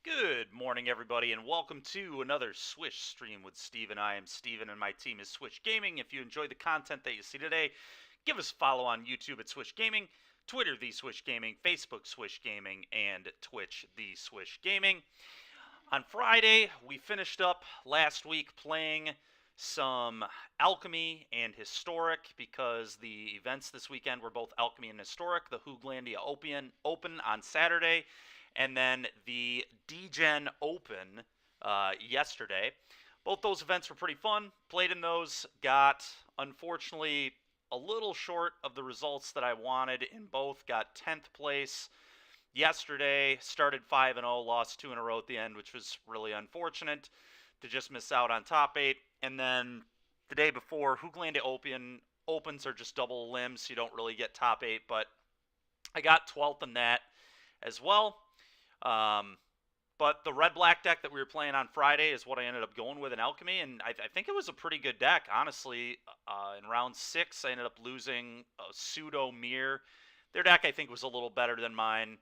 Good morning, everybody, and welcome to another Swish stream with Steven. I am Steven, and my team is Swish Gaming. If you enjoy the content that you see today, give us a follow on YouTube at Swish Gaming, Twitter, The Swish Gaming, Facebook, Swish Gaming, and Twitch, The Swish Gaming. On Friday, we finished up last week playing some Alchemy and Historic because the events this weekend were both Alchemy and Historic. The Hooglandia Open on Saturday, and then the DGen Open yesterday. Both those events were pretty fun. Played in those, got, unfortunately, a little short of the results that I wanted in both. Got 10th place yesterday, started 5-0, lost 2 in a row at the end, which was really unfortunate to just miss out on top 8. And then the day before, Hooglandia Opens are just double limbs, so you don't really get top 8, but I got 12th in that as well. But the red-black deck that we were playing on Friday is what I ended up going with in Alchemy, and I think it was a pretty good deck, honestly. In round 6, I ended up losing a pseudo-mirror. Their deck, I think, was a little better than mine.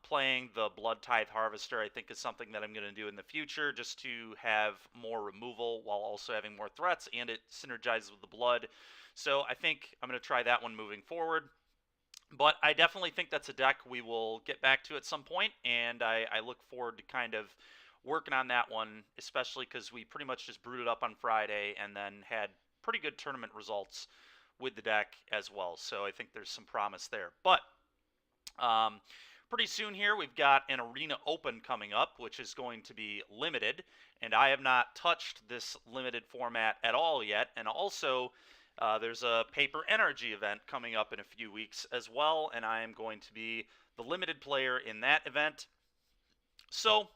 Playing the Blood Tithe Harvester, I think, is something that I'm going to do in the future, just to have more removal while also having more threats, and it synergizes with the Blood. So I think I'm going to try that one moving forward. But I definitely think that's a deck we will get back to at some point, and I look forward to kind of working on that one, especially because we pretty much just brewed it up on Friday and then had pretty good tournament results with the deck as well. So I think there's some promise there. But pretty soon here, we've got an Arena Open coming up, which is going to be limited, and I have not touched this limited format at all yet. And also, there's a Paper Energy event coming up in a few weeks as well, and I am going to be the limited player in that event. So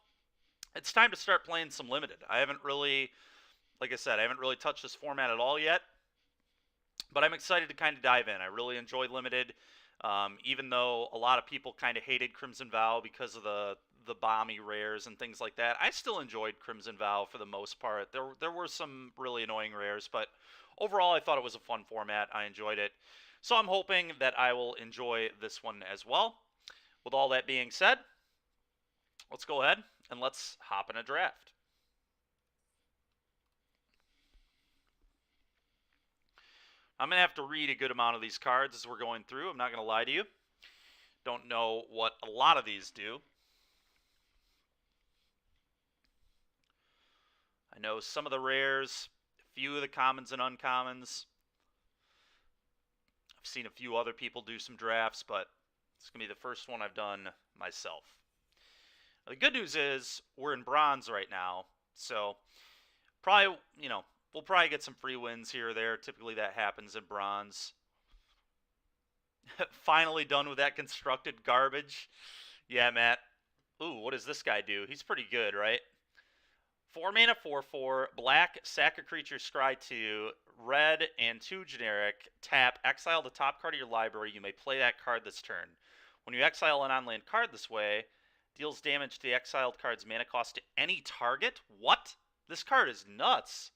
it's time to start playing some limited. I haven't really, like I said, I haven't really touched this format at all yet, but I'm excited to kind of dive in. I really enjoy limited, even though a lot of people kind of hated Crimson Vow because of the bomby rares and things like that. I still enjoyed Crimson Vow for the most part. There were some really annoying rares, but overall, I thought it was a fun format. I enjoyed it. So I'm hoping that I will enjoy this one as well. With all that being said, let's go ahead and let's hop in a draft. I'm going to have to read a good amount of these cards as we're going through. I'm not going to lie to you. Don't know what a lot of these do. I know some of the rares, a few of the commons and uncommons. I've seen a few other people do some drafts, but it's going to be the first one I've done myself. Now, the good news is we're in bronze right now, so probably, we'll probably get some free wins here or there. Typically that happens in bronze. Finally done with that constructed garbage. Yeah, Matt. Ooh, what does this guy do? He's pretty good, right? 4 mana, 4/4, black, sack a creature, scry 2, red, and 2 generic, tap, exile the top card of your library. You may play that card this turn. When you exile an on-land card this way, deals damage to the exiled card's mana cost to any target? What? This card is nuts.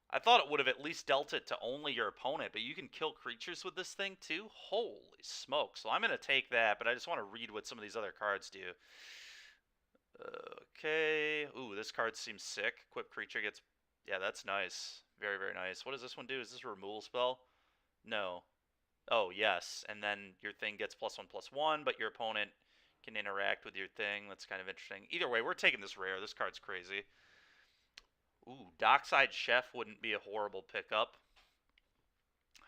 I thought it would have at least dealt it to only your opponent, but you can kill creatures with this thing too? Holy smoke. So I'm going to take that, but I just want to read what some of these other cards do. Okay. Ooh, this card seems sick. Equip creature gets... Yeah, that's nice. Very, very nice. What does this one do? Is this a removal spell? No. Oh, yes. And then your thing gets +1/+1, but your opponent can interact with your thing. That's kind of interesting. Either way, we're taking this rare. This card's crazy. Ooh, Dockside Chef wouldn't be a horrible pickup.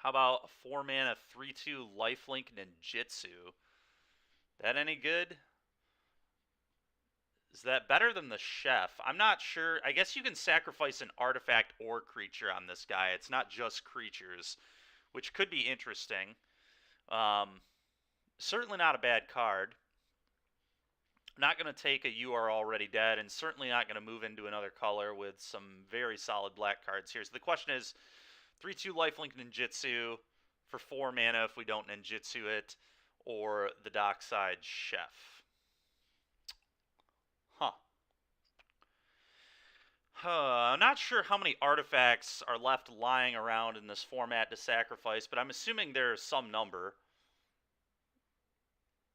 How about a 4 mana 3/2 lifelink ninjutsu? That any good? Is that better than the chef? I'm not sure. I guess you can sacrifice an artifact or creature on this guy. It's not just creatures, which could be interesting. Certainly not a bad card. I'm not going to take a You Are Already Dead, and certainly not going to move into another color with some very solid black cards here. So the question is, 3/2 lifelink ninjutsu for 4 mana if we don't ninjutsu it, or the Dockside Chef. I'm not sure how many artifacts are left lying around in this format to sacrifice, but I'm assuming there's some number.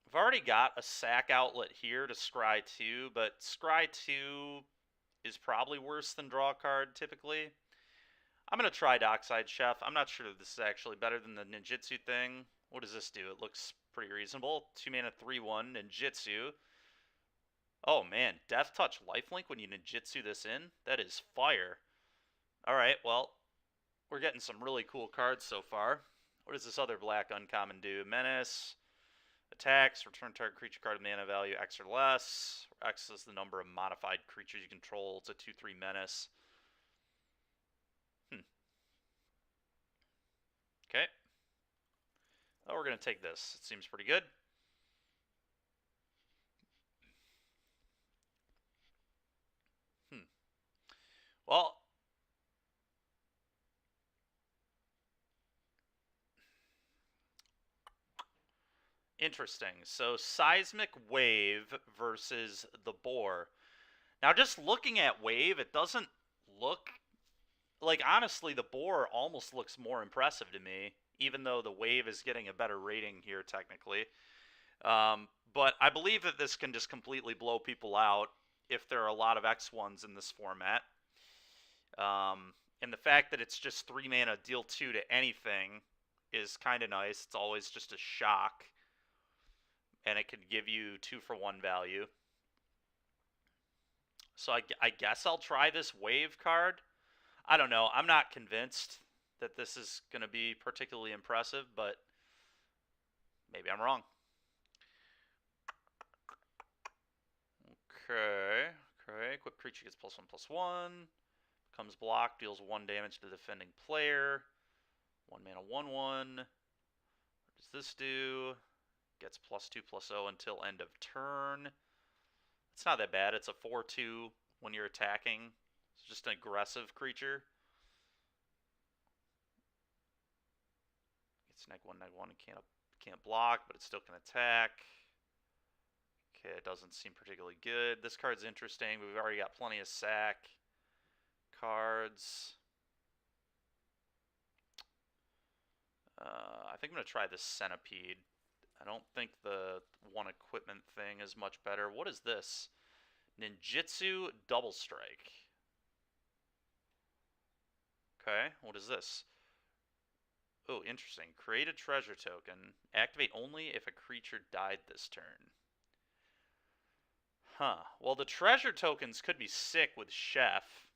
I've already got a sack outlet here to scry 2, but scry 2 is probably worse than draw a card typically. I'm going to try Dockside Chef. I'm not sure if this is actually better than the ninjutsu thing. What does this do? It looks pretty reasonable. 2 mana 3/1 ninjutsu. Oh man, Death Touch Lifelink when you ninjutsu this in? That is fire. Alright, well, we're getting some really cool cards so far. What does this other black uncommon do? Menace. Attacks, return target creature card of mana value X or less. X is the number of modified creatures you control. It's a 2/3 menace. Okay. Oh, we're going to take this. It seems pretty good. Well, interesting. So, Seismic Wave versus the Boar. Now, just looking at Wave, it doesn't look... Like, honestly, the Boar almost looks more impressive to me, even though the Wave is getting a better rating here, technically. But I believe that this can just completely blow people out if there are a lot of X1s in this format. And the fact that it's just 3 mana, deal 2 to anything is kind of nice. It's always just a shock. And it can give you 2-for-1 value. So I guess I'll try this Wave card. I don't know. I'm not convinced that this is going to be particularly impressive, but maybe I'm wrong. Okay. Equipped creature gets +1/+1. Becomes blocked, deals 1 damage to the defending player. 1 mana 1/1. What does this do? Gets +2/+0 until end of turn. It's not that bad. It's a 4/2 when you're attacking. It's just an aggressive creature. It's -1/-1. It can't block, but it still can attack. Okay, it doesn't seem particularly good. This card's interesting. We've already got plenty of sack cards. I think I'm going to try this Centipede. I don't think the one equipment thing is much better. What is this? Ninjutsu Double Strike. Okay, what is this? Oh, interesting. Create a treasure token. Activate only if a creature died this turn. Huh. Well, the treasure tokens could be sick with Chef.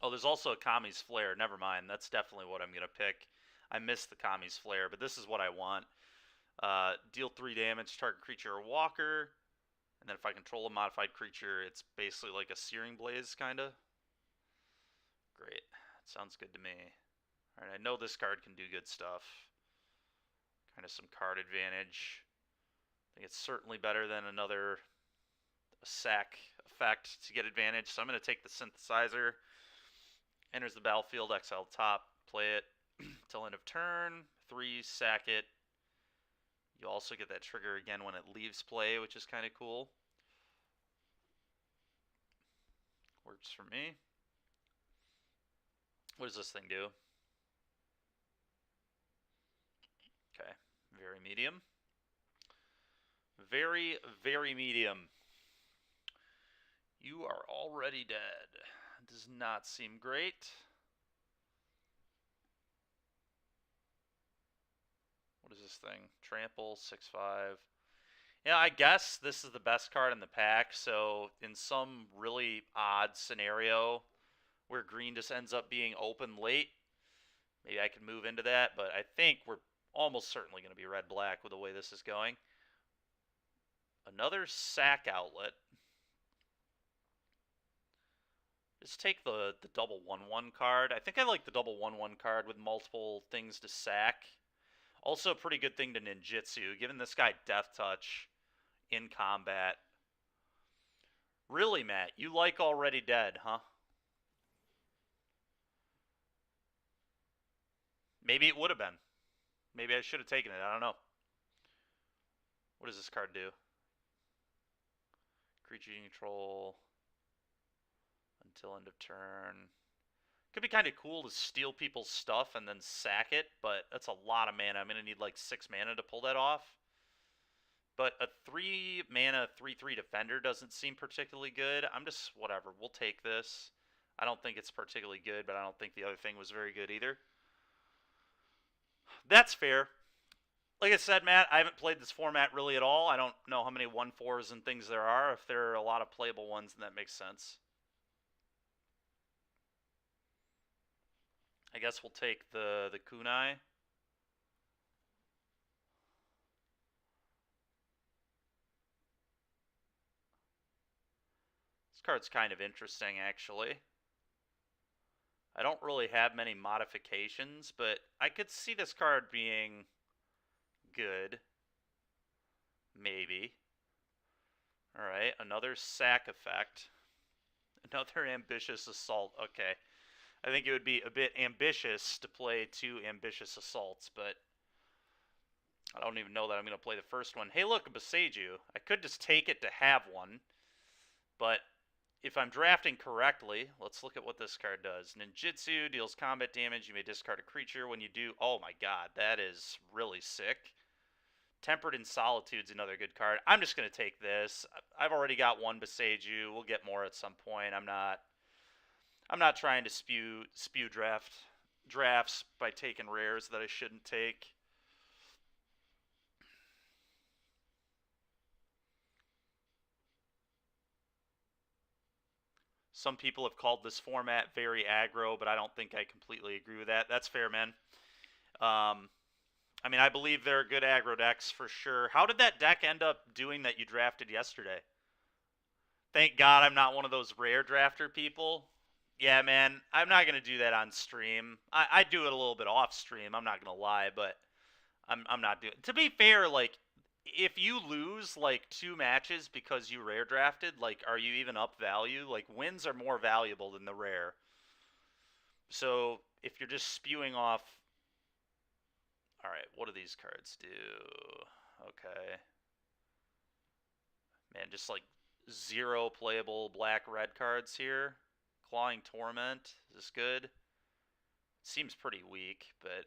Oh, there's also a Kami's Flare. Never mind. That's definitely what I'm going to pick. I missed the Kami's Flare, but this is what I want. Deal 3 damage, target creature or walker. And then if I control a modified creature, it's basically like a Searing Blaze, kind of. Great. Sounds good to me. Alright, I know this card can do good stuff. Kind of some card advantage. I think it's certainly better than another sack effect to get advantage. So I'm going to take the Synthesizer. Enters the battlefield, exile top, play it till end of turn. 3, sack it. You also get that trigger again when it leaves play, which is kind of cool. Works for me. What does this thing do? Okay, very medium. Very, very medium. You are already dead. Does not seem great. What is this thing? Trample, 6/5. Yeah, I guess this is the best card in the pack, so in some really odd scenario where green just ends up being open late, maybe I can move into that, but I think we're almost certainly going to be red-black with the way this is going. Another sack outlet. Just take the double 1/1 card. I think I like the double 1/1 card with multiple things to sack. Also a pretty good thing to ninjutsu, giving this guy Death Touch in combat. Really, Matt, you like Already Dead, huh? Maybe it would have been. Maybe I should have taken it. I don't know. What does this card do? Creature you control until end of turn. Could be kind of cool to steal people's stuff and then sack it, but that's a lot of mana. I'm going to need like 6 mana to pull that off. But a 3 mana 3/3 defender doesn't seem particularly good. I'm just, whatever, we'll take this. I don't think it's particularly good, but I don't think the other thing was very good either. That's fair. Like I said, Matt, I haven't played this format really at all. I don't know how many 1/4s and things there are. If there are a lot of playable ones, then that makes sense. I guess we'll take the kunai. This card's kind of interesting, actually. I don't really have many modifications, but I could see this card being good. Maybe. Alright, another sack effect. Another ambitious assault. Okay. I think it would be a bit ambitious to play 2 ambitious assaults, but I don't even know that I'm going to play the first one. Hey, look, a Boseiju. I could just take it to have one, but if I'm drafting correctly, let's look at what this card does. Ninjutsu deals combat damage. You may discard a creature when you do. Oh my god, that is really sick. Tempered in Solitude's another good card. I'm just going to take this. I've already got one Boseiju. We'll get more at some point. I'm not trying to spew drafts by taking rares that I shouldn't take. Some people have called this format very aggro, but I don't think I completely agree with that. That's fair, man. I mean, I believe there are good aggro decks for sure. How did that deck end up doing that you drafted yesterday? Thank God I'm not one of those rare drafter people. Yeah, man, I'm not going to do that on stream. I do it a little bit off stream, I'm not going to lie, but I'm not doing it. To be fair, like, if you lose like 2 matches because you rare drafted, like, are you even up value? Like, wins are more valuable than the rare. So if you're just spewing off, all right, what do these cards do? Okay, man, just like 0 playable black-red cards here. Clawing Torment, is this good? Seems pretty weak, but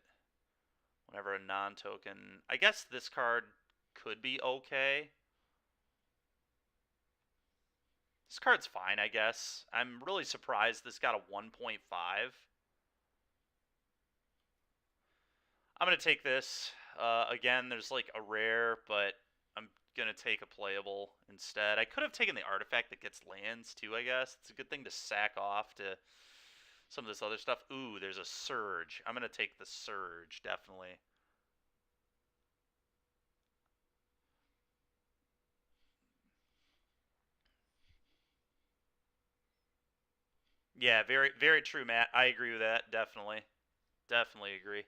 whenever a non-token, I guess this card could be okay. This card's fine, I guess. I'm really surprised this got a 1.5. I'm going to take this. Again, there's like a rare, but I'm going to take a playable instead. I could have taken the artifact that gets lands too, I guess. It's a good thing to sack off to some of this other stuff. Ooh, there's a Surge. I'm going to take the Surge, definitely. Yeah, very, very true, Matt. I agree with that. Definitely. Definitely agree.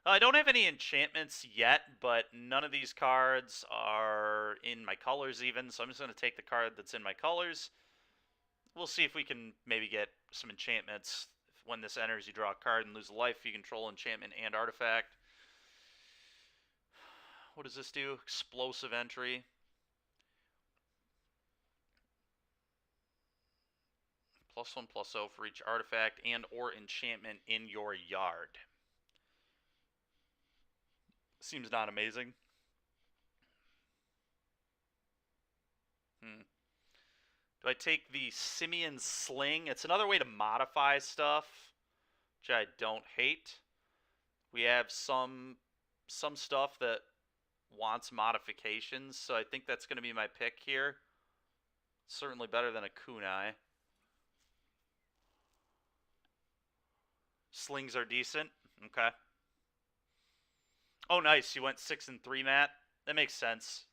I don't have any enchantments yet, but none of these cards are in my colors even, so I'm just going to take the card that's in my colors. We'll see if we can maybe get some enchantments. When this enters, you draw a card and lose a life. You control enchantment and artifact. What does this do? Explosive entry. +1/+0 for each artifact and or enchantment in your yard. Seems not amazing. Do I take the Simian Sling? It's another way to modify stuff, which I don't hate. We have some stuff that wants modifications, so I think that's going to be my pick here. Certainly better than a kunai. Slings are decent. Okay. Oh, nice. You went 6 and 3, Matt. That makes sense.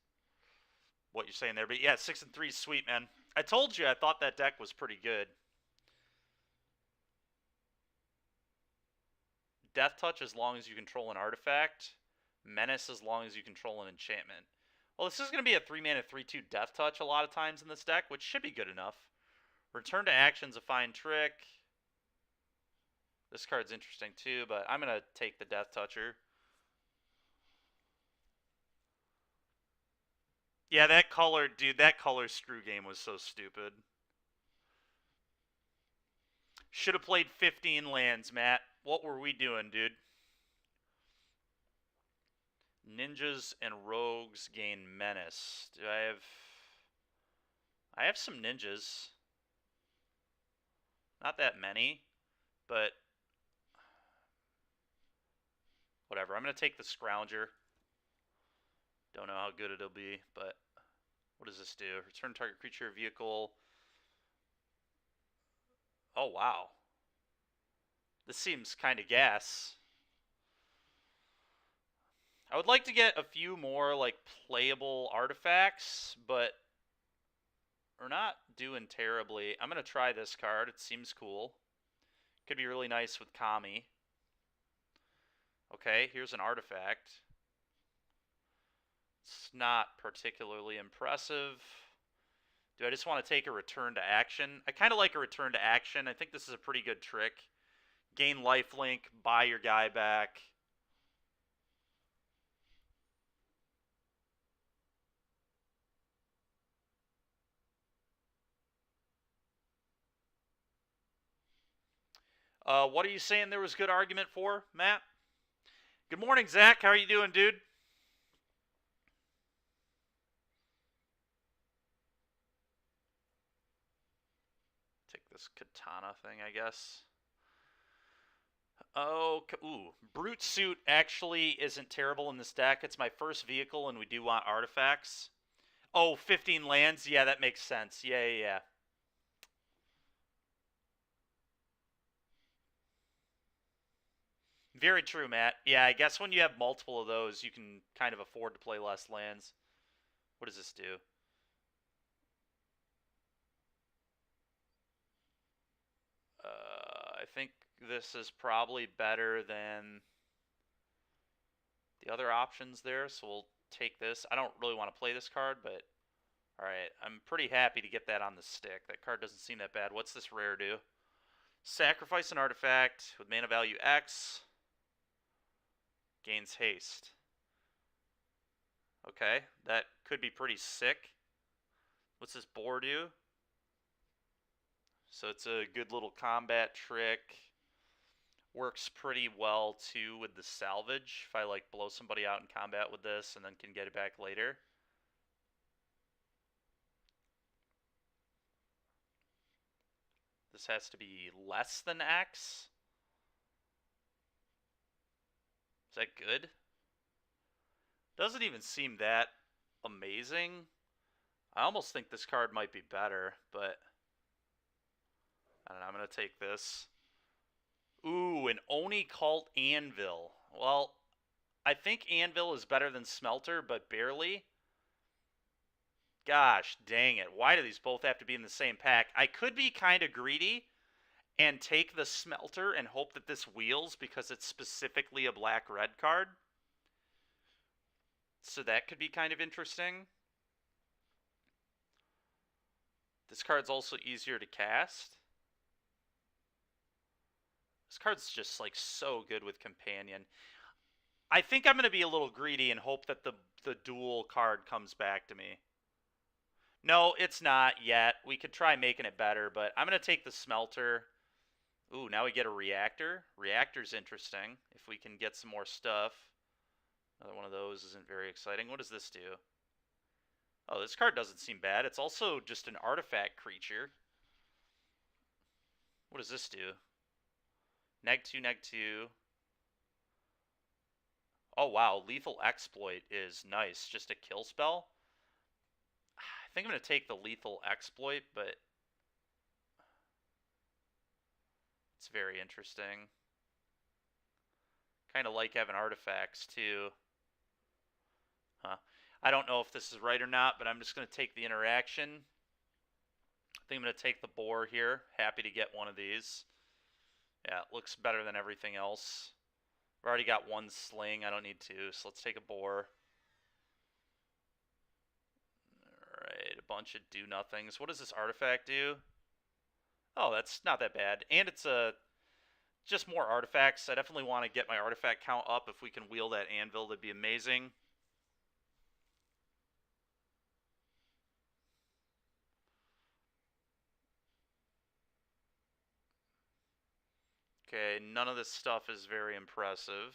What you're saying there, but yeah, 6 and 3 is sweet, man. I told you I thought that deck was pretty good. Death Touch as long as you control an artifact. Menace as long as you control an enchantment. Well, this is going to be a 3 mana 3/2 Death Touch a lot of times in this deck, which should be good enough. Return to Action's a fine trick. This card's interesting too, but I'm going to take the Death Toucher. Yeah, that color, dude, that color screw game was so stupid. Should have played 15 lands, Matt. What were we doing, dude? Ninjas and rogues gain menace. Do I have... I have some ninjas. Not that many, but whatever. I'm going to take the Scrounger. Don't know how good it'll be, but what does this do? Return target creature vehicle. Oh, wow. This seems kind of gas. I would like to get a few more, like, playable artifacts, but we're not doing terribly. I'm going to try this card. It seems cool. Could be really nice with Kami. Okay, here's an artifact. It's not particularly impressive. Do I just want to take a return to action? I kind of like a return to action. I think this is a pretty good trick. Gain lifelink, buy your guy back. What are you saying there was good argument for, Matt? Good morning, Zach. How are you doing, dude? Take this katana thing, I guess. Oh, ooh. Brute Suit actually isn't terrible in this deck. It's my first vehicle, and we do want artifacts. Oh, 15 lands? Yeah, that makes sense. Yeah. Very true, Matt. Yeah, I guess when you have multiple of those, you can kind of afford to play less lands. What does this do? I think this is probably better than the other options there, so we'll take this. I don't really want to play this card, but alright, I'm pretty happy to get that on the stick. That card doesn't seem that bad. What's this rare do? Sacrifice an artifact with mana value X. Gains haste. Okay, that could be pretty sick. What's this boar do? So it's a good little combat trick. Works pretty well too with the salvage. If I like blow somebody out in combat with this and then can get it back later. This has to be less than X. Is that good? Doesn't even seem that amazing. I almost think this card might be better, but I don't know. I'm going to take this. Ooh, an Oni Cult Anvil. Well, I think Anvil is better than Smelter, but barely. Gosh, dang it. Why do these both have to be in the same pack? I could be kind of greedy and take the Smelter and hope that this wheels because it's specifically a black-red card. So that could be kind of interesting. This card's also easier to cast. This card's just like so good with Companion. I think I'm going to be a little greedy and hope that the dual card comes back to me. No, it's not yet. We could try making it better, but I'm going to take the Smelter. Ooh, now we get a Reactor. Reactor's interesting if we can get some more stuff. Another one of those isn't very exciting. What does this do? Oh, this card doesn't seem bad. It's also just an artifact creature. What does this do? Neg 2. Oh, wow. Lethal Exploit is nice. Just a kill spell. I think I'm going to take the Lethal Exploit, but it's very interesting. Kind of like having artifacts, too. Huh. I don't know if this is right or not, but I'm just going to take the interaction. I think I'm going to take the boar here. Happy to get one of these. Yeah, it looks better than everything else. I've already got one sling. I don't need two, so let's take a boar. Alright, a bunch of do-nothings. What does this artifact do? Oh, that's not that bad. And it's just more artifacts. I definitely want to get my artifact count up. If we can wheel that anvil, that'd be amazing. Okay, none of this stuff is very impressive.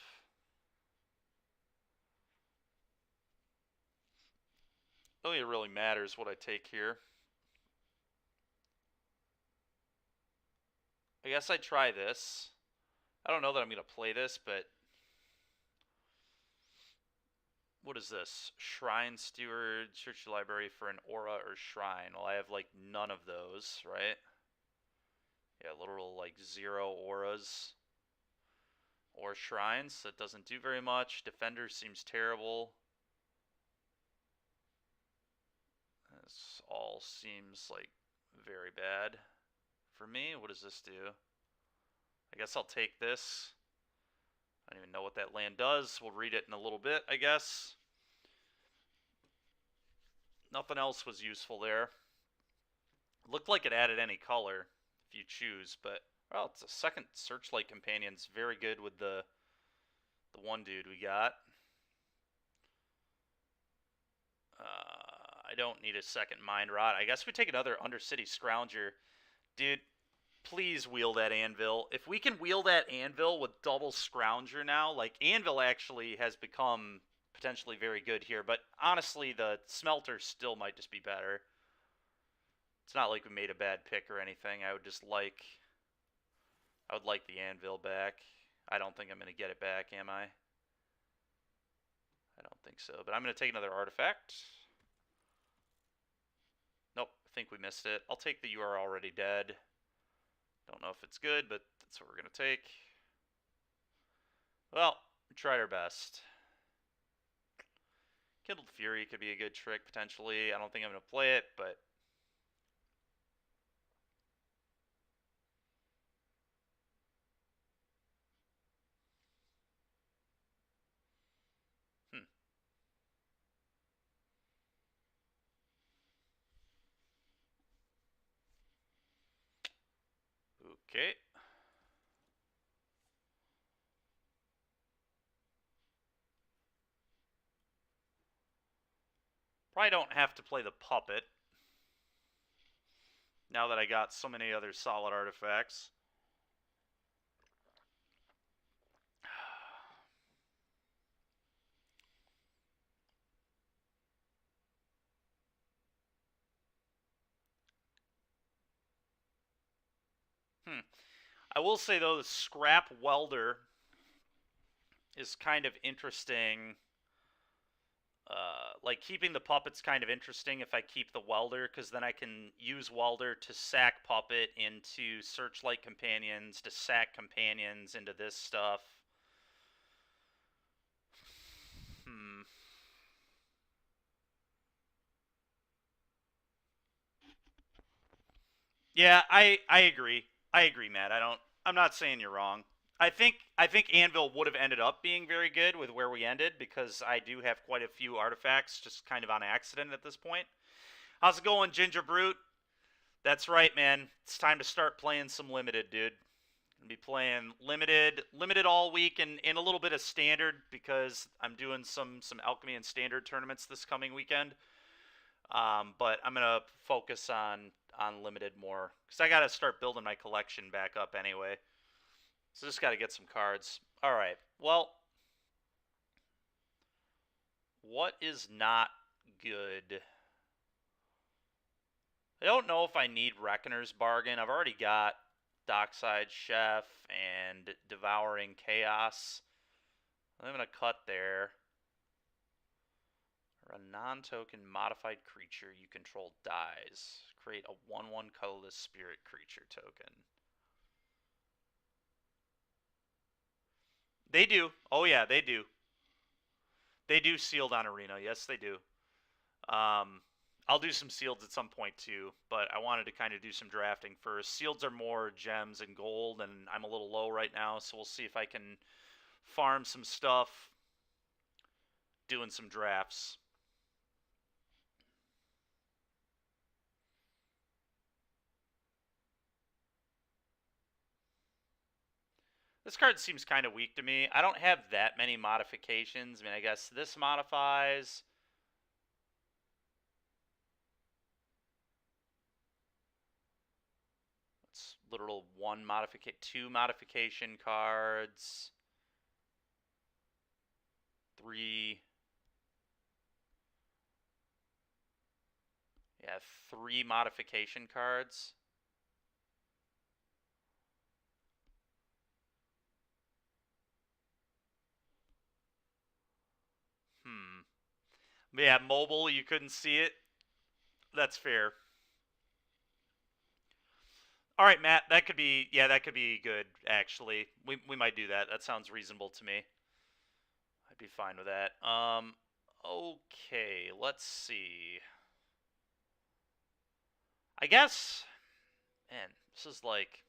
don't think it really matters what I take here. I guess I'd try this. I don't know that I'm going to play this, but... What is this? Shrine Steward, search your library for an aura or shrine. Well, I have, like, none of those, right? Yeah, literal, like, 0 auras or shrines. That doesn't do very much. Defender seems terrible. This all seems, like, very bad for me. What does this do? I guess I'll take this. I don't even know what that land does. We'll read it in a little bit, I guess. Nothing else was useful there. Looked like it added any color if you choose, but well, it's a second Searchlight Companion's very good with the one dude we got. I don't need a second Mind Rot. I guess we take another Undercity Scrounger. Dude, please wheel that Anvil. If we can wheel that Anvil with double Scrounger now, like, Anvil actually has become potentially very good here, but honestly, the Smelter still might just be better. It's not like we made a bad pick or anything. I would like the Anvil back. I don't think I'm going to get it back, am I? I don't think so, but I'm going to take another artifact. Nope, I think we missed it. I'll take the You Are Already Dead. Don't know if it's good, but that's what we're going to take. Well, we tried our best. Kindled Fury could be a good trick, potentially. I don't think I'm going to play it, but... Okay. Probably don't have to play the Puppet. Now that I got so many other solid artifacts. I will say, though, the Scrap Welder is kind of interesting. Like, keeping the Puppet's kind of interesting if I keep the Welder, because then I can use Welder to sack Puppet into Searchlight Companions, to sack Companions into this stuff. Yeah, I agree. I agree, Matt. I'm not saying you're wrong. I think Anvil would have ended up being very good with where we ended, because I do have quite a few artifacts just kind of on accident at this point. How's it going, Ginger Brute? That's right, man. It's time to start playing some Limited, dude. Gonna be playing limited all week, and a little bit of Standard, because I'm doing some Alchemy and Standard tournaments this coming weekend. But I'm gonna focus on Limited more, because I gotta start building my collection back up anyway. So just gotta get some cards. All right. Well, what is not good? I don't know if I need Reckoner's Bargain. I've already got Dockside Chef and Devouring Chaos. I'm going to cut there. Or a non-token modified creature you control dies. Create a 1/1 colorless spirit creature token. They do. Oh yeah, they do. They do sealed on Arena. Yes, they do. I'll do some sealeds at some point too, but I wanted to kind of do some drafting first. Sealeds are more gems and gold, and I'm a little low right now, so we'll see if I can farm some stuff doing some drafts. This card seems kind of weak to me. I don't have that many modifications. I mean, I guess this modifies. It's literal two modification cards. 3. 3 modification cards. Yeah, mobile, you couldn't see it. That's fair. All right, Matt, that could be good actually. We might do that. That sounds reasonable to me. I'd be fine with that. Okay, let's see. I guess, man, this is like,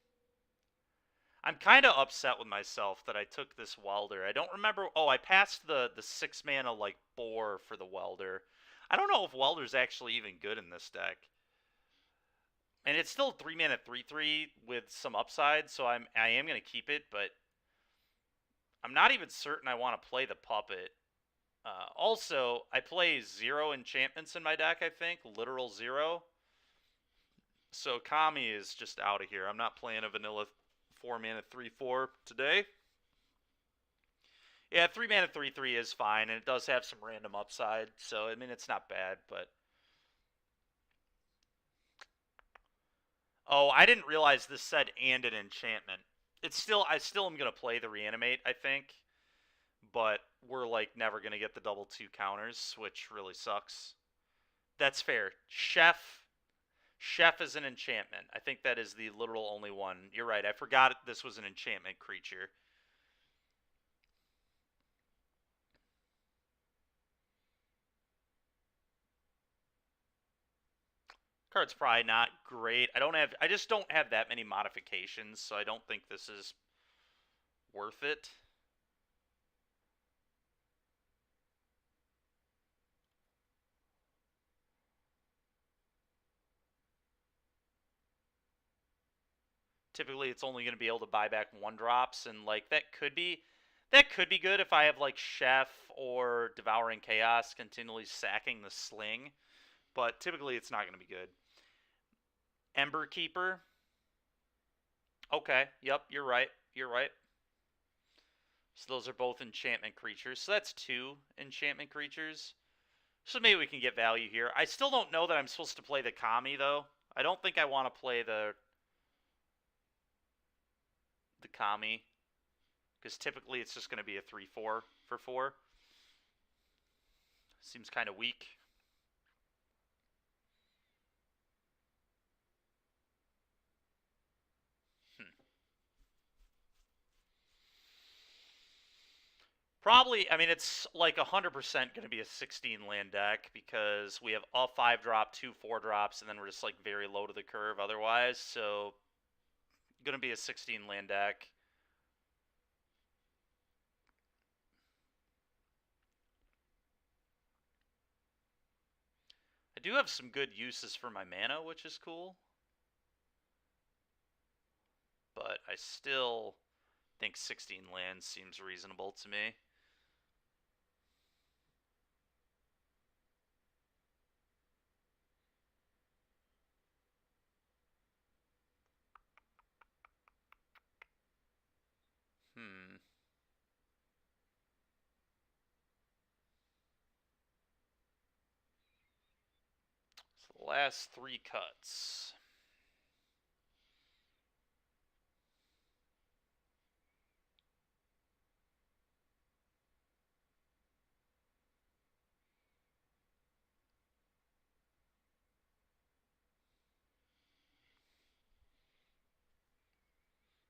I'm kind of upset with myself that I took this welder. I don't remember. Oh, I passed the 6 mana like boar for the welder. I don't know if welder's actually even good in this deck. And it's still 3 mana 3/3 with some upside, so I am gonna keep it, but I'm not even certain I want to play the puppet. Also, I play 0 enchantments in my deck, I think. Literal 0. So Kami is just out of here. I'm not playing a vanilla 4 mana 3/4 today. Yeah, 3 mana 3/3 is fine, and it does have some random upside, so I mean it's not bad, but oh, I didn't realize this said and an enchantment. I still am gonna play the reanimate, I think, but we're like never gonna get the double 2 counters, which really sucks. That's fair. Chef is an enchantment. I think that is the literal only one. You're right. I forgot this was an enchantment creature. Card's probably not great. I just don't have that many modifications, so I don't think this is worth it. Typically, it's only going to be able to buy back 1-drops, and like that could be good if I have like Chef or Devouring Chaos continually sacking the sling, but typically it's not going to be good. Ember Keeper. Okay, yep, you're right. You're right. So those are both enchantment creatures. So that's 2 enchantment creatures. So maybe we can get value here. I still don't know that I'm supposed to play the Kami, though. I don't think I want to play the Kami, because typically it's just going to be a 3/4 for 4. Seems kind of weak. Probably, I mean, it's like 100% going to be a 16 land deck because we have a 5-drop, 2 4-drops, and then we're just like very low to the curve otherwise. So, going to be a 16 land deck. I do have some good uses for my mana, which is cool. But I still think 16 lands seems reasonable to me. So the last 3 cuts.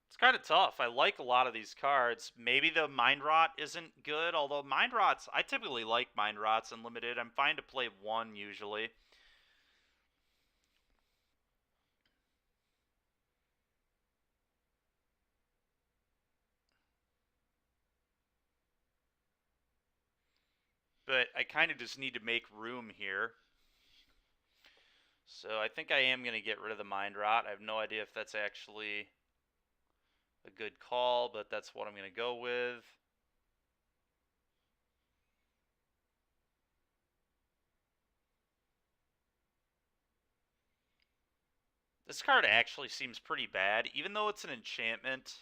It's kind of tough. I like a lot of these cards. Maybe the Mind Rot isn't good, although Mind Rots, I typically like Mind Rots Unlimited. I'm fine to play 1 usually. But I kind of just need to make room here. So I think I am going to get rid of the Mind Rot. I have no idea if that's actually a good call, but that's what I'm going to go with. This card actually seems pretty bad, even though it's an enchantment.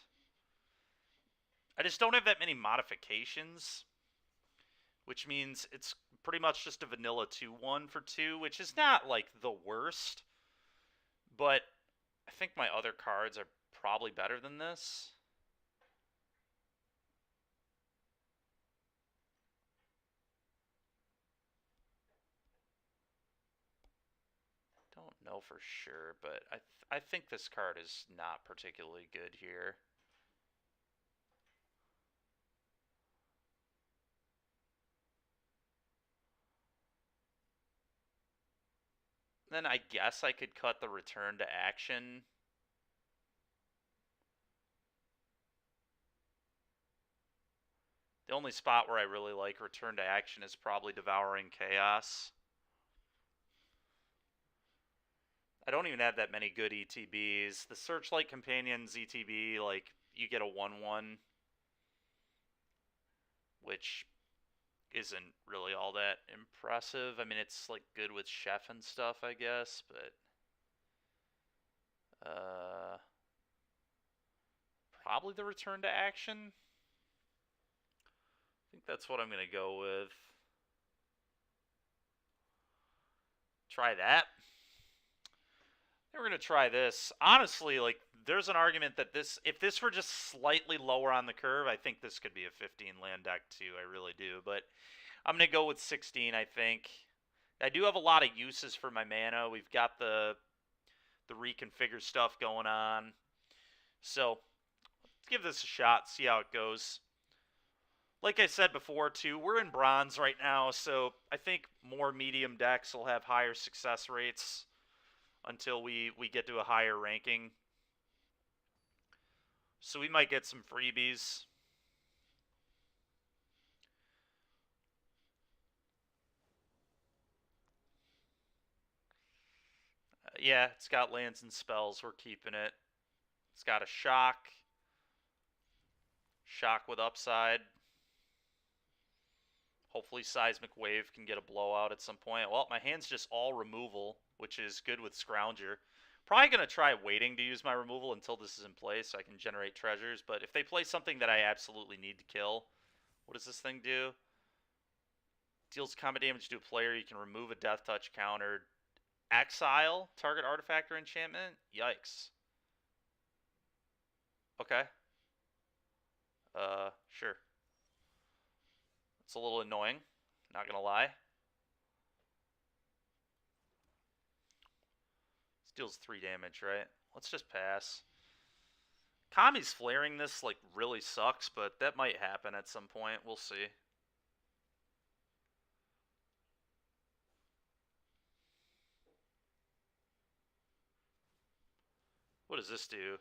I just don't have that many modifications, which means it's pretty much just a vanilla 2/1 for 2, which is not like the worst, but I think my other cards are probably better than this. Don't know for sure, but I think this card is not particularly good here. Then I guess I could cut the return to action. The only spot where I really like return to action is probably Devouring Chaos. I don't even have that many good ETBs. The Searchlight Companion's ETB, like, you get a 1/1, which isn't really all that impressive. I mean, it's, like, good with Chef and stuff, I guess, but... probably the return to action. I think that's what I'm going to go with. Try that. Then we're going to try this. Honestly, like, there's an argument that this, if this were just slightly lower on the curve, I think this could be a 15 land deck too. I really do. But I'm going to go with 16, I think. I do have a lot of uses for my mana. We've got the reconfigure stuff going on. So let's give this a shot, see how it goes. Like I said before, too, we're in bronze right now, so I think more medium decks will have higher success rates until we get to a higher ranking. So we might get some freebies. Yeah, it's got lands and spells. We're keeping it. It's got a shock. Shock with upside. Hopefully Seismic Wave can get a blowout at some point. Well, my hand's just all removal, which is good with Scrounger. Probably going to try waiting to use my removal until this is in place so I can generate treasures. But if they play something that I absolutely need to kill, what does this thing do? Deals combat damage to a player. You can remove a Death Touch counter. Exile target artifact or enchantment? Yikes. Okay. Sure. It's a little annoying, not gonna lie. This deals 3 damage, right? Let's just pass. Kami's flaring this, like, really sucks, but that might happen at some point. We'll see. What does this do?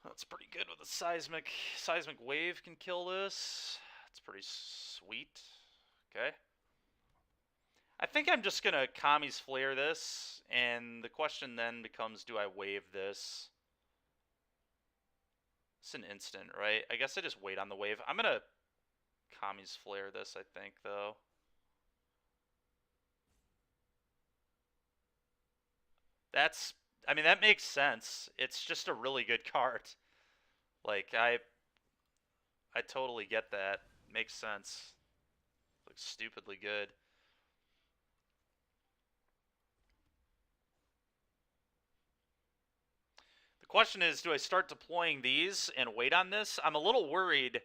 That's pretty good with a seismic wave can kill this. That's pretty sweet. Okay. I think I'm just gonna Kami's Flare this, and the question then becomes, do I wave this? It's an instant, right? I guess I just wait on the wave. I'm gonna Kami's Flare this, I think, though. That's, I mean, that makes sense. It's just a really good card. Like, I totally get that. Makes sense. Looks stupidly good. The question is, do I start deploying these and wait on this? I'm a little worried.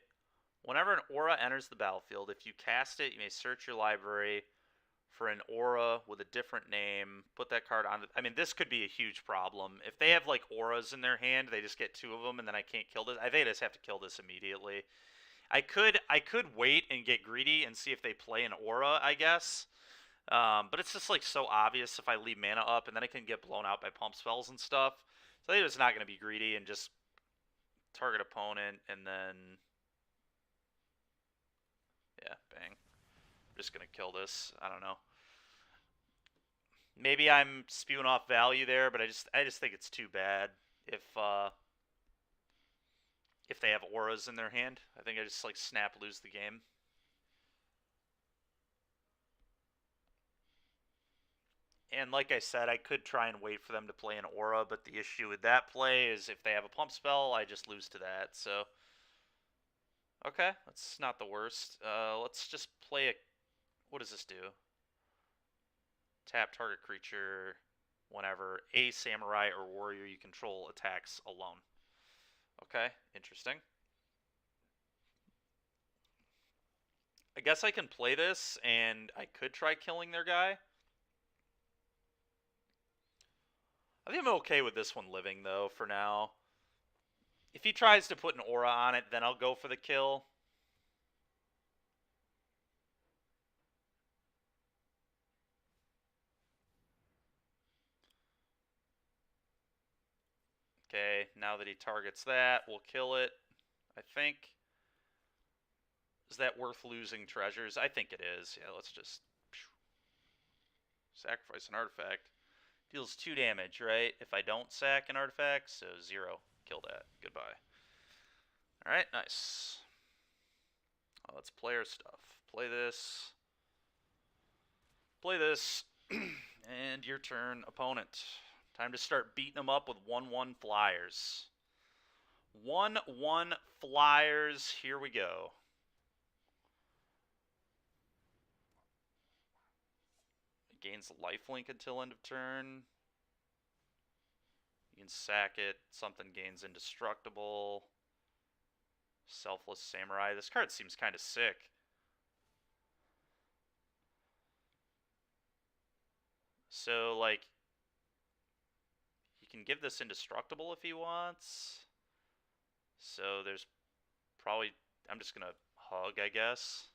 Whenever an aura enters the battlefield, if you cast it, you may search your library for an aura with a different name. Put that card on. I mean, this could be a huge problem. If they have, like, auras in their hand, they just get 2 of them, and then I can't kill this. I think I just have to kill this immediately. I could wait and get greedy and see if they play an aura, I guess. But it's just, like, so obvious if I leave mana up, and then I can get blown out by pump spells and stuff. So I think it's not going to be greedy and just target opponent, and then... yeah, bang. I'm just going to kill this. I don't know. Maybe I'm spewing off value there, but I just think it's too bad if they have auras in their hand. I think I just, like, snap lose the game. And like I said, I could try and wait for them to play an aura, but the issue with that play is if they have a pump spell, I just lose to that. So, okay, that's not the worst. Let's just play a... what does this do? Tap target creature whenever a samurai or warrior you control attacks alone. Okay, interesting. I guess I can play this, and I could try killing their guy. I think I'm okay with this one living, though, for now. If he tries to put an aura on it, then I'll go for the kill. Okay, now that he targets that, we'll kill it, I think. Is that worth losing treasures? I think it is. Yeah, let's just sacrifice an artifact. Deals 2 damage, right? If I don't sack an artifact, so 0. Kill that. Goodbye. Alright, nice. Oh, let's play our stuff. Play this. Play this. And your turn, opponent. Time to start beating them up with 1/1 flyers. 1/1 flyers. Here we go. Gains lifelink until end of turn. You can sack it. Something gains indestructible. Selfless Samurai. This card seems kind of sick. So, like, he can give this indestructible if he wants. So there's probably... I'm just going to hug, I guess.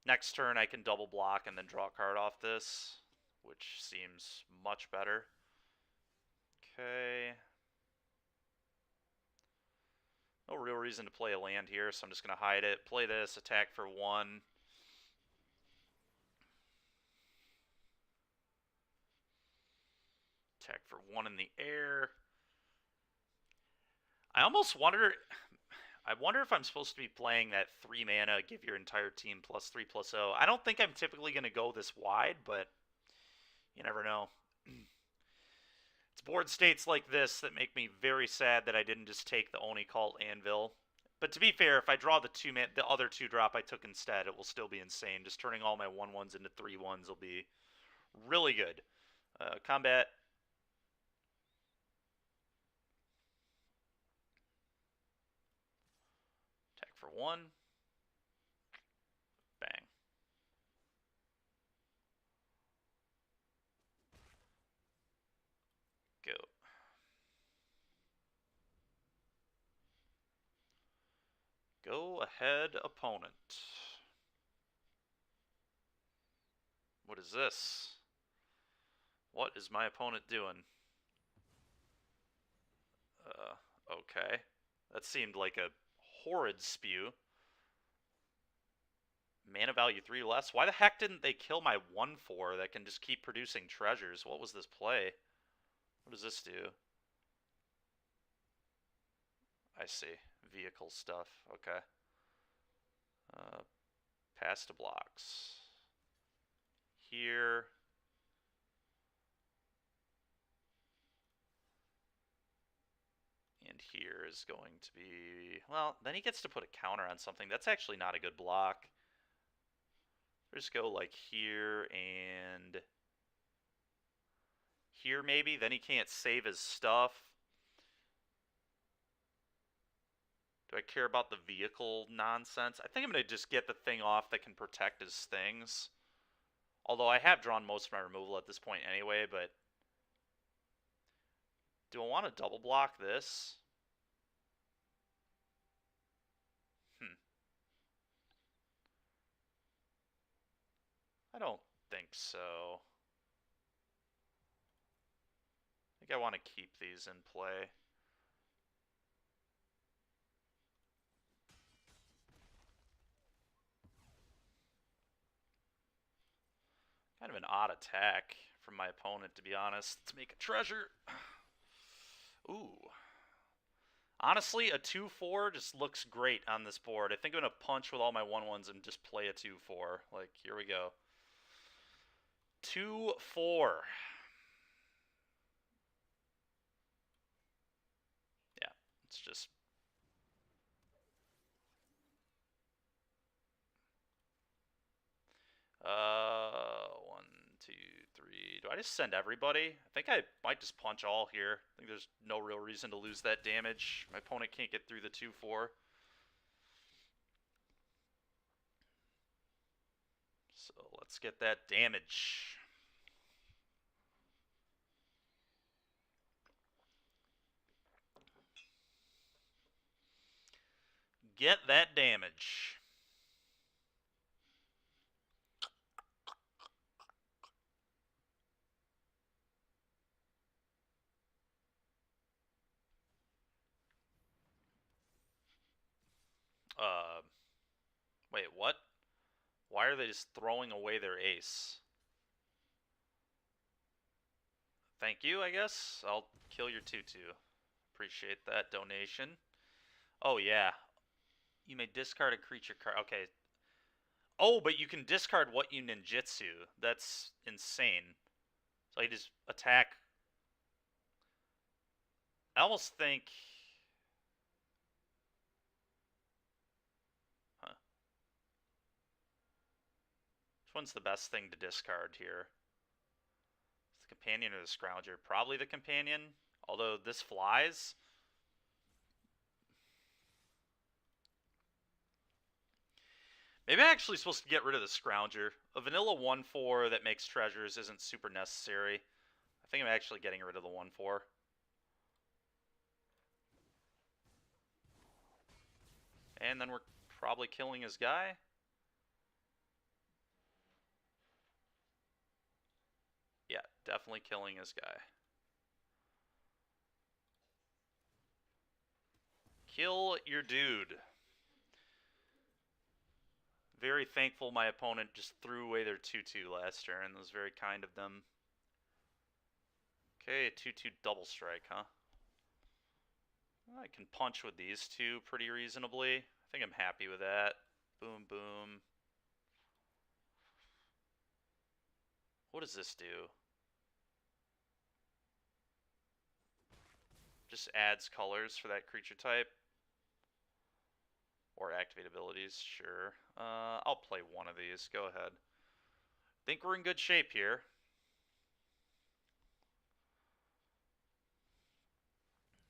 Next turn, I can double block and then draw a card off this, which seems much better. Okay. No real reason to play a land here, so I'm just going to hide it. Play this, attack for 1. Attack for 1 in the air. I almost wonder... I wonder if I'm supposed to be playing that 3 mana, give your entire team +3/+0. I don't think I'm typically going to go this wide, but you never know. It's board states like this that make me very sad that I didn't just take the Oni Cult Anvil. But to be fair, if I draw the other 2-drop I took instead, it will still be insane. Just turning all my 1/1s into 3/1s will be really good. Combat. Attack for 1. Bang. Go. Go ahead, opponent. What is this? What is my opponent doing? Okay. That seemed like a horrid spew. Mana value 3 less? Why the heck didn't they kill my 1/4 that can just keep producing treasures? What was this play? What does this do? I see. Vehicle stuff. Okay. Pass to blocks. Here. And here is going to be... Well, then he gets to put a counter on something. That's actually not a good block. Just go like here and... Here maybe? Then he can't save his stuff. Do I care about the vehicle nonsense? I think I'm going to just get the thing off that can protect his things. Although I have drawn most of my removal at this point anyway, but... Do I want to double block this? I don't think so. I think I want to keep these in play. Kind of an odd attack from my opponent, to be honest, to make a treasure. Ooh. Honestly, a 2/4 just looks great on this board. I think I'm going to punch with all my 1/1s and just play a 2/4. Like, here we go. 2/4. Yeah, it's just... 1, 2, 3. Do I just send everybody? I think I might just punch all here. I think there's no real reason to lose that damage. My opponent can't get through the 2-4. So let's get that damage. Get that damage. Wait, what? Why are they just throwing away their ace? Thank you, I guess. I'll kill your 2/2. Appreciate that donation. Oh, yeah. You may discard a creature card. Okay. Oh, but you can discard what you ninjutsu. That's insane. So I just attack. I almost think... Huh. Which one's the best thing to discard here? The companion or the scrounger? Probably the companion. Although this flies. Maybe I'm actually supposed to get rid of the scrounger. A vanilla 1/4 that makes treasures isn't super necessary. I think I'm actually getting rid of the 1/4. And then we're probably killing his guy. Yeah, definitely killing his guy. Kill your dude. Very thankful my opponent just threw away their 2/2 last turn. That was very kind of them. Okay, 2/2 double strike, huh? I can punch with these two pretty reasonably. I think I'm happy with that. Boom, boom. What does this do? Just adds colors for that creature type. Or activate abilities, sure. I'll play one of these. Go ahead. Think we're in good shape here.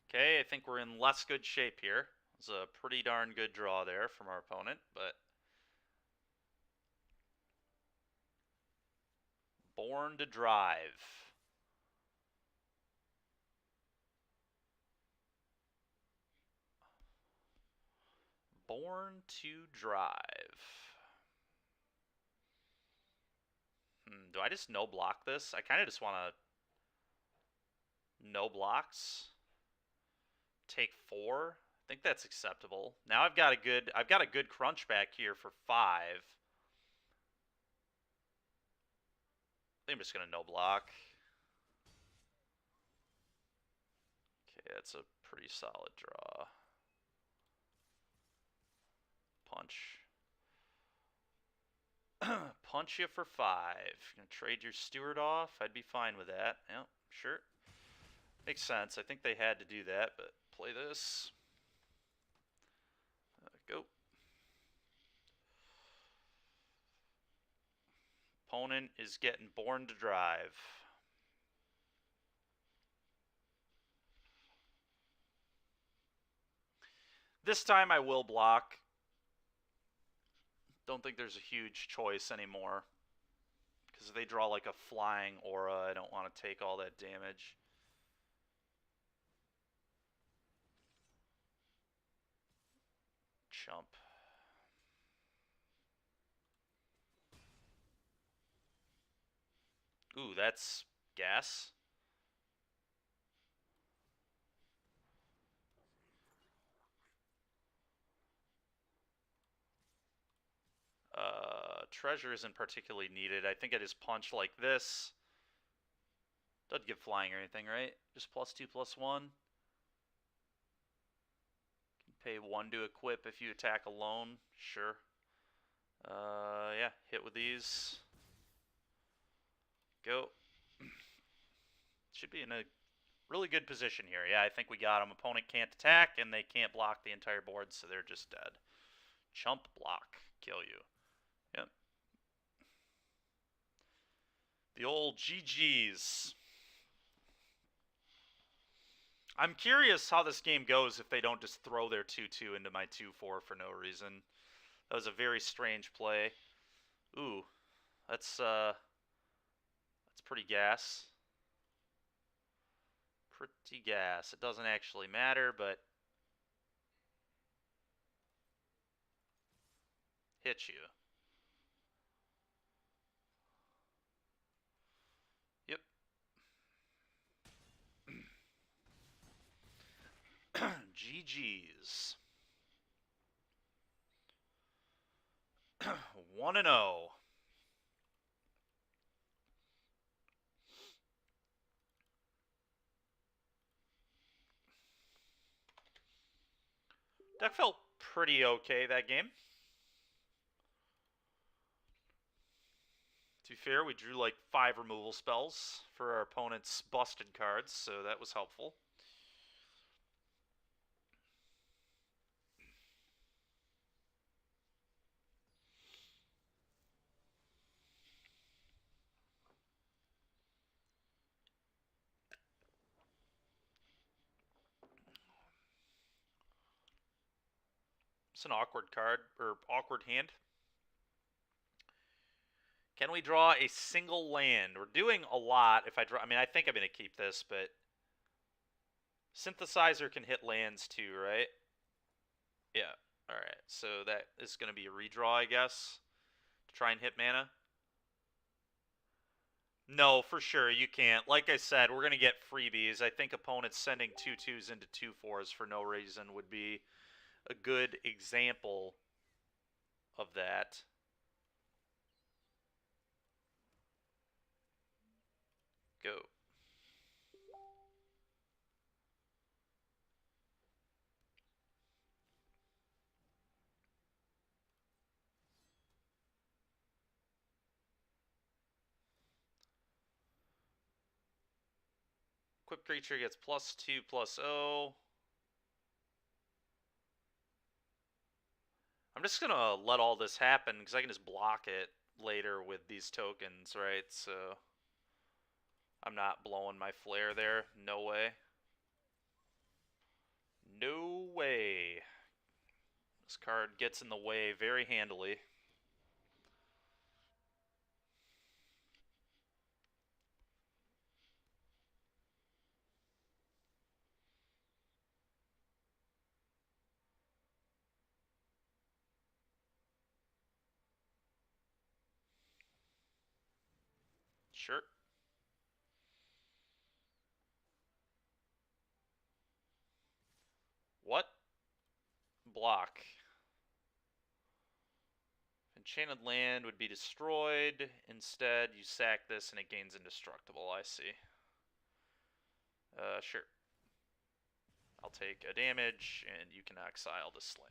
Okay, I think we're in less good shape here. It's a pretty darn good draw there from our opponent, but... Born to Drive. Born to Drive. Do I just no block this? I kind of just want to no blocks. Take 4. I think that's acceptable. Now I've got a good crunch back here for 5. I think I'm just gonna no block. Okay, that's a pretty solid draw. Punch. Punch you for 5. Gonna trade your steward off? I'd be fine with that. Yep, sure. Makes sense. I think they had to do that, but play this. Go. Opponent is getting Born to Drive. This time I will block. Don't think there's a huge choice anymore. Because if they draw like a flying aura, I don't want to take all that damage. Chump. Ooh, that's gas. Treasure isn't particularly needed. I think I just punch like this. Doesn't give flying or anything, right? Just +2/+1. Can pay 1 to equip if you attack alone. Sure. Yeah, hit with these. Go. Should be in a really good position here. Yeah, I think we got him. Opponent can't attack, and they can't block the entire board, so they're just dead. Chump block. Kill you. Yep. The old GGs. I'm curious how this game goes if they don't just throw their 2-2 into my 2-4 for no reason. That was a very strange play. Ooh, that's pretty gas. Pretty gas. It doesn't actually matter, but hit you. Yep. GG's. 1-0. That felt pretty okay, that game. To be fair, we drew like 5 removal spells for our opponent's busted cards, so that was helpful. It's an awkward card, or awkward hand. Can we draw a single land? We're doing a lot if I draw. I mean, I think I'm going to keep this, but Synthesizer can hit lands too, right? Yeah. Alright, so that is going to be a redraw, I guess, to try and hit mana. No, for sure, you can't. Like I said, we're going to get freebies. I think opponents sending 2-2s into 2-4s for no reason would be a good example of that. Go. Equipped creature gets +2/+0. I'm just going to let all this happen because I can just block it later with these tokens, right? So I'm not blowing my flare there. No way. No way. This card gets in the way very handily. Sure. What? Block. Enchanted land would be destroyed. Instead, you sack this and it gains indestructible. I see. Sure. I'll take a damage, and you can exile the sling.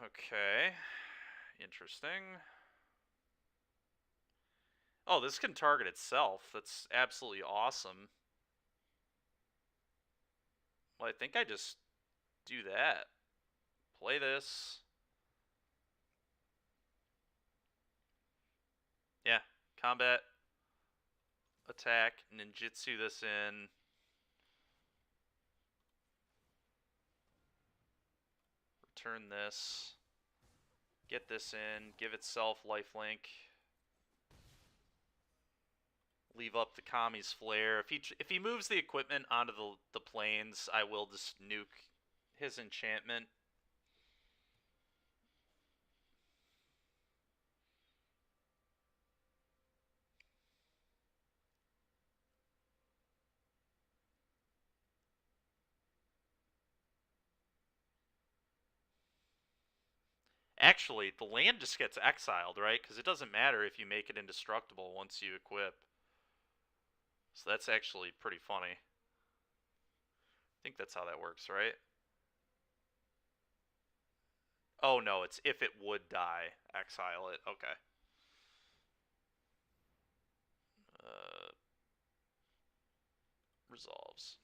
Okay. Interesting. Oh, this can target itself. That's absolutely awesome. Well, I think I just do that. Play this. Yeah. Combat. Attack. Ninjutsu this in. Return this. Get this in. Give itself lifelink. Leave up the Kami's Flare. If he moves the equipment onto the plains, I will just nuke his enchantment. Actually, the land just gets exiled, right? Because it doesn't matter if you make it indestructible once you equip. So that's actually pretty funny. I think that's how that works, right? Oh no, it's if it would die, exile it. Okay. Resolves.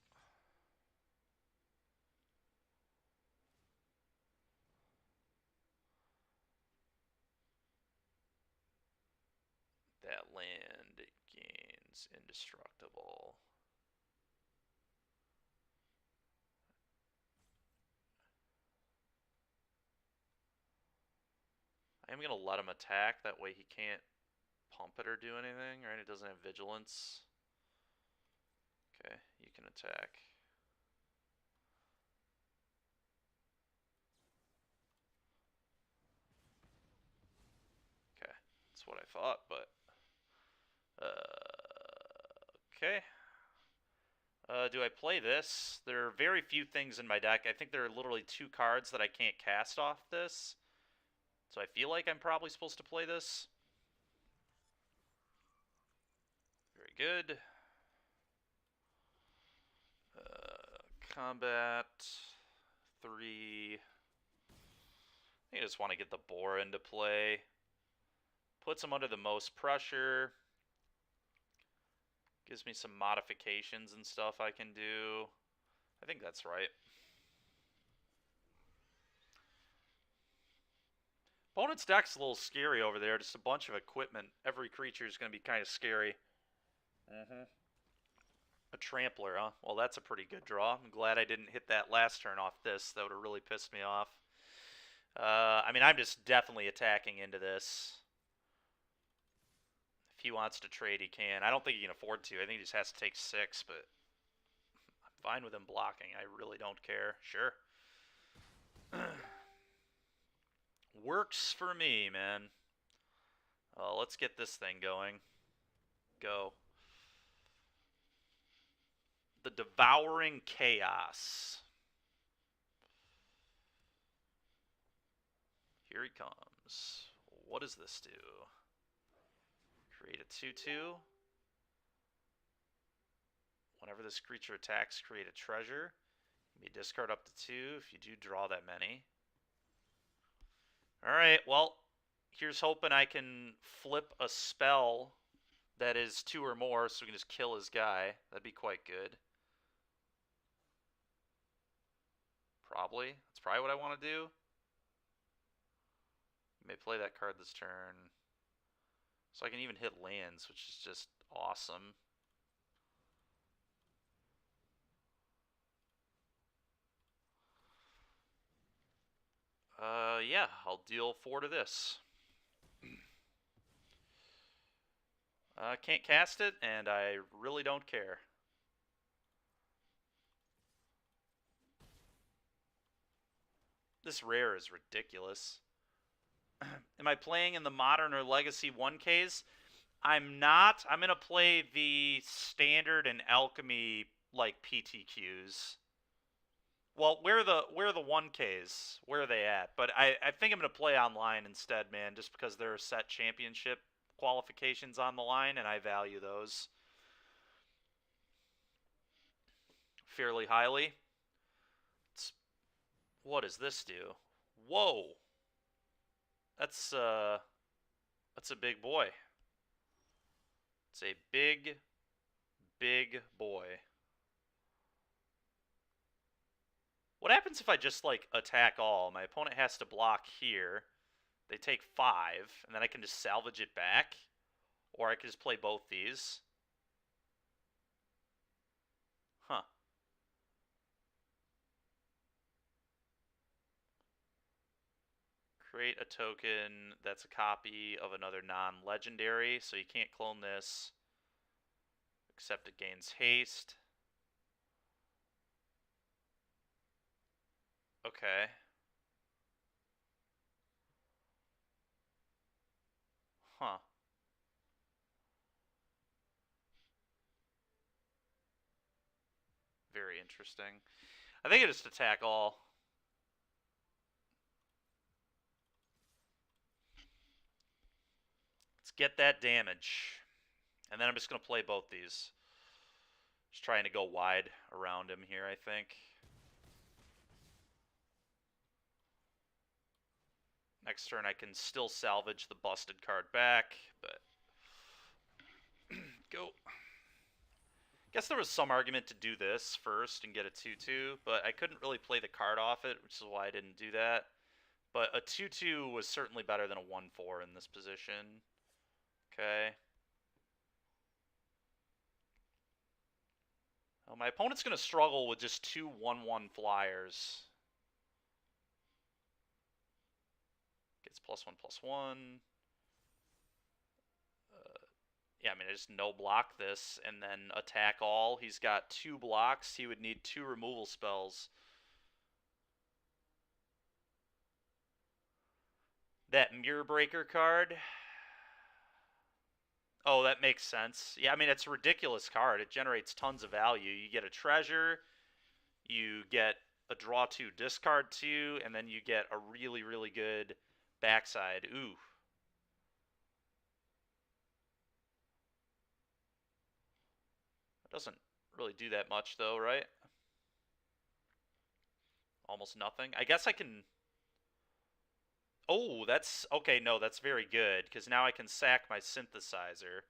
means indestructible. I'm going to let him attack. That way he can't pump it or do anything, right? It doesn't have vigilance. Okay, you can attack. Okay, that's what I thought, but... okay. Do I play this? There are very few things in my deck. I think there are literally 2 cards that I can't cast off this. So I feel like I'm probably supposed to play this. Very good. Combat 3. I just want to get the boar into play. Puts him under the most pressure. Gives me some modifications and stuff I can do. I think that's right. Opponent's deck's a little scary over there. Just a bunch of equipment. Every creature is going to be kind of scary. A trampler, huh? Well, that's a pretty good draw. I'm glad I didn't hit that last turn off this. That would have really pissed me off. I mean, I'm just definitely attacking into this. If he wants to trade, he can. I don't think he can afford to. I think he just has to take 6, but I'm fine with him blocking. I really don't care. Sure. Works for me, man. Let's get this thing going. Go. The Devouring Chaos. Here he comes. What does this do? Create a 2/2. Whenever this creature attacks, create a treasure. You may discard up to 2 if you do draw that many. Alright, well, here's hoping I can flip a spell that is 2 or more so we can just kill his guy. That'd be quite good. Probably. That's probably what I want to do. I may play that card this turn. So I can even hit lands, which is just awesome. Yeah, I'll deal 4 to this. Can't cast it, and I really don't care. This rare is ridiculous. Am I playing in the Modern or Legacy 1Ks? I'm not. I'm going to play the Standard and Alchemy, like, PTQs. Well, where are the 1Ks? Where are they at? But I think I'm going to play online instead, man, just because there are set championship qualifications on the line, and I value those fairly highly. What does this do? Whoa! That's a big boy. It's a big, big boy. What happens if I just, like, attack all? My opponent has to block here. They take 5, and then I can just salvage it back? Or I can just play both these. Huh. Create a token that's a copy of another non-legendary, so you can't clone this. Except it gains haste. Okay. Huh. Very interesting. I think I just attack all. Let's get that damage. And then I'm just going to play both these. Just trying to go wide around him here, I think. Next turn I can still salvage the busted card back, but... go. Guess there was some argument to do this first and get a 2/2, but I couldn't really play the card off it, which is why I didn't do that. But a 2/2 was certainly better than a 1/4 in this position. Okay. Well, my opponent's going to struggle with just 2 1/1 flyers. Gets +1/+1. Yeah, I mean, I just no block this and then attack all. He's got 2 blocks. He would need 2 removal spells. That Mirror Breaker card. Oh, that makes sense. Yeah, I mean, it's a ridiculous card. It generates tons of value. You get a treasure, you get a draw 2, discard 2, and then you get a really, really good backside. Ooh. It doesn't really do that much, though, right? Almost nothing. I guess I can... Oh, that's... Okay, no, that's very good, because now I can sack my synthesizer.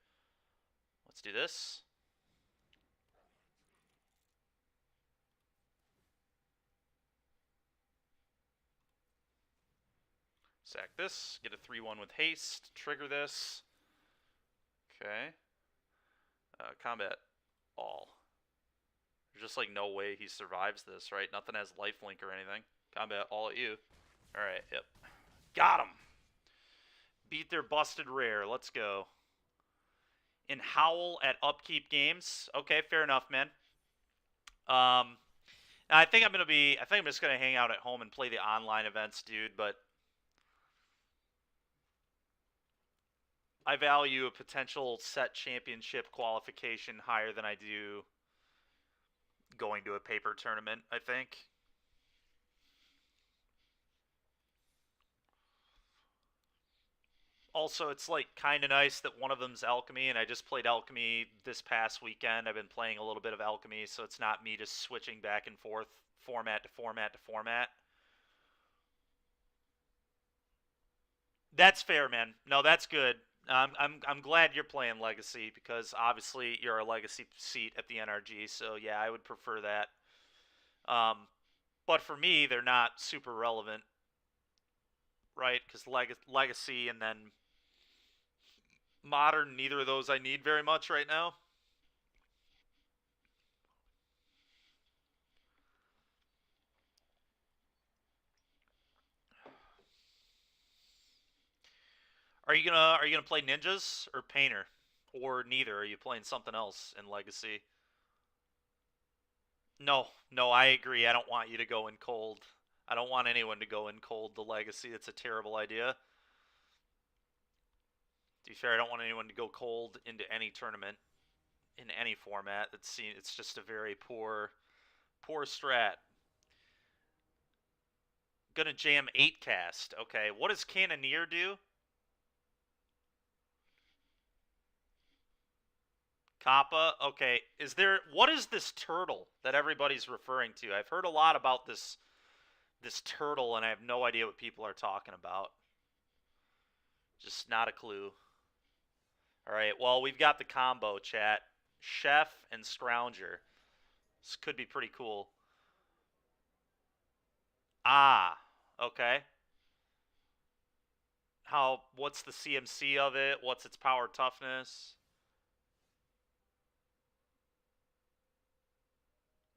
Let's do this. Sack this, get a 3/1 with haste, trigger this. Okay. Combat all. There's just like no way he survives this, right? Nothing has lifelink or anything. Combat all at you. Alright, yep. Got him! Beat their busted rare. Let's go. In Howl at Upkeep Games. Okay, fair enough, man. I think I'm just gonna hang out at home and play the online events, dude, but I value a potential set championship qualification higher than I do going to a paper tournament, I think. Also, it's like kind of nice that one of them's Alchemy, and I just played Alchemy this past weekend. I've been playing a little bit of Alchemy, so it's not me just switching back and forth format to format to format. That's fair, man. No, that's good. I'm glad you're playing Legacy because obviously you're a Legacy seat at the NRG, so yeah, I would prefer that. But for me, they're not super relevant, right? Because Legacy and then Modern, neither of those I need very much right now. Are you gonna play ninjas or painter, or neither? Are you playing something else in Legacy? No, no, I agree. I don't want you to go in cold. I don't want anyone to go in cold to Legacy. It's a terrible idea. To be fair, I don't want anyone to go cold into any tournament in any format. It's just a very poor strat. Gonna jam 8 cast. Okay, what does Cannoneer do? Kappa. Okay, what is this turtle that everybody's referring to? I've heard a lot about this turtle, and I have no idea what people are talking about. Just not a clue. All right, well, we've got the combo, chat. Chef and Scrounger. This could be pretty cool. Ah, okay. What's the CMC of it? What's its power toughness?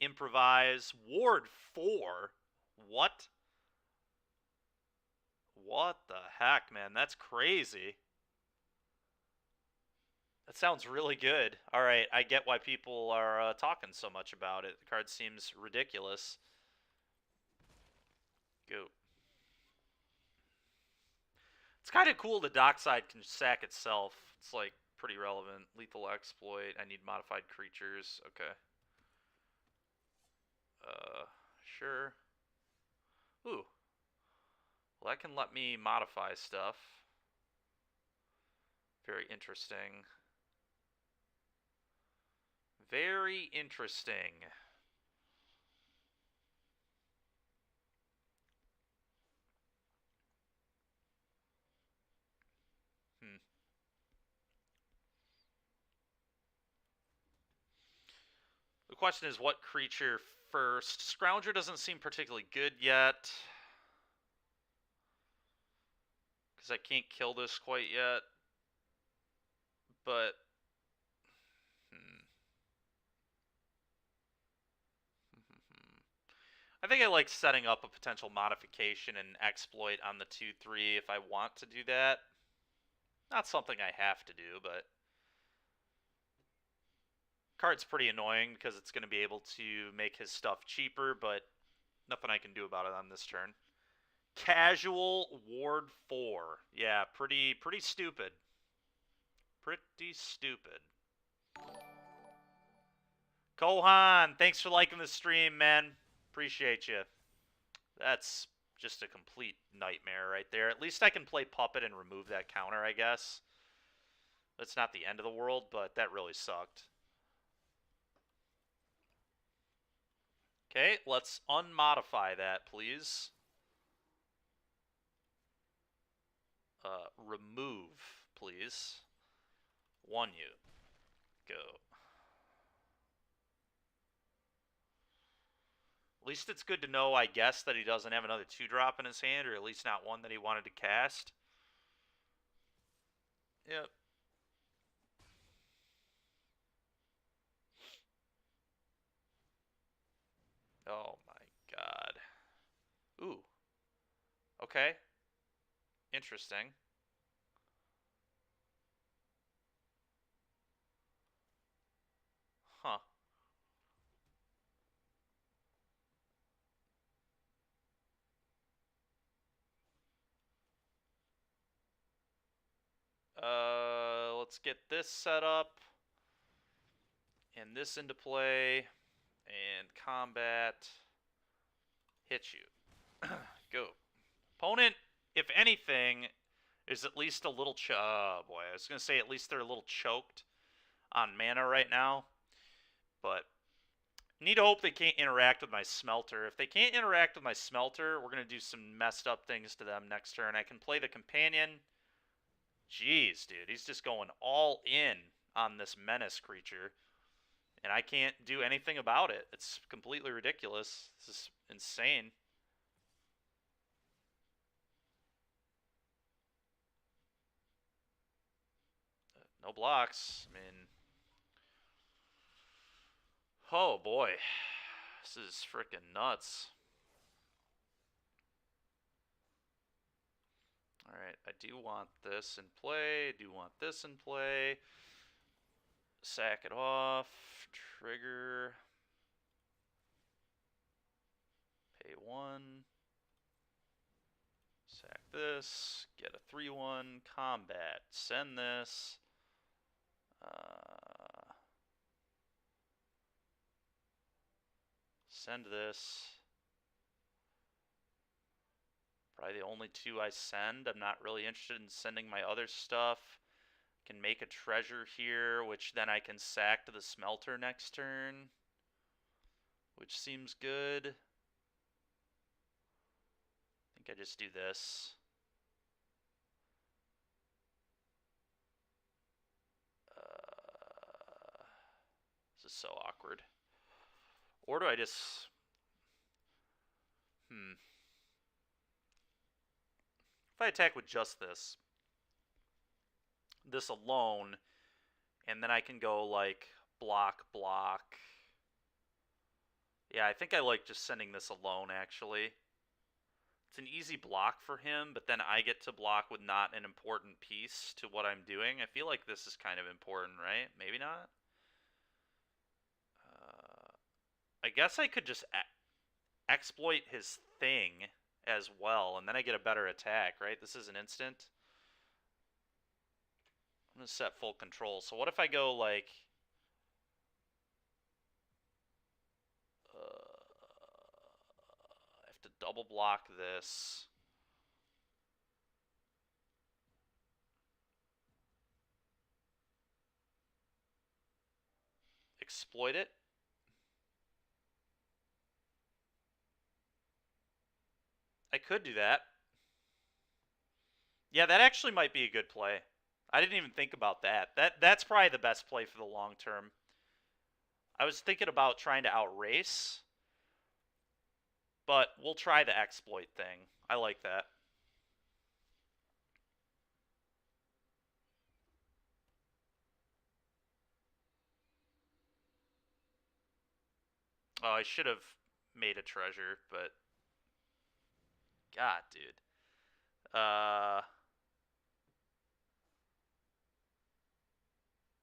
Improvise. Ward 4? What? What the heck, man? That's crazy. That sounds really good. Alright, I get why people are talking so much about it. The card seems ridiculous. Go. It's kind of cool the dockside can sack itself. It's like pretty relevant. Lethal exploit. I need modified creatures. Okay. Sure. Ooh. Well, that can let me modify stuff. Very interesting. Very interesting. The question is what creature first. Scrounger doesn't seem particularly good yet. Because I can't kill this quite yet. But... I think I like setting up a potential modification and exploit on the 2-3 if I want to do that. Not something I have to do, but card's pretty annoying because it's going to be able to make his stuff cheaper, but nothing I can do about it on this turn. Casual Ward 4. Yeah, pretty stupid. Pretty stupid. Kohan, thanks for liking the stream, man. Appreciate you. That's just a complete nightmare right there. At least I can play Puppet and remove that counter, I guess. That's not the end of the world, but that really sucked. Okay, let's unmodify that, please. Remove, please. 1 you. Go. At least it's good to know, I guess, that he doesn't have another 2-drop in his hand, or at least not one that he wanted to cast. Yep. Oh my god. Ooh. Okay. Interesting. Huh. Let's get this set up. And this into play. And combat. Hit you. Go. Opponent, if anything, is at least a little oh boy, I was going to say at least they're a little choked on mana right now. But need to hope they can't interact with my Smelter. If they can't interact with my Smelter, we're going to do some messed up things to them next turn. I can play the Companion. Jeez, dude, he's just going all in on this Menace creature. And I can't do anything about it. It's completely ridiculous. This is insane. No blocks. I mean, oh boy. This is freaking nuts. Alright, I do want this in play. I do want this in play. Sack it off. Trigger. Pay 1. Sack this. Get a 3-1. Combat. Send this. Send this. Probably the only 2 I send. I'm not really interested in sending my other stuff. Can make a treasure here, which then I can sack to the Smelter next turn, which seems good. I think I just do this. This is so awkward. Or do I just... If I attack with just this alone, and then I can go like block. Yeah, I think I like just sending this alone, actually. It's an easy block for him, but then I get to block with not an important piece to what I'm doing. I feel like this is kind of important, right? Maybe not? I guess I could just exploit his thing as well, and then I get a better attack, right? This is an instant. I'm going to set full control. So what if I go like... I have to double block this. Exploit it. I could do that. Yeah, that actually might be a good play. I didn't even think about that. That's probably the best play for the long term. I was thinking about trying to outrace, but we'll try the exploit thing. I like that. Oh, I should have made a treasure, but God, dude. All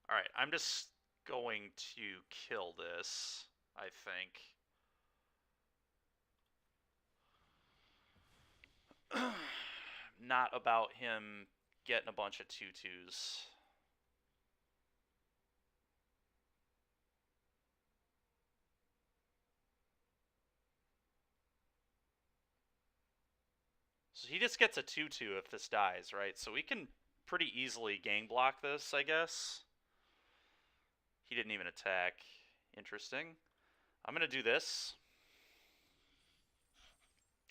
right, I'm just going to kill this, I think. Not about him getting a bunch of tutus. So he just gets a 2-2 if this dies, right? So we can pretty easily gang block this, I guess. He didn't even attack. Interesting. I'm going to do this.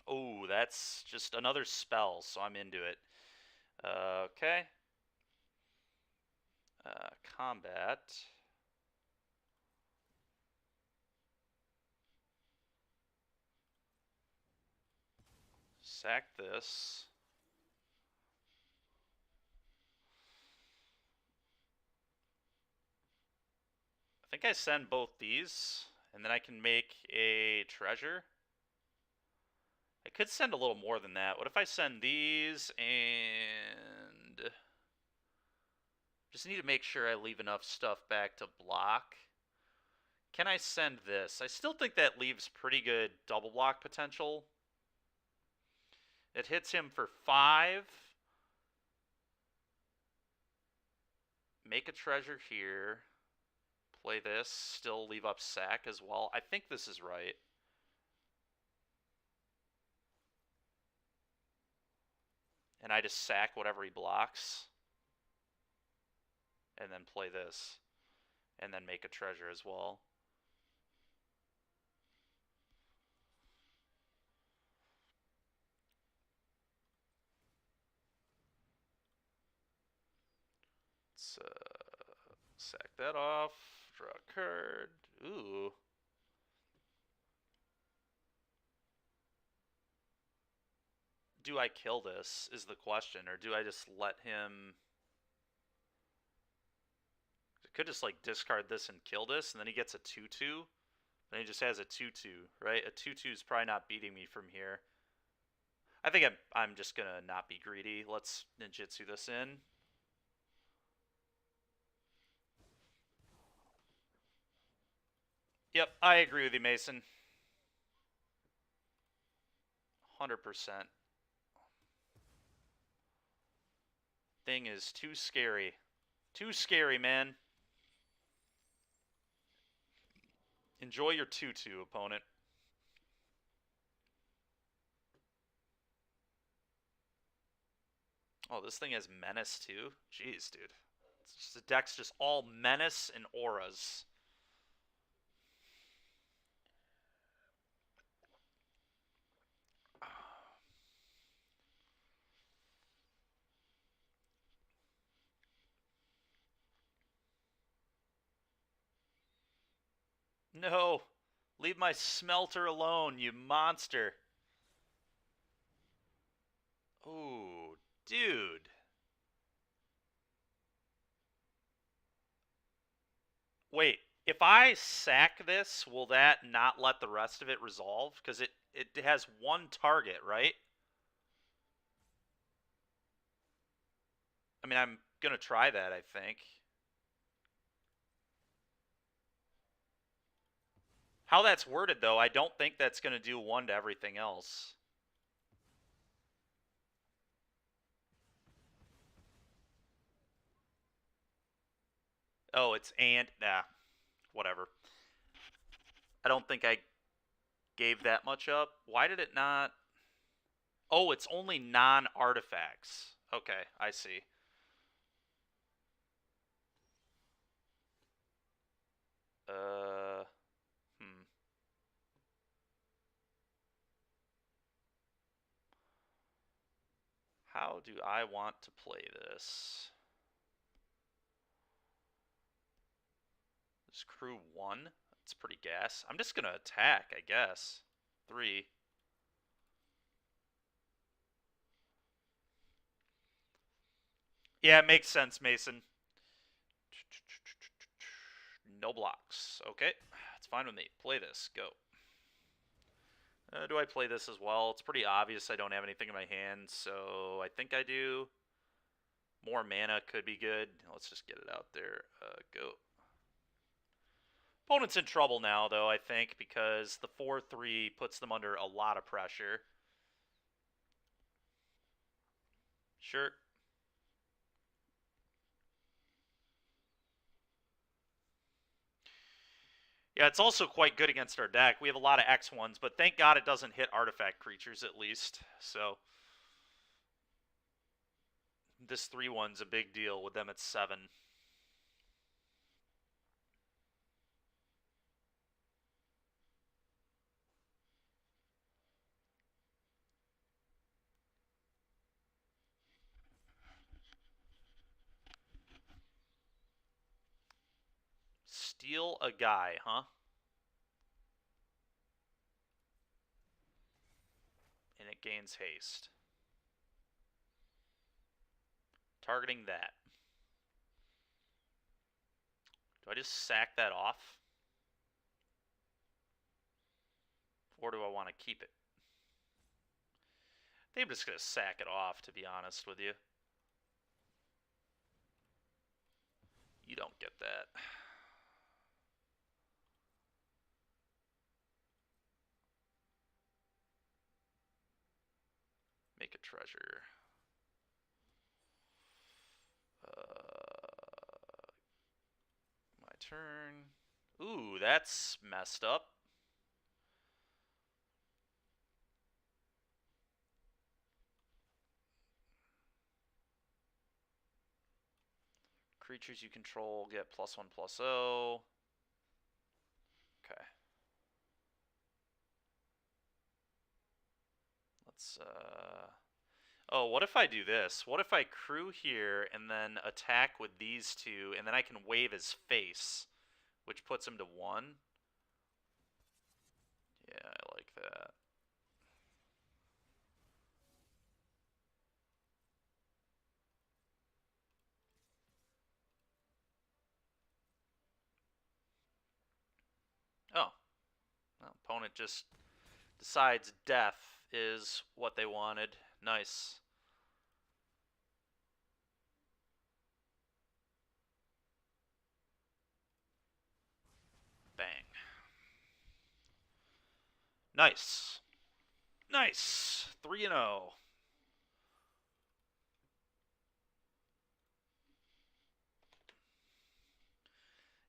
Oh, that's just another spell, so I'm into it. Okay. Combat. Sack this. I think I send both these, and then I can make a treasure. I could send a little more than that. What if I send these and... Just need to make sure I leave enough stuff back to block. Can I send this? I still think that leaves pretty good double block potential. It hits him for 5. Make a treasure here. Play this. Still leave up sack as well. I think this is right. And I just sack whatever he blocks. And then play this. And then make a treasure as well. Let's sack that off. Draw a card. Ooh. Do I kill this is the question, or do I just let him... I could just like discard this and kill this, and then he gets a 2-2. Then he just has a 2-2, right? A 2-2 is probably not beating me from here. I think I'm just gonna not be greedy. Let's ninjutsu this in. Yep, I agree with you, Mason. 100%. Thing is too scary. Too scary, man. Enjoy your 2-2, opponent. Oh, this thing has menace too? Jeez, dude. The deck's just all menace and auras. No! Leave my smelter alone, you monster! Oh, dude. Wait, if I sack this, will that not let the rest of it resolve? Because it has one target, right? I mean, I'm going to try that, I think. How that's worded, though, I don't think that's going to do 1 to everything else. Oh, it's and... Nah, whatever. I don't think I gave that much up. Why did it not... Oh, it's only non-artifacts. Okay, I see. Hmm. How do I want to play this? This crew 1? That's pretty gas. I'm just going to attack, I guess. 3. Yeah, it makes sense, Mason. No blocks. Okay, it's fine with me. Play this. Go. Do I play this as well? It's pretty obvious I don't have anything in my hand, so I think I do. More mana could be good. Let's just get it out there. Go. Opponent's in trouble now, though, I think, because the 4-3 puts them under a lot of pressure. Sure. Yeah, it's also quite good against our deck. We have a lot of X1s, but thank God it doesn't hit artifact creatures at least. So this 3-1's a big deal with them at 7. Steal a guy, huh? And it gains haste. Targeting that. Do I just sack that off? Or do I want to keep it? I think I'm just going to sack it off, to be honest with you. You don't get that. Make a treasure. My turn. Ooh, that's messed up. Creatures you control get +1/+0. Okay. Let's, oh, what if I do this? What if I crew here and then attack with these two, and then I can wave his face, which puts him to 1? Yeah, I like that. Oh. Well, opponent just decides death is what they wanted. Nice. Bang. Nice. Nice. 3-0.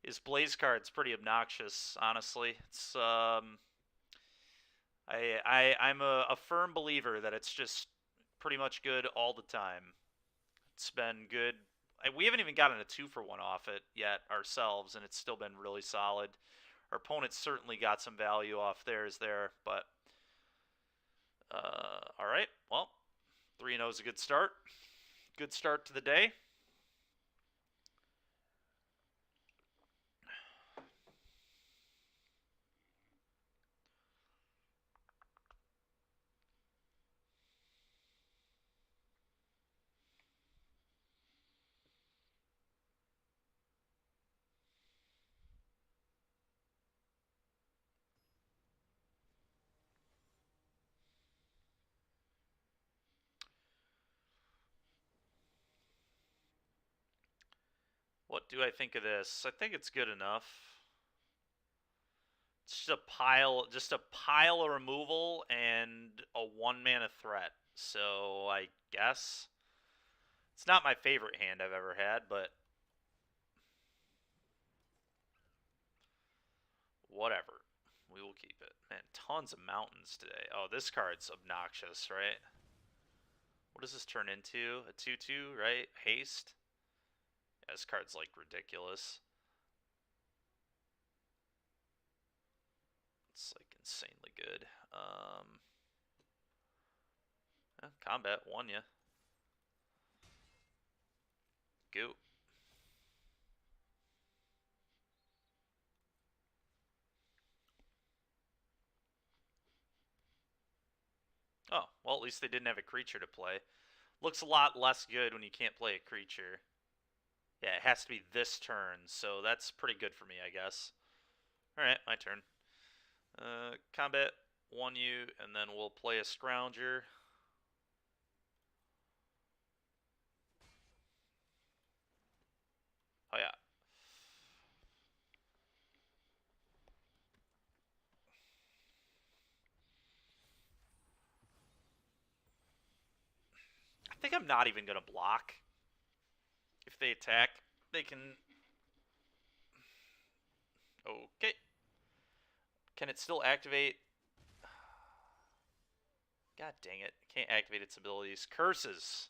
His Blaze card's pretty obnoxious, honestly. It's I'm a firm believer that it's just pretty much good all the time. It's been good. We haven't even gotten a 2-for-1 off it yet ourselves, and it's still been really solid. Our opponent certainly got some value off theirs there, but all right. Well, 3-0 is a good start. Good start to the day. What do I think of this? I think it's good enough. It's just a pile of removal and a 1-mana threat. So I guess it's not my favorite hand I've ever had, but whatever. We will keep it. Man, tons of mountains today. Oh, this card's obnoxious, right? What does this turn into? A 2-2, right? Haste? Yeah, this card's like ridiculous. It's like insanely good. Combat won ya. Go. Oh, well, at least they didn't have a creature to play. Looks a lot less good when you can't play a creature. Yeah, it has to be this turn, so that's pretty good for me, I guess. Alright, my turn. Combat 1U, and then we'll play a Scrounger. Oh yeah. I think I'm not even going to block. If they attack, they can... Okay. Can it still activate? God dang it. I can't activate its abilities. Curses.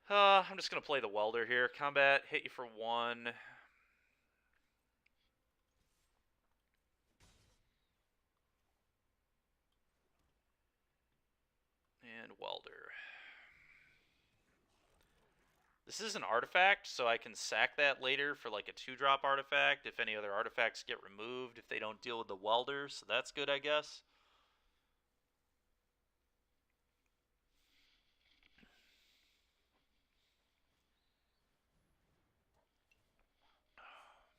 I'm just going to play the Welder here. Combat, hit you for 1. And Welder. This is an artifact, so I can sack that later for like a 2-drop artifact if any other artifacts get removed, if they don't deal with the Welder, so that's good, I guess.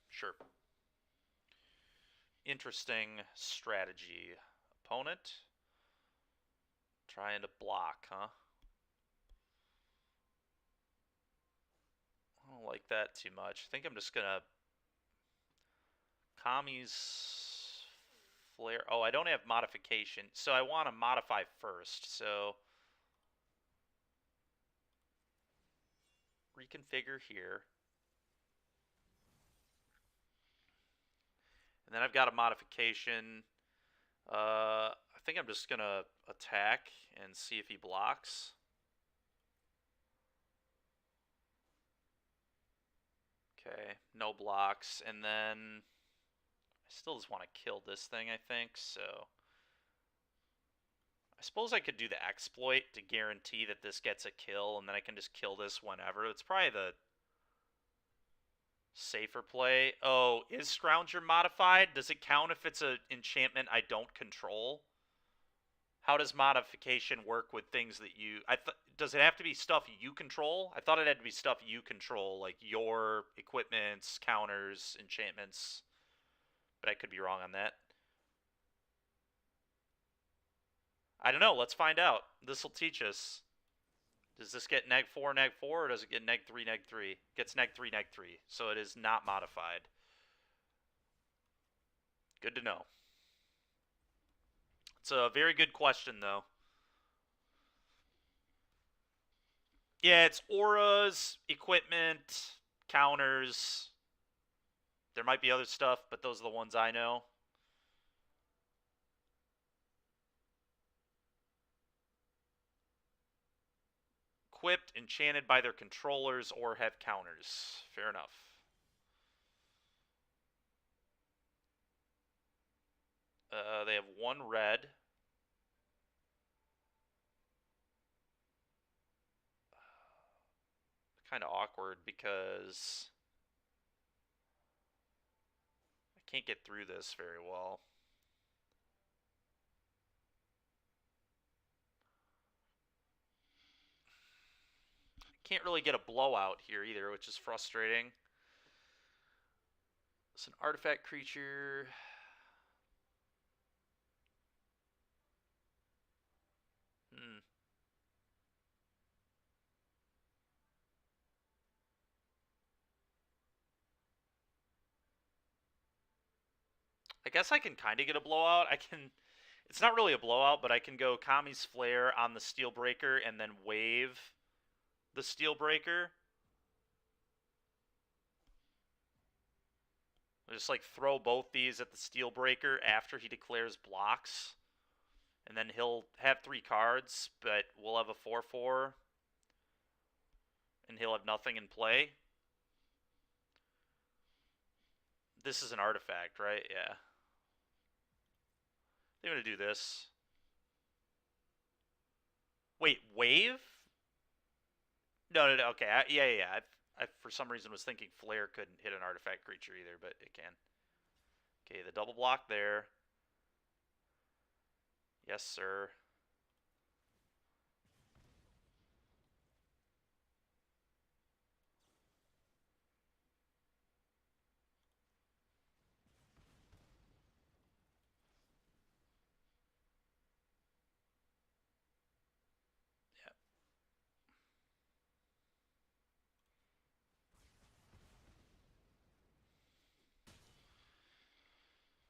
Sure. Interesting strategy. Opponent. Trying to block, huh? I don't like that too much. I think I'm just gonna... Kami's Flare. Oh, I don't have modification, so I want to modify first, so... Reconfigure here. And then I've got a modification. I think I'm just going to attack and see if he blocks. Okay, no blocks. And then I still just want to kill this thing, I think, so... I suppose I could do the exploit to guarantee that this gets a kill, and then I can just kill this whenever. It's probably the safer play. Oh, is Scrounger modified? Does it count if it's an enchantment I don't control? How does modification work with things that you... does it have to be stuff you control? I thought it had to be stuff you control, like your equipments, counters, enchantments. But I could be wrong on that. I don't know. Let's find out. This will teach us. Does this get neg 4, neg 4, or does it get neg 3, neg 3? It gets neg 3, neg 3. So it is not modified. Good to know. It's a very good question, though. Yeah, it's auras, equipment, counters. There might be other stuff, but those are the ones I know. Equipped, enchanted by their controllers, or have counters. Fair enough. They have 1 red. Kind of awkward because I can't get through this very well. Can't really get a blowout here either, which is frustrating. It's an artifact creature. I guess I can kind of get a blowout. I can... It's not really a blowout, but I can go Kami's Flare on the Steelbreaker and then wave the Steelbreaker. I'll just like throw both these at the Steelbreaker after he declares blocks. And then he'll have 3 cards, but we'll have a 4/4. And he'll have nothing in play. This is an artifact, right? Yeah. They're going to do this. Wait, wave? No. Okay. Yeah. I, for some reason, was thinking Flare couldn't hit an artifact creature either, but it can. Okay, the double block there. Yes, sir.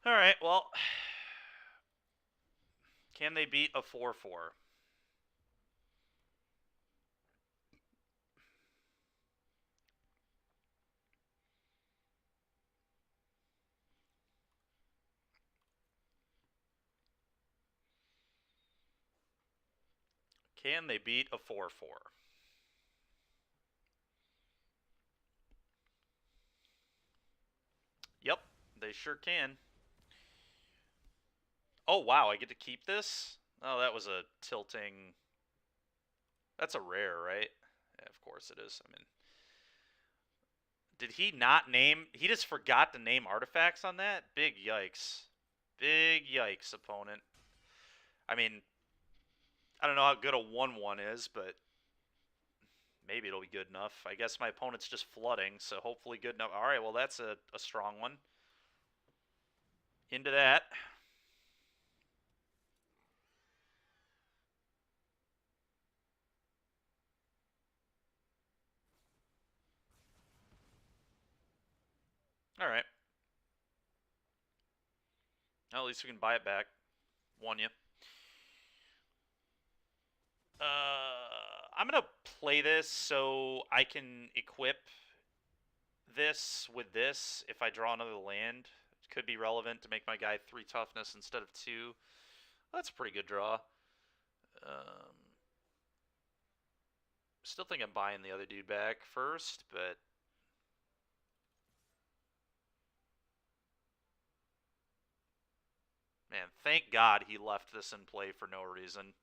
Alright, well, can they beat a 4-4? Can they beat a 4-4? Yep, they sure can. Oh, wow, I get to keep this? Oh, that was a tilting... That's a rare, right? Yeah, of course it is. I mean, did he not name... He just forgot to name artifacts on that? Big yikes. Big yikes, opponent. I mean, I don't know how good a 1-1 is, but maybe it'll be good enough. I guess my opponent's just flooding, so hopefully good enough. All right, well, that's a strong one. Into that. All right. Well, at least we can buy it back. Won you. I'm going to play this so I can equip this with this if I draw another land. It could be relevant to make my guy 3 toughness instead of 2. That's a pretty good draw. Still think I'm buying the other dude back first, but... Man, thank God he left this in play for no reason.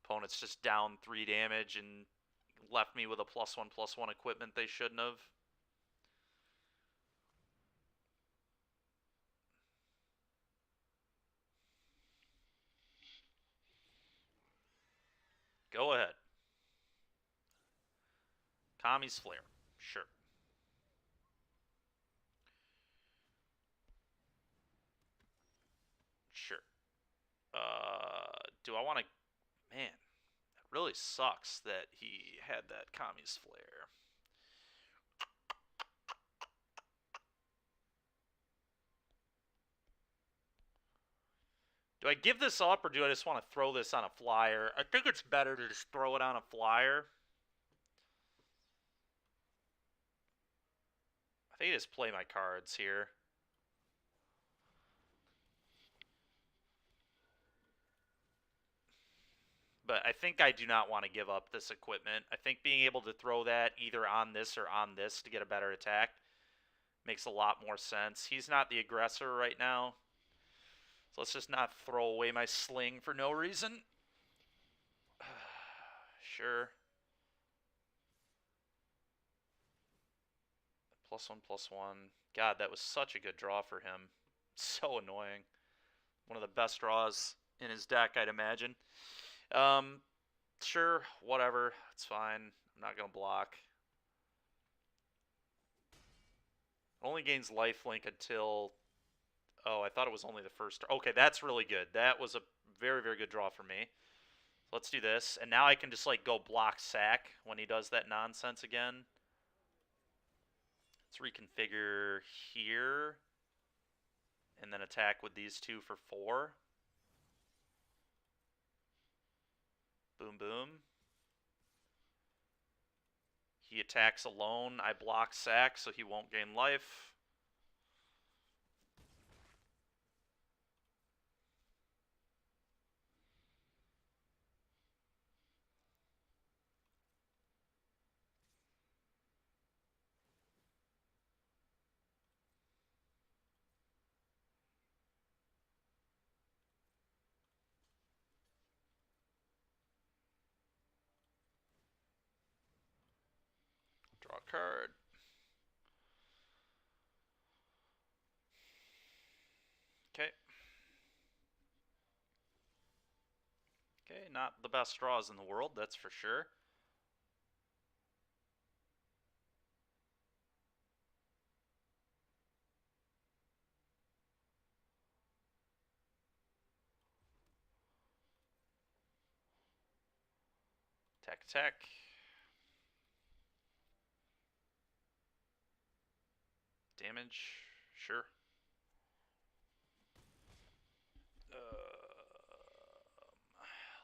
Opponent's just down 3 damage and left me with a +1/+1 equipment they shouldn't have. Go ahead. Kami's Flare. Sure. Sure. Do I want to... Man, it really sucks that he had that Kami's Flare. Do I give this up, or do I just want to throw this on a flyer? I think it's better to just throw it on a flyer. I think I just play my cards here. But I think I do not want to give up this equipment. I think being able to throw that either on this or on this to get a better attack makes a lot more sense. He's not the aggressor right now. So let's just not throw away my sling for no reason. Sure. +1/+1. God, that was such a good draw for him. So annoying. One of the best draws in his deck, I'd imagine. Sure, whatever. It's fine. I'm not going to block. Only gains lifelink until... Oh, I thought it was only the first... Okay, that's really good. That was a very, very good draw for me. Let's do this. And now I can just, like, go block sack when he does that nonsense again. Let's reconfigure here. And then attack with these 2 for 4. Boom, boom. He attacks alone. I block sack, so he won't gain life. Draw a card. Okay. Okay, not the best draws in the world, that's for sure. Attack. Damage. Sure.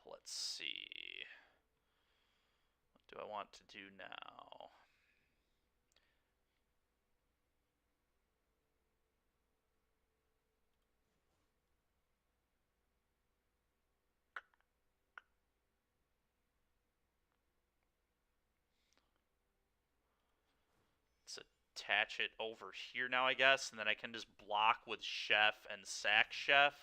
let's see. What do I want to do now? Let's attach it over here now, I guess, and then I can just block with Chef and sack Chef.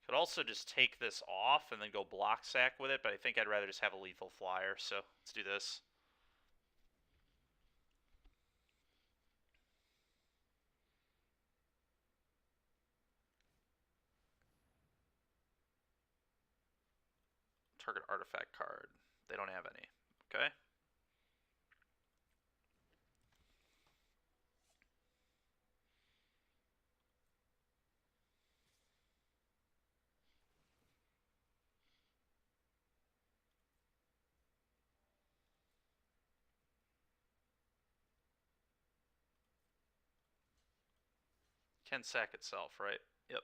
Could also just take this off and then go block sack with it, but I think I'd rather just have a lethal flyer, so let's do this. Target artifact card. They don't have any. Okay. Can sack itself, right? Yep.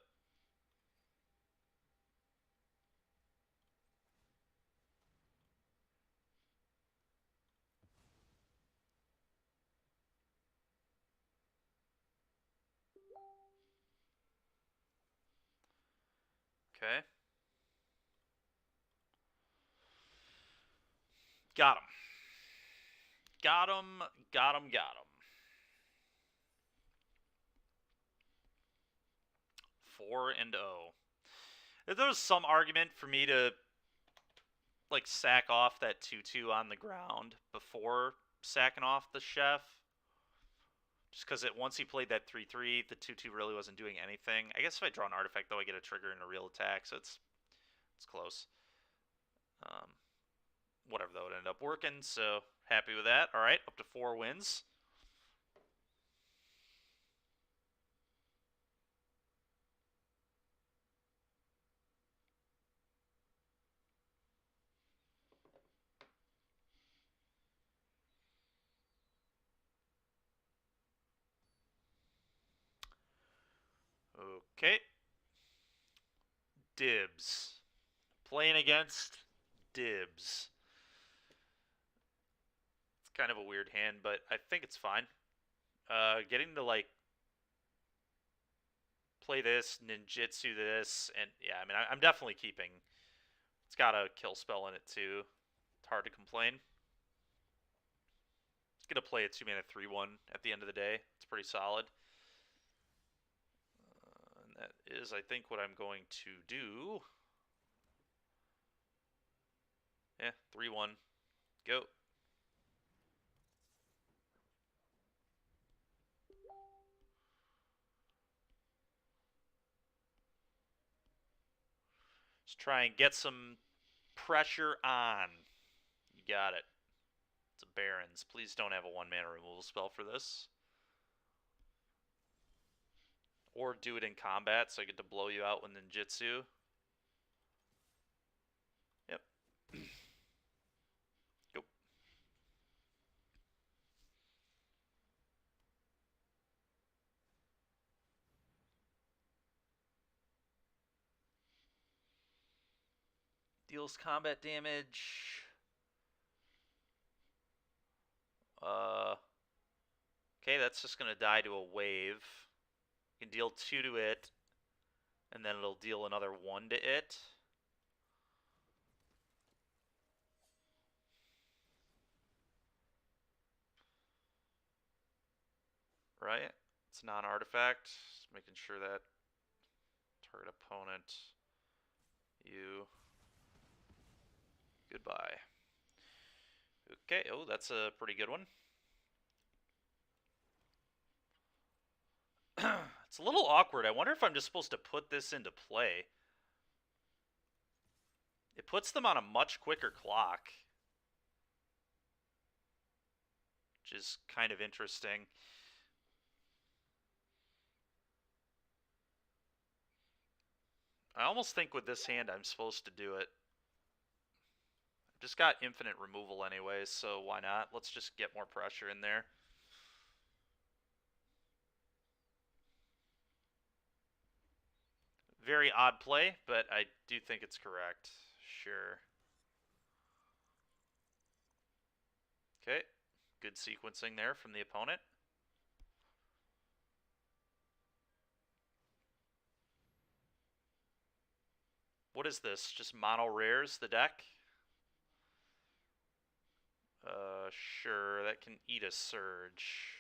Okay. Got him. Got him. Got him. Got him. 4-0. If there was some argument for me to like sack off that 2/2 on the ground before sacking off the Chef, just because once he played that 3/3, the 2/2 really wasn't doing anything. I guess if I draw an artifact though, I get a trigger and a real attack, so it's close. Whatever though, it ended up working, so happy with that. All right, up to 4 wins. Okay. Dibs. Playing against Dibs. It's kind of a weird hand, but I think it's fine. Getting to like play this, ninjutsu this, and yeah, I mean, I'm definitely keeping. It's got a kill spell in it too. It's hard to complain. It's gonna play a 2-mana 3/1 at the end of the day. It's pretty solid. And that is, I think, what I'm going to do. Yeah, 3/1. Go. Let's try and get some pressure on. You got it. It's a Barons. Please don't have a 1-mana removal spell for this. Or do it in combat so I get to blow you out with ninjutsu. Yep. Go. Deals combat damage. Okay, that's just going to die to a wave. You can deal 2 to it, and then it'll deal another 1 to it. Right? It's non-artifact. Just making sure that target opponent, you, goodbye. Okay, oh, that's a pretty good one. It's a little awkward. I wonder if I'm just supposed to put this into play. It puts them on a much quicker clock, which is kind of interesting. I almost think with this hand I'm supposed to do it. Just got infinite removal anyways, so why not? Let's just get more pressure in there. Very odd play, but I do think it's correct. Sure. Okay. Good sequencing there from the opponent. What is this? Just mono rares, the deck? Sure. That can eat a surge.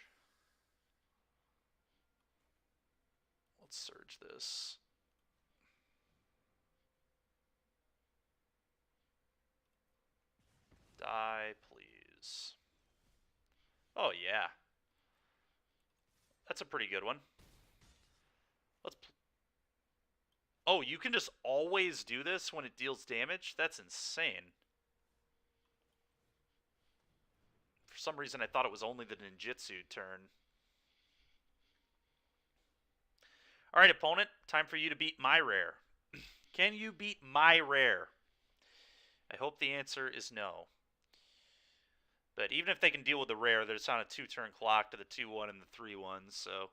Let's surge this. Die, please. Oh, yeah. That's a pretty good one. Oh, you can just always do this when it deals damage? That's insane. For some reason, I thought it was only the ninjutsu turn. Alright, opponent. Time for you to beat my rare. Can you beat my rare? I hope the answer is no. But even if they can deal with the rare, they're just on a 2-turn clock to the 2-1 and the 3-1, so...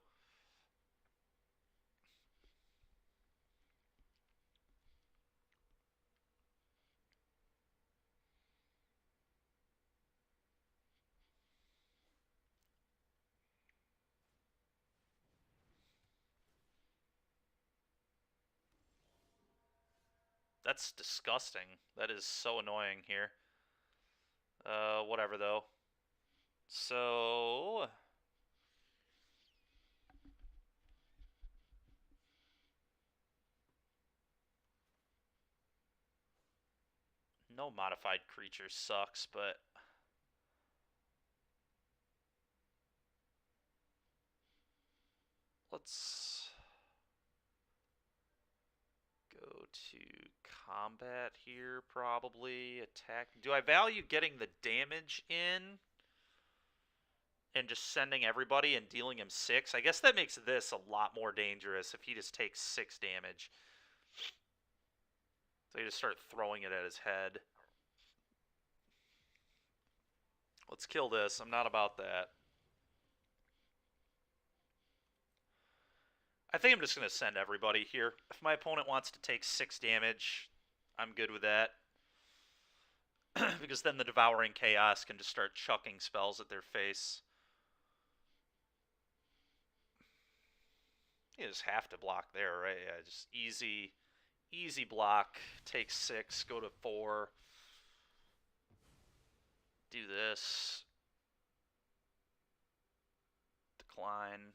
That's disgusting. That is so annoying here. Whatever, though. So... No modified creature sucks, but... Let's... go to combat here, probably. Attack. Do I value getting the damage in and just sending everybody and dealing him 6? I guess that makes this a lot more dangerous if he just takes 6 damage. So you just start throwing it at his head. Let's kill this. I'm not about that. I think I'm just going to send everybody here. If my opponent wants to take 6 damage, I'm good with that. Because then the Devouring Chaos can just start chucking spells at their face. You just have to block there, right? Yeah, just easy block. Take 6, go to 4. Do this. Decline.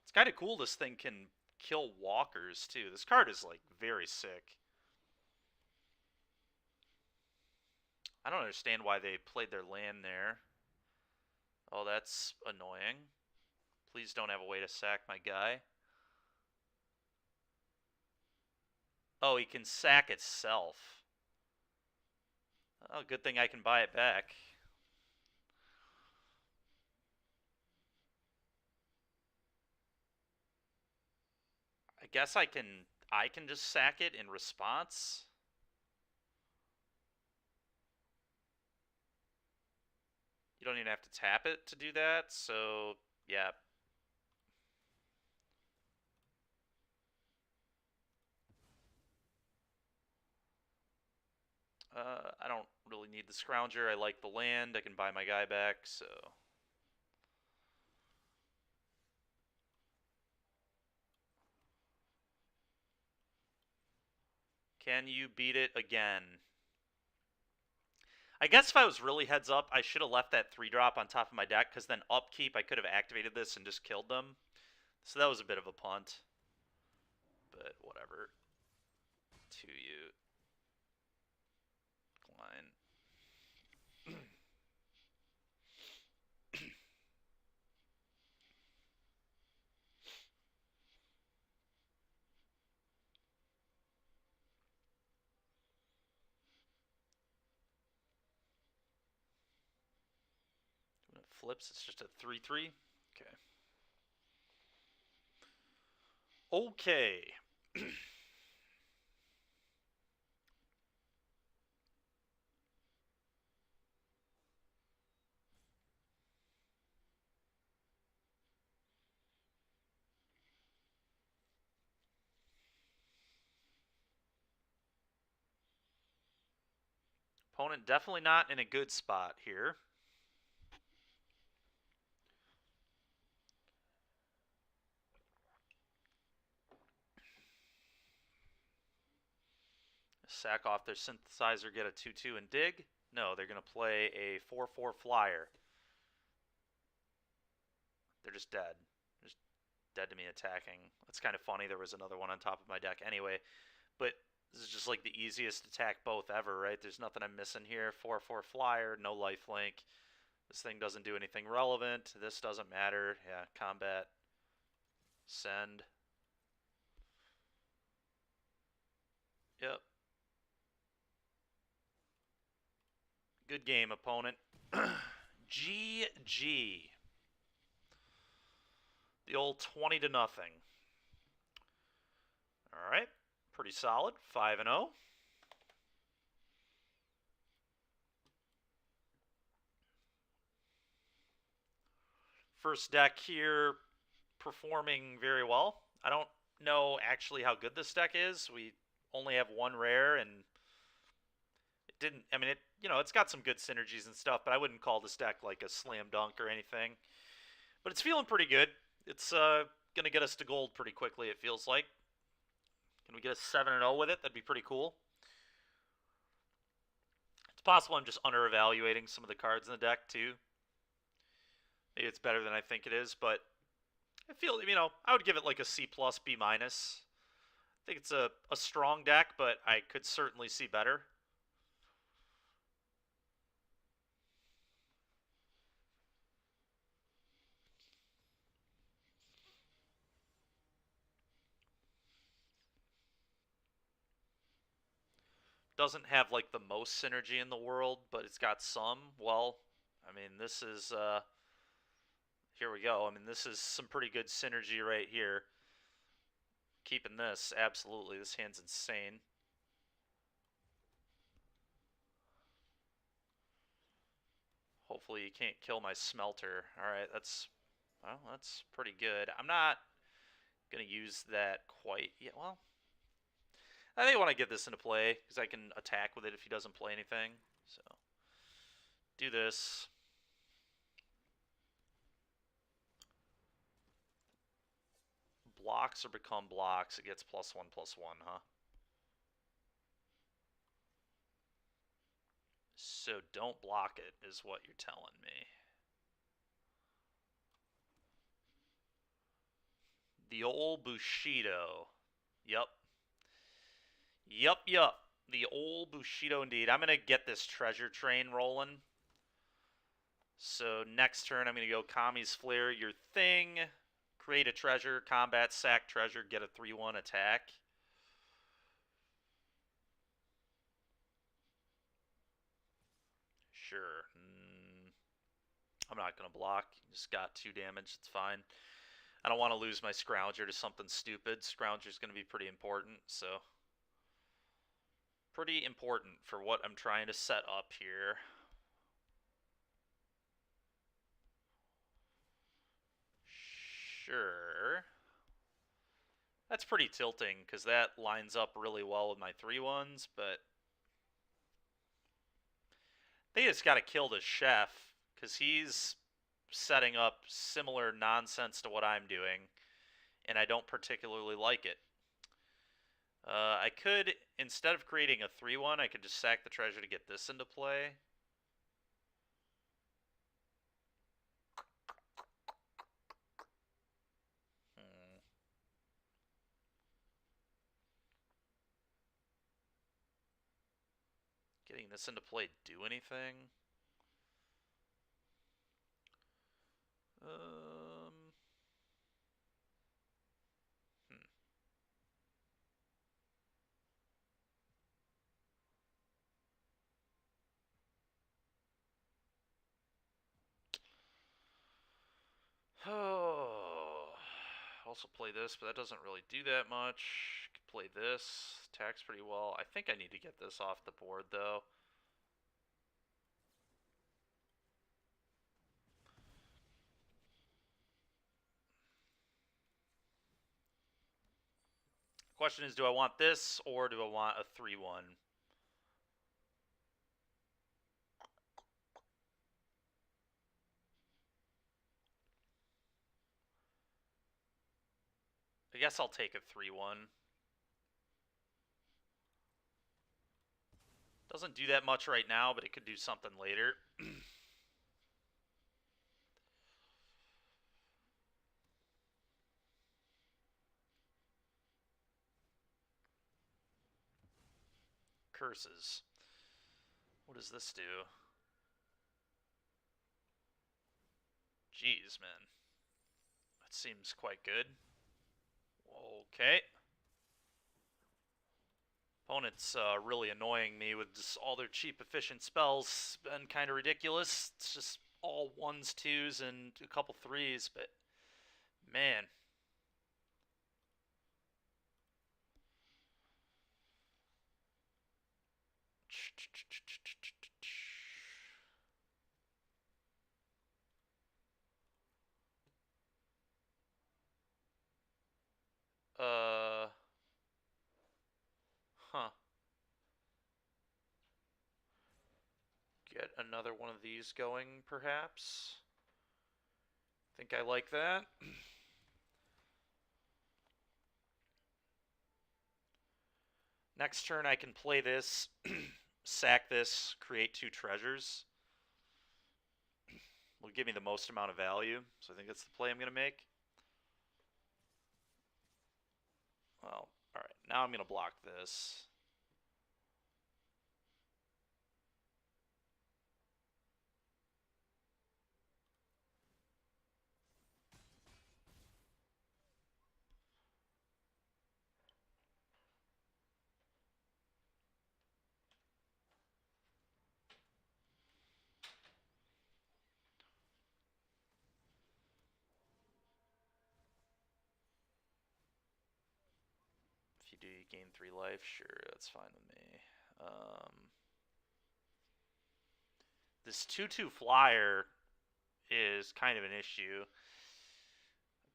It's kind of cool this thing can kill walkers, too. This card is, like, very sick. I don't understand why they played their land there. Oh, that's annoying. Please don't have a way to sack my guy. Oh, he can sack itself. Oh, good thing I can buy it back. I guess I can just sack it in response. You don't even have to tap it to do that, so yeah. I don't really need the Scrounger. I like the land. I can buy my guy back, so... Can you beat it again? I guess if I was really heads up, I should have left that 3-drop on top of my deck, because then upkeep, I could have activated this and just killed them. So that was a bit of a punt. But whatever. To you. Decline. When it flips, it's just a 3-3. Okay. Opponent definitely not in a good spot here. Sack off their synthesizer, get a 2-2 and dig. No, they're going to play a 4-4 flyer. They're just dead. Just dead to me attacking. It's kind of funny. There was another one on top of my deck anyway. But this is just like the easiest attack both ever, right? There's nothing I'm missing here. 4-4 flyer, no lifelink. This thing doesn't do anything relevant. This doesn't matter. Yeah, combat. Send. Yep. Good game, opponent. GG. The old 20-0. All right. Pretty solid. 5-0. First deck here performing very well. I don't know actually how good this deck is. We only have one rare, and it didn't. I mean, it's got some good synergies and stuff, but I wouldn't call this deck like a slam dunk or anything. But it's feeling pretty good. It's gonna get us to gold pretty quickly. It feels like. Can we get a 7-0 with it? That'd be pretty cool. It's possible I'm just under-evaluating some of the cards in the deck too. Maybe it's better than I think it is, but I feel, I would give it like a C+, B-. I think it's a strong deck, but I could certainly see better. Doesn't have like the most synergy in the world, but it's got some. Well, I mean, this is, here we go. I mean, this is some pretty good synergy right here. Keeping this, absolutely. This hand's insane. Hopefully you can't kill my smelter. Alright, that's pretty good. I'm not going to use that quite yet. Well, I think I want to get this into play because I can attack with it if he doesn't play anything. So, do this. Blocks or become blocks. It gets +1/+1, huh? So don't block it is what you're telling me. The old Bushido. Yep. Yup. The old Bushido indeed. I'm going to get this treasure train rolling. So next turn I'm going to go Kami's Flare, your thing. Create a treasure, combat, sack treasure, get a 3-1 attack. Sure. I'm not going to block. Just got 2 damage. It's fine. I don't want to lose my Scrounger to something stupid. Scrounger's going to be pretty important, so... Pretty important for what I'm trying to set up here. Sure. That's pretty tilting, because that lines up really well with my 3-1s, but... They just got to kill the chef, because he's setting up similar nonsense to what I'm doing, and I don't particularly like it. I could, instead of creating a 3-1, I could just sack the treasure to get this into play. Getting this into play do anything? Oh, also play this, but that doesn't really do that much. Could play this, attacks pretty well. I think I need to get this off the board, though. Question is, do I want this, or do I want a 3-1? guess I'll take a 3-1. Doesn't do that much right now, but it could do something later. Curses. What does this do? Jeez, man. That seems quite good. Okay. Opponent's really annoying me with just all their cheap, efficient spells. Been kind of ridiculous. It's just all 1s, 2s, and a couple 3s, but man. Huh. Get another one of these going, perhaps? Think I like that. Next turn I can play this, sack this, create 2 treasures. Will give me the most amount of value, so I think that's the play I'm going to make. Well, alright, now I'm going to block this. If you do, you gain 3 life. Sure, that's fine with me. This 2/2 flyer is kind of an issue.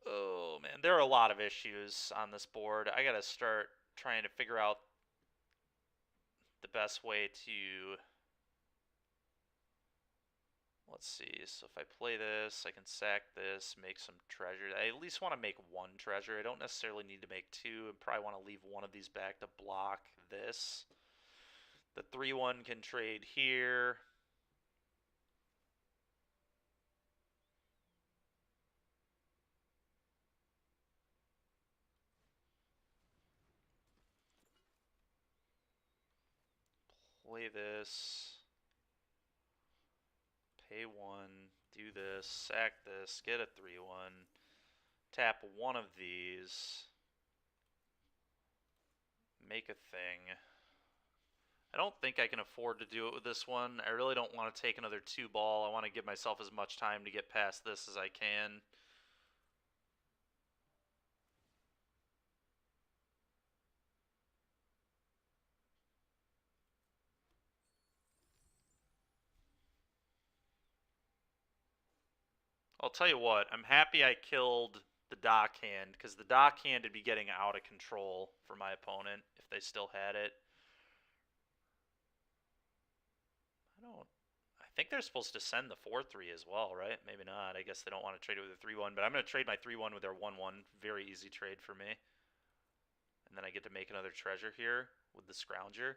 Oh, man. There are a lot of issues on this board. I gotta start trying to figure out the best way to... Let's see. So if I play this, I can sack this, make some treasure. I at least want to make 1 treasure. I don't necessarily need to make 2. I probably want to leave one of these back to block this. The 3-1 can trade here. Play this. Pay 1. Do this. Sack this. Get a 3-1. Tap one of these. Make a thing. I don't think I can afford to do it with this one. I really don't want to take another 2 ball. I want to give myself as much time to get past this as I can. I'll tell you what, I'm happy I killed the dock hand, because the dock hand would be getting out of control for my opponent if they still had it. I think they're supposed to send the 4-3 as well, right? Maybe not. I guess they don't want to trade it with a 3-1, but I'm going to trade my 3-1 with their 1-1. Very easy trade for me. And then I get to make another treasure here with the Scrounger.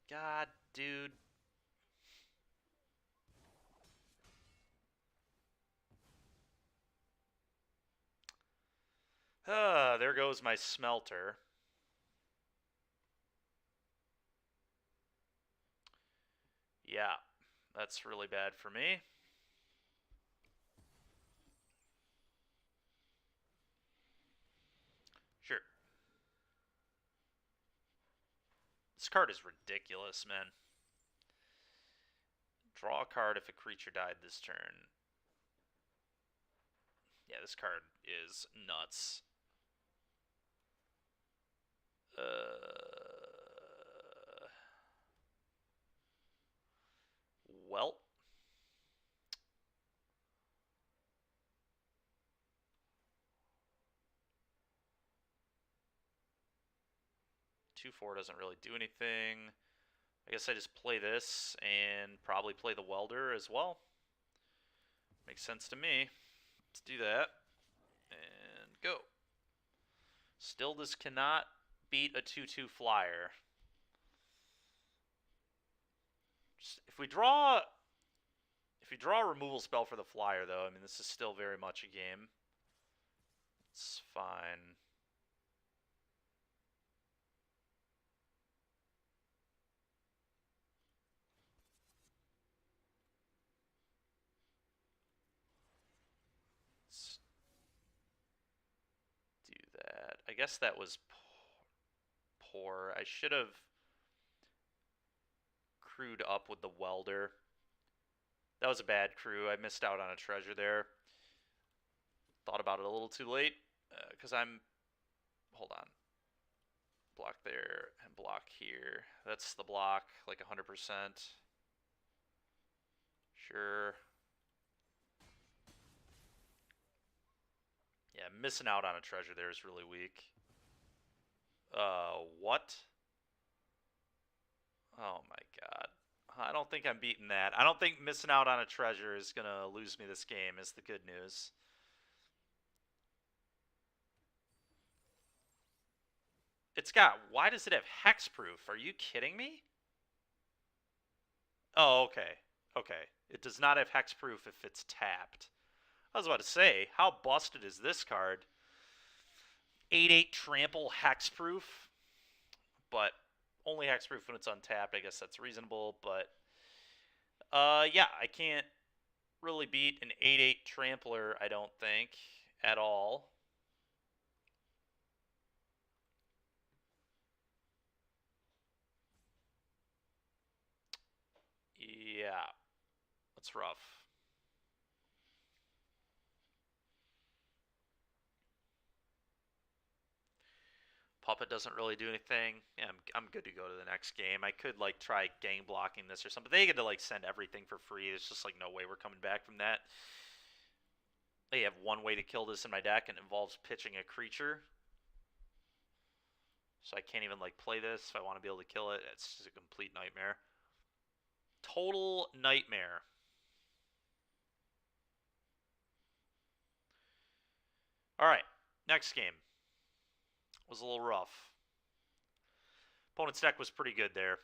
God, dude. There goes my smelter. Yeah, that's really bad for me. Sure. This card is ridiculous, man. Draw a card if a creature died this turn. Yeah, this card is nuts. Well. Two, 4 doesn't really do anything. I guess I just play this and probably play the welder as well. Makes sense to me. Let's do that. Go. Still, this cannot beat a 2/2 flyer. If we draw a removal spell for the flyer, though, I mean, this is still very much a game. It's fine. Let's do that. I guess that was poor. I should have crewed up with the welder. That was a bad crew. I missed out on a treasure there. Thought about it a little too late, because hold on. Block there and block here. That's the block, like 100%. Sure. Yeah, missing out on a treasure there is really weak. What? Oh my god. I don't think I'm beating that. I don't think missing out on a treasure is going to lose me this game, is the good news. Why does it have hexproof? Are you kidding me? Oh, okay. Okay. It does not have hexproof if it's tapped. I was about to say, how busted is this card? 8/8 trample hexproof, but only hexproof when it's untapped. I guess that's reasonable, but yeah, I can't really beat an 8/8 trampler, I don't think, at all. Yeah, that's rough. Puppet doesn't really do anything. Yeah, I'm good to go to the next game. I could like try gang blocking this or something. They get to like send everything for free. There's just like no way we're coming back from that. They have one way to kill this in my deck, and it involves pitching a creature. So I can't even like play this if I want to be able to kill it. It's just a complete nightmare. Total nightmare. Alright, next game. Was a little rough. Opponent's deck was pretty good there.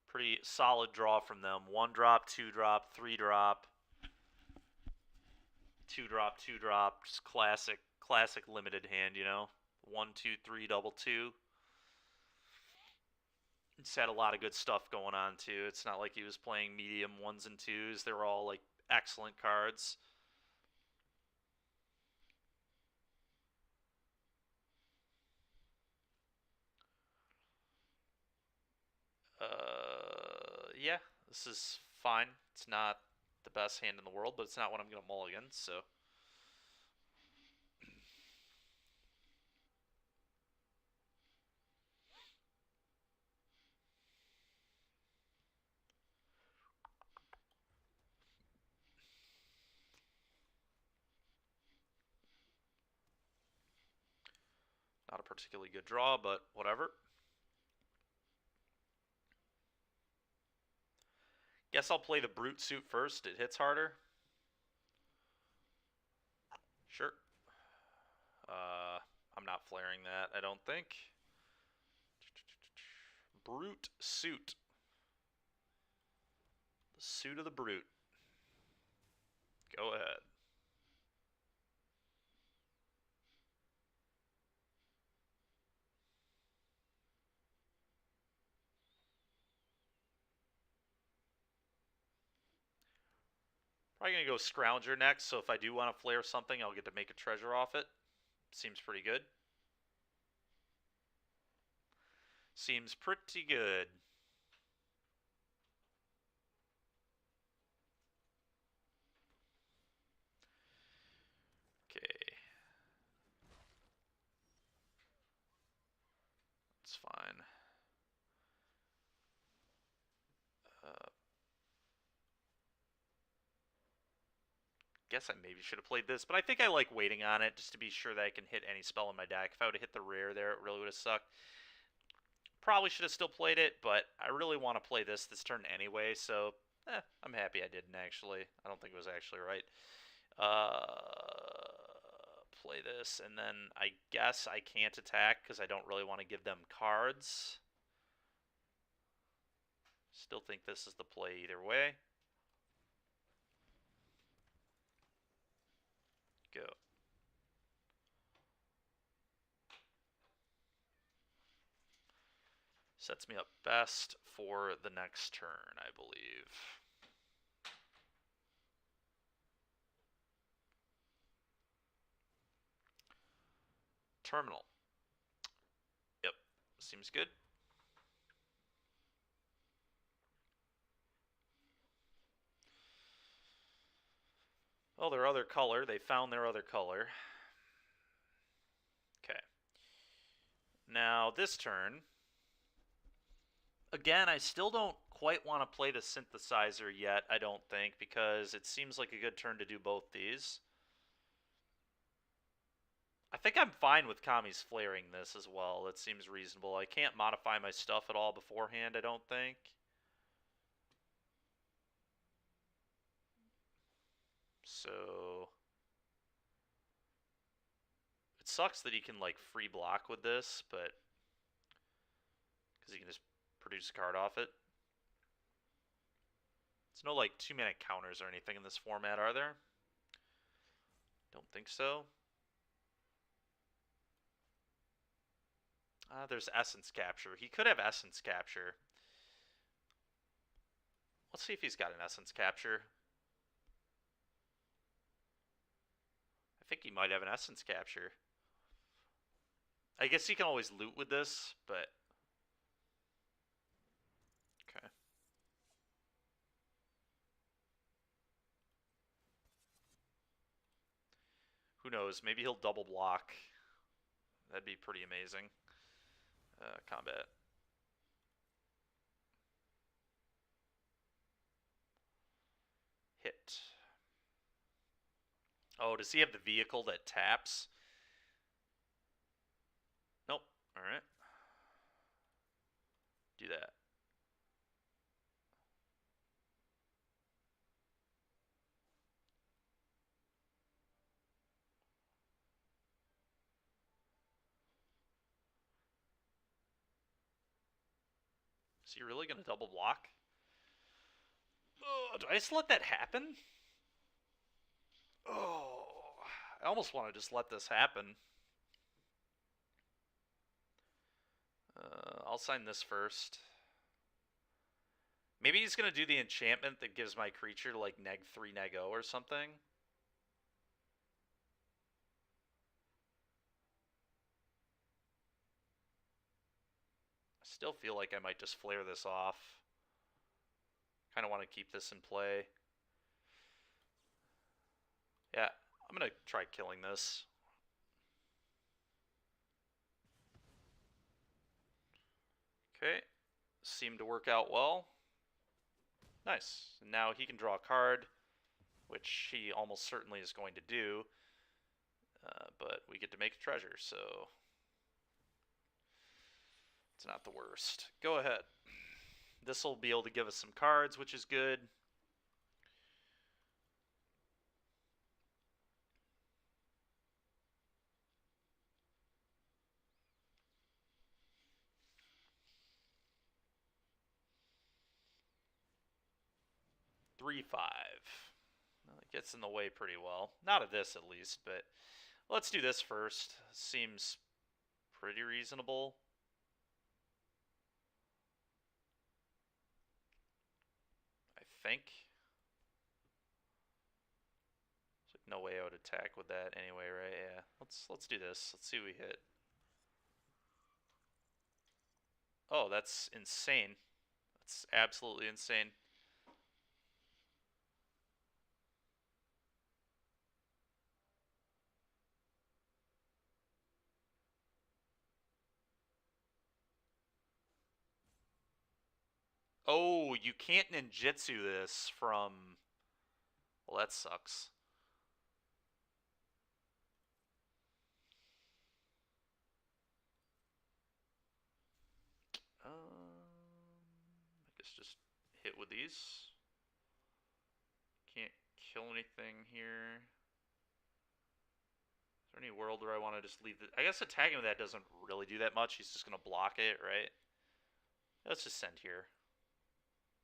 Pretty solid draw from them. 1-drop, 2-drop, 3-drop. 2-drop, 2-drop. Just classic limited hand, you know? 1, 2, 3, double 2. He's had a lot of good stuff going on, too. It's not like he was playing medium 1s and 2s. They were all, like, excellent cards. Yeah, this is fine. It's not the best hand in the world, but it's not what I'm going to mulligan, so. Not a particularly good draw, but whatever. Guess I'll play the Brute suit first. It hits harder. Sure. I'm not flaring that, I don't think. Brute suit. The suit of the Brute. Go ahead. Probably going to go Scrounger next, so if I do want to flare something, I'll get to make a treasure off it. Seems pretty good. Seems pretty good. Okay. It's fine. Guess I maybe should have played this, but I think I like waiting on it just to be sure that I can hit any spell in my deck. If I would have hit the rare there, it really would have sucked. probably should have still played it, but I really want to play this turn anyway, so I'm happy I didn't actually. I don't think it was actually right. Play this, and then I guess I can't attack because I don't really want to give them cards. Still think this is the play either way. Go. Sets me up best for the next turn, I believe. Terminal. Yep, seems good. Oh, their other color. They found their other color. Okay. Now, this turn, again, I still don't quite want to play the synthesizer yet, I don't think, because it seems like a good turn to do both these. I think I'm fine with Kami's flaring this as well. That seems reasonable. I can't modify my stuff at all beforehand, I don't think. So it sucks that he can like free block with this, but because he can just produce a card off it. There's no like 2-mana counters or anything in this format, are there? Don't think so. There's Essence Capture. He could have Essence Capture. Let's see if he's got an Essence Capture. I think he might have an Essence Capture. I guess he can always loot with this, but... Okay. Who knows? Maybe he'll double block. That'd be pretty amazing. Combat. Hit. Oh, does he have the vehicle that taps? Nope. Alright. Do that. Is he really going to double block? Oh, do I just let that happen? Oh, I almost want to just let this happen. I'll sign this first. Maybe he's going to do the enchantment that gives my creature like -3, -0 or something. I still feel like I might just flare this off. Kind of want to keep this in play. Yeah, I'm going to try killing this. Okay, seemed to work out well. Nice. Now he can draw a card, which he almost certainly is going to do. But we get to make a treasure, so it's not the worst. Go ahead. This will be able to give us some cards, which is good. Three, 5. Well, it gets in the way pretty well. Not of this, at least, but let's do this first. Seems pretty reasonable. I think. There's like no way I would attack with that anyway, right? Yeah. Let's do this. Let's see what we hit. Oh, that's insane. That's absolutely insane. Oh, you can't ninjutsu this from... Well, that sucks. with these. Can't kill anything here. Is there any world where I want to just leave it? I guess attacking with that doesn't really do that much. He's just going to block it, right? Let's just send here.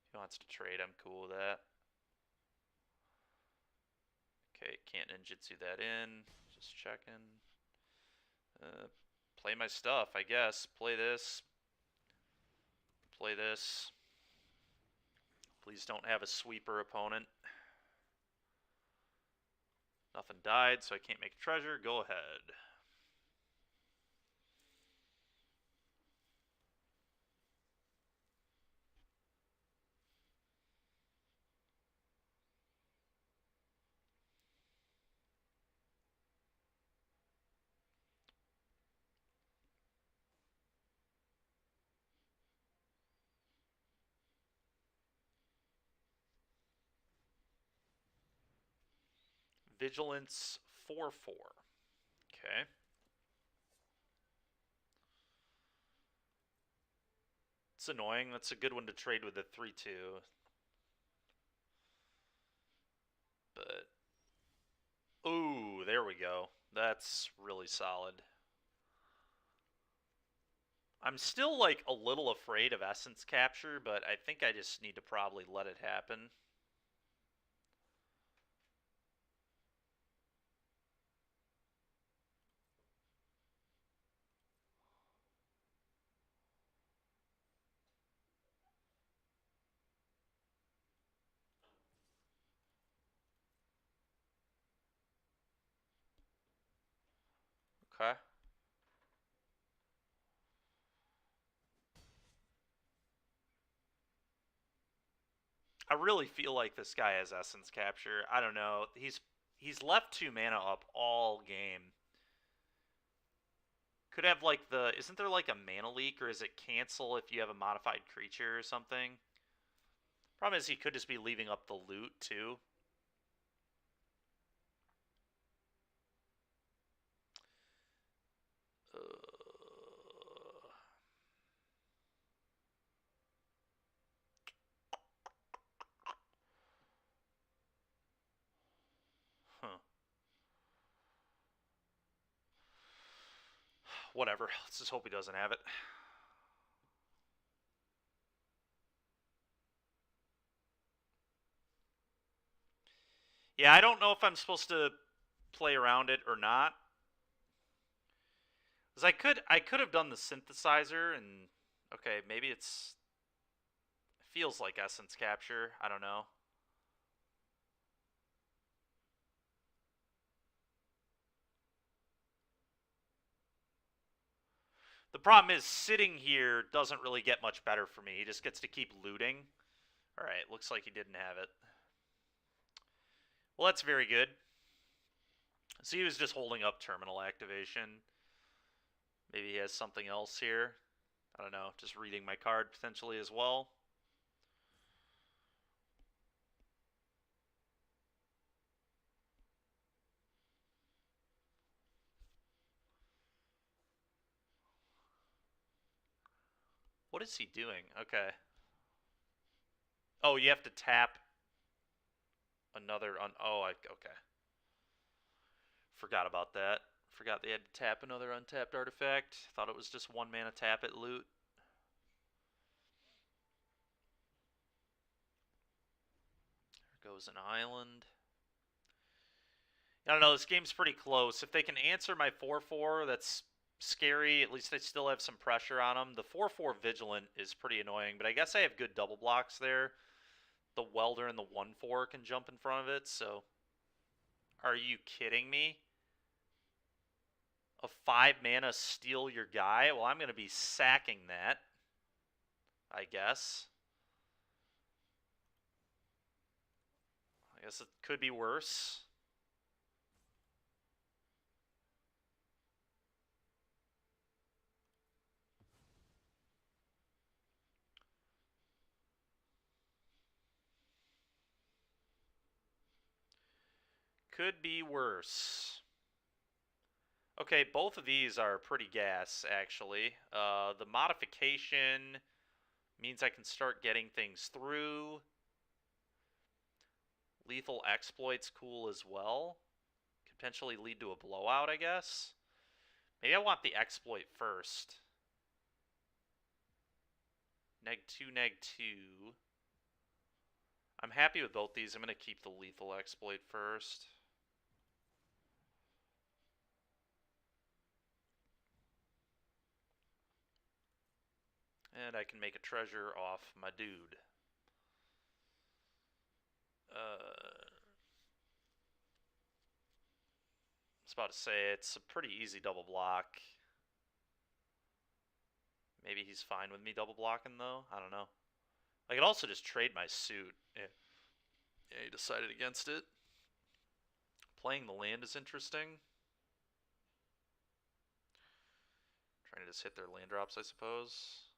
If he wants to trade, I'm cool with that. Okay, can't ninjutsu that in. Just checking. Play my stuff, I guess. Play this. Play this. Please don't have a sweeper opponent. Nothing died, so I can't make a treasure. Go ahead. Vigilance 4/4. Okay. It's annoying. That's a good one to trade with a 3/2. But ooh, there we go. That's really solid. I'm still like a little afraid of essence capture, but I think I just need to probably let it happen. Okay. I really feel like this guy has essence capture. I don't know. He's left 2 mana up all game. Could have like isn't there like a mana leak, or is it cancel if you have a modified creature or something? Problem is he could just be leaving up the loot too. Huh. Whatever. Let's just hope he doesn't have it. Yeah, I don't know if I'm supposed to play around it or not. Because I could have done the synthesizer and okay, maybe it feels like essence capture. I don't know. The problem is sitting here doesn't really get much better for me. He just gets to keep looting. Alright, looks like he didn't have it. Well, that's very good. So he was just holding up terminal activation. Maybe he has something else here. I don't know, just reading my card potentially as well. What is he doing? Okay. Oh, you have to tap another okay. Forgot about that. Forgot they had to tap another untapped artifact. Thought it was just 1 mana tap it loot. There goes an island. I don't know, this game's pretty close. If they can answer my 4/4, that's scary. At least I still have some pressure on them. The 4/4 Vigilant is pretty annoying, but I guess I have good double blocks there. The Welder and the 1/4 can jump in front of it, so... Are you kidding me? A 5 mana steal your guy? Well, I'm going to be sacking that, I guess. I guess it could be worse. Could be worse. Okay, both of these are pretty gas, actually. The modification means I can start getting things through. Lethal exploit's cool as well. Could potentially lead to a blowout, I guess. Maybe I want the exploit first. -2, -2. I'm happy with both these. I'm going to keep the lethal exploit first. And I can make a treasure off my dude. I was about to say, it's a pretty easy double block. Maybe he's fine with me double blocking, though. I don't know. I could also just trade my suit. Yeah, he decided against it. Playing the land is interesting. Trying to just hit their land drops, I suppose.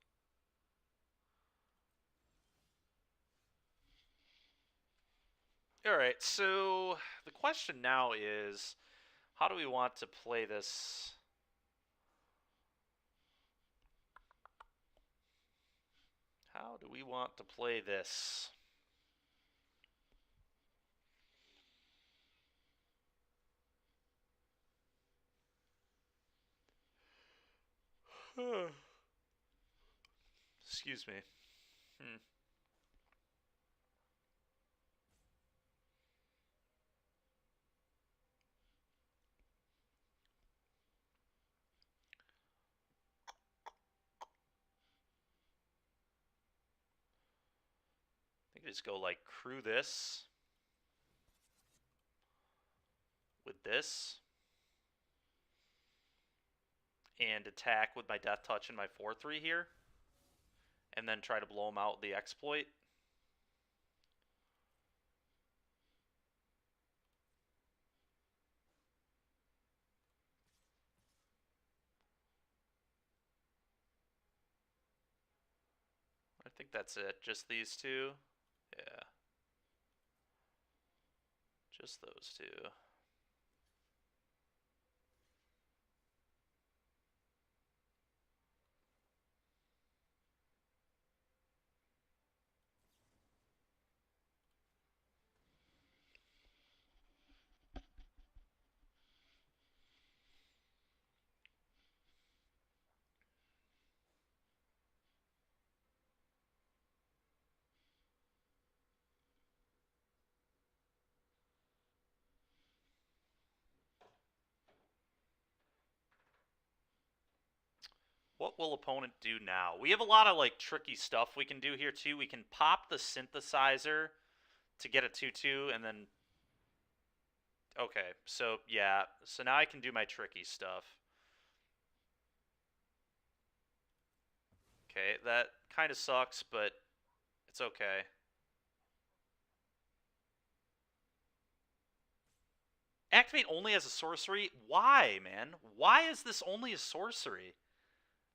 Alright, so the question now is, how do we want to play this? How do we want to play this? Excuse me. I think I just go like crew this with this and attack with my death touch and my 4/3 here, and then try to blow him out with the exploit. I think that's it. Just these two. Yeah. Just those two. What will opponent do now? We have a lot of like tricky stuff we can do here too. We can pop the synthesizer to get a 2/2 and then... Okay, so yeah. So now I can do my tricky stuff. Okay, that kind of sucks, but it's okay. Activate only as a sorcery? Why, man? Why is this only a sorcery?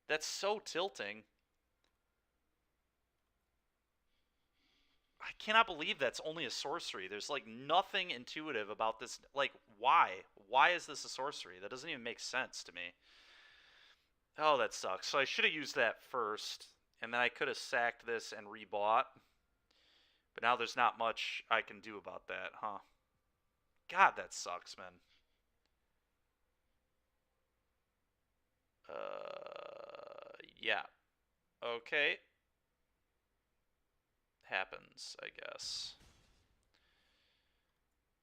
That's so tilting. I cannot believe that's only a sorcery. There's like nothing intuitive about this. Like, why? Why is this a sorcery? That doesn't even make sense to me. Oh, that sucks. So I should have used that first, and then I could have sacked this and rebought. But now there's not much I can do about that, huh? God, that sucks, man. Yeah. Okay. Happens, I guess.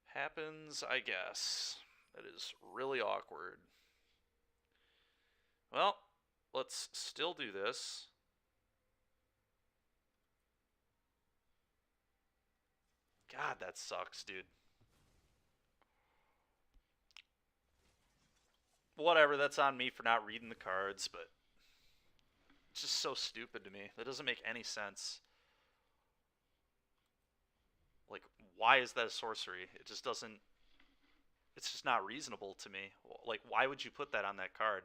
Happens, I guess. That is really awkward. Well, let's still do this. God, that sucks, dude. Whatever, that's on me for not reading the cards, but it's just so stupid to me. That doesn't make any sense. Like, why is that a sorcery? It just doesn't... It's just not reasonable to me. Like, why would you put that on that card?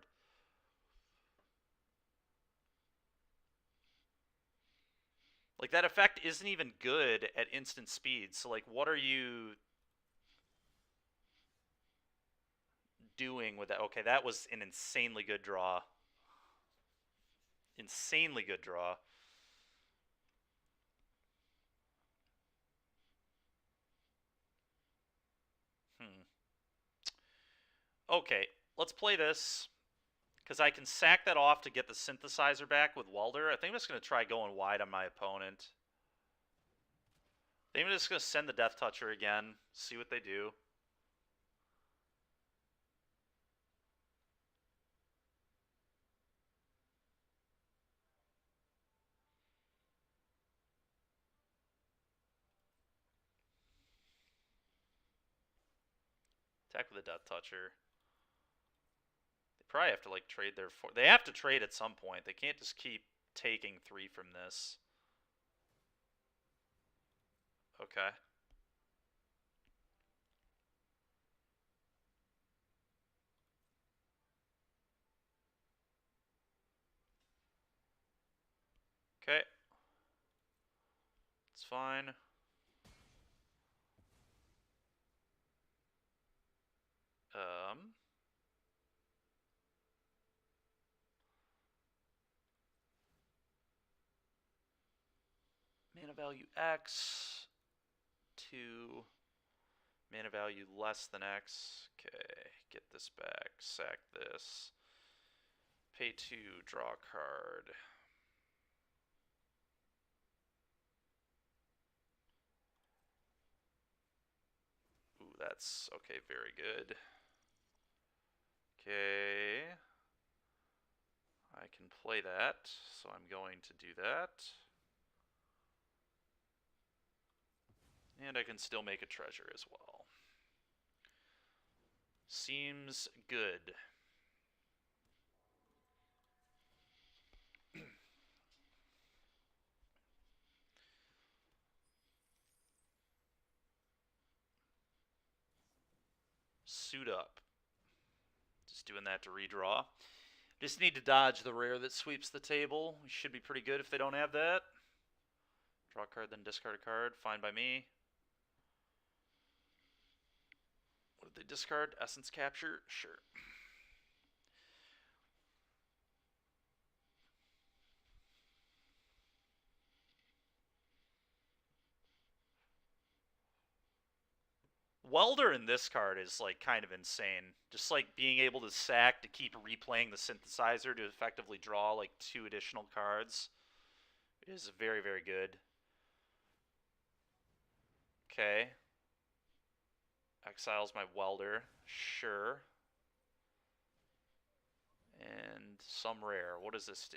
Like, that effect isn't even good at instant speed. So, like, what are you doing with that? Okay, that was an insanely good draw. Insanely good draw. Okay, let's play this. Because I can sack that off to get the synthesizer back with Welder. I think I'm just going to try going wide on my opponent. I think I'm just going to send the Death Toucher again. See what they do. Attack with the Death Toucher. They probably have to like trade their... They have to trade at some point. They can't just keep taking 3 from this. Okay. Okay. It's fine. Mana value X. 2. Mana value less than X. Okay. Get this back. Sack this. Pay 2. Draw a card. Ooh, that's okay, very good. Okay. I can play that, so I'm going to do that. And I can still make a treasure as well. Seems good. Suit up. Just doing that to redraw. Just need to dodge the rare that sweeps the table. We should be pretty good if they don't have that. Draw a card, then discard a card. Fine by me. What did they discard? Essence Capture? Sure. Welder in this card is like kind of insane. Just like being able to sack to keep replaying the synthesizer to effectively draw like 2 additional cards is very, very good. Okay. Exiles my Welder. Sure. And some rare. What does this do?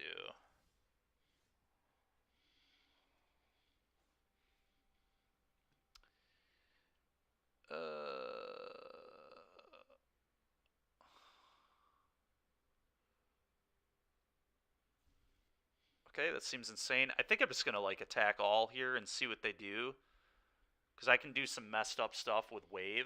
Okay, that seems insane. I think I'm just gonna like attack all here and see what they do. Because I can do some messed up stuff with Wave.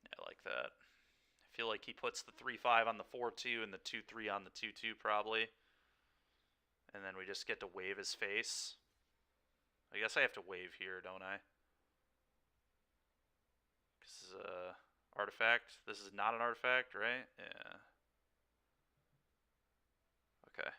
I like that. I feel like he puts the 3-5 on the 4-2 and the 2-3 on the 2-2 probably. And then we just get to wave his face. I guess I have to wave here, don't I? This is a artifact. This is not an artifact, right? Yeah. Okay.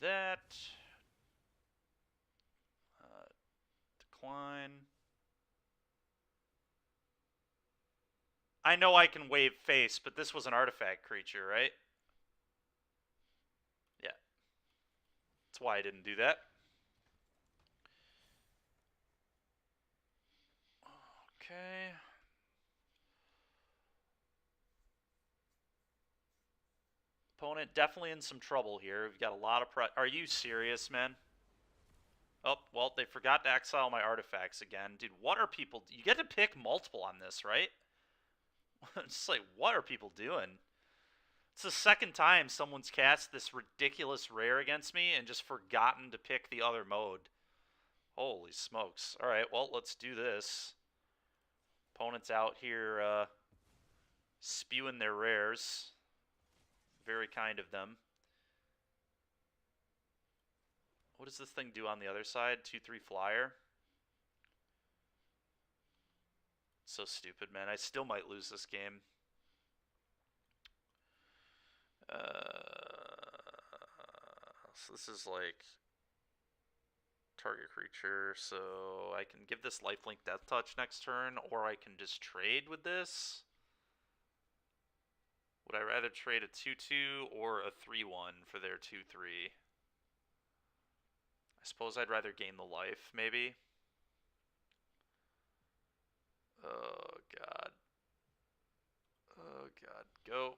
Do that. Decline. I know I can wave face, but this was an artifact creature, right? Yeah. That's why I didn't do that. Okay. Opponent definitely in some trouble here. We've got a lot of Are you serious, man? Oh, well, they forgot to exile my artifacts again. Dude, what are people... You get to pick multiple on this, right? It's like, what are people doing? It's the second time someone's cast this ridiculous rare against me and just forgotten to pick the other mode. Holy smokes. Alright, well, let's do this. Opponent's out here spewing their rares. Very kind of them. What does this thing do on the other side? 2/3 flyer. So stupid, man. I still might lose this game. So this is like target creature, so I can give this lifelink death touch next turn, or I can just trade with this. Would I rather trade a 2/2 or a 3/1 for their 2/3? I suppose I'd rather gain the life, maybe. Oh god. Oh god. Go.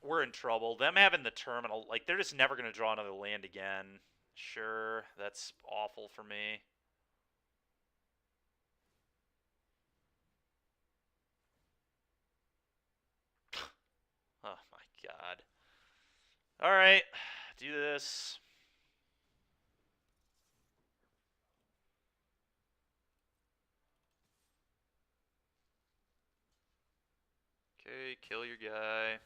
We're in trouble. Them having the terminal, like, they're just never going to draw another land again. Sure, that's awful for me. Oh my god. Alright, do this. Okay, kill your guy.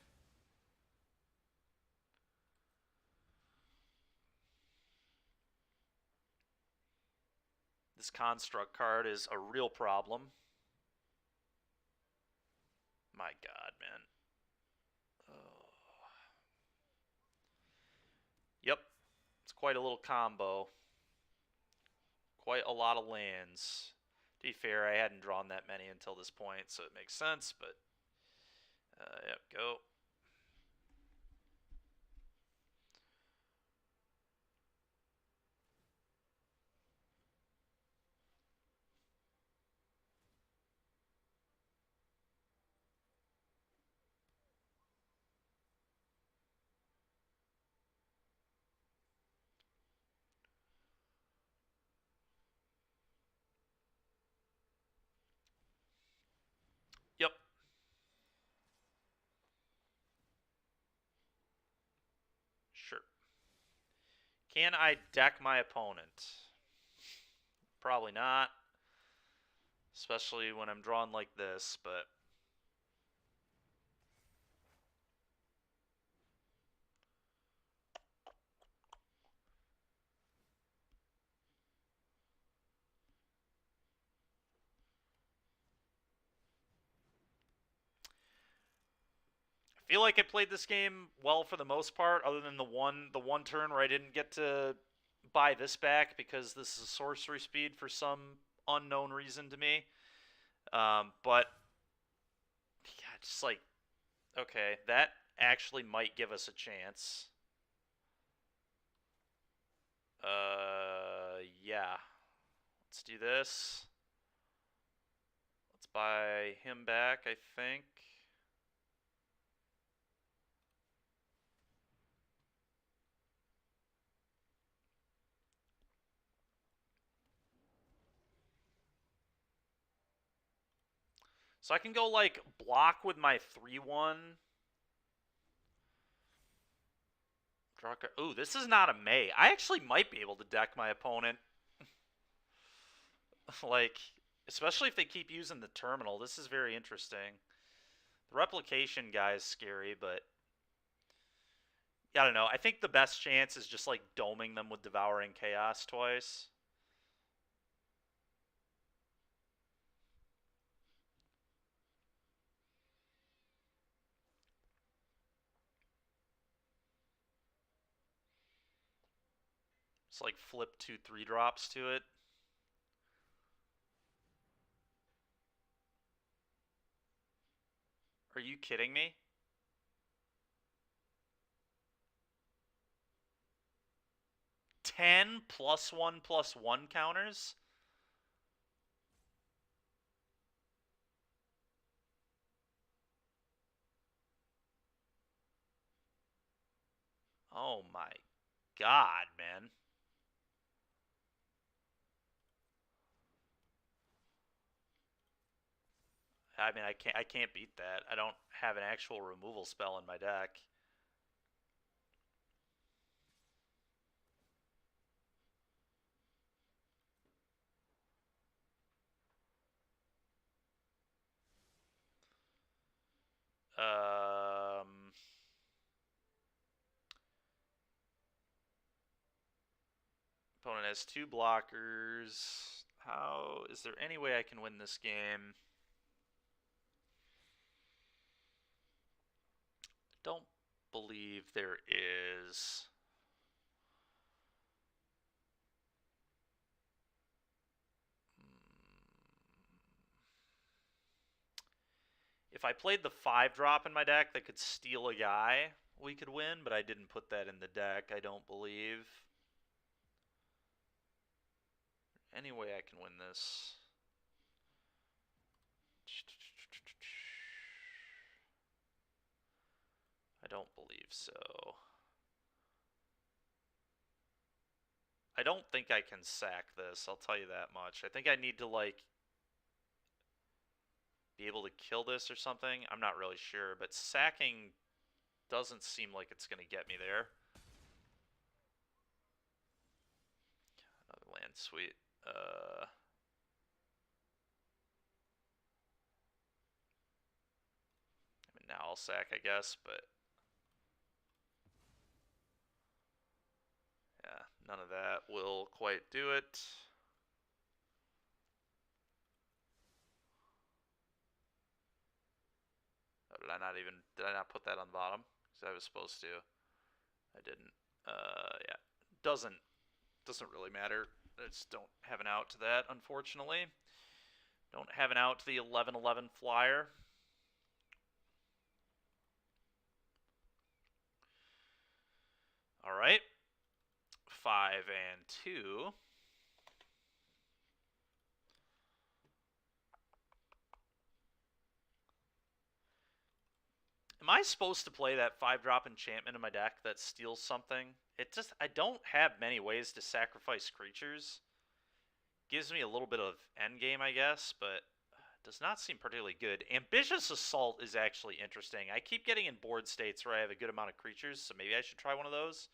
This construct card is a real problem. My god, man. Oh. Yep, it's quite a little combo. Quite a lot of lands. To be fair, I hadn't drawn that many until this point, so it makes sense, but... yep, go. Yep. Sure. Can I deck my opponent? Probably not. Especially when I'm drawn like this, but... I feel like I played this game well for the most part, other than the one turn where I didn't get to buy this back because this is sorcery speed for some unknown reason to me. But yeah, just like, okay, that actually might give us a chance. Yeah. Let's do this. Let's buy him back, I think. So I can go, like, block with my 3/1. Ooh, this is not a May. I actually might be able to deck my opponent. Like, especially if they keep using the terminal. This is very interesting. The replication guy is scary, but... I don't know. I think the best chance is just, like, doming them with Devouring Chaos twice. It's like flip 2 3-drops to it. Are you kidding me? 10 +1/+1 counters? Oh my god, man. I mean, I can't beat that. I don't have an actual removal spell in my deck. Opponent has 2 blockers. How is there any way I can win this game? Don't believe there is. If I played the 5-drop in my deck that could steal a guy, we could win, but I didn't put that in the deck, I don't believe. Any way I can win this? I don't believe so. I don't think I can sack this, I'll tell you that much. I think I need to, like, be able to kill this or something. I'm not really sure, but sacking doesn't seem like it's going to get me there. Another land, sweet. I mean, now I'll sack, I guess, but yeah, none of that will quite do it. Oh, did I not put that on the bottom? Because I was supposed to. I didn't. Yeah, doesn't really matter. I just don't have an out to that, unfortunately. Don't have an out to the 11-11 flyer. All right. 5 and 2. Am I supposed to play that 5-drop enchantment in my deck that steals something? I don't have many ways to sacrifice creatures. Gives me a little bit of endgame, I guess, but does not seem particularly good. Ambitious Assault is actually interesting. I keep getting in board states where I have a good amount of creatures, so maybe I should try one of those.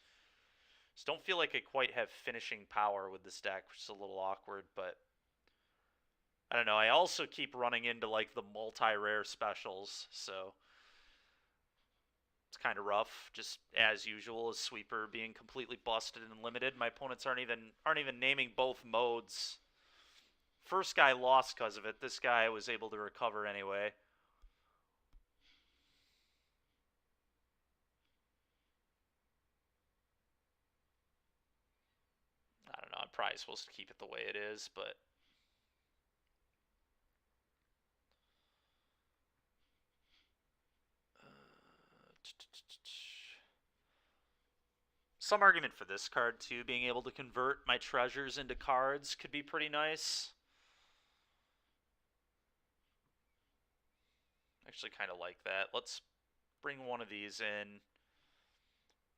Just don't feel like I quite have finishing power with this deck, which is a little awkward, but I don't know. I also keep running into, like, the multi-rare specials, so it's kind of rough. Just as usual, a sweeper being completely busted and limited. My opponents aren't even naming both modes. First guy lost because of it. This guy was able to recover anyway. I don't know. I'm probably supposed to keep it the way it is, but some argument for this card too, being able to convert my treasures into cards could be pretty nice. Actually kind of like that. Let's bring one of these in.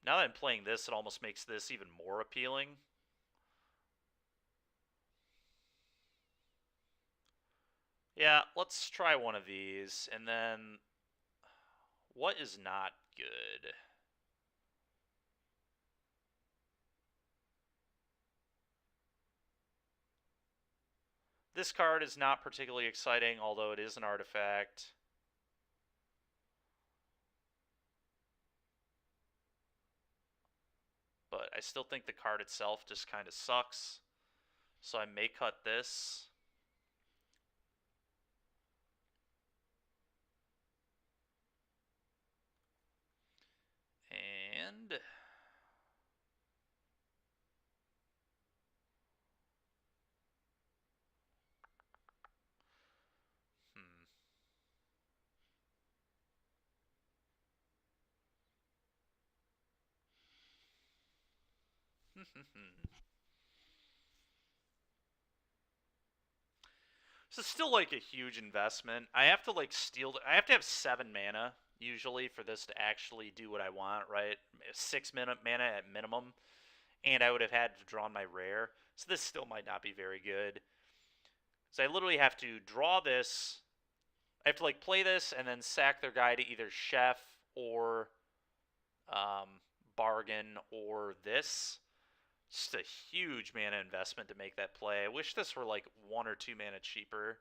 Now that I'm playing this, it almost makes this even more appealing. Yeah, let's try one of these, and then what is not good? This card is not particularly exciting, although it is an artifact. But I still think the card itself just kind of sucks. So I may cut this. And this is still like a huge investment. I have to like I have to have 7 mana usually for this to actually do what I want, right? 6 mana at minimum, and I would have had to draw my rare. So this still might not be very good. So I literally have to draw this. I have to like play this and then sack their guy to either Chef or Bargain or this. Just a huge mana investment to make that play. I wish this were like 1 or 2 mana cheaper.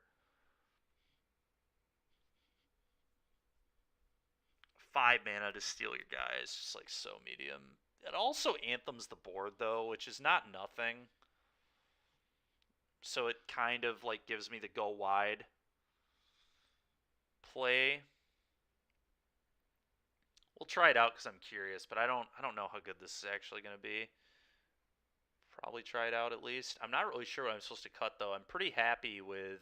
5 mana to steal your guy is just like so medium. It also anthems the board though, which is not nothing. So it kind of like gives me the go wide play. We'll try it out because I'm curious, but I don't know how good this is actually going to be. Probably try it out at least. I'm not really sure what I'm supposed to cut though. I'm pretty happy with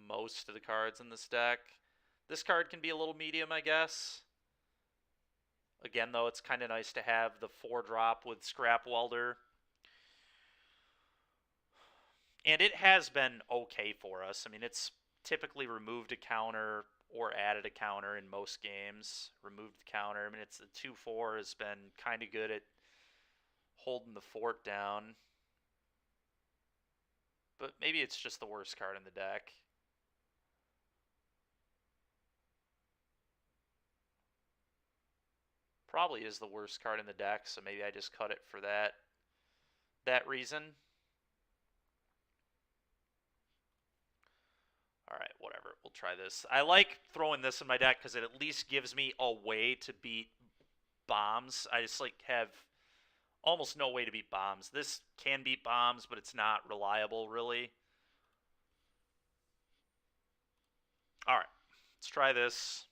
most of the cards in this deck. This card can be a little medium, I guess. Again, though, it's kind of nice to have the 4-drop with Scrap Welder. And it has been okay for us. I mean, it's typically removed a counter or added a counter in most games. Removed the counter. I mean, it's the 2/4 has been kind of good at holding the fort down. But maybe it's just the worst card in the deck. Probably is the worst card in the deck, so maybe I just cut it for that reason. Alright, whatever. We'll try this. I like throwing this in my deck because it at least gives me a way to beat bombs. I just like have almost no way to beat bombs. This can beat bombs, but it's not reliable, really. Alright, let's try this.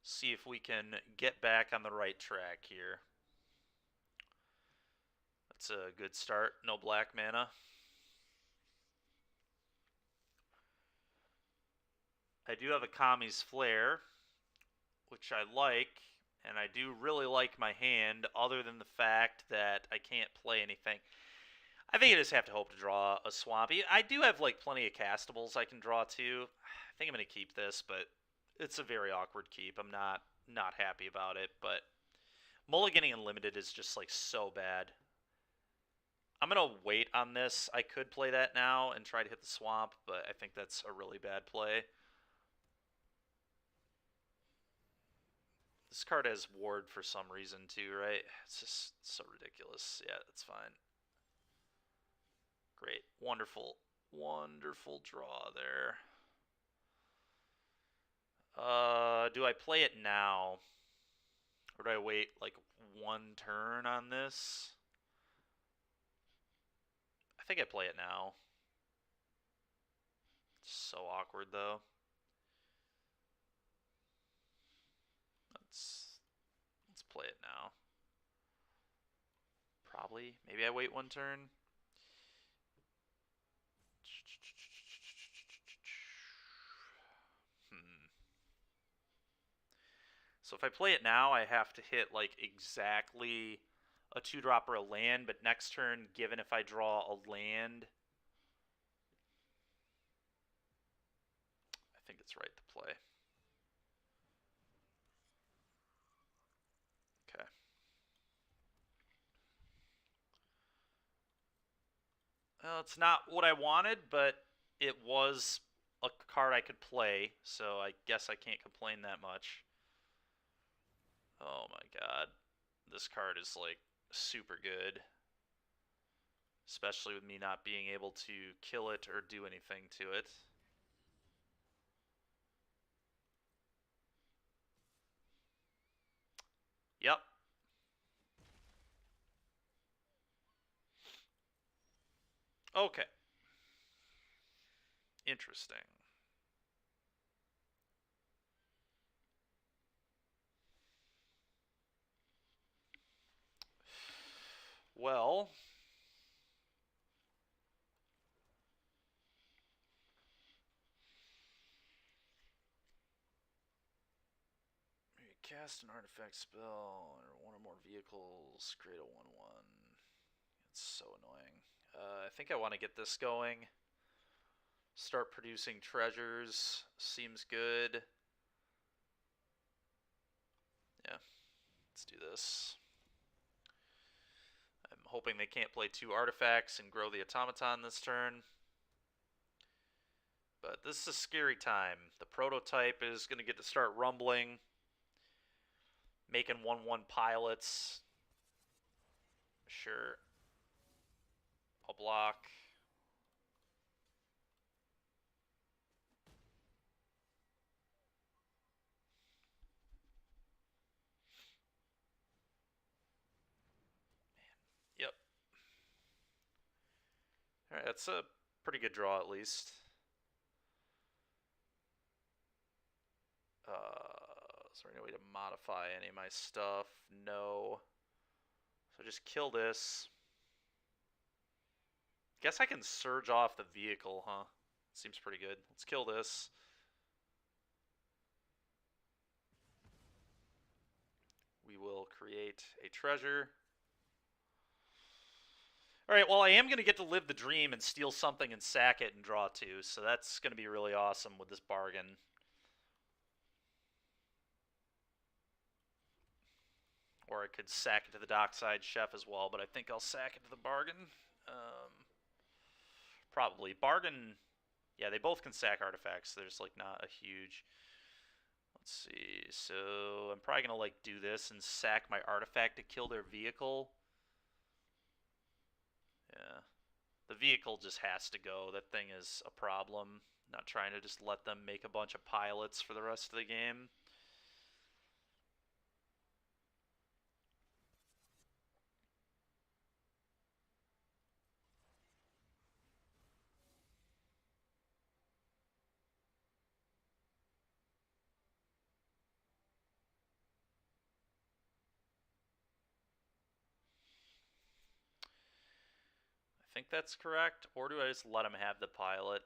See if we can get back on the right track here. That's a good start. No black mana. I do have a Kami's Flare, which I like, and I do really like my hand, other than the fact that I can't play anything. I think I just have to hope to draw a Swampy. I do have like plenty of castables I can draw too. I think I'm going to keep this, but it's a very awkward keep. I'm not happy about it, but mulliganing Unlimited is just like so bad. I'm going to wait on this. I could play that now and try to hit the swamp, but I think that's a really bad play. This card has Ward for some reason too, right? It's just so ridiculous. Yeah, that's fine. Great. Wonderful. Wonderful draw there. Do I play it now? Or do I wait like one turn on this? I think I play it now. It's so awkward though. Let's play it now. Probably. Maybe I wait one turn. So if I play it now, I have to hit like exactly a 2-drop or a land, but next turn, given if I draw a land, I think it's right to play. Okay. Well, it's not what I wanted, but it was a card I could play, so I guess I can't complain that much. Oh my god. This card is like super good. Especially with me not being able to kill it or do anything to it. Yep. Okay. Interesting. Well, cast an artifact spell or one or more vehicles, create a 1/1. It's so annoying. I think I want to get this going. Start producing treasures. Seems good. Yeah, let's do this. I'm hoping they can't play 2 artifacts and grow the automaton this turn. But this is a scary time. The prototype is going to get to start rumbling. Making 1/1 pilots. Sure. I'll block. Yep. Alright, that's a pretty good draw at least. Is there any way to modify any of my stuff? No. So just kill this. Guess I can surge off the vehicle, huh? Seems pretty good. Let's kill this. We will create a treasure. Alright, well I am going to get to live the dream and steal something and sack it and draw two, so that's going to be really awesome with this bargain. Or I could sack it to the dockside chef as well, but I think I'll sack it to the bargain. Probably. Bargain, yeah, they both can sack artifacts. There's like not a huge... Let's see, so I'm probably going to like do this and sack my artifact to kill their vehicle. Yeah. The vehicle just has to go. That thing is a problem. Not trying to just let them make a bunch of pilots for the rest of the game. I think that's correct. Or do I just let him have the pilot?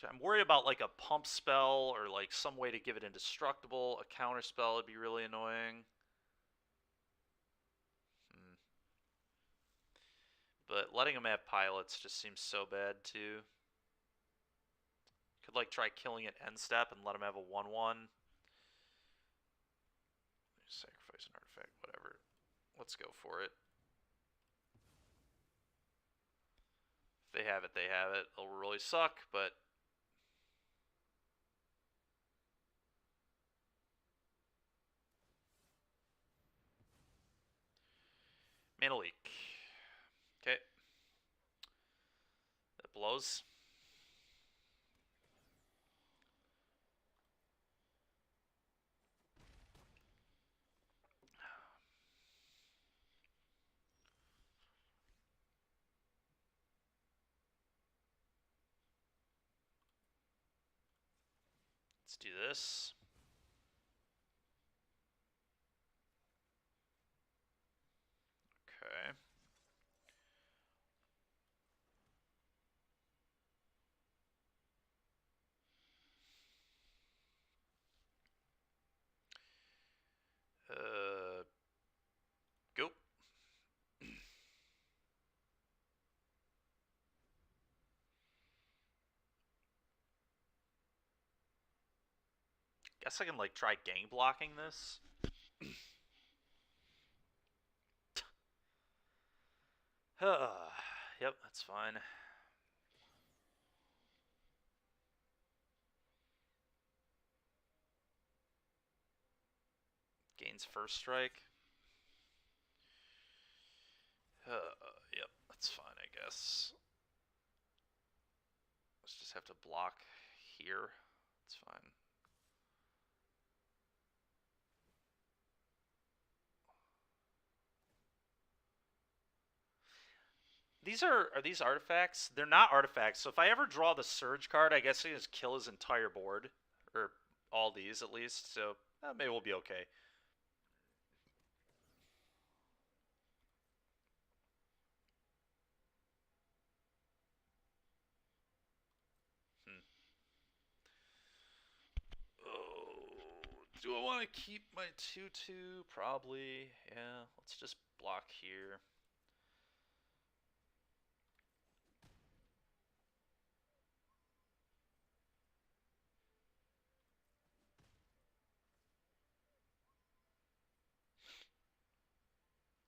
I'm worried about like a pump spell or like some way to give it indestructible. A counter spell would be really annoying. But letting him have pilots just seems so bad too. Could like try killing it end step and let him have a 1/1. Sacrifice an artifact, whatever. Let's go for it. If they have it, they have it. It'll really suck, but... Mana leak. Okay. That blows. Let's do this. Okay. Go. Guess I can like try gang blocking this. Yep, that's fine. Gains first strike. Yep, that's fine, I guess. Let's just have to block here. It's fine. Are these artifacts? They're not artifacts, so if I ever draw the Surge card, I guess I can just kill his entire board. Or all these, at least, so maybe we'll be okay. Oh, do I want to keep my 2/2? Probably, yeah. Let's just block here.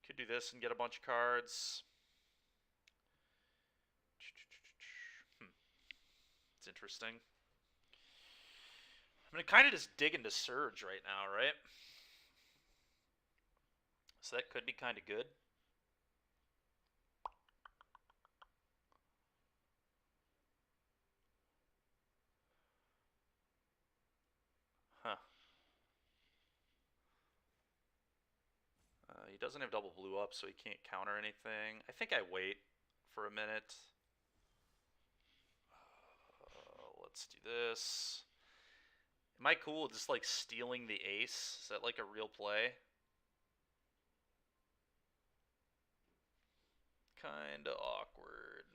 Could do this and get a bunch of cards. It's interesting. I'm gonna kind of just dig into Surge right now, right? So that could be kind of good. Huh. He doesn't have double blue up, so he can't counter anything. I think I wait for a minute. Let's do this. Am I cool with just like stealing the ace? Is that like a real play? Kinda awkward.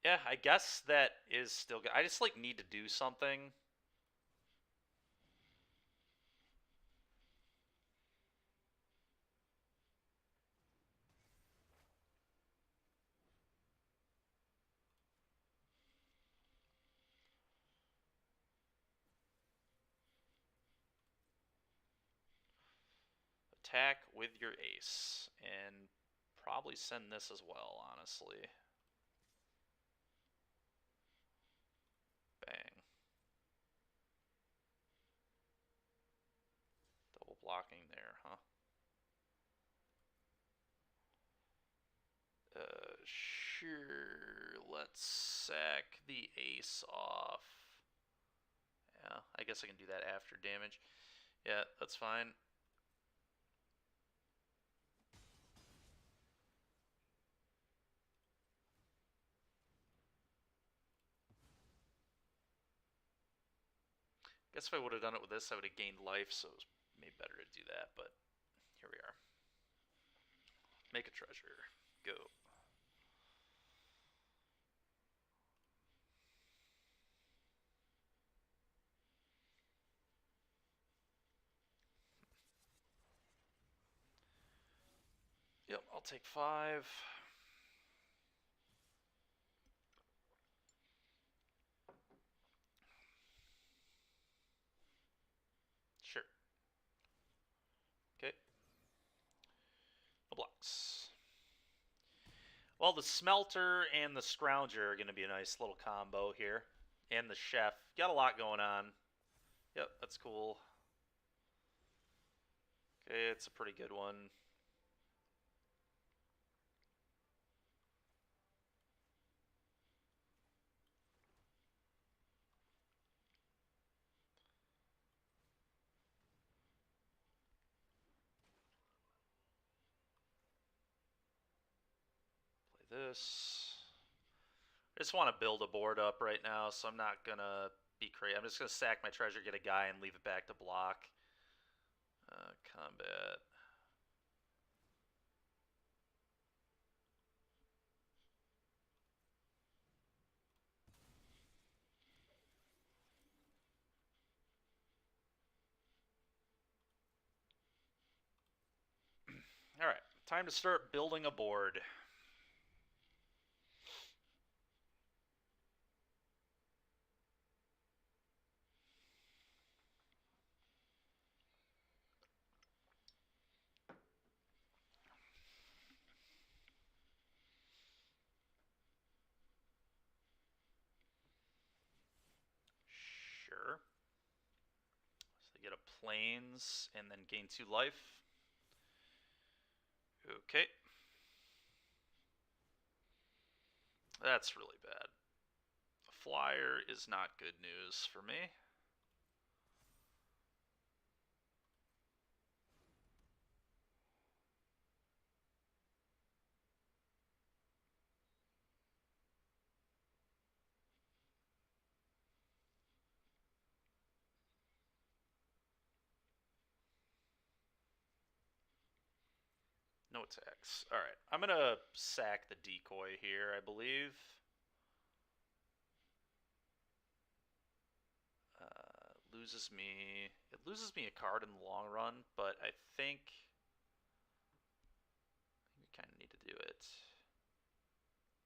Yeah, I guess that is still good. I just like need to do something. Attack with your ace. And probably send this as well, honestly. Bang. Double blocking there, huh? Sure. Let's sack the ace off. Yeah, I guess I can do that after damage. Yeah, that's fine. Guess if I would have done it with this, I would have gained life, so it was maybe better to do that, but here we are. Make a treasure. Go. Yep, I'll take 5. Sure. Okay. No blocks. Well, the Smelter and the Scrounger are going to be a nice little combo here. And the Chef. Got a lot going on. Yep, that's cool. Okay, it's a pretty good one. Play this. I just want to build a board up right now, so I'm not going to be crazy. I'm just going to sack my treasure, get a guy, and leave it back to block. Combat. Alright, time to start building a board. Sure. So they get a plains and then gain 2 life. Okay. That's really bad. A flyer is not good news for me. No attacks. Alright, I'm going to sack the decoy here, I believe. It loses me a card in the long run, but I think we kind of need to do it.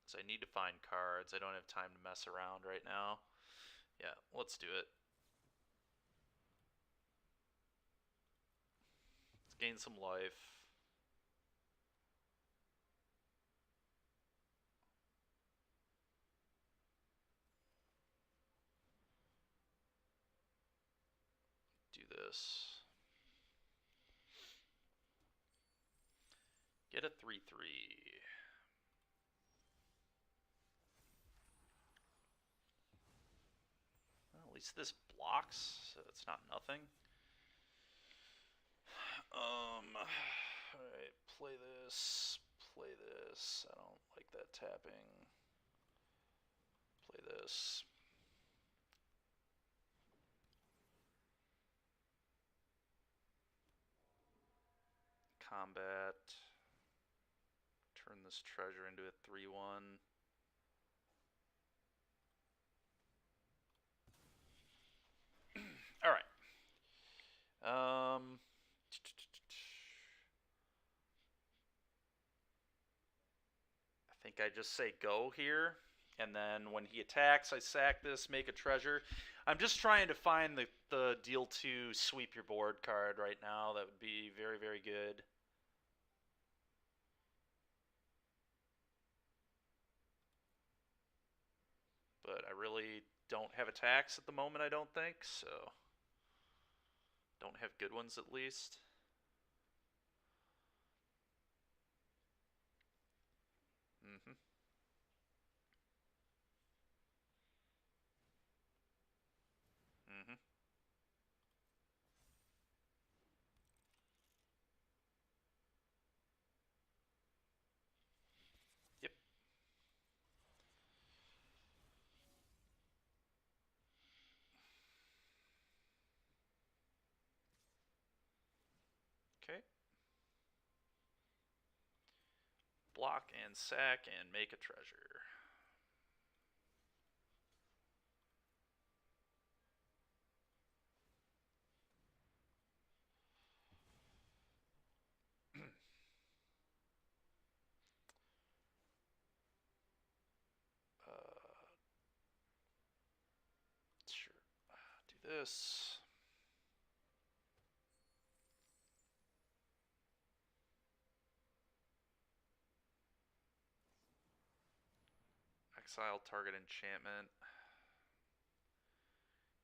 So I need to find cards. I don't have time to mess around right now. Yeah, let's do it. Let's gain some life. Do this. Get a 3/3. Well, at least this blocks, so it's not nothing. Alright, play this. Play this. I don't like that tapping. Play this. Combat. Turn this treasure into a 3/1. All right. I think I just say go here, and then when he attacks, I sack this, make a treasure. I'm just trying to find the deal 2 sweep your board card right now. That would be very, very good. But I really don't have attacks at the moment, I don't think, so don't have good ones at least. Mm-hmm. Mm-hmm. Yep. Okay. Block and sack and make a treasure. Sure. Do this. Exile target enchantment.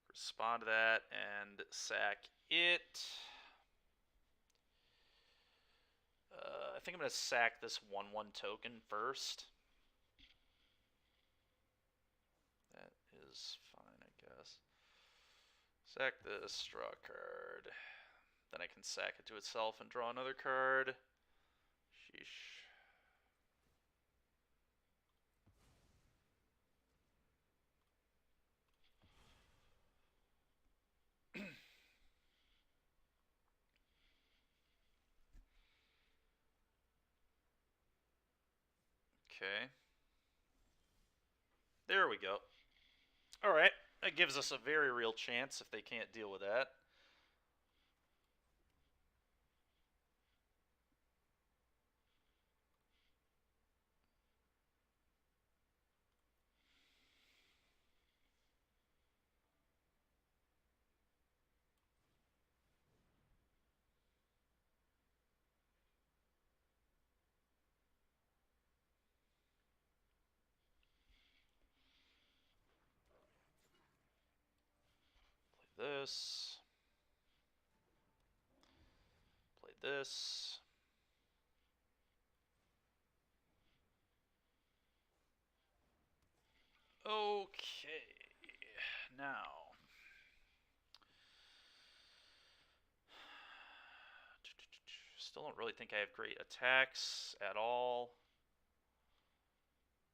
Respond to that and sack it. I think I'm going to sack this 1/1 token first. That is fine, I guess. Sack this, draw a card. Then I can sack it to itself and draw another card. Sheesh. Okay. There we go. Alright. That gives us a very real chance if they can't deal with that. Play this. Play this. Okay. Now. Still don't really think I have great attacks at all.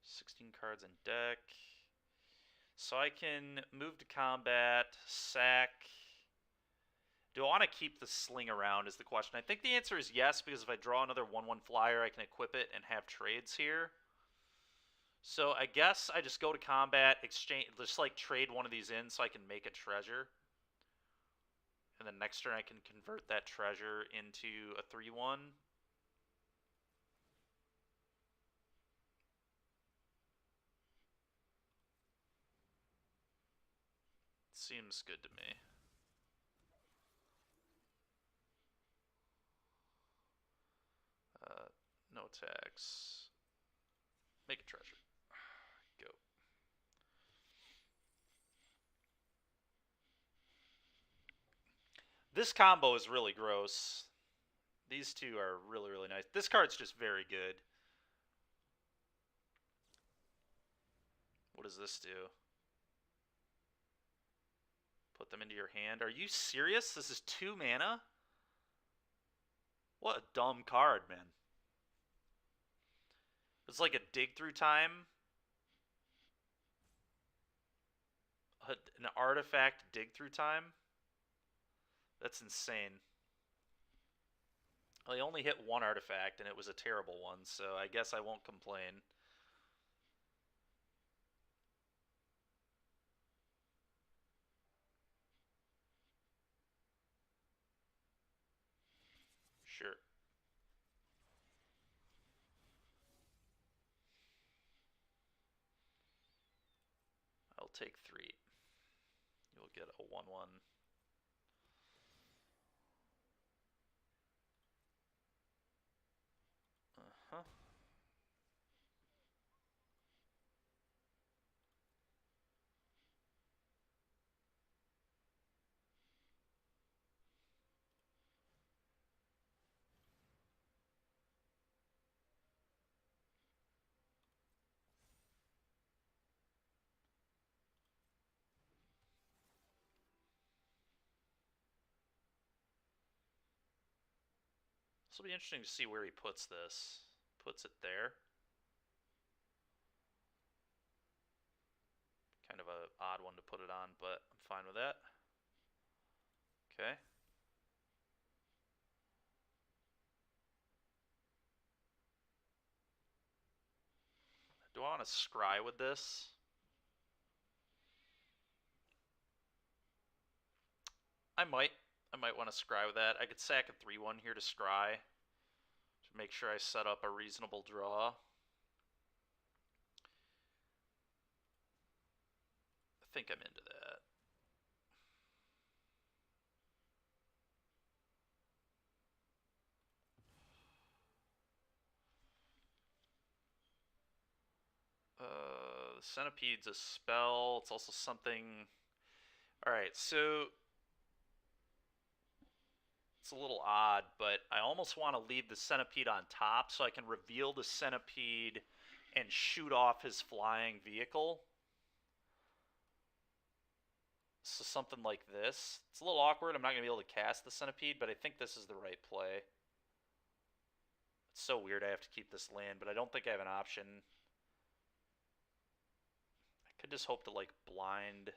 16 cards in deck. So I can move to combat, sack. Do I want to keep the sling around is the question. I think the answer is yes, because if I draw another 1/1 flyer, I can equip it and have trades here. So I guess I just go to combat, exchange, just like trade one of these in so I can make a treasure. And then next turn I can convert that treasure into a 3/1. Seems good to me. No attacks. Make a treasure. Go. This combo is really gross. These two are really, really nice. This card's just very good. What does this do? Put them into your hand. Are you serious? This is 2 mana? What a dumb card, man. It's like a dig through time. An artifact dig through time? That's insane. Well, he only hit 1 artifact, and it was a terrible one, so I guess I won't complain. Sure. I'll take 3. You'll get a 1/1. Uh-huh. This will be interesting to see where he puts this. Puts it there. Kind of an odd one to put it on, but I'm fine with that. Okay. Do I want to scry with this? I might. I might want to scry with that. I could sack a 3/1 here to scry. To make sure I set up a reasonable draw. I think I'm into that. The Centipede's a spell. It's also something... Alright, so... It's a little odd, but I almost want to leave the Centipede on top so I can reveal the Centipede and shoot off his flying vehicle. So something like this. It's a little awkward. I'm not going to be able to cast the Centipede, but I think this is the right play. It's so weird I have to keep this land, but I don't think I have an option. I could just hope to, like, blind...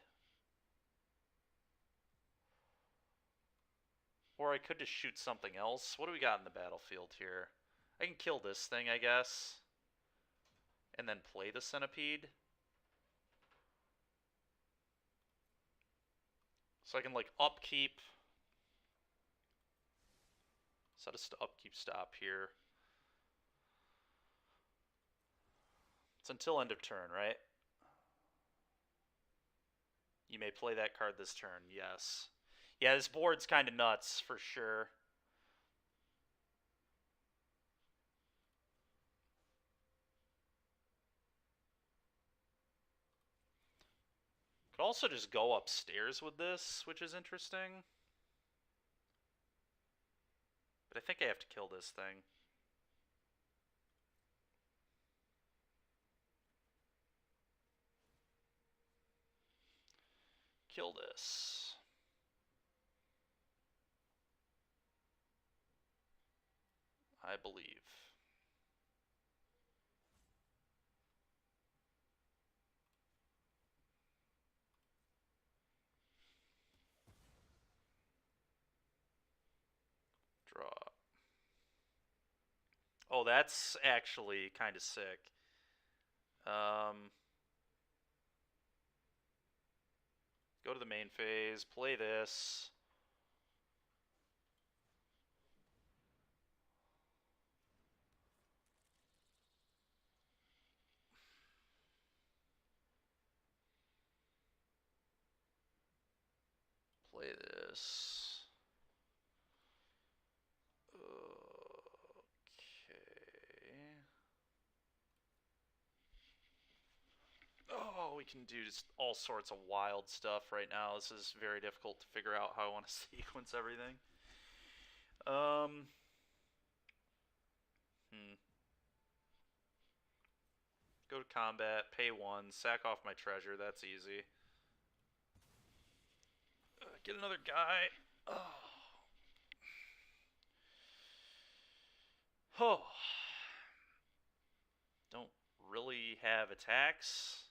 Or I could just shoot something else. What do we got in the battlefield here? I can kill this thing, I guess. And then play the Centipede. So I can, like, upkeep. Set us to upkeep stop here. It's until end of turn, right? You may play that card this turn, yes. Yeah, this board's kind of nuts, for sure. Could also just go upstairs with this, which is interesting. But I think I have to kill this thing. Kill this. I believe. Draw. Oh, that's actually kind of sick. Go to the main phase, play this. Play this. Okay. Oh, we can do just all sorts of wild stuff right now. This is very difficult to figure out how I want to sequence everything. Go to combat, pay 1, sack off my treasure. That's easy. Get another guy. Oh. Don't really have attacks.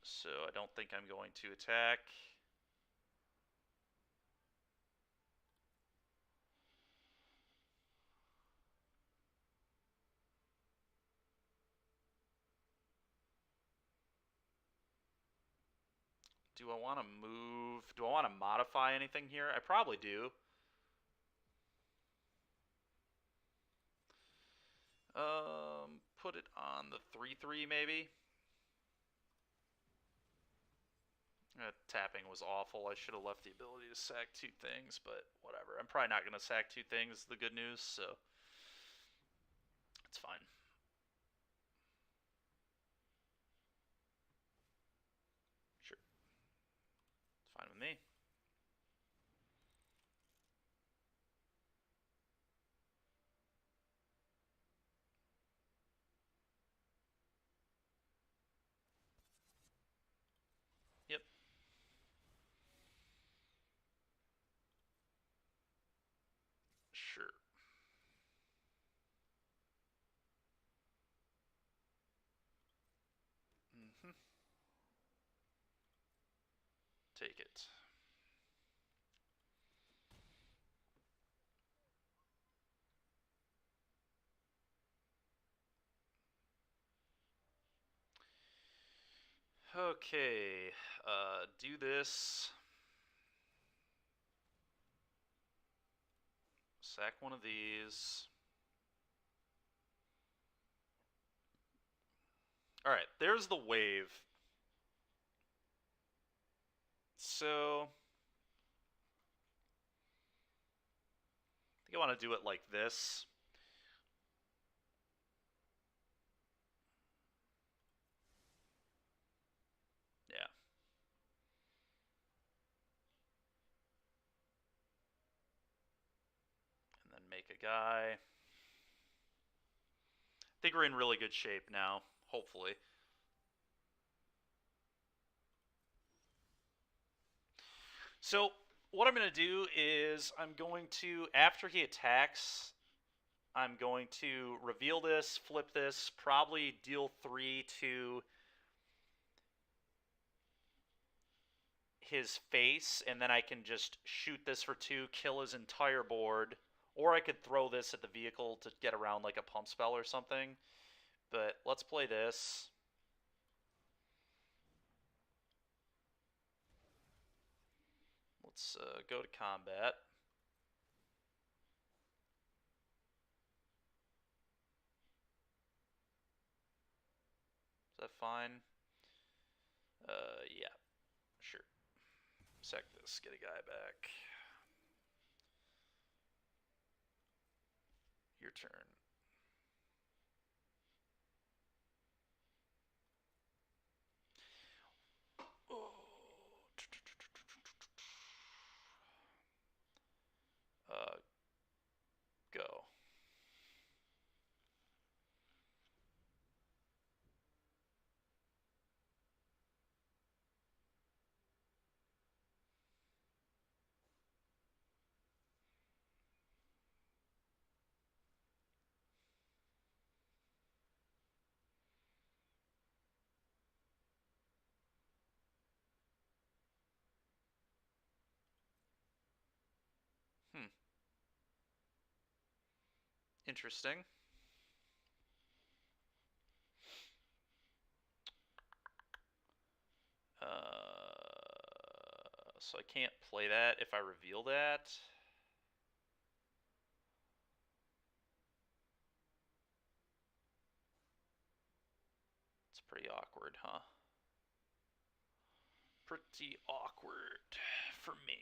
So I don't think I'm going to attack. Do I want to move? Do I want to modify anything here? I probably do. Put it on the 3/3 maybe. Tapping was awful. I should have left the ability to sack 2 things, but whatever. I'm probably not going to sack 2 things, the good news, so it's fine. Sure. It's fine with me. Yep. Sure. Take it. Okay, do this. Sack one of these. Alright, there's the wave. So I think I want to do it like this. Yeah. And then make a guy. I think we're in really good shape now, hopefully. So what I'm going to do is I'm going to, after he attacks, I'm going to reveal this, flip this, probably deal 3 to his face, and then I can just shoot this for 2, kill his entire board. Or I could throw this at the vehicle to get around like a pump spell or something. But let's play this. Let's go to combat. Is that fine? Yeah, sure. Sack this, get a guy back. Your turn. Go. Interesting. So I can't play that if I reveal that. It's pretty awkward, huh? Pretty awkward for me.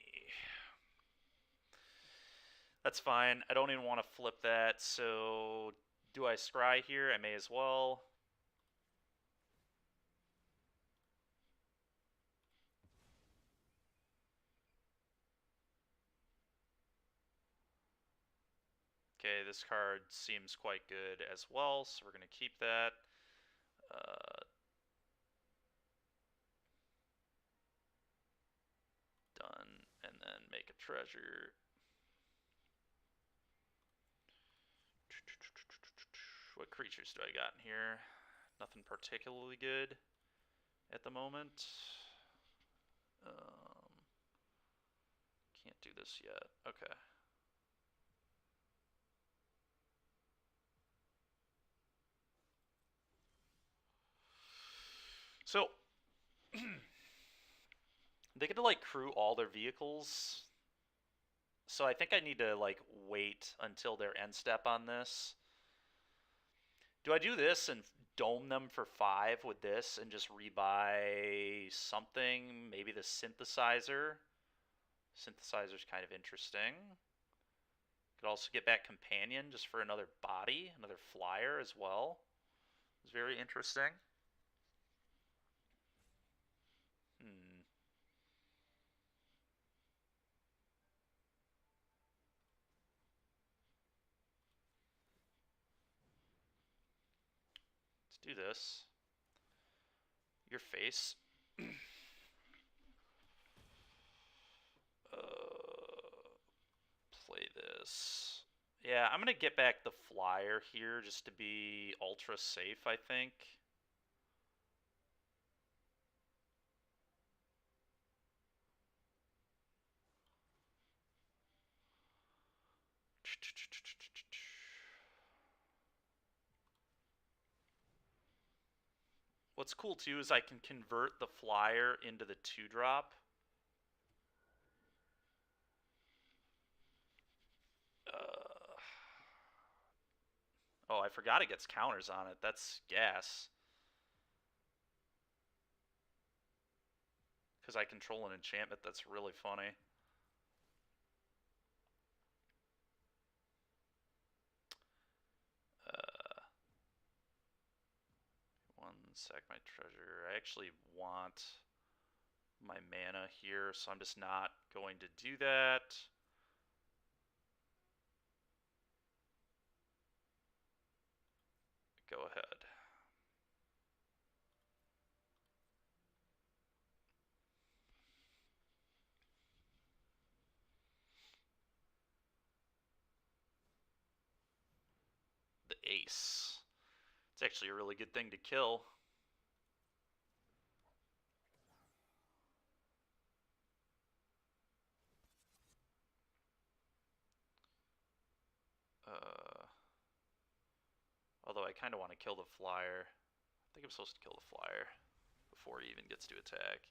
That's fine. I don't even want to flip that, so do I scry here? I may as well. Okay, this card seems quite good as well, so we're going to keep that. Done, and then make a treasure. What creatures do I got in here? Nothing particularly good at the moment. Can't do this yet. Okay. So, they get to like crew all their vehicles. So I think I need to like wait until their end step on this. Do I do this and dome them for 5 with this and just rebuy something? Maybe the synthesizer. Synthesizer's kind of interesting. Could also get back companion just for another body, another flyer as well. It's very interesting. Hmm. Let's do this. Your face. Play this. Yeah, I'm gonna get back the flyer here just to be ultra safe, I think. What's cool too is I can convert the flyer into the 2-drop. Oh, I forgot it gets counters on it. That's gas. Because I control an enchantment that's really funny. One sec, my treasure. I actually want my mana here, so I'm just not going to do that. Go ahead. The ace. It's actually a really good thing to kill. Although I kind of want to kill the flyer. I think I'm supposed to kill the flyer before he even gets to attack.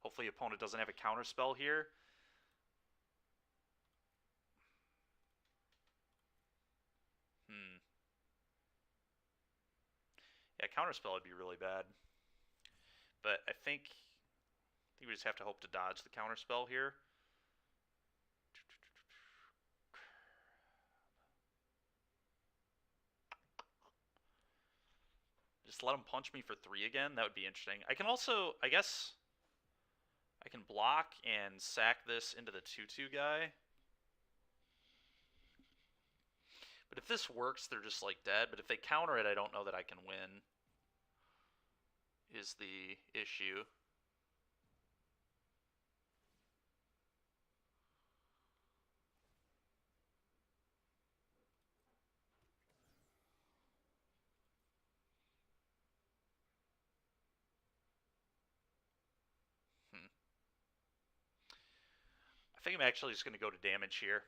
Hopefully opponent doesn't have a counter spell here. Yeah, counter spell would be really bad. But I think we just have to hope to dodge the counter spell here. Just let him punch me for 3 again. That would be interesting. I can also, I guess, I can block and sack this into the 2/2 guy. But if this works, they're just like dead. But if they counter it, I don't know that I can win. Is the issue. I think I'm actually just going to go to damage here.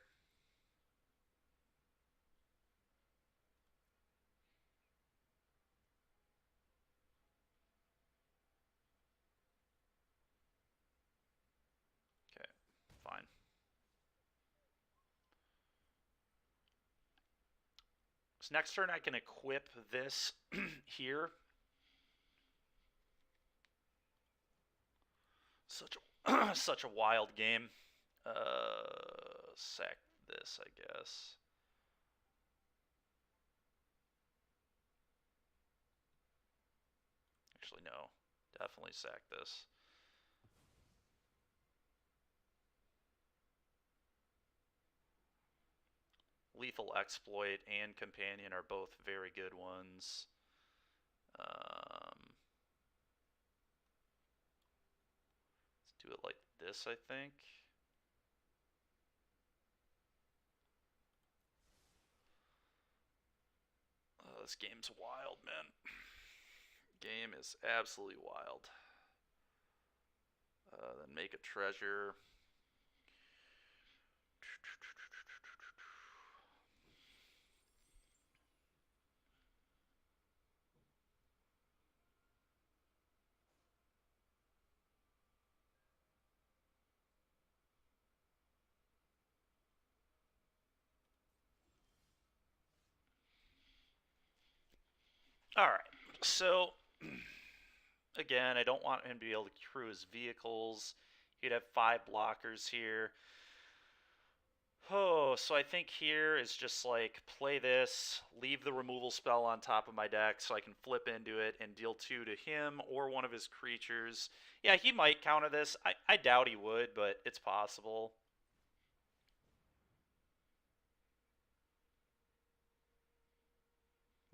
Okay, fine. So next turn I can equip this here. Such a such a wild game. Sack this, I guess. Actually, no. Definitely sack this. Lethal Exploit and Companion are both very good ones. Let's do it like this, I think. This game's wild, man. Game is absolutely wild. Then make a treasure. Alright, so again, I don't want him to be able to crew his vehicles. He'd have 5 blockers here. Oh, so I think here is just like play this, leave the removal spell on top of my deck so I can flip into it and deal 2 to him or one of his creatures. Yeah, he might counter this. I doubt he would, but it's possible.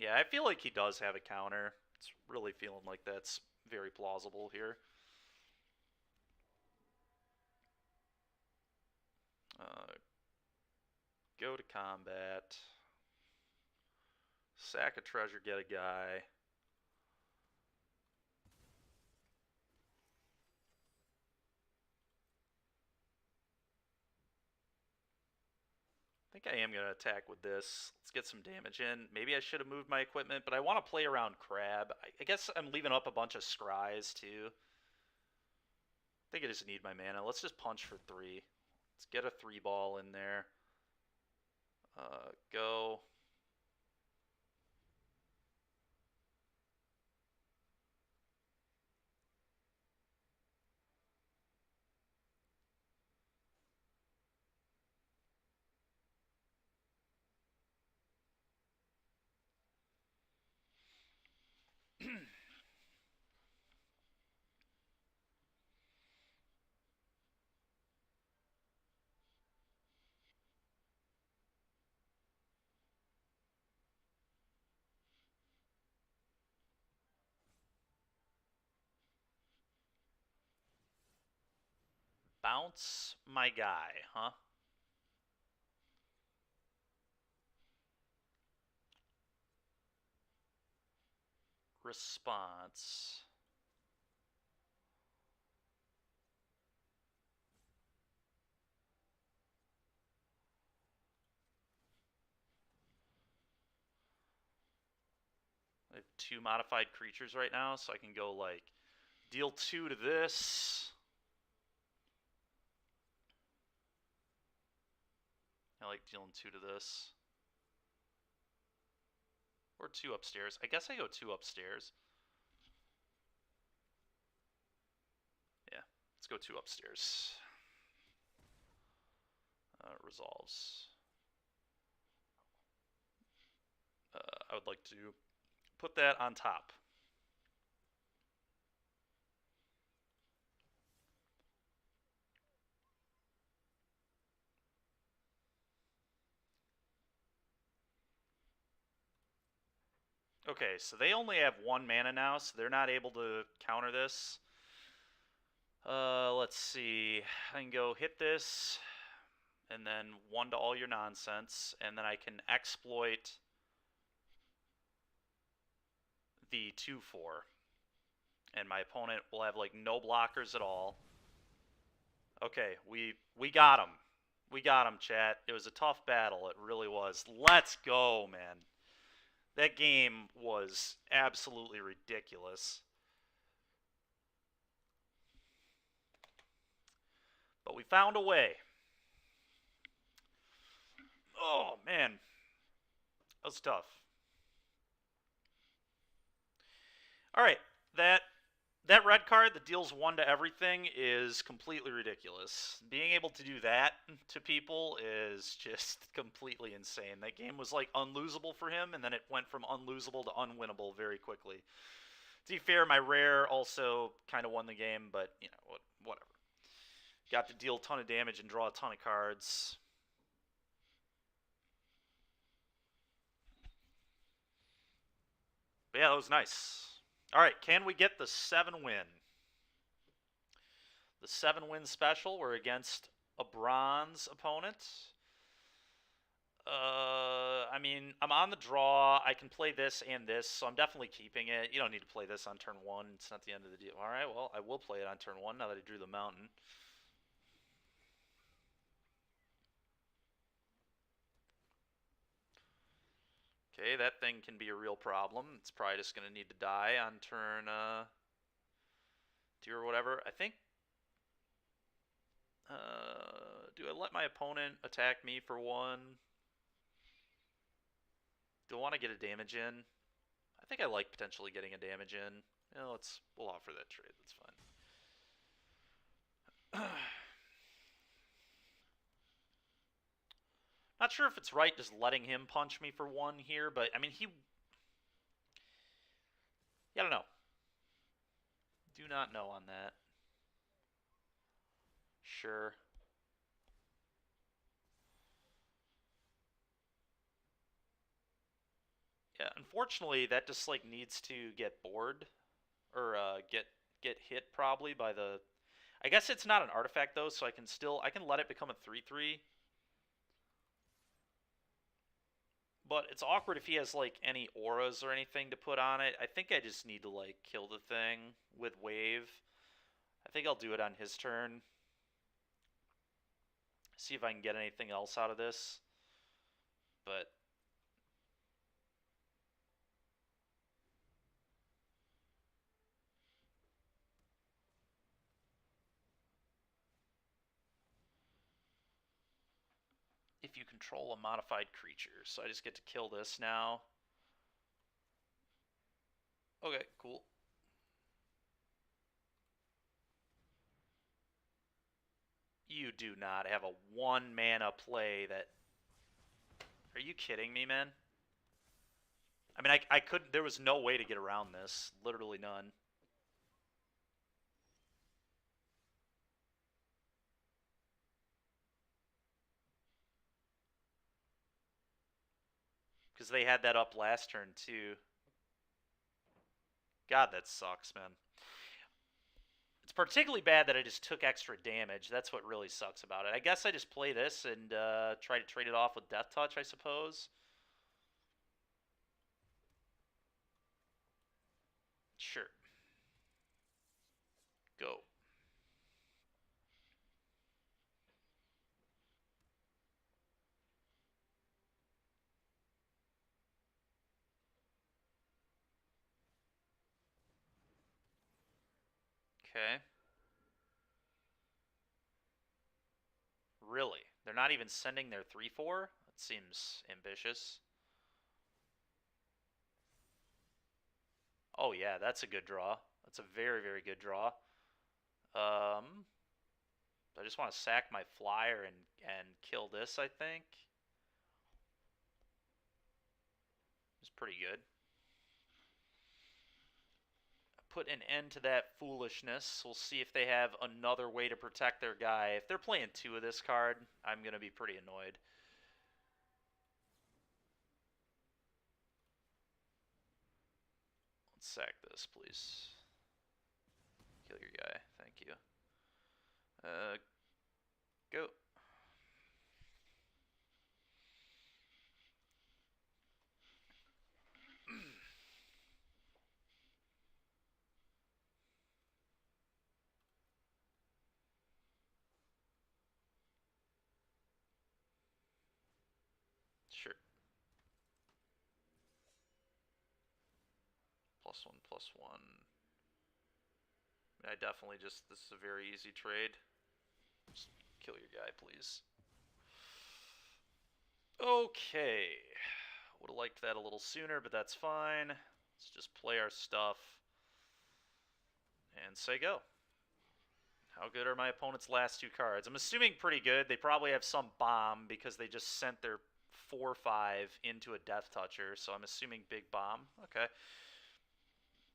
Yeah, I feel like he does have a counter. It's really feeling like that's very plausible here. Go to combat. Sack a treasure, get a guy. I think I am going to attack with this. Let's get some damage in. Maybe I should have moved my equipment, but I want to play around Crab. I guess I'm leaving up a bunch of scries, too. I think I just need my mana. Let's just punch for 3. Let's get a 3-ball in there. Go. Bounce my guy, huh? Response. I have 2 modified creatures right now, so I can go like deal 2 to this. I like dealing 2 to this. Or 2 upstairs. I guess I go 2 upstairs. Yeah, let's go 2 upstairs. Resolves. I would like to put that on top. Okay, so they only have 1 mana now, so they're not able to counter this. Let's see. I can go hit this, and then 1 to all your nonsense, and then I can exploit the 2/4. And my opponent will have like no blockers at all. Okay, we got him. We got him, chat. It was a tough battle. It really was. Let's go, man. That game was absolutely ridiculous. But we found a way. Oh, man. That was tough. All right, that That red card that deals 1 to everything is completely ridiculous. Being able to do that to people is just completely insane. That game was like unlosable for him, and then it went from unlosable to unwinnable very quickly. To be fair, my rare also kind of won the game, but you know, whatever. Got to deal a ton of damage and draw a ton of cards. But yeah, that was nice. All right, can we get the 7 win? The 7 win special. We're against a bronze opponent. I mean, I'm on the draw. I can play this and this, so I'm definitely keeping it. You don't need to play this on turn 1. It's not the end of the deal. All right, well, I will play it on turn 1 now that I drew the mountain. Okay, that thing can be a real problem. It's probably just going to need to die on turn 2 or whatever. I think. Do I let my opponent attack me for 1? Do I want to get a damage in? I think I like potentially getting a damage in. Yeah, we'll offer that trade. That's fine. Not sure if it's right just letting him punch me for 1 here, but I mean I don't know. Do not know on that. Sure. Yeah, unfortunately that just like needs to get bored or get hit probably by the. I guess it's not an artifact though, so I can let it become a 3/3. But it's awkward if he has like any auras or anything to put on it. I think I just need to like kill the thing with wave. I think I'll do it on his turn. See if I can get anything else out of this. But if you control a modified creature, so I just get to kill this now. Okay, cool. You do not have a 1 mana play that. Are you kidding me, man? I mean, I couldn't. There was no way to get around this. Literally none. Because they had that up last turn, too. God, that sucks, man. It's particularly bad that I just took extra damage. That's what really sucks about it. I guess I just play this and try to trade it off with Death Touch, I suppose. Sure. Go. Okay. Really? They're not even sending their 3/4? That seems ambitious. Oh, yeah, that's a good draw. That's a very, very good draw. Um, I just want to sack my flyer and kill this, I think. It's pretty good. Put an end to that foolishness. We'll see if they have another way to protect their guy. If they're playing 2 of this card, I'm going to be pretty annoyed. Let's sack this, please. Kill your guy. Thank you. Go. Sure. +1, +1. I definitely just, this is a very easy trade. Just kill your guy, please. Okay. Would have liked that a little sooner, but that's fine. Let's just play our stuff. And say go. How good are my opponent's last 2 cards? I'm assuming pretty good. They probably have some bomb because they just sent their 4/5 into a Death Toucher, so I'm assuming big bomb. Okay.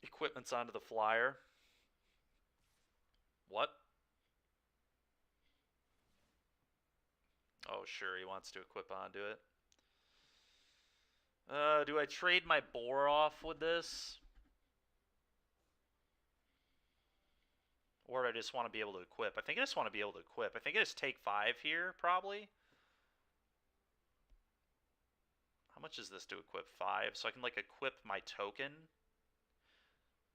Equipment's onto the flyer. What? Oh, sure, he wants to equip onto it. Do I trade my boar off with this? Or do I just want to be able to equip? I think I just want to be able to equip. I think I just take 5 here, probably. How much is this to equip? 5. So I can, like, equip my token.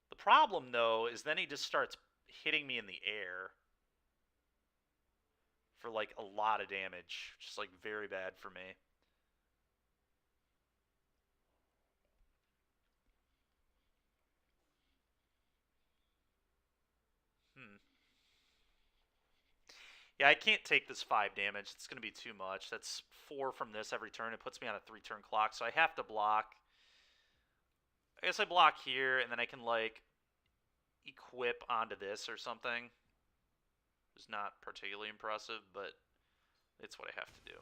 The problem, though, is then he just starts hitting me in the air for, like, a lot of damage. Just, like, very bad for me. Yeah, I can't take this 5 damage. It's going to be too much. That's 4 from this every turn. It puts me on a 3-turn clock, so I have to block. I guess I block here, and then I can, like, equip onto this or something. It's not particularly impressive, but it's what I have to do.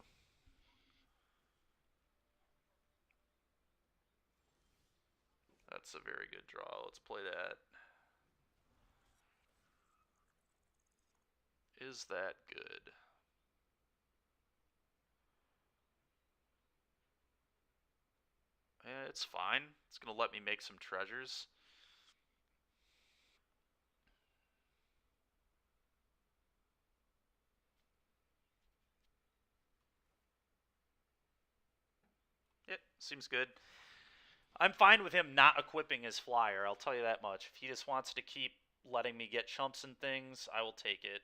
That's a very good draw. Let's play that. Is that good? Yeah, it's fine. It's going to let me make some treasures. It seems good. I'm fine with him not equipping his flyer, I'll tell you that much. If he just wants to keep letting me get chumps and things, I will take it.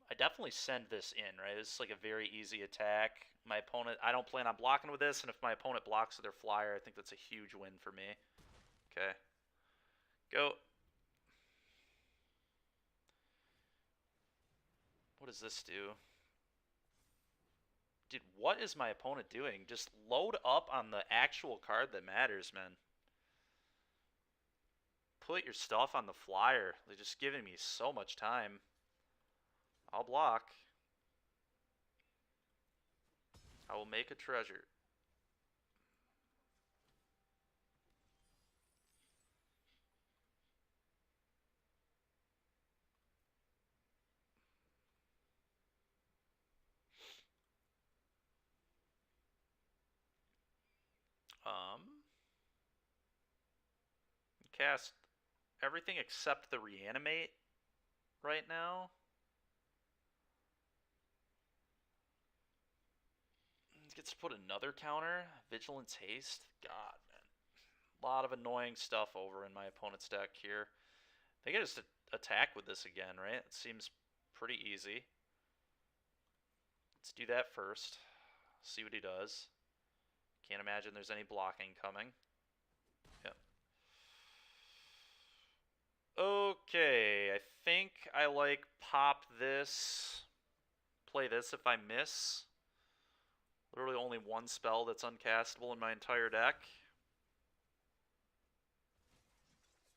I definitely send this in, right? This is like a very easy attack. My opponent, I don't plan on blocking with this, and if my opponent blocks with their flyer, I think that's a huge win for me. Okay. Go. What does this do? Dude, what is my opponent doing? Just load up on the actual card that matters, man. Put your stuff on the flyer. They're just giving me so much time. I'll block. I will make a treasure. Cast everything except the reanimate right now. Gets to put another counter. Vigilance Haste. God, man. A lot of annoying stuff over in my opponent's deck here. I think I just attack with this again, right? It seems pretty easy. Let's do that first. See what he does. Can't imagine there's any blocking coming. Yep. Okay, I think I like pop this, play this if I miss. Literally only one spell that's uncastable in my entire deck.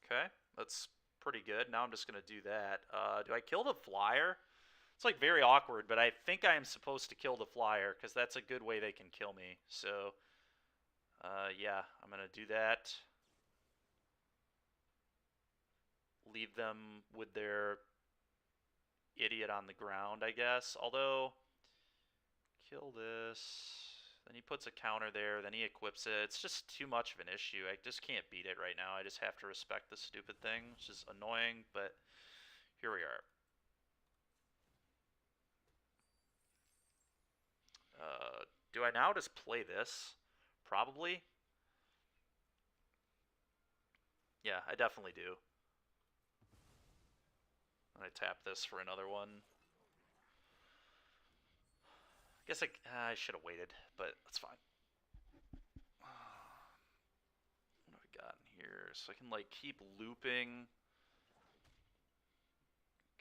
Okay, that's pretty good. Now I'm just going to do that. Do I kill the flyer? It's like very awkward, but I think I am supposed to kill the flyer because that's a good way they can kill me. So, yeah, I'm going to do that. Leave them with their idiot on the ground, I guess. Although, kill this. Then he puts a counter there. Then he equips it. It's just too much of an issue. I just can't beat it right now. I just have to respect this stupid thing, which is annoying, but here we are. Do I now just play this? Probably. Yeah, I definitely do. And I tap this for another one. I guess I should have waited, but that's fine. What have I got in here? So I can like keep looping.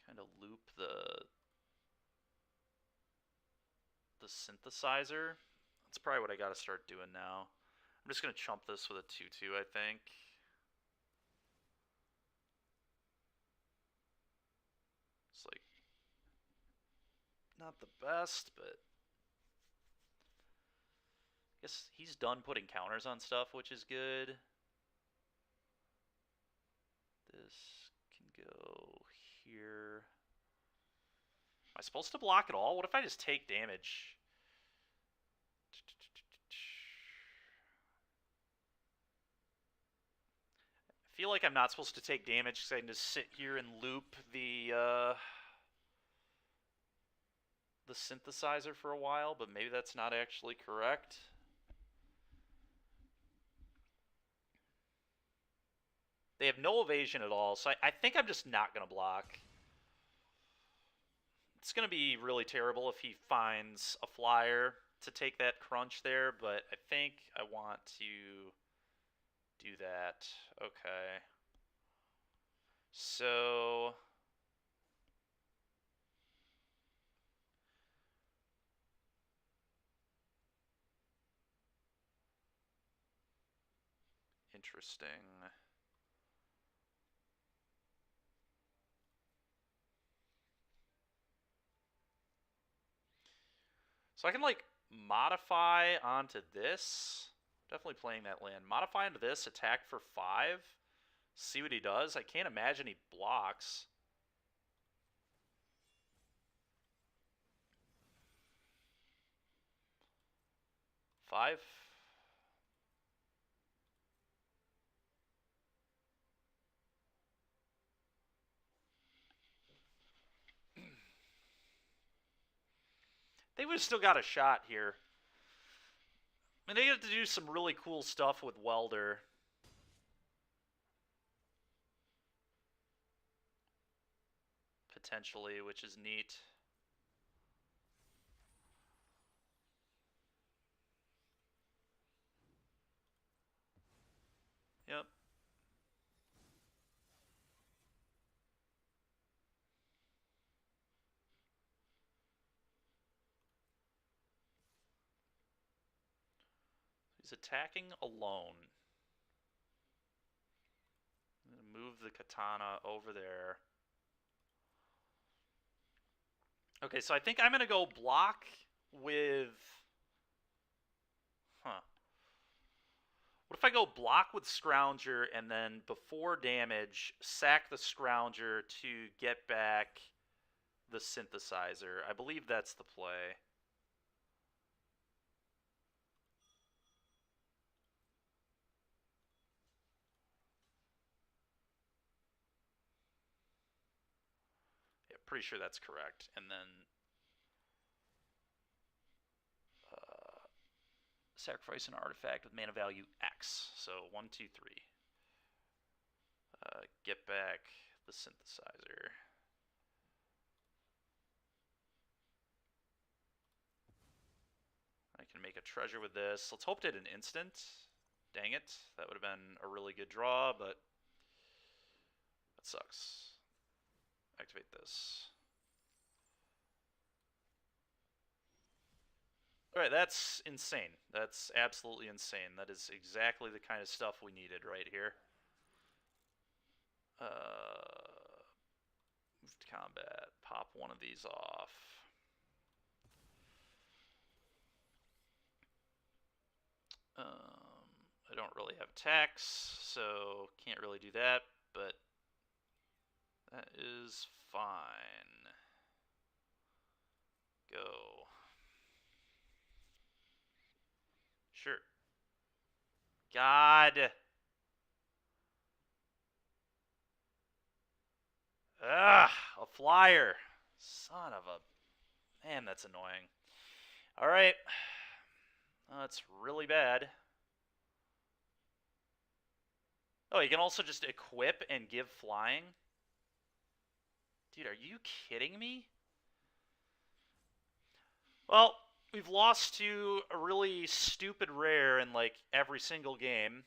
Kind of loop the synthesizer. That's probably what I gotta start doing now. I'm just gonna chump this with a 2-2, I think. not the best, but I guess he's done putting counters on stuff, which is good. This can go here. Am I supposed to block at all? What if I just take damage? I feel like I'm not supposed to take damage because I can just sit here and loop the synthesizer for a while, but maybe that's not actually correct. They have no evasion at all, so I think I'm just not going to block. It's going to be really terrible if he finds a flyer to take that crunch there, but I think I want to do that. Okay. So interesting. So I can like modify onto this. Definitely playing that land. Modify onto this, attack for 5. See what he does. I can't imagine he blocks. Five. They would have still got a shot here. I mean, they get to do some really cool stuff with Welder. Potentially, which is neat. Yep. He's attacking alone. I'm gonna move the katana over there. Okay, so I think I'm gonna go block with... Huh. What if I go block with Scrounger and then before damage, sack the Scrounger to get back the synthesizer? I believe that's the play. Yeah, pretty sure that's correct. And then sacrifice an artifact with mana value X. So 1, 2, 3. Get back the synthesizer. I can make a treasure with this. Let's hope it did an instant. Dang it. That would have been a really good draw, but that sucks. Activate this. Alright, that's insane. That's absolutely insane. That is exactly the kind of stuff we needed right here. Move to combat. Pop one of these off. I don't really have attacks, so can't really do that, but that is fine. Go. Sure. God. Ugh, a flyer. Son of a... Man, that's annoying. Alright. That's really bad. Oh, you can also just equip and give flying? Dude, are you kidding me? Well, we've lost to a really stupid rare in, like, every single game.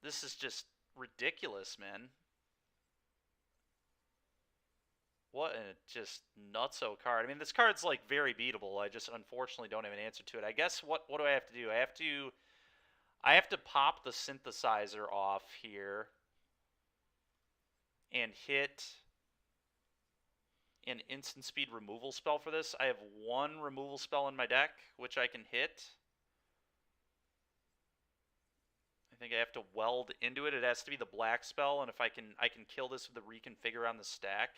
This is just ridiculous, man. What a just nutso card. I mean, this card's, like, very beatable. I just unfortunately don't have an answer to it. I guess what do I have to do? I have to pop the synthesizer off here and hit an instant speed removal spell for this. I have one removal spell in my deck, which I can hit. I think I have to weld into it. It has to be the black spell, and if I can kill this with the reconfigure on the stack.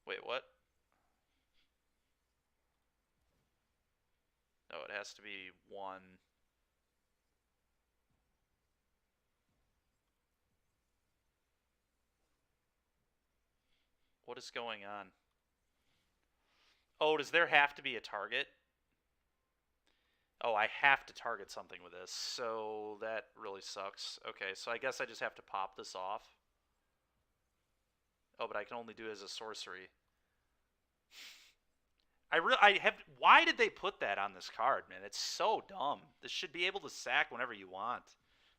Wait, what? No, it has to be one. What is going on? Oh, does there have to be a target? Oh, I have to target something with this, so that really sucks. Okay, so I guess I just have to pop this off. Oh, but I can only do it as a sorcery. Why did they put that on this card, man? It's so dumb. This should be able to sack whenever you want.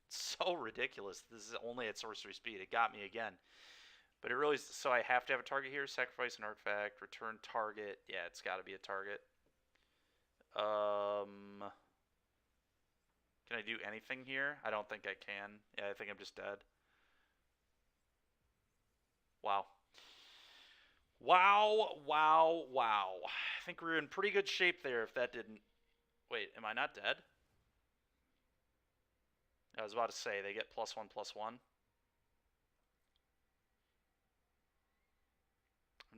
It's so ridiculous. This is only at sorcery speed. It got me again. But it really, so I have to have a target here. Sacrifice an artifact, return target. Yeah, it's got to be a target. Can I do anything here? I don't think I can. Yeah, I think I'm just dead. Wow. Wow. I think we were in pretty good shape there if that didn't... Wait, am I not dead? I was about to say, they get +1/+1.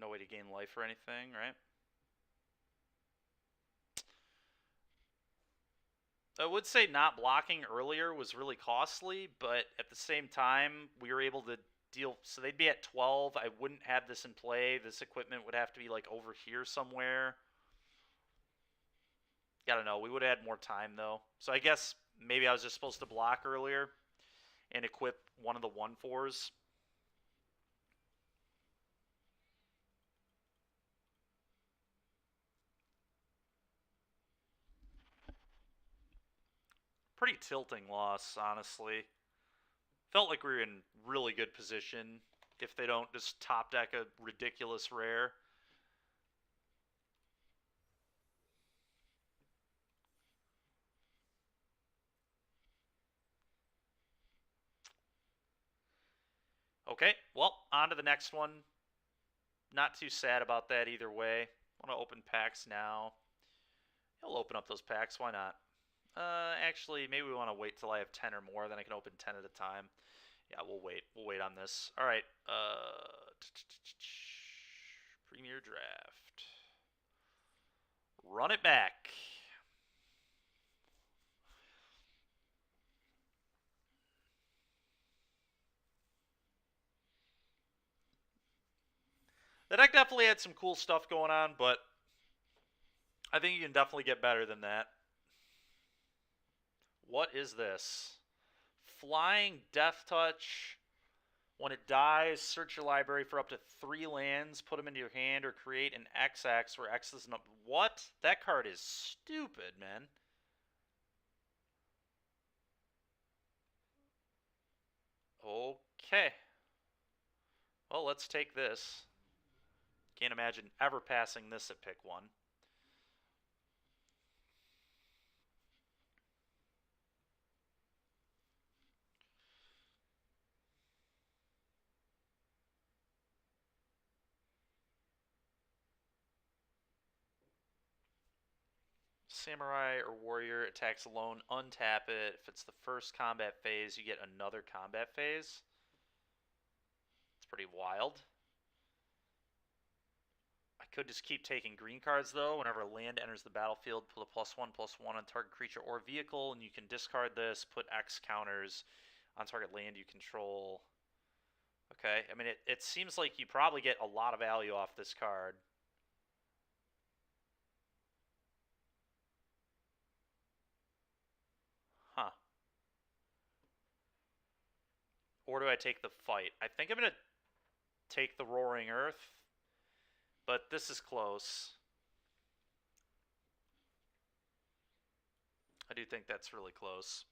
No way to gain life or anything, right? I would say not blocking earlier was really costly, but at the same time, we were able to deal... So they'd be at 12. I wouldn't have this in play. This equipment would have to be, like, over here somewhere. I don't know. We would have had more time, though. So I guess maybe I was just supposed to block earlier and equip one of the 1/4s. Pretty tilting loss, honestly. Felt like we were in really good position if they don't just top deck a ridiculous rare. Okay, well, on to the next one. Not too sad about that either way. I want to open packs now. I'll open up those packs, why not? Actually, maybe we want to wait till I have 10 or more, then I can open 10 at a time. Yeah, we'll wait. We'll wait on this. All right. Premier Draft. Run it back. The deck definitely had some cool stuff going on, but I think you can definitely get better than that. What is this? Flying Death Touch. When it dies, search your library for up to 3 lands, put them into your hand, or create an XX where X is not... What? That card is stupid, man. Okay. Well, let's take this. Can't imagine ever passing this at pick 1. Samurai or Warrior attacks alone, untap it. If it's the first combat phase, you get another combat phase. It's pretty wild. I could just keep taking green cards, though. Whenever a land enters the battlefield, put a +1/+1 on target creature or vehicle, and you can discard this, put X counters on target land you control. Okay, I mean, it seems like you probably get a lot of value off this card. Huh. Or do I take the fight? I think I'm going to take the Roaring Earth, but this is close. I do think that's really close.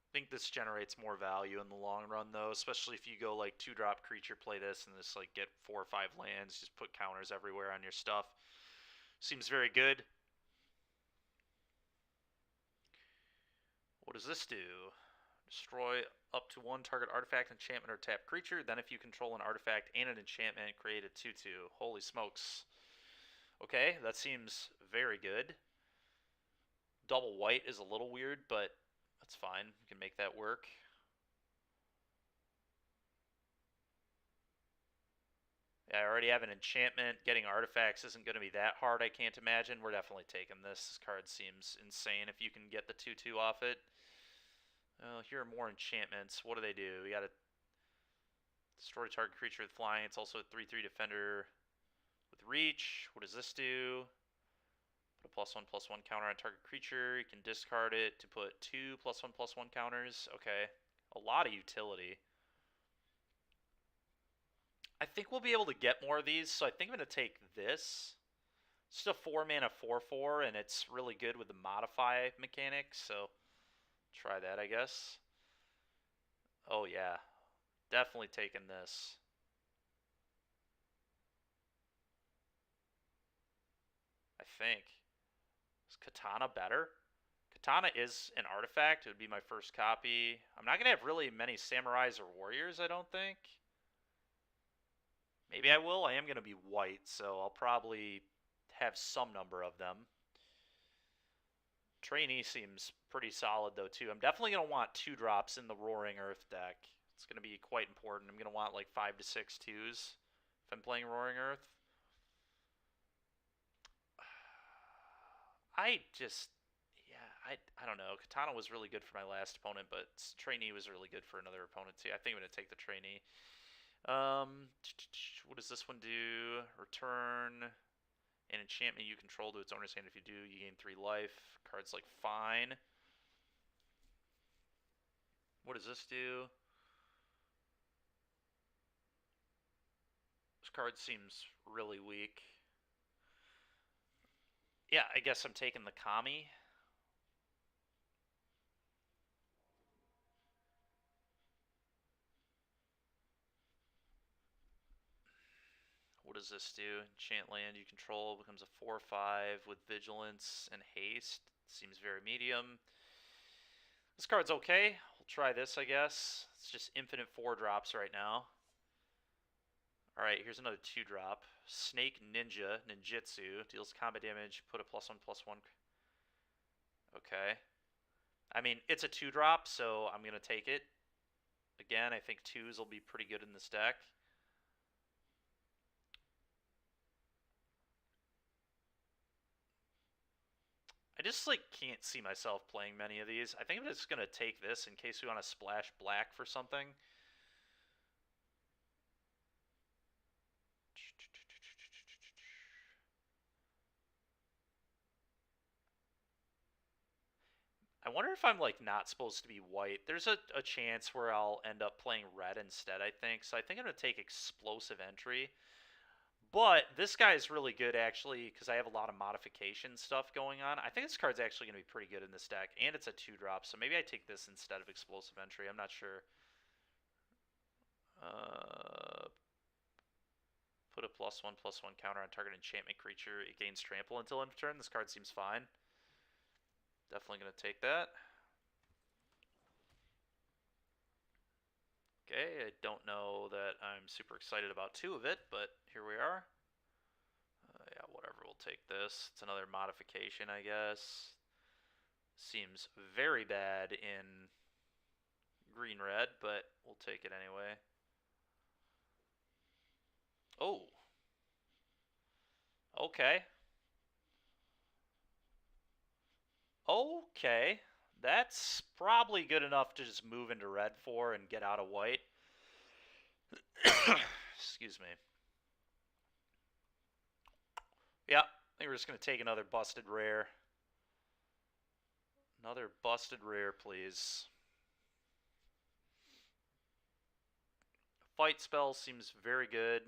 I think this generates more value in the long run, though, especially if you go like 2-drop creature, play this, and just like get 4 or 5 lands, just put counters everywhere on your stuff. Seems very good. What does this do? Destroy up to one target artifact, enchantment, or tap creature. Then if you control an artifact and an enchantment, create a 2/2. Holy smokes. Okay, that seems very good. Double white is a little weird, but that's fine. We can make that work. Yeah, I already have an enchantment. Getting artifacts isn't going to be that hard, I can't imagine. We're definitely taking this. This card seems insane if you can get the 2/2 off it. Here are more enchantments. What do? We got a destroy target creature with flying. It's also a 3/3 defender with reach. What does this do? Put a +1/+1 counter on target creature. You can discard it to put 2 +1/+1 counters. Okay, a lot of utility. I think we'll be able to get more of these, so I think I'm going to take this. It's just a 4-mana 4/4, and it's really good with the modify mechanic, so try that, I guess. Oh, yeah. Definitely taking this. I think. Is Katana better? Katana is an artifact. It would be my first copy. I'm not going to have really many samurais or warriors, I don't think. Maybe I will. I am going to be white, so I'll probably have some number of them. Trainee seems pretty solid, though, too. I'm definitely going to want 2-drops in the Roaring Earth deck. It's going to be quite important. I'm going to want like 5 to 6 2s if I'm playing Roaring Earth. I don't know. Katana was really good for my last opponent, but Trainee was really good for another opponent, too. I think I'm going to take the Trainee. What does this one do? Return an enchantment you control to its owner's hand. If you do, you gain 3 life. Card's like fine. What does this do? This card seems really weak. Yeah, I guess I'm taking the Kami. What does this do? Enchant land you control becomes a 4/5 with vigilance and haste. Seems very medium. This card's okay. We'll try this, I guess. It's just infinite 4-drops right now. Alright, here's another 2-drop. Snake Ninja, Ninjutsu. Deals combat damage, put a +1/+1. Okay. I mean, it's a 2-drop, so I'm going to take it. Again, I think 2s will be pretty good in this deck. I just like can't see myself playing many of these. I think I'm just gonna take this in case we want to splash black for something. I wonder if I'm like not supposed to be white. There's a chance where I'll end up playing red instead, I think. So I think I'm gonna take explosive entry. But this guy is really good, actually, because I have a lot of modification stuff going on. I think this card's actually going to be pretty good in this deck, and it's a 2-drop, so maybe I take this instead of Explosive Entry. I'm not sure. Put a +1/+1 counter on target enchantment creature. It gains trample until end of turn. This card seems fine. Definitely going to take that. Okay, I don't know that I'm super excited about 2 of it, but here we are. Yeah, whatever, we'll take this. It's another modification, I guess. Seems very bad in green-red, but we'll take it anyway. Oh. Okay. Okay. That's probably good enough to just move into red for and get out of white. Excuse me. Yeah, I think we're just going to take another busted rare. Another busted rare, please. Fight spell seems very good.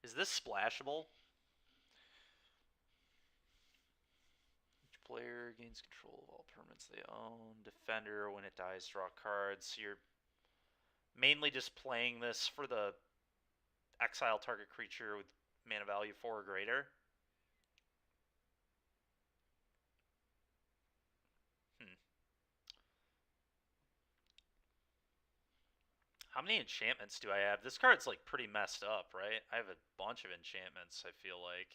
Is this splashable? Each player gains control of all permanents they own. Defender, when it dies, draw cards. So you're mainly just playing this for the exile target creature with Mana value 4 or greater. How many enchantments do I have? This card's like pretty messed up, right? I have a bunch of enchantments, I feel like.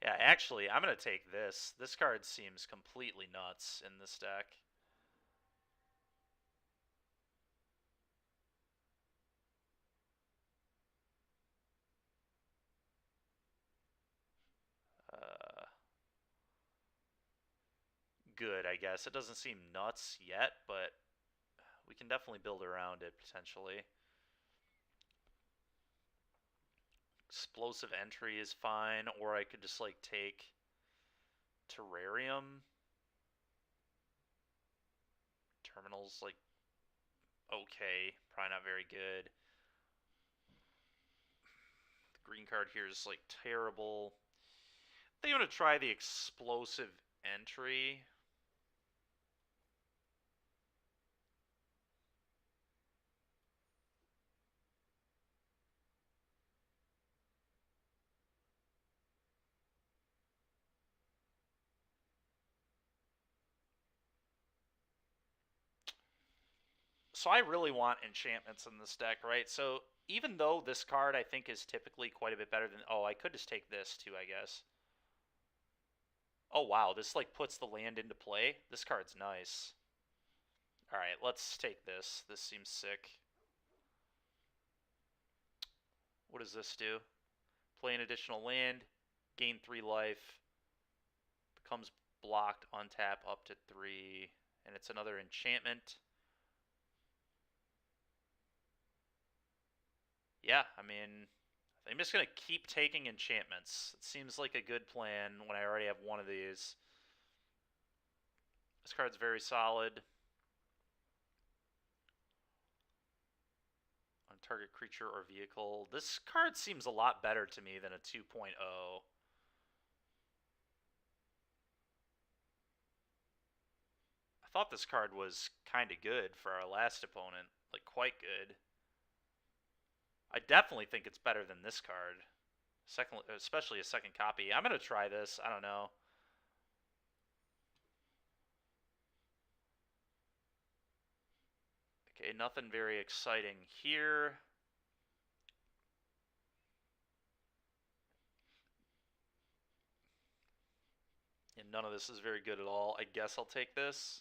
Yeah, actually, I'm going to take this. This card seems completely nuts in this deck. Uh, Good, I guess. It doesn't seem nuts yet, but we can definitely build around it, potentially. Explosive Entry is fine, or I could just, like, take Terrarium. Terminal's, like, okay. Probably not very good. The green card here is, like, terrible. I think I'm going to try the Explosive Entry. So I really want enchantments in this deck, right? So even though this card I think is typically quite a bit better than... Oh, I could just take this too, I guess. Oh, wow. This, like, puts the land into play. This card's nice. Alright, let's take this. This seems sick. What does this do? Play an additional land, gain 3 life, becomes blocked, untap up to 3, and it's another enchantment. Yeah, I mean, I'm just going to keep taking enchantments. It seems like a good plan when I already have one of these. This card's very solid. On target creature or vehicle. This card seems a lot better to me than a 2.0. I thought this card was kind of good for our last opponent. Like, quite good. I definitely think it's better than this card. Second, especially a second copy. I'm going to try this. I don't know. Okay, nothing very exciting here. And none of this is very good at all. I guess I'll take this.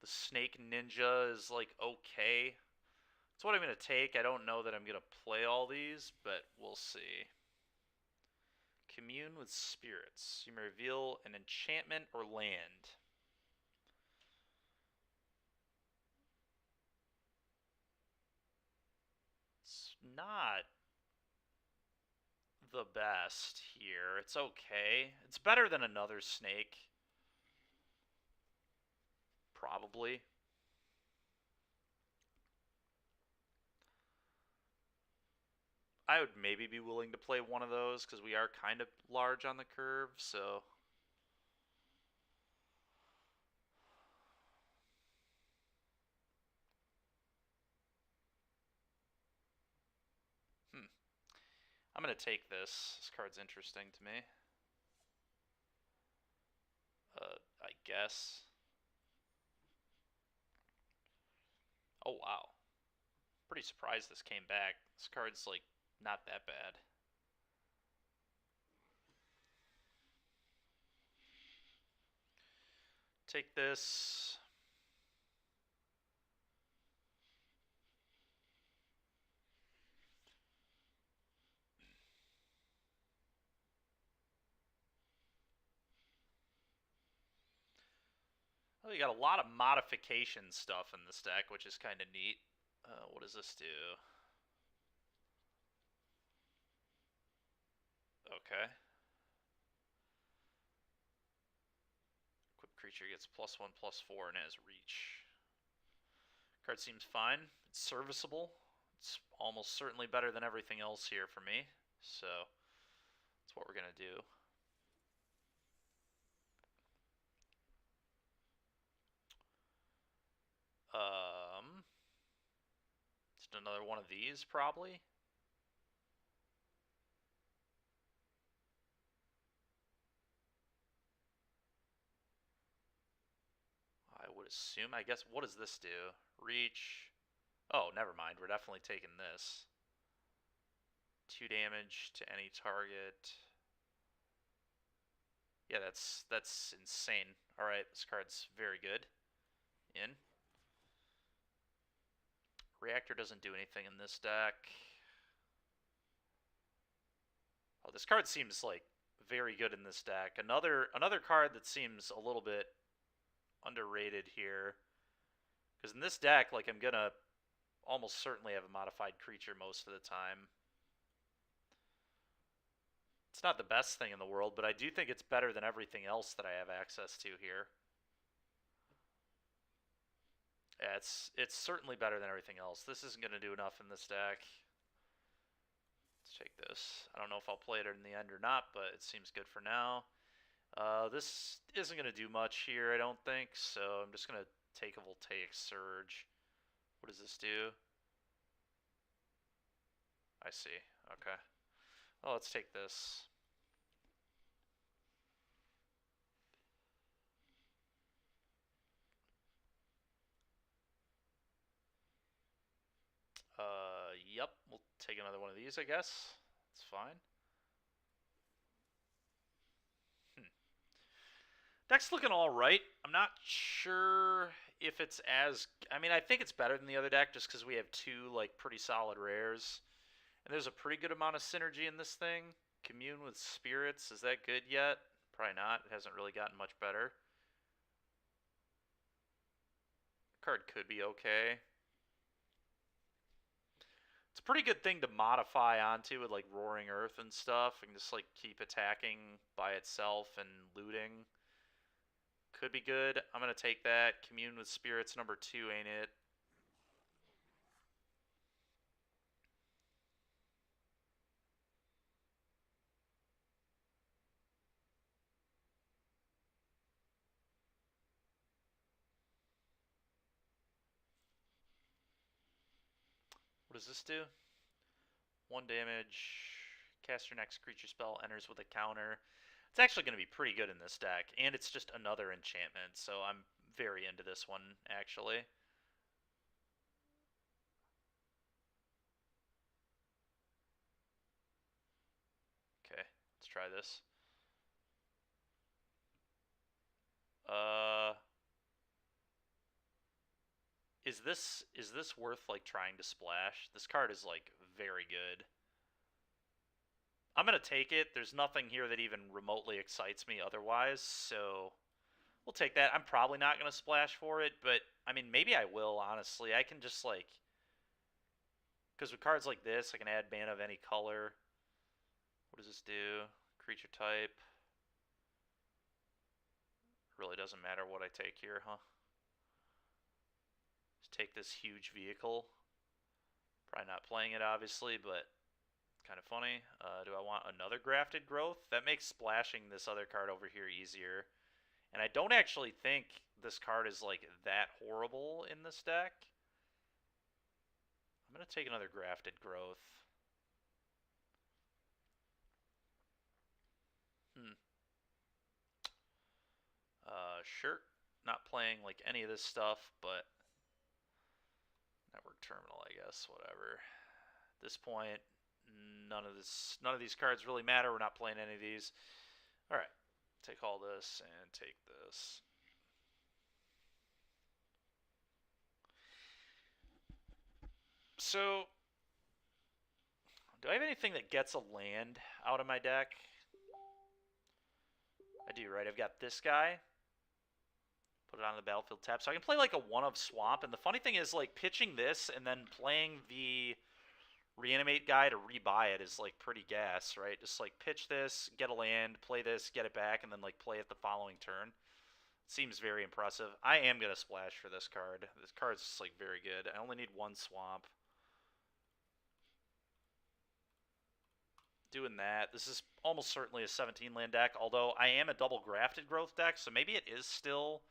The Snake Ninja is, like, okay. It's what I'm going to take. I don't know that I'm going to play all these, but we'll see. Commune with spirits. You may reveal an enchantment or land. It's not the best here. It's okay. It's better than another snake. Probably. I would maybe be willing to play one of those because we are kind of large on the curve, so... I'm going to take this. This card's interesting to me. I guess. Oh, wow. Pretty surprised this came back. This card's, like, not that bad. Take this. Oh, you got a lot of modification stuff in this deck, which is kind of neat. What does this do? Okay. Equipped creature gets +1/+4 and has reach. Card seems fine. It's serviceable. It's almost certainly better than everything else here for me. So that's what we're going to do. Just another one of these, probably. I would assume, I guess, what does this do? Reach. Oh, never mind. We're definitely taking this. 2 damage to any target. Yeah, that's insane. Alright, this card's very good. In. Reactor doesn't do anything in this deck. Oh, this card seems like very good in this deck. Another card that seems a little bit underrated here. Because in this deck, like, I'm gonna almost certainly have a modified creature most of the time. It's not the best thing in the world, but I do think it's better than everything else that I have access to here. Yeah, it's certainly better than everything else. This isn't going to do enough in this deck. Let's take this. I don't know if I'll play it in the end or not, but it seems good for now. This isn't going to do much here, I don't think, so I'm just going to take a Voltaic Surge. What does this do? I see. Okay. Well, let's take this. Yep, we'll take another one of these, I guess. It's fine. Deck's looking alright. I'm not sure if it's as... I mean, I think it's better than the other deck just because we have 2, like, pretty solid rares. And there's a pretty good amount of synergy in this thing. Commune with Spirits, is that good yet? Probably not. It hasn't really gotten much better. Card could be okay. It's a pretty good thing to modify onto with, like, Roaring Earth and stuff, and just, like, keep attacking by itself and looting. Could be good. I'm going to take that. Commune with Spirits, number 2, ain't it? What does this do? 1 damage. Cast your next creature spell, enters with a counter. It's actually going to be pretty good in this deck, and it's just another enchantment, so I'm very into this one, actually. Okay, let's try this. Is this worth, like, trying to splash? This card is, like, very good. I'm going to take it. There's nothing here that even remotely excites me otherwise, so we'll take that. I'm probably not going to splash for it, but, I mean, maybe I will, honestly. I can just, like... Because with cards like this, I can add mana of any color. What does this do? Creature type. Really doesn't matter what I take here, huh? Just take this huge vehicle. Probably not playing it, obviously, but kind of funny. Do I want another Grafted Growth? That makes splashing this other card over here easier. And I don't actually think this card is, like, that horrible in this deck. I'm going to take another Grafted Growth. Sure. Not playing, like, any of this stuff, but Network Terminal, I guess, whatever. At this point, none of these cards really matter. We're not playing any of these. All right. Take all this and take this. So, do I have anything that gets a land out of my deck? I do, right? I've got this guy. Put it on the battlefield tap. So I can play, like, a 1-of Swamp. And the funny thing is, like, pitching this and then playing the Reanimate guy to rebuy it is, like, pretty gas, right? Just, like, pitch this, get a land, play this, get it back, and then, like, play it the following turn. Seems very impressive. I am going to splash for this card. This card's just, like, very good. I only need 1 Swamp. doing that. This is almost certainly a 17 land deck, although I am a double grafted growth deck, so maybe it is still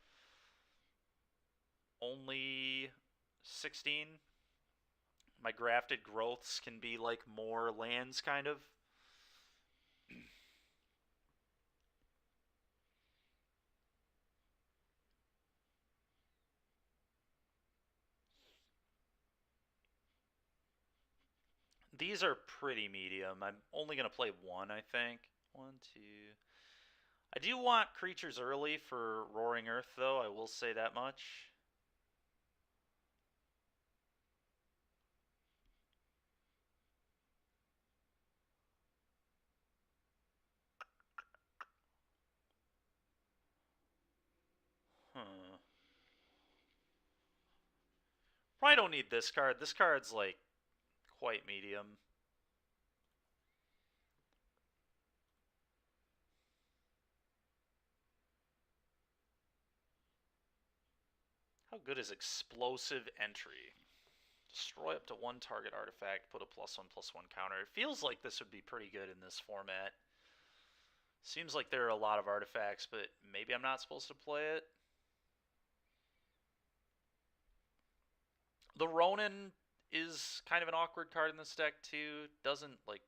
only 16. My grafted growths can be like more lands, kind of. These are pretty medium. I'm only going to play one, I think. One, two. I do want creatures early for Roaring Earth, though. I will say that much. Huh. Probably don't need this card. This card's like quite medium. How good is Explosive Entry? Destroy up to one target artifact, put a +1/+1 counter. It feels like this would be pretty good in this format. Seems like there are a lot of artifacts, but maybe I'm not supposed to play it. The Ronin is kind of an awkward card in this deck, too. Doesn't, like...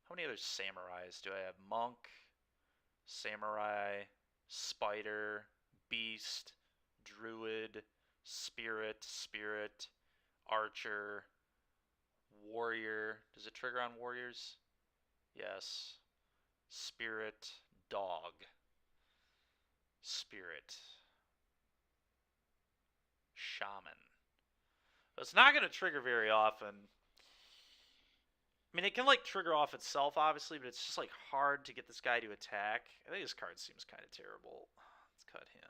How many other samurais do I have? Monk, Samurai, Spider, Beast, Druid, Spirit, Archer, Warrior. Does it trigger on Warriors? Yes. Spirit, Dog. Spirit. Shaman. It's not going to trigger very often. I mean, it can, like, trigger off itself, obviously, but it's just, like, hard to get this guy to attack. I think this card seems kind of terrible. Let's cut him.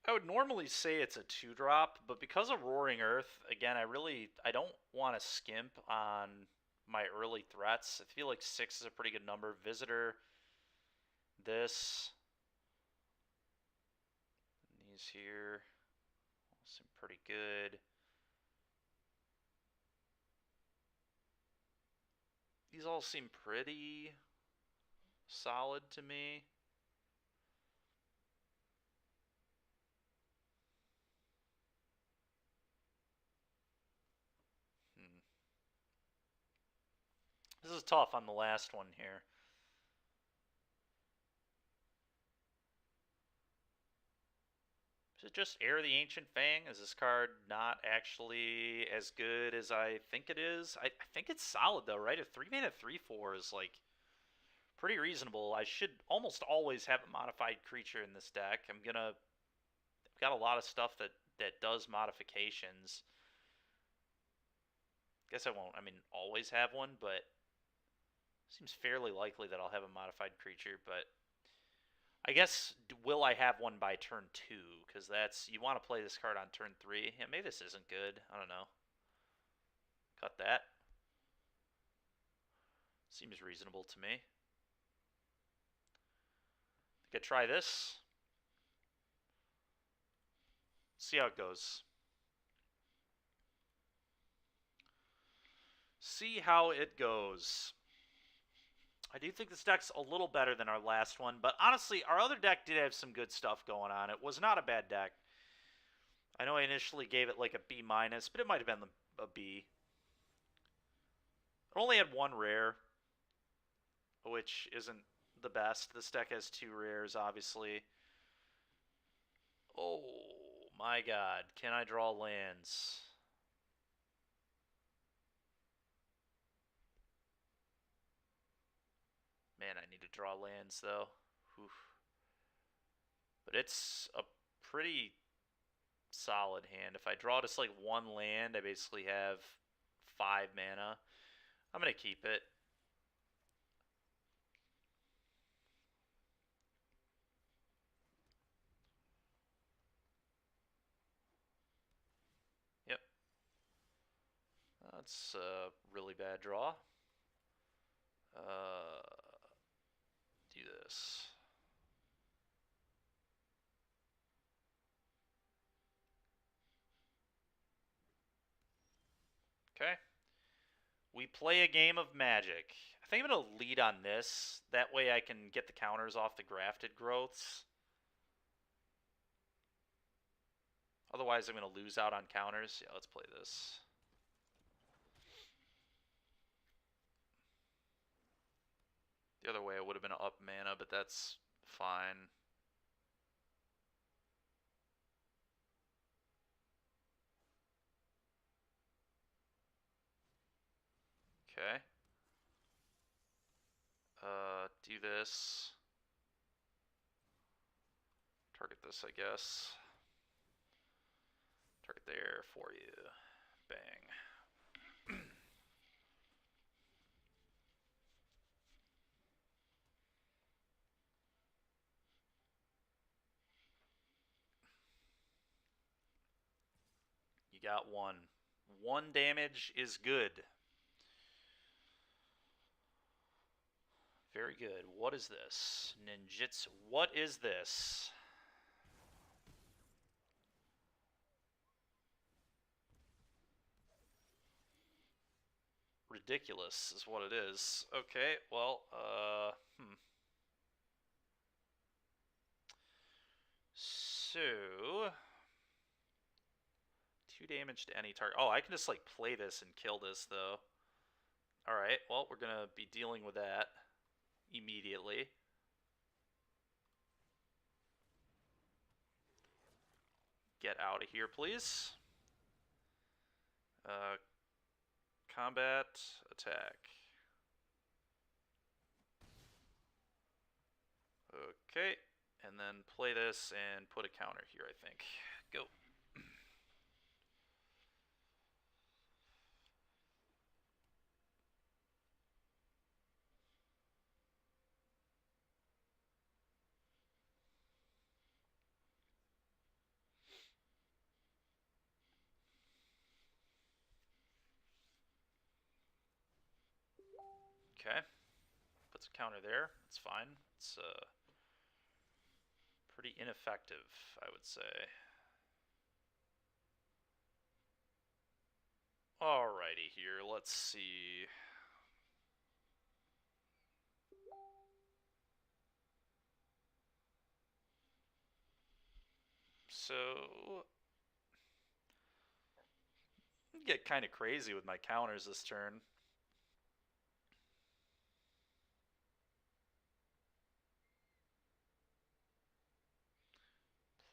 I would normally say it's a 2-drop, but because of Roaring Earth, again, I don't want to skimp on my early threats. I feel like 6 is a pretty good number. Visitor, this, and these here all seem pretty good. These all seem pretty solid to me. This is tough on the last one here. Is it just Heir of the Ancient Fang? Is this card not actually as good as I think it is? I think it's solid, though, right? A 3-mana 3/4 is, like, pretty reasonable. I should almost always have a modified creature in this deck. I've got a lot of stuff that does modifications. Guess I won't, always have one, but seems fairly likely that I'll have a modified creature, but I guess, will I have one by turn 2? Because you want to play this card on turn 3. Yeah, maybe this isn't good. I don't know. Cut that. Seems reasonable to me. I could try this. See how it goes. See how it goes. I do think this deck's a little better than our last one, but honestly, our other deck did have some good stuff going on. It was not a bad deck. I know I initially gave it like a B-, but it might have been a B. It only had one rare, which isn't the best. This deck has 2 rares, obviously. Oh my god, can I draw lands? Man, I need to draw lands, though. Oof. But it's a pretty solid hand. If I draw just like one land, I basically have 5 mana. I'm going to keep it. Yep. That's a really bad draw. Do this. Okay. We play a game of Magic. I think I'm going to lead on this. That way I can get the counters off the grafted growths. Otherwise I'm going to lose out on counters. Yeah, let's play this. The other way I would have been up mana, but that's fine. Okay. Do this. Target this, I guess. Target there for you. Bang. You got one. 1 damage is good. Very good. What is this? Ninjutsu. What is this? Ridiculous is what it is. Okay, well, So, 2 damage to any target. Oh, I can just, like, play this and kill this, though. Alright, well, we're gonna be dealing with that immediately. Get out of here, please. Combat, attack. Okay, and then play this and put a counter here, I think. Go. Okay. Puts a counter there. It's fine. It's pretty ineffective, I would say. Alrighty here, let's see. So, get kind of crazy with my counters this turn.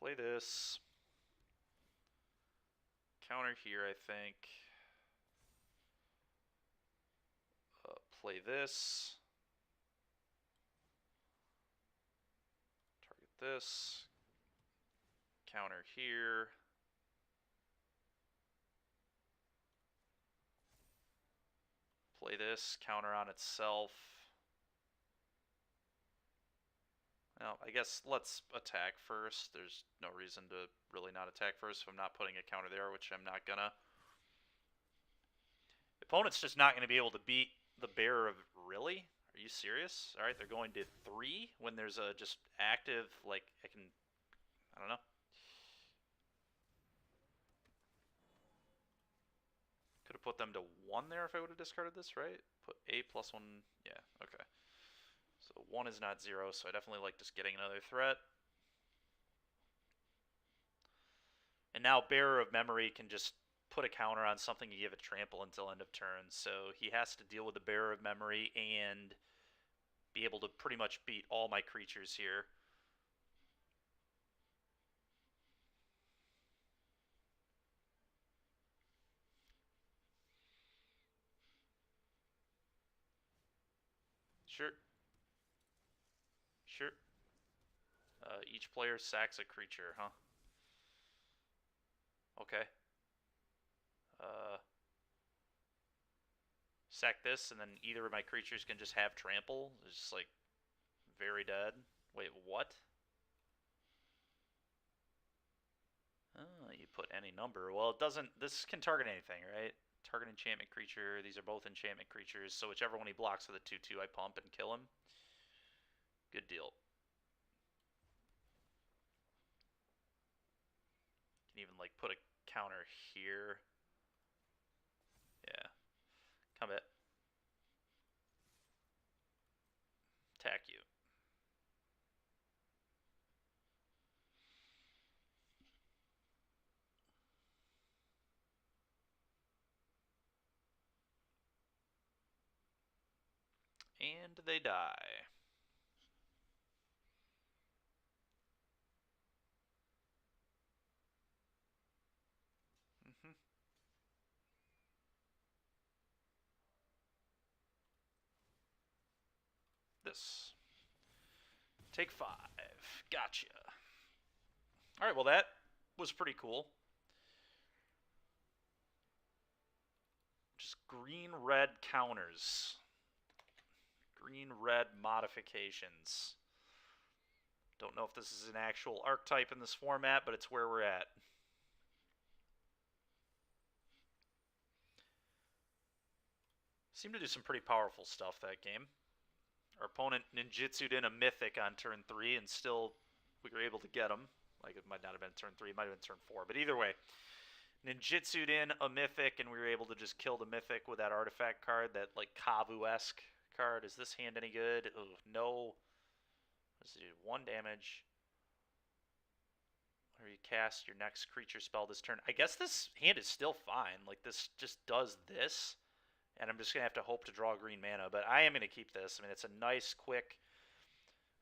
Play this. Counter here, I think. Play this. Target this. Counter here. Play this. Counter on itself. Well, I guess let's attack first. There's no reason to really not attack first if I'm not putting a counter there, which I'm not gonna. The opponent's just not going to be able to beat the Bearer of... Really? Are you serious? Alright, they're going to 3 when there's a just active, like, I don't know. Could have put them to 1 there if I would have discarded this, right? Put a +1, yeah, okay. So 1 is not 0, so I definitely like just getting another threat. And now Bearer of Memory can just put a counter on something and give it trample until end of turn. So he has to deal with the Bearer of Memory and be able to pretty much beat all my creatures here. Sure. Sure. Each player sacks a creature, huh? Okay. sack this, and then either of my creatures can just have trample. It's just like very dead. Wait, what? Oh, you put any number. Well, it doesn't. This can target anything, right? Target enchantment creature. These are both enchantment creatures, so whichever one he blocks with a 2/2, I pump and kill him. Good deal. Can even like put a counter here. Yeah. Combat. Attack you. And they die. Mm-hmm. This. Take 5. Gotcha. Alright, well that was pretty cool. Just green-red counters. Green-red modifications. Don't know if this is an actual archetype in this format, but it's where we're at. Seemed to do some pretty powerful stuff that game. Our opponent ninjutsu'd in a mythic on turn 3, and still we were able to get him. Like, it might not have been turn 3, it might have been turn 4. But either way, ninjutsu'd in a mythic, and we were able to just kill the mythic with that artifact card, that, like, Kavu-esque card. Is this hand any good? Ugh, no. Let's do 1 damage. Or you cast your next creature spell this turn. I guess this hand is still fine. Like, this just does this. And I'm just going to have to hope to draw green mana. But I am going to keep this. I mean, it's a nice, quick,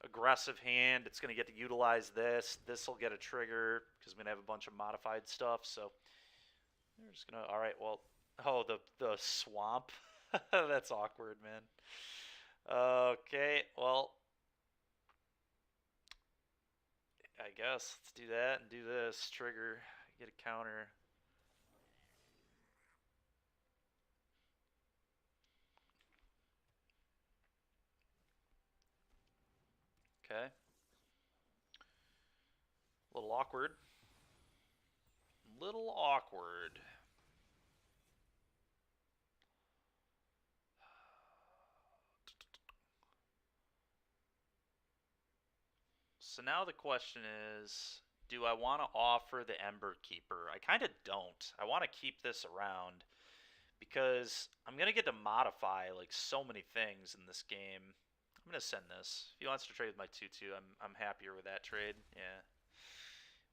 aggressive hand. It's going to get to utilize this. This will get a trigger because I'm going to have a bunch of modified stuff. So we're just going to... All right, well... Oh, the swamp. That's awkward, man. Okay, well... I guess let's do that and do this. Trigger. Get a counter. Okay. A little awkward. Little awkward. So now the question is, do I want to offer the Ember Keeper? I kind of don't. I want to keep this around because I'm going to get to modify like so many things in this game. I'm going to send this. If he wants to trade with my 2/2, I'm happier with that trade. Yeah.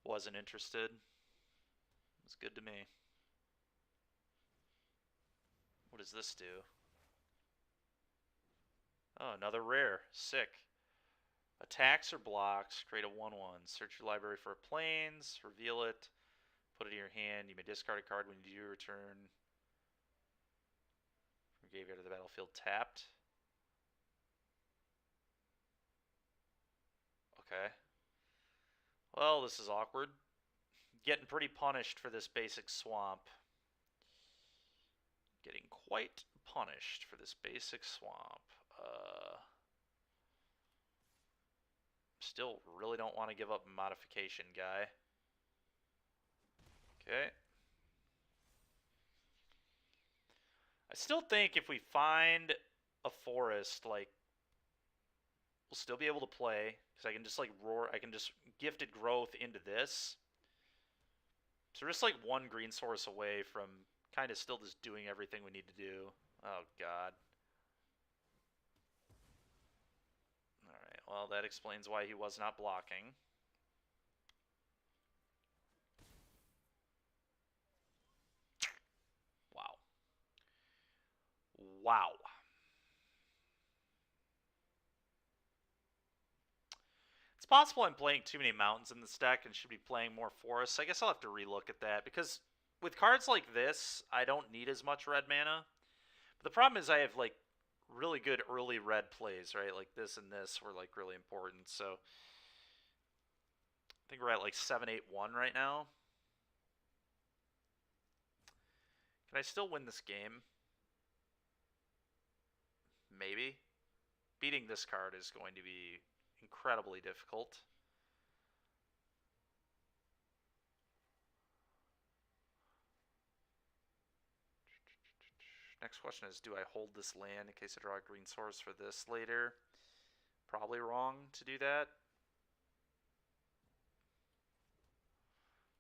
Wasn't interested. It's good to me. What does this do? Oh, another rare. Sick. Attacks or blocks, create a 1/1. Search your library for planes, reveal it, put it in your hand. You may discard a card when you do your return. From your graveyard to the battlefield tapped. Okay. Well, this is awkward. Getting pretty punished for this basic swamp. Getting quite punished for this basic swamp. Still really don't want to give up modification, guy. Okay. I still think if we find a forest, like, we'll still be able to play. Because I can just, like, roar. I can just gifted growth into this. So we're just, like, 1 green source away from kind of still just doing everything we need to do. Oh, God. Alright, well, that explains why he was not blocking. Wow. Wow. It's possible I'm playing too many mountains in this deck and should be playing more forests. I guess I'll have to relook at that, because with cards like this, I don't need as much red mana. But the problem is I have, like, really good early red plays, right? Like this and this were, like, really important. So I think we're at, like, 7-8-1 right now. Can I still win this game? Maybe. Beating this card is going to be incredibly difficult. Next question is, do I hold this land in case I draw a green source for this later? Probably wrong to do that.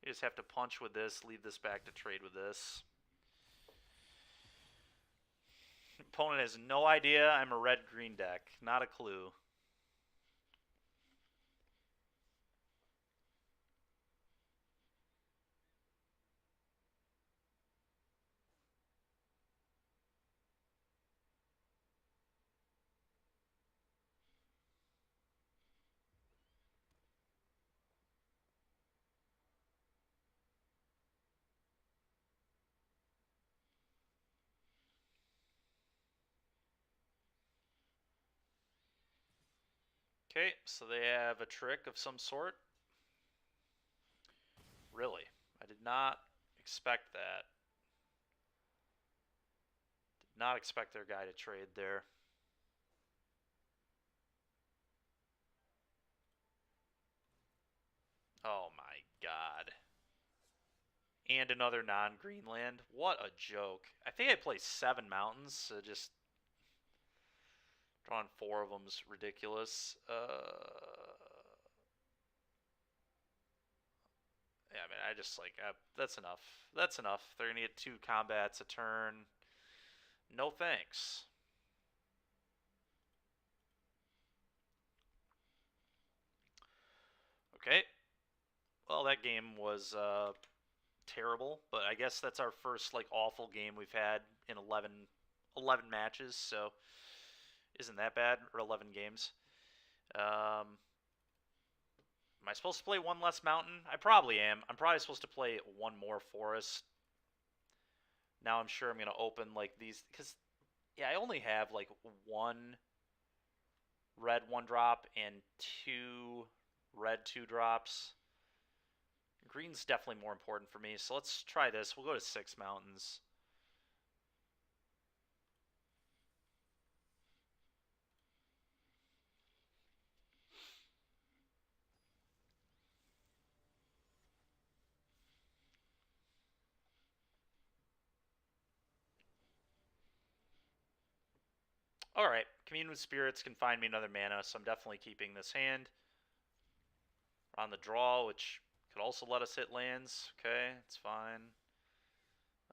You just have to punch with this, leave this back to trade with this. Opponent has no idea I'm a red-green deck. Not a clue. Okay, so they have a trick of some sort. Really? I did not expect that. Did not expect their guy to trade there. Oh my god. And another non-green land. What a joke. I think I play 7 mountains, so just drawing 4 of them is ridiculous. Yeah, I mean, I just like, that's enough. That's enough. They're gonna get 2 combats a turn. No thanks. Okay. Well, that game was terrible, but I guess that's our first like awful game we've had in 11 matches, so isn't that bad, or 11 games. Am I supposed to play 1 less mountain? I probably am. I'm probably supposed to play 1 more forest. Now I'm sure I'm going to open like these, because yeah, I only have like 1 red 1 drop and 2 red 2 drops. Green's definitely more important for me, so let's try this. We'll go to 6 mountains. Alright, Commune with Spirits can find me another mana, so I'm definitely keeping this hand. On the draw, which could also let us hit lands. Okay, it's fine.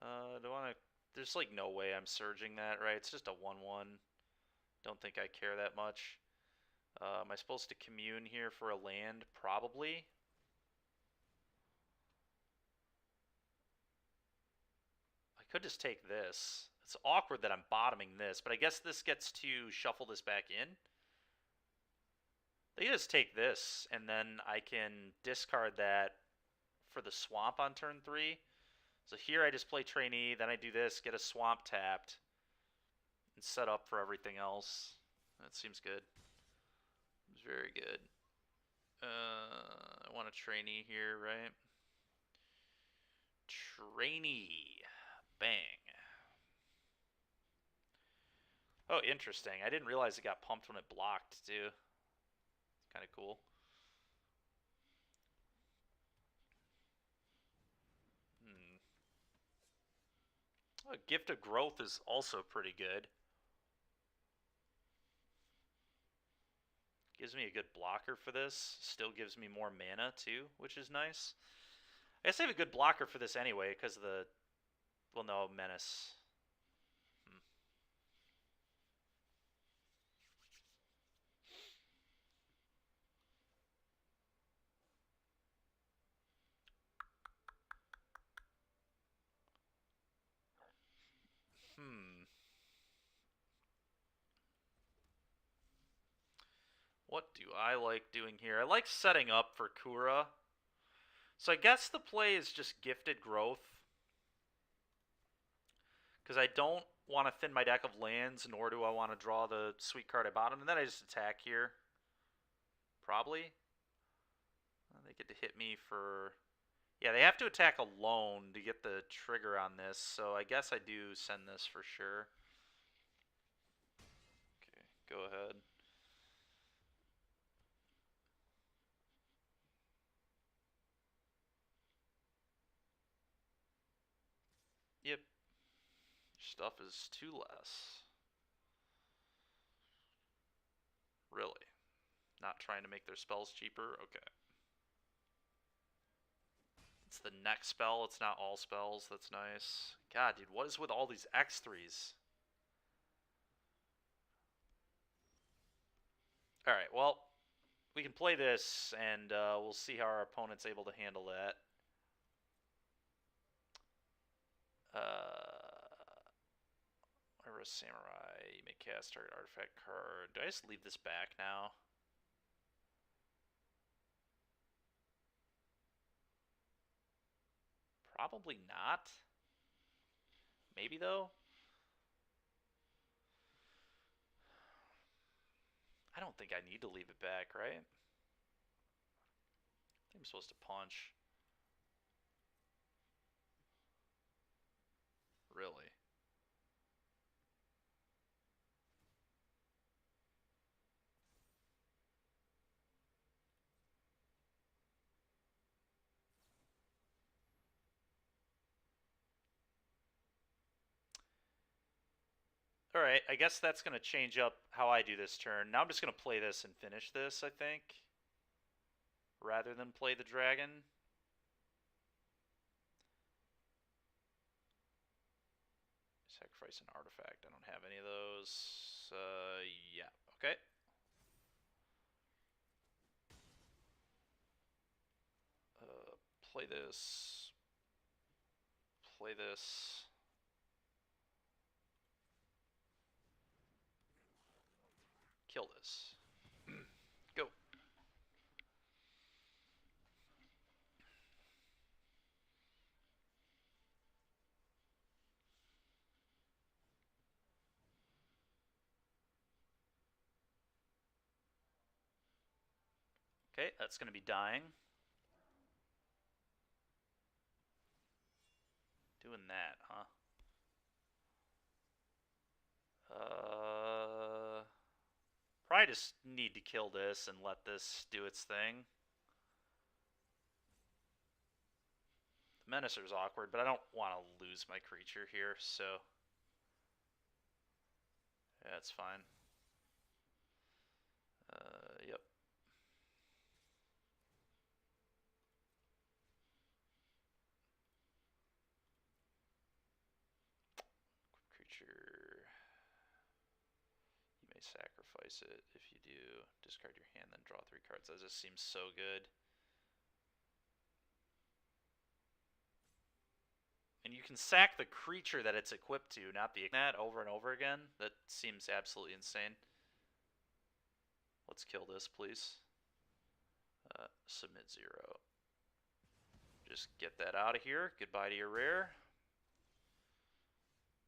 Do I want to... There's like no way I'm surging that, right? It's just a 1-1. Don't think I care that much. Am I supposed to commune here for a land? Probably. I could just take this. It's awkward that I'm bottoming this, but I guess this gets to shuffle this back in. They just take this, and then I can discard that for the swamp on turn 3. So here I just play trainee, then I do this, get a swamp tapped, and set up for everything else. That seems good. It's very good. I want a trainee here, right? Trainee. Bang. Oh, interesting. I didn't realize it got pumped when it blocked, too. It's kind of cool. Oh, Gift of Growth is also pretty good. Gives me a good blocker for this. Still gives me more mana, too, which is nice. I guess I have a good blocker for this anyway, because of the... Well, no, Menace. What do I like doing here? I like setting up for Kura. So I guess the play is just Gifted Growth. Because I don't want to thin my deck of lands, nor do I want to draw the sweet card at bottom. And then I just attack here. Probably. They get to hit me for... Yeah, they have to attack alone to get the trigger on this. So I guess I do send this for sure. Go ahead. Yep. Stuff is 2 less. Really? Not trying to make their spells cheaper? Okay. It's the next spell, it's not all spells. That's nice. God, dude, what is with all these X3s? Alright, well, we can play this, and we'll see how our opponent's able to handle that. Whenever a samurai, you may cast target artifact card. Do I just leave this back now? Probably not. Maybe, though? I don't think I need to leave it back, right? I think I'm supposed to punch. Really? Alright, I guess that's going to change up how I do this turn. Now I'm just going to play this and finish this, I think. Rather than play the dragon. Sacrifice an artifact. I don't have any of those. Yeah. Okay. Play this. Play this. Kill this. Go. Okay, that's going to be dying. Doing that, huh? Probably just need to kill this and let this do its thing. The Menacer's awkward, but I don't want to lose my creature here, so... yeah, it's fine. Yep. Creature... you may sacrifice it. If you do, discard your hand, then draw 3 cards. That just seems so good. And you can sack the creature that it's equipped to, not the that over and over again. That seems absolutely insane. Let's kill this, please. Submit 0. Just get that out of here. Goodbye to your rare.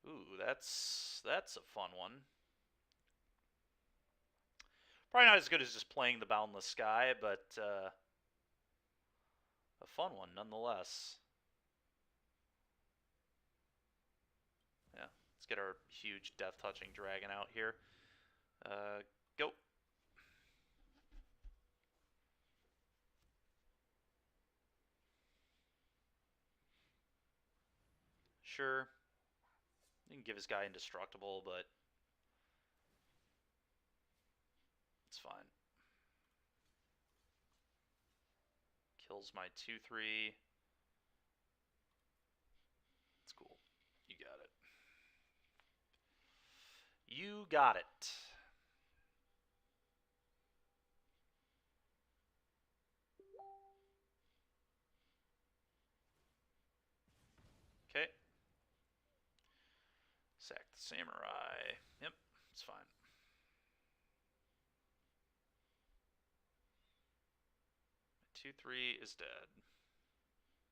Ooh, that's a fun one. Probably not as good as just playing the Boundless Sky, but a fun one nonetheless. Yeah, let's get our huge death-touching dragon out here. Go. Sure. You can give his guy indestructible, but it's fine. Kills my 2/3. It's cool. You got it. You got it. Okay. Sack the samurai. Yep, it's fine. My 2/3 is dead.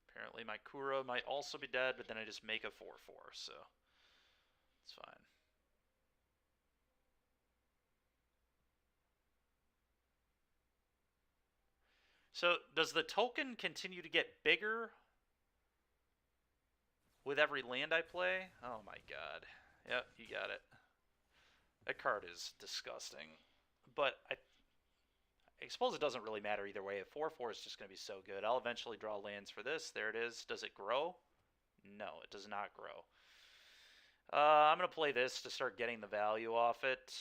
Apparently my Kura might also be dead, but then I just make a 4/4, so it's fine. So does the token continue to get bigger with every land I play? Oh my god. Yep, you got it. That card is disgusting. But I suppose it doesn't really matter either way. A 4/4 is just going to be so good. I'll eventually draw lands for this. There it is. Does it grow? No, it does not grow. I'm going to play this to start getting the value off it.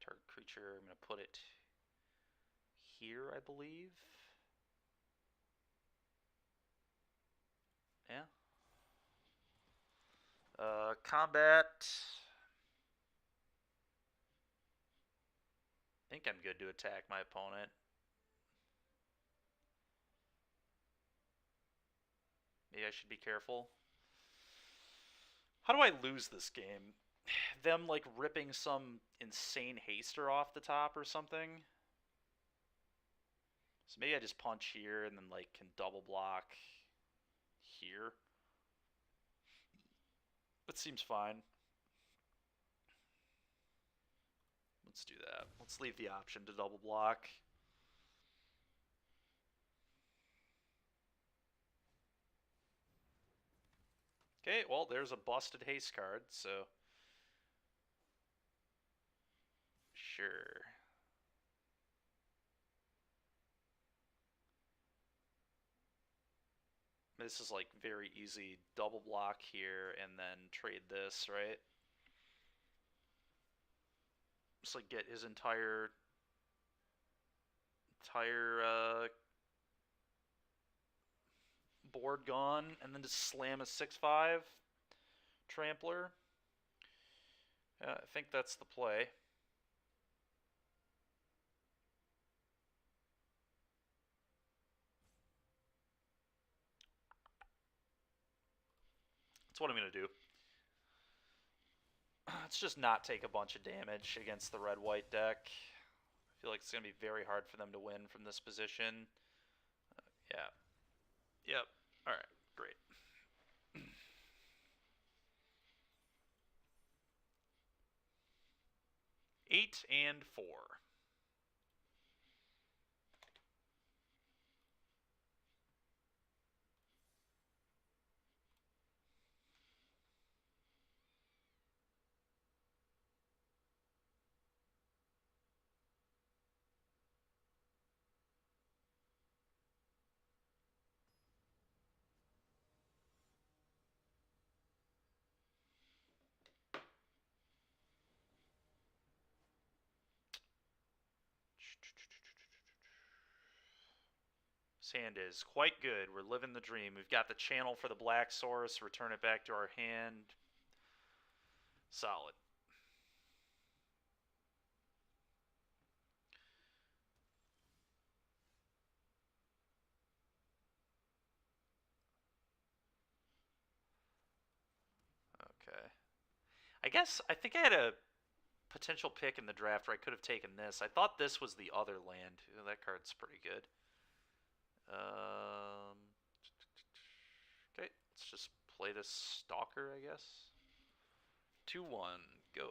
Target creature, I'm going to put it here, I believe. Yeah. Combat. I think I'm good to attack my opponent. Maybe I should be careful. How do I lose this game? Them, like, ripping some insane haster off the top or something? So maybe I just punch here and then, like, can double block here. That seems fine. Let's do that. Let's leave the option to double block. Okay, well, there's a busted haste card, so sure. This is like very easy double block here and then trade this, right? Just like get his entire board gone and then just slam a 6/5 trampler. I think that's the play. That's what I'm going to do. Let's just not take a bunch of damage against the red-white deck. I feel like it's going to be very hard for them to win from this position. Yeah. Yep. Alright, great. 8 and 4. This hand is quite good. We're living the dream. We've got the channel for the black source. Return it back to our hand. Solid. Okay. I think I had a potential pick in the draft where I could have taken this. I thought this was the other land. Ooh, that card's pretty good. Okay, let's just play this Stalker, I guess. 2-1, go.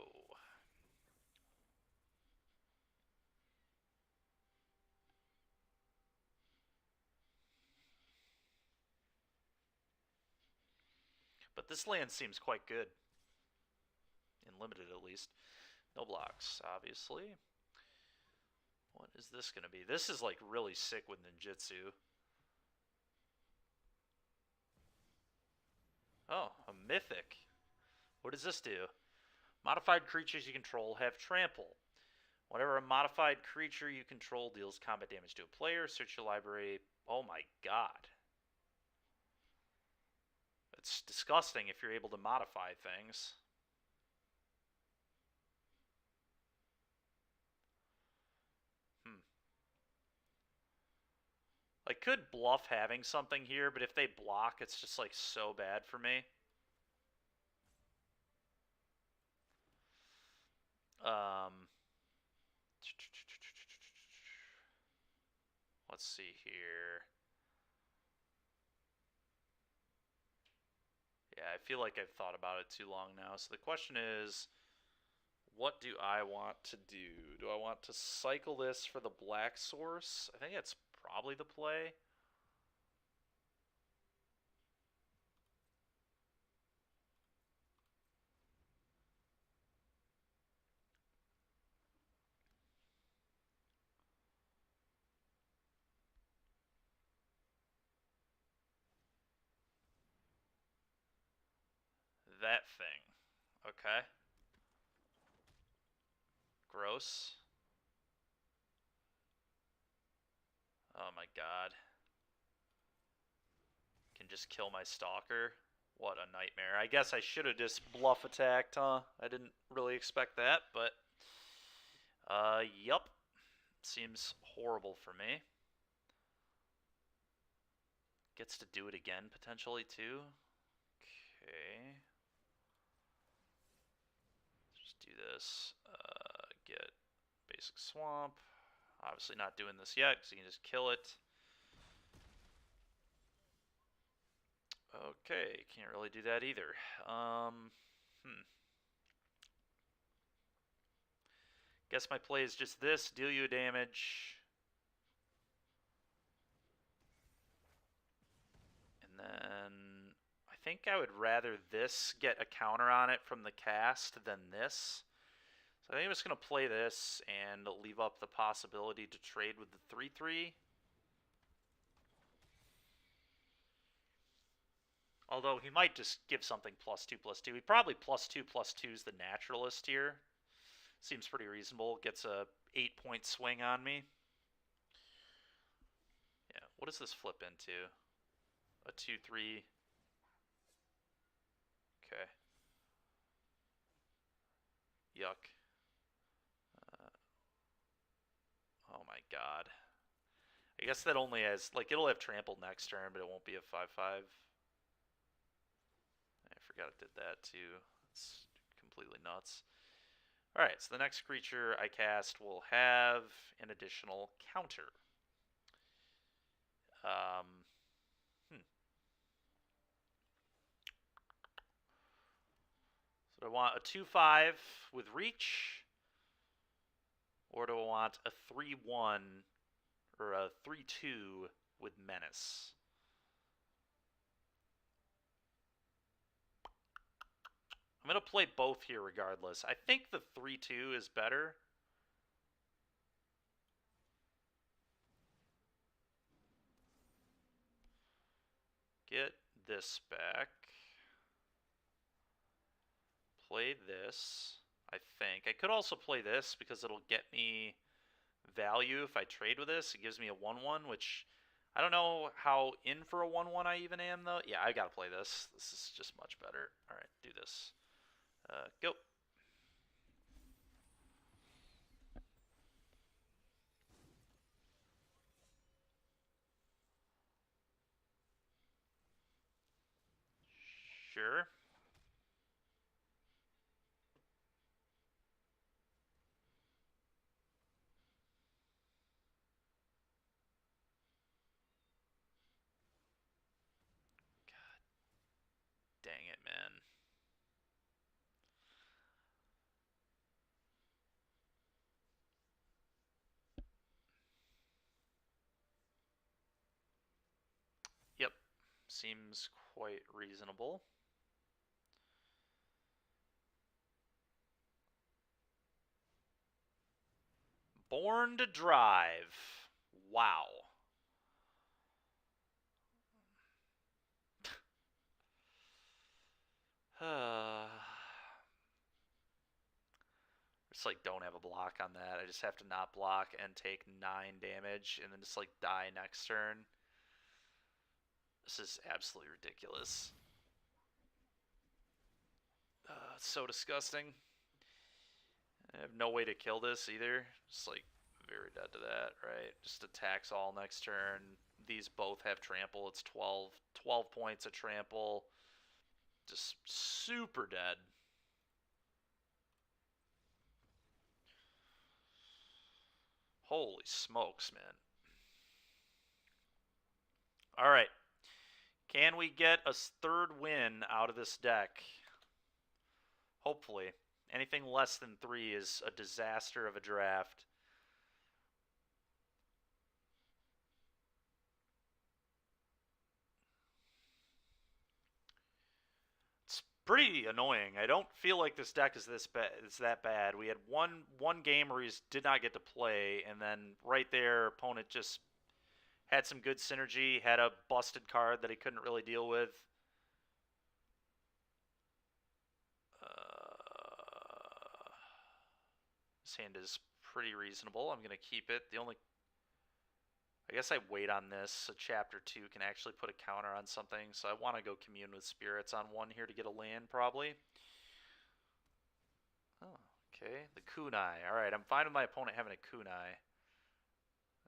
But this land seems quite good. In limited, at least. No blocks, obviously. What is this going to be? This is, like, really sick with ninjutsu. Oh, a mythic. What does this do? Modified creatures you control have trample. Whenever a modified creature you control deals combat damage to a player, search your library. Oh my god. It's disgusting if you're able to modify things. I could bluff having something here, but if they block, it's just like so bad for me. Let's see here. Yeah, I feel like I've thought about it too long now. So the question is, what do I want to do? Do I want to cycle this for the black source? I think that's probably the play. that thing. Okay. Gross. Oh my god. Can just kill my stalker. What a nightmare. I guess I should have just bluff attacked, huh? I didn't really expect that, but... yup. Seems horrible for me. Gets to do it again, potentially, too. Okay. Just do this. Get basic swamp. Obviously not doing this yet, because you can just kill it. Okay, can't really do that either. Guess my play is just this, deal you damage. And then I think I would rather this get a counter on it from the cast than this. So I think I'm just going to play this and leave up the possibility to trade with the 3/3. Although he might just give something +2/+2. He probably +2/+2 is the naturalist here. Seems pretty reasonable. Gets a 8-point swing on me. Yeah, what does this flip into? A 2/3. Okay. Yuck. Oh my god. I guess that only has, like, it'll have trample next turn, but it won't be a 5/5. I forgot it did that too. It's completely nuts. Alright, so the next creature I cast will have an additional counter. So do I want a 2/5 with reach? Or do I want a 3/1 or a 3/2 with menace? I'm going to play both here regardless. I think the 3/2 is better. Get this back. Play this, I think. I could also play this because it'll get me value if I trade with this. It gives me a 1/1, which I don't know how in for a 1/1 I even am, though. Yeah, I gotta play this. This is just much better. Alright, do this. Go. Sure. God dang it, man. Yep. Seems quite reasonable. Born to Drive. Wow. Just like don't have a block on that. I just have to not block and take 9 damage and then just like die next turn. This is absolutely ridiculous. It's so disgusting. I have no way to kill this either. Just like very dead to that, right? Just attacks all next turn. These both have trample. It's 12 points of trample. Just super dead. Holy smokes, man. Alright. Can we get a third win out of this deck? Hopefully. Anything less than 3 is a disaster of a draft. It's pretty annoying. I don't feel like this deck is that bad. We had one game where he did not get to play, and then right there, opponent just had some good synergy, had a busted card that he couldn't really deal with. This hand is pretty reasonable. I'm going to keep it. I guess I wait on this so Chapter 2 can actually put a counter on something. So I want to go Commune with Spirits on 1 here to get a land, probably. Oh, okay. The Kunai. Alright, I'm fine with my opponent having a Kunai.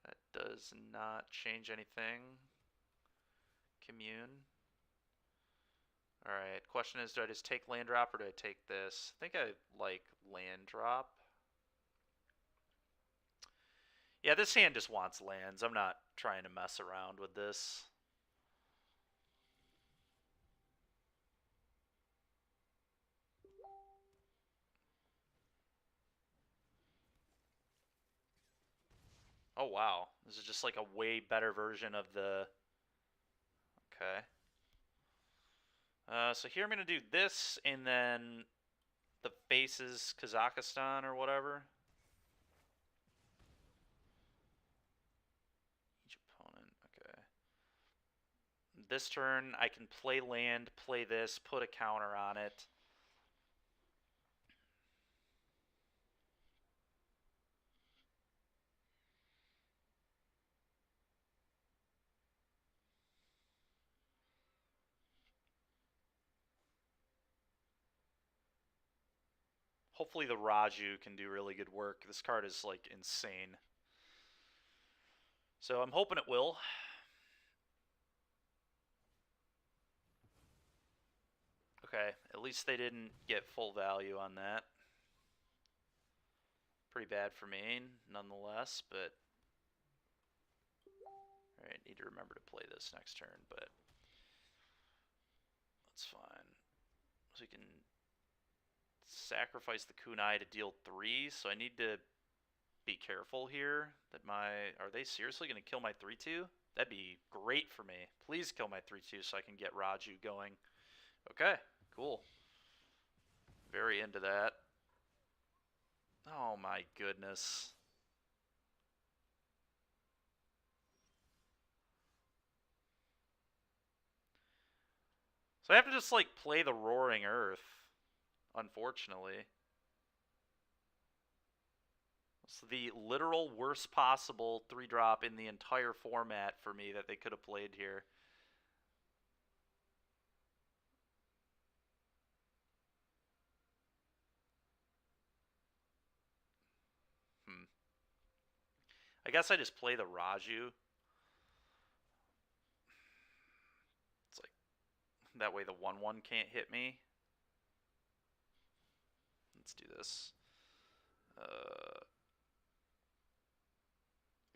That does not change anything. Commune. Alright, question is, do I just take land drop or do I take this? I think I like land drop. Yeah, this hand just wants lands. I'm not trying to mess around with this. Oh, wow. This is just like a way better version of the... Okay. So here I'm going to do this, and then the faces Kazakhstan or whatever. Each opponent, okay. This turn, I can play land, play this, put a counter on it. Hopefully the Raju can do really good work. This card is, like, insane. So I'm hoping it will. Okay, at least they didn't get full value on that. Pretty bad for me, nonetheless, but... Alright, need to remember to play this next turn, but... That's fine. So we can sacrifice the Kunai to deal 3, so I need to be careful here that are they seriously going to kill my 3/2? That'd be great for me. Please kill my 3/2 so I can get Raju going. Okay, cool. Very into that. Oh my goodness. So I have to just, like, play the Roaring Earth, unfortunately. It's the literal worst possible 3-drop in the entire format for me that they could have played here. I guess I just play the Raju. It's like, that way the 1/1 can't hit me. Let's do this. I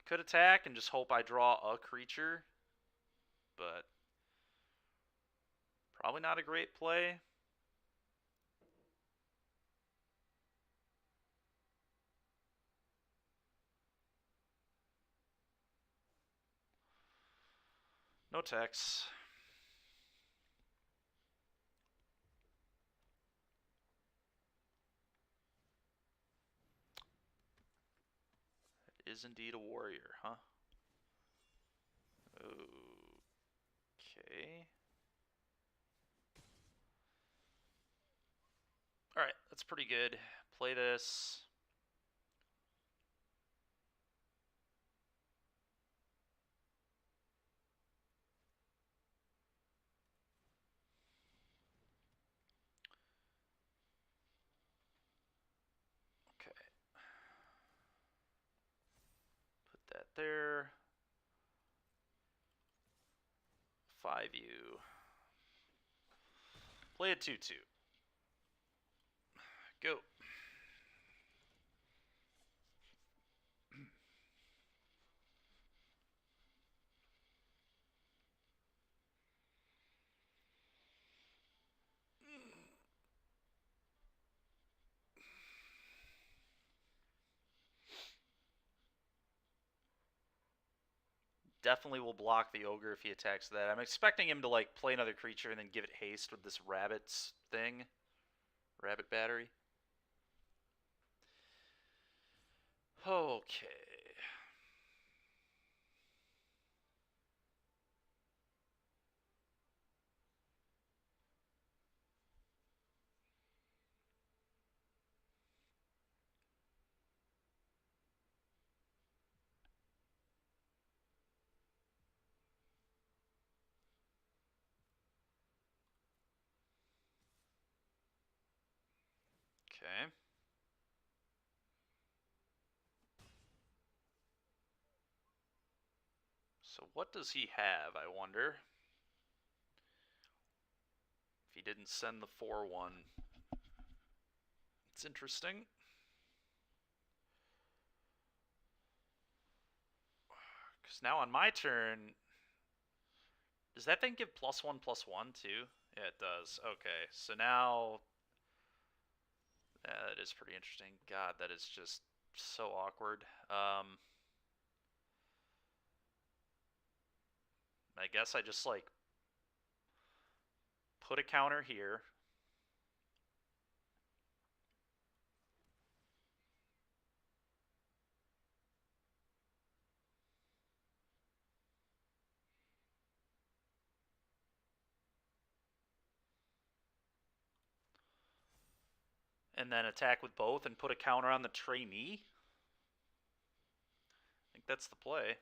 could attack and just hope I draw a creature, but probably not a great play. No text. It is indeed a warrior, huh? Okay. Alright, that's pretty good. Play this. Okay. Put that there. 5U. Play a 2/2. Go. Definitely will block the ogre if he attacks that. I'm expecting him to, like, play another creature and then give it haste with this rabbit's thing. Rabbit battery. Okay. Okay. So what does he have, I wonder? If he didn't send the 4-1. It's interesting. Because now on my turn, does that thing give +1/+1 too? Yeah, it does. Okay, so now that is pretty interesting. God, that is just so awkward. I guess I just like put a counter here. And then attack with both and put a counter on the trainee. I think that's the play.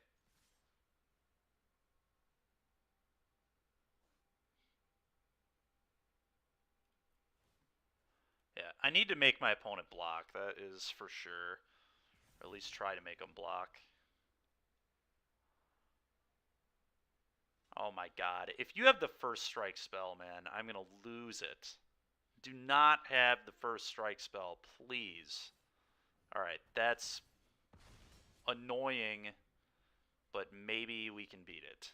Yeah, I need to make my opponent block. That is for sure. Or at least try to make them block. Oh my god. If you have the first strike spell, man, I'm going to lose it. Do not have the first strike spell, please. Alright, that's annoying, but maybe we can beat it.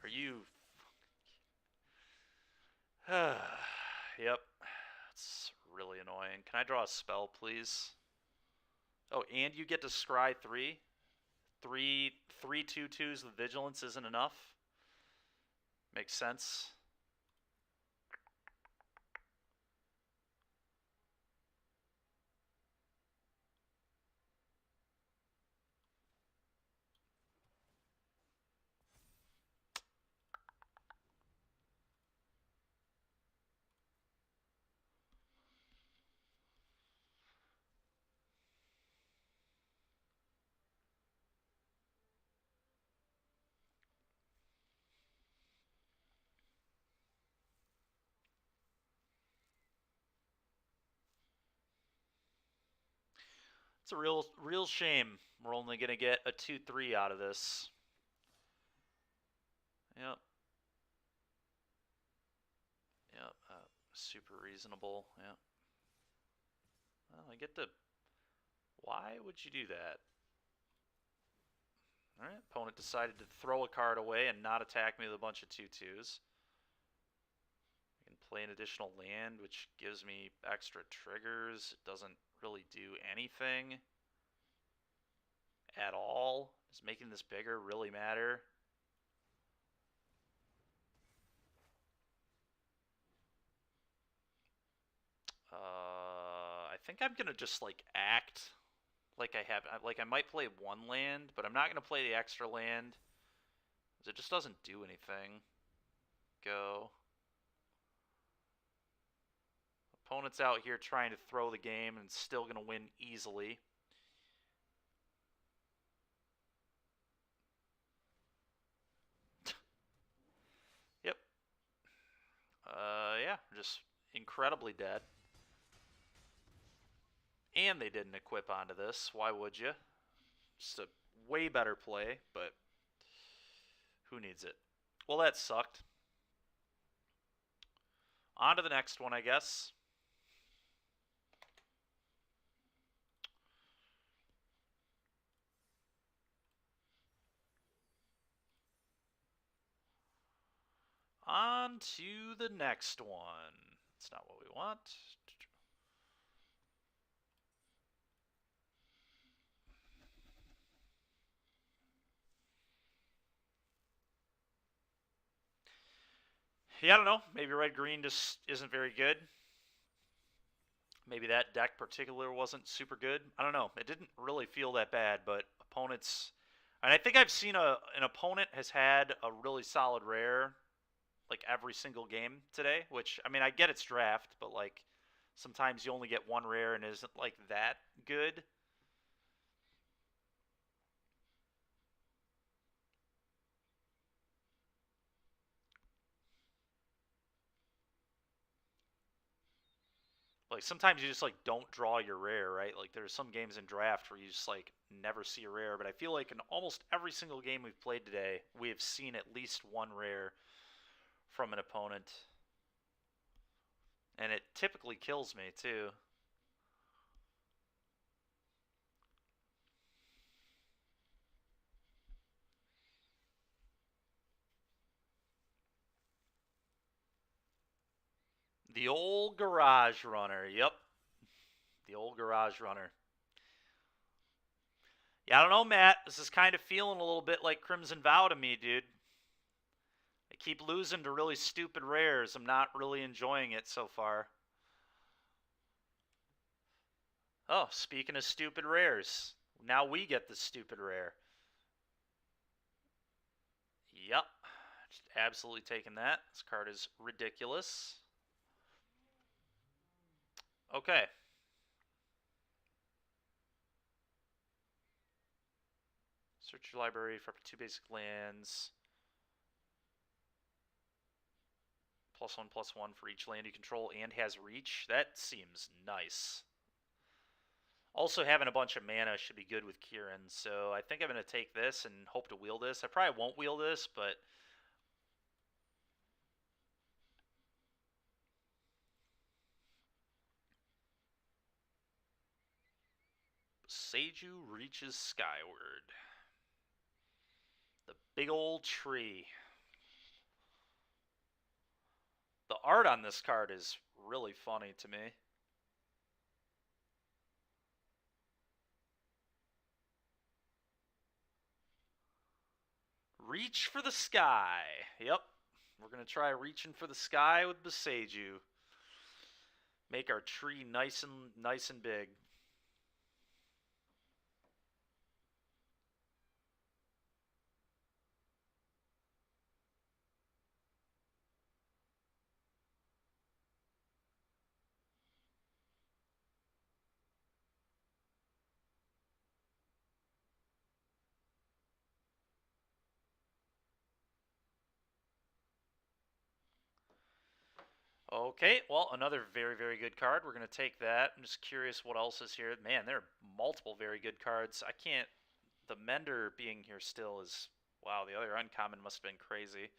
Are you... Yep. That's really annoying. Can I draw a spell, please? Oh, and you get to scry 3? 3 2/2s with vigilance isn't enough? Makes sense. It's a real shame we're only going to get a 2/3 out of this. Yep. Yep. Super reasonable. Yep. Well, I get to... Why would you do that? Alright, opponent decided to throw a card away and not attack me with a bunch of 2/2s. I can play an additional land, which gives me extra triggers. It doesn't really do anything at all. Does making this bigger really matter? I think I'm gonna just like act like I might play one land, but I'm not gonna play the extra land because it just doesn't do anything. Go. Opponent's out here trying to throw the game and still gonna win easily. Yep. Yeah, just incredibly dead. And they didn't equip onto this. Why would you? Just a way better play, but who needs it? Well, that sucked. On to the next one, I guess. On to the next one. That's not what we want. Yeah, I don't know. Maybe red-green just isn't very good. Maybe that deck particular wasn't super good. I don't know. It didn't really feel that bad, but opponents... And I think I've seen an opponent has had a really solid rare like every single game today, which, I mean, I get it's draft, but like Sometimes you only get one rare and it isn't like that good. Like sometimes you just like don't draw your rare, right? Like there's some games in draft where you just like never see a rare, but I feel like in almost every single game we've played today, we have seen at least one rare from an opponent. And it typically kills me too. The old garage runner. Yep. The old garage runner. Yeah, I don't know, Matt. This is kind of feeling a little bit like Crimson Vow to me, dude. I keep losing to really stupid rares. I'm not really enjoying it so far. Oh, speaking of stupid rares, now we get the stupid rare. Yep. Just absolutely taking that. This card is ridiculous. Okay. Search your library for up to 2 basic lands. +1/+1 for each land you control and has reach. That seems nice. Also, having a bunch of mana should be good with Kieran, so I think I'm going to take this and hope to wheel this. I probably won't wheel this, but... Seiju reaches skyward. The big old tree. The art on this card is really funny to me. Reach for the sky. Yep. We're going to try reaching for the sky with Boseiju. Make our tree nice and big. Okay, well, another very, very good card. We're going to take that. I'm just curious what else is here. Man, there are multiple very good cards. I can't... The Mender being here still is... Wow, the other uncommon must have been crazy.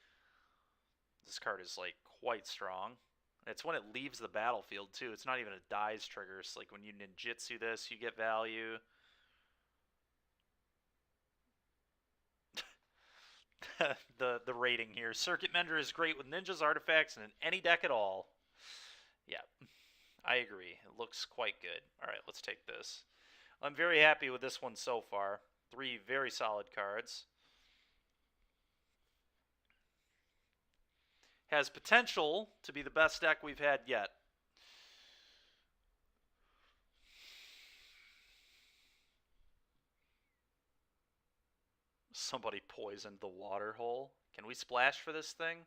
This card is, like, quite strong. And it's when it leaves the battlefield, too. It's not even a dies trigger. It's like when you ninjutsu this, you get value. the rating here. Circuit Mender is great with ninjas, artifacts, and in any deck at all. Yeah, I agree. It looks quite good. All right, let's take this. I'm very happy with this one so far. 3 very solid cards. Has potential to be the best deck we've had yet. Somebody poisoned the water hole. Can we splash for this thing?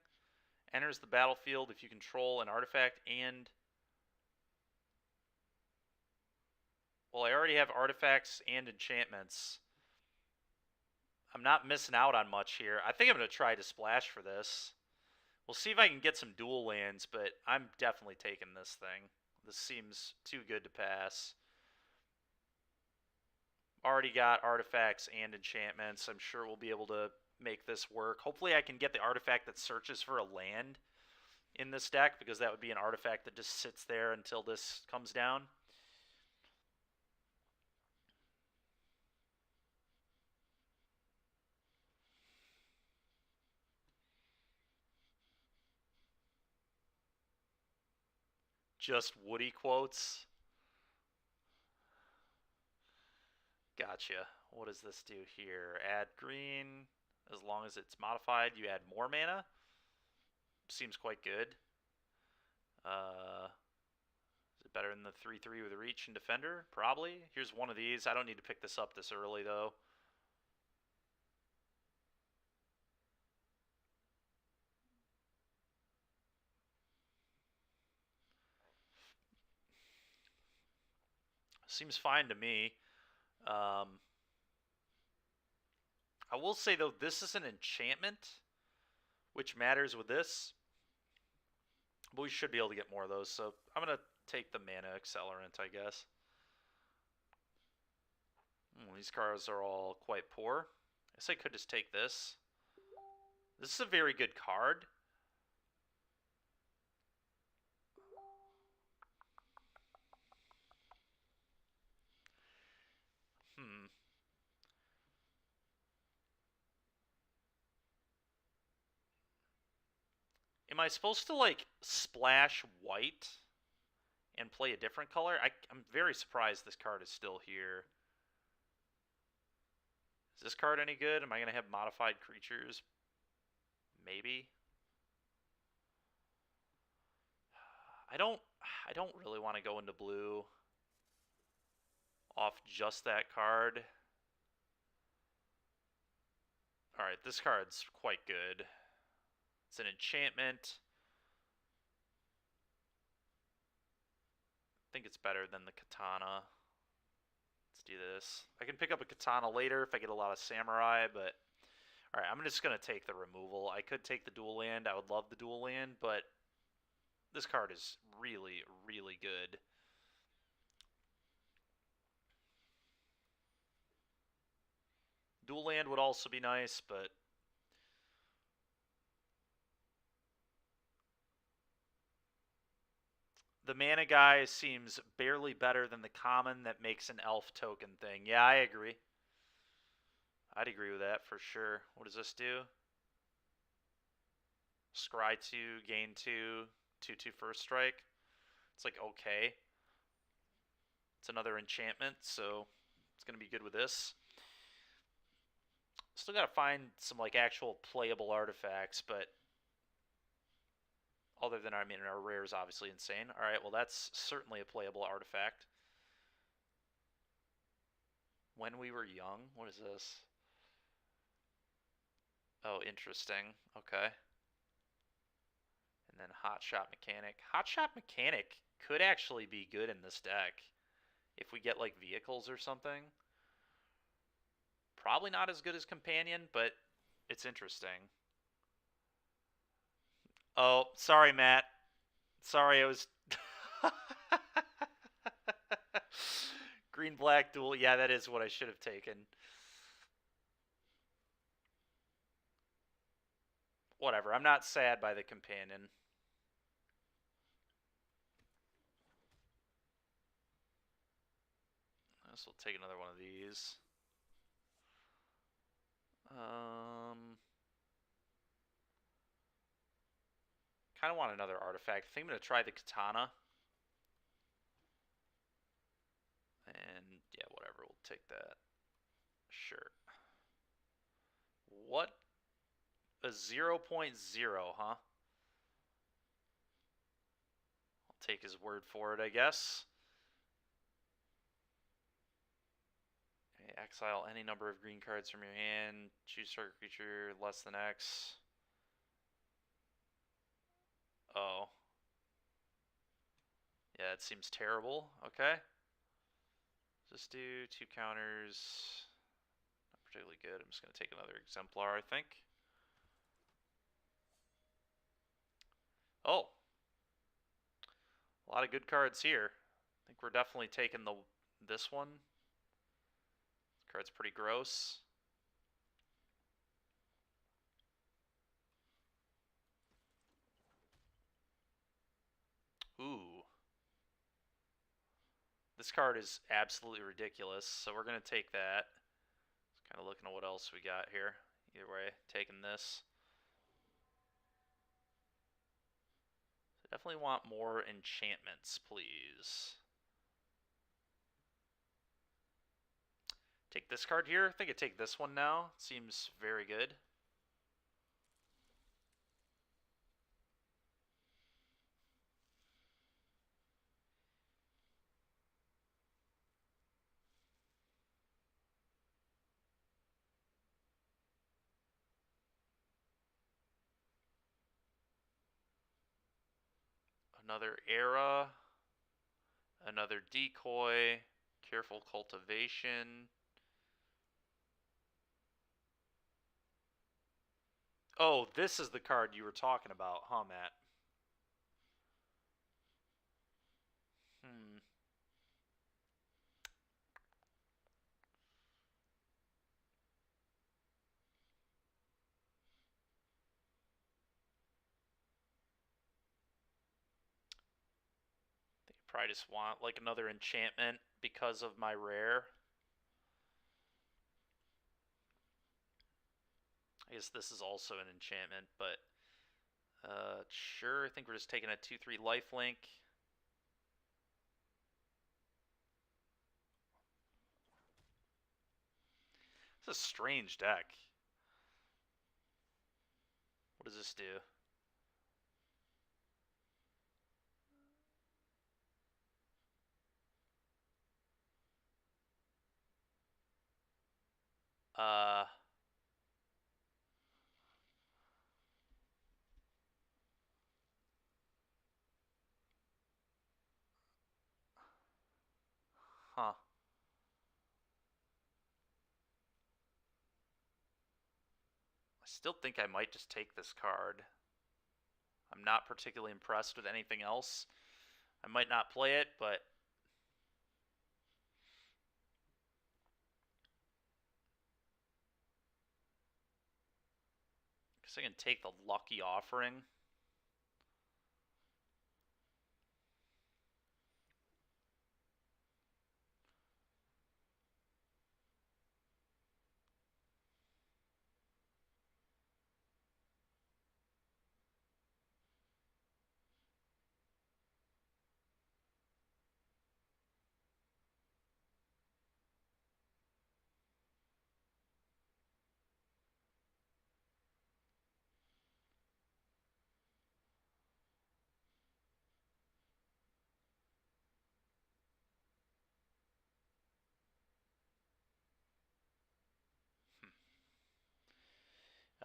Enters the battlefield if you control an artifact and... Well, I already have artifacts and enchantments. I'm not missing out on much here. I think I'm going to try to splash for this. We'll see if I can get some dual lands, but I'm definitely taking this thing. This seems too good to pass. Already got artifacts and enchantments. I'm sure we'll be able to make this work. Hopefully I can get the artifact that searches for a land in this deck, because that would be an artifact that just sits there until this comes down. Just Woody quotes. Gotcha. What does this do here? Add green. As long as it's modified, you add more mana. Seems quite good. Is it better than the 3/3 with reach and defender? Probably. Here's one of these. I don't need to pick this up this early, though. Seems fine to me. I will say, though, this is an enchantment, which matters with this. But we should be able to get more of those, so I'm going to take the mana accelerant, I guess. These cards are all quite poor. I guess I could just take this. This is a very good card. Am I supposed to, like, splash white and play a different color? I'm very surprised this card is still here. Is this card any good? Am I going to have modified creatures? Maybe. I don't really want to go into blue off just that card. Alright, this card's quite good. It's an enchantment. I think it's better than the katana. Let's do this. I can pick up a katana later if I get a lot of samurai, but alright, I'm just going to take the removal. I could take the dual land. I would love the dual land, but this card is really, really good. Dual land would also be nice, but the mana guy seems barely better than the common that makes an elf token thing. Yeah, I agree. I'd agree with that for sure. What does this do? Scry 2, gain 2, 2/2 first strike. It's like okay. It's another enchantment, so it's going to be good with this. Still got to find some like actual playable artifacts, but other than, I mean, our rare is obviously insane. All right, well, that's certainly a playable artifact. When we were young, what is this? Oh, interesting. Okay. And then Hot Shot Mechanic. Hot Shot Mechanic could actually be good in this deck if we get like vehicles or something. Probably not as good as Companion, but it's interesting. Oh, sorry, Matt. Sorry, I was... Green-black duel. Yeah, that is what I should have taken. Whatever, I'm not sad by the Companion. I guess we'll take another one of these. Kind of want another artifact. I think I'm going to try the Katana. And, yeah, whatever. We'll take that. Sure. What? A 0.0, huh? I'll take his word for it, I guess. Okay, exile any number of green cards from your hand. Choose target creature less than X. Oh. Yeah, it seems terrible. Okay. Just do 2 counters. Not particularly good. I'm just going to take another Exemplar, I think. Oh. A lot of good cards here. I think we're definitely taking this one. This card's pretty gross. Ooh. This card is absolutely ridiculous, so we're going to take that. Just kind of looking at what else we got here. Either way, taking this. So definitely want more enchantments, please. Take this card here. I think I take this one now. Seems very good. Another Era. Another Decoy. Careful cultivation. Oh, this is the card you were talking about, huh, Matt? Hmm. They probably just want like another enchantment because of my rare. I guess this is also an enchantment, but sure. I think we're just taking a 2/3 lifelink. It's a strange deck. What does this do? Uh, huh. I still think I might just take this card. I'm not particularly impressed with anything else. I might not play it, but I guess I can take the Lucky Offering.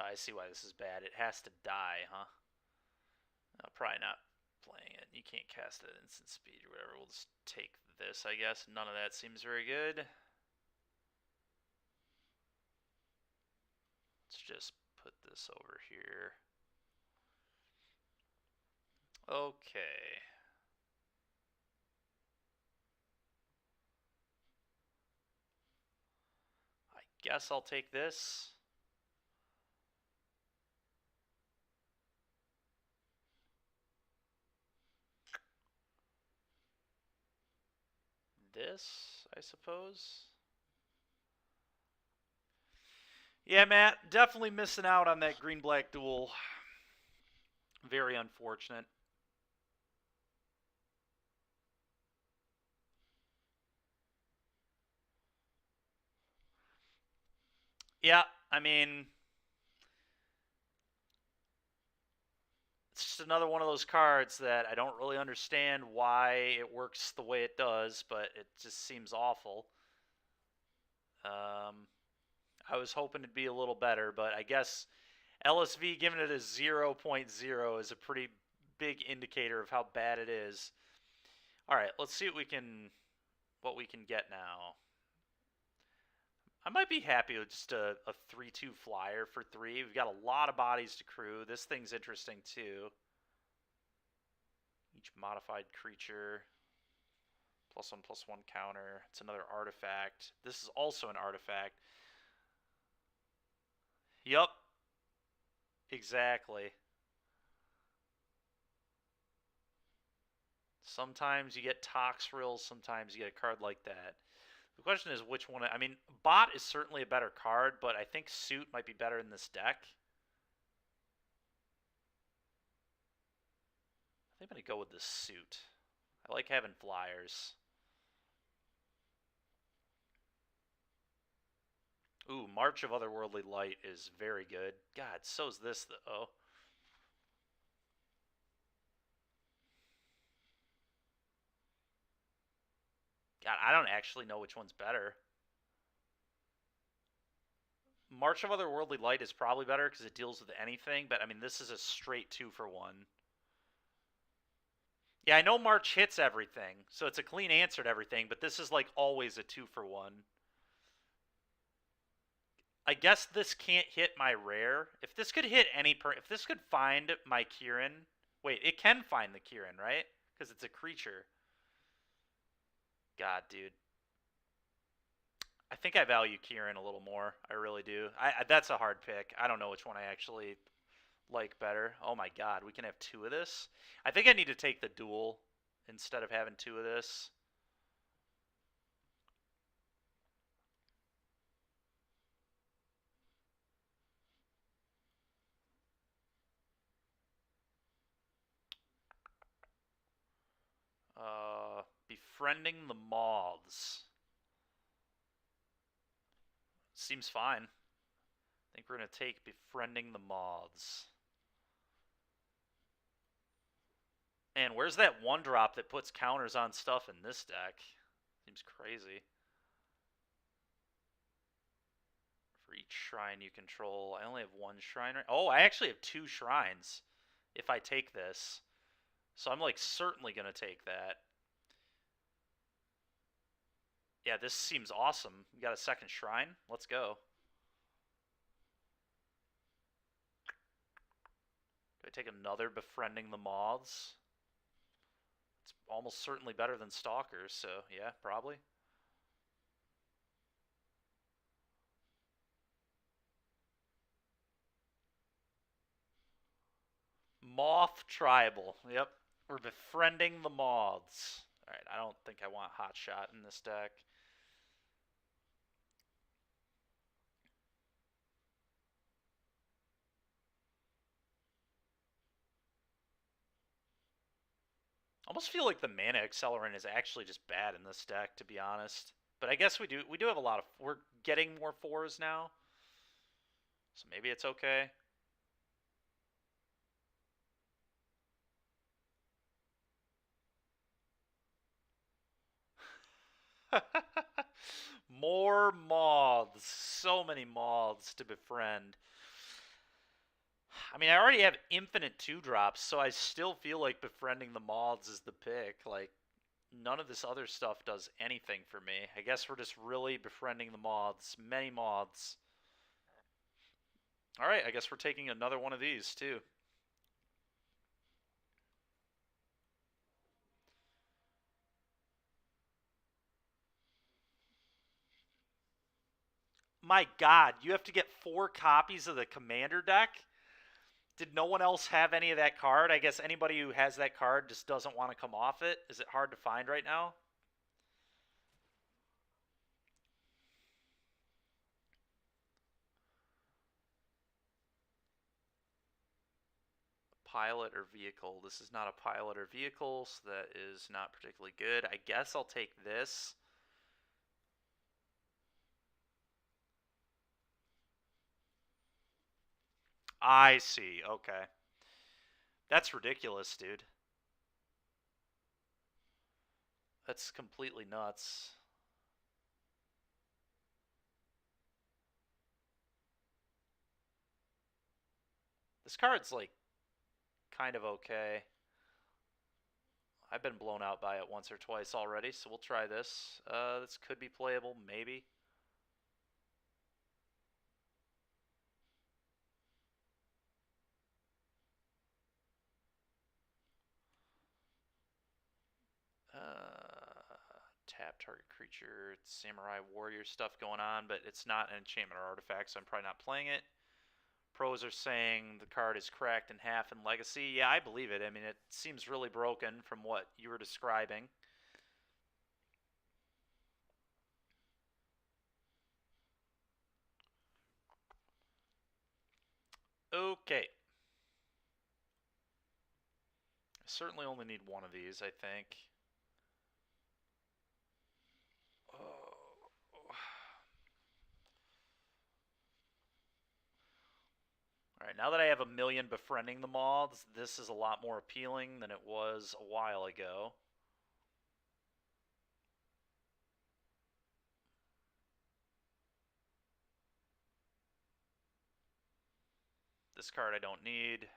I see why this is bad. It has to die, huh? Probably not playing it. You can't cast it at instant speed or whatever. We'll just take this, I guess. None of that seems very good. Let's just put this over here. Okay. I guess I'll take this. This, I suppose. Yeah, Matt, definitely missing out on that green-black duel. Very unfortunate. Yeah, I mean, it's just another one of those cards that I don't really understand why it works the way it does, but it just seems awful. I was hoping it'd be a little better, but I guess LSV giving it a 0.0 is a pretty big indicator of how bad it is. All right, let's see what we can get now. I might be happy with just a 3/2 flyer for 3. We've got a lot of bodies to crew. This thing's interesting too. Each modified creature +1/+1 counter. It's another artifact. This is also an artifact. Yup. Exactly. Sometimes you get Toxrill, sometimes you get a card like that. The question is which one. I mean, Bot is certainly a better card, but I think Suit might be better in this deck. I think I'm going to go with the Suit. I like having flyers. Ooh, March of Otherworldly Light is very good. God, so's this, though. God, I don't actually know which one's better. March of Otherworldly Light is probably better because it deals with anything, but I mean, this is a straight 2-for-1. Yeah, I know March hits everything, so it's a clean answer to everything, but this is like always a 2-for-1. I guess this can't hit my rare. If this could hit if this could find my Kieran. Wait, it can find the Kieran, right? Because it's a creature. God, dude. I think I value Kieran a little more. I really do. That's a hard pick. I don't know which one I actually like better. Oh my god, we can have 2 of this? I think I need to take the duel instead of having 2 of this. Befriending the moths. Seems fine. I think we're going to take Befriending the Moths. And where's that 1-drop that puts counters on stuff in this deck? Seems crazy. For each shrine you control, I only have 1 shrine. Oh, I actually have 2 shrines if I take this. So I'm like certainly going to take that. Yeah, this seems awesome. We got a 2nd shrine. Let's go. Do I take another Befriending the Moths? It's almost certainly better than Stalkers, so yeah, probably. Moth Tribal. Yep. We're befriending the moths. Alright, I don't think I want Hot Shot in this deck. Almost feel like the Mana Accelerant is actually just bad in this deck, to be honest. But I guess we do have a lot of... We're getting more 4s now. So maybe it's okay. More moths. So many moths to befriend. I mean, I already have infinite 2-drops, so I still feel like Befriending the Moths is the pick. Like, none of this other stuff does anything for me. I guess we're just really befriending the moths. Many moths. Alright, I guess we're taking another one of these, too. My god, you have to get 4 copies of the Commander deck? Did no one else have any of that card? I guess anybody who has that card just doesn't want to come off it. Is it hard to find right now? Pilot or vehicle. This is not a pilot or vehicle, so that is not particularly good. I guess I'll take this. I see. Okay. That's ridiculous, dude. That's completely nuts. This card's like kind of okay. I've been blown out by it once or twice already, so we'll try this. This could be playable, maybe. Tap target creature, it's samurai warrior stuff going on, but it's not an enchantment or artifact, so I'm probably not playing it. Pros are saying the card is cracked in half in Legacy. Yeah, I believe it. I mean, it seems really broken from what you were describing. Okay. I certainly only need one of these, I think. Alright, now that I have a million befriending the moths, this is a lot more appealing than it was a while ago. This card I don't need.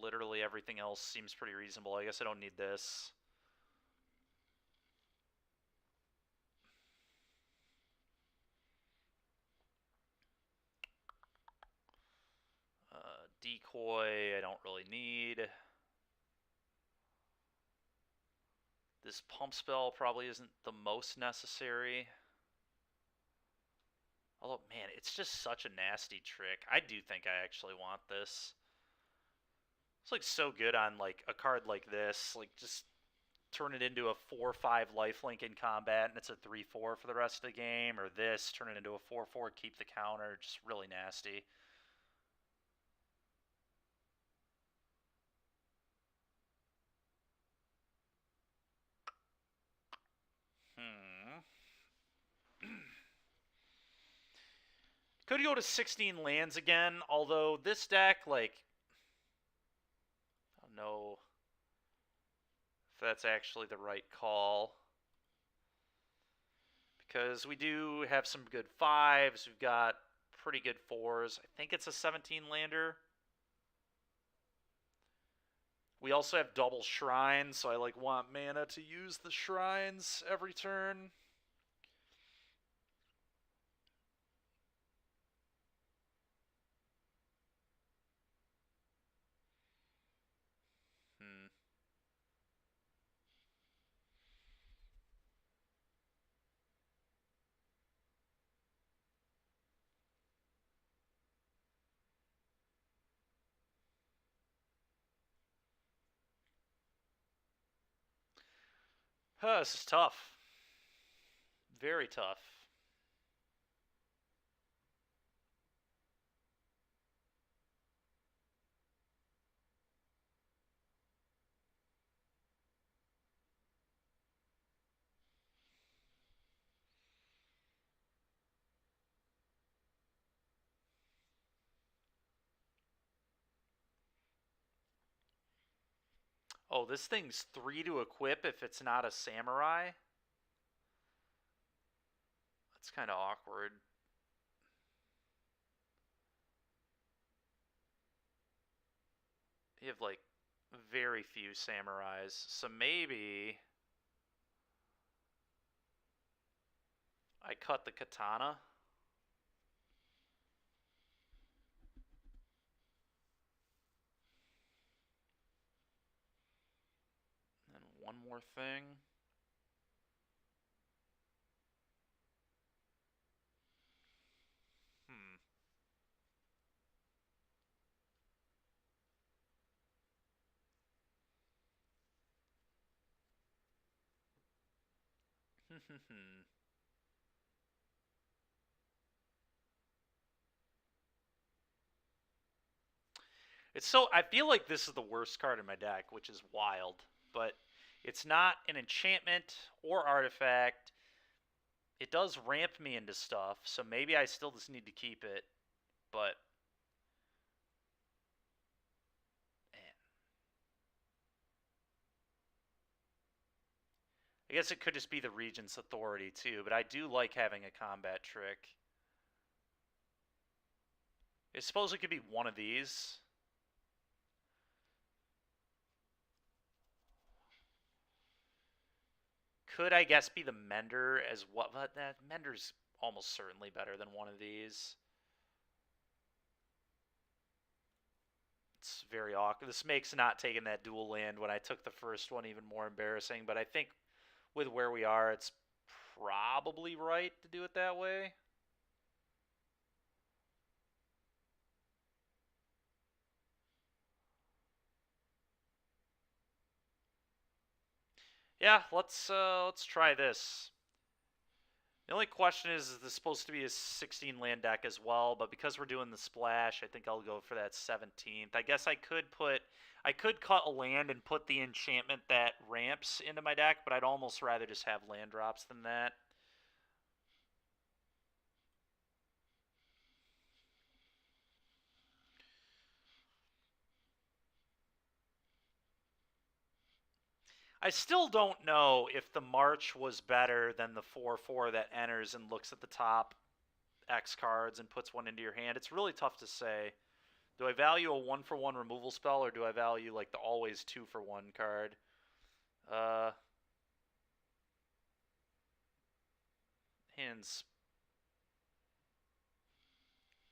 literally everything else seems pretty reasonable. I guess I don't need this. Decoy, I don't really need. This pump spell probably isn't the most necessary. Although, man, it's just such a nasty trick. I do think I actually want this. It's like so good on like a card like this. Like just turn it into a 4/5 lifelink in combat and it's a 3/4 for the rest of the game. Or this, turn it into a 4/4, keep the counter. Just really nasty. Could go to 16 lands again, although this deck, like, I don't know if that's actually the right call. Because we do have some good 5s, we've got pretty good 4s. I think it's a 17 lander. We also have double shrines, so I like want mana to use the shrines every turn. This is tough. Very tough. Oh, this thing's 3 to equip if it's not a samurai? That's kind of awkward. You have, like, very few samurais, so maybe I cut the katana. And one more thing. It's so, I feel like this is the worst card in my deck, which is wild, but it's not an enchantment or artifact. It does ramp me into stuff, so maybe I still just need to keep it, but man. I guess it could just be the Regent's Authority too, but I do like having a combat trick. I suppose it could be one of these. Could, I guess, be the Mender as what? But that Mender's almost certainly better than one of these. It's very awkward. This makes not taking that dual land when I took the first one even more embarrassing, but I think with where we are, it's probably right to do it that way. Yeah, let's try this. The only question is this supposed to be a 16 land deck as well? But because we're doing the splash, I think I'll go for that 17th. I guess I could cut a land and put the enchantment that ramps into my deck, but I'd almost rather just have land drops than that. I still don't know if the March was better than the 4/4 that enters and looks at the top X cards and puts one into your hand. It's really tough to say. Do I value a 1-for-1 removal spell, or do I value like the always 2-for-1 card? Hand's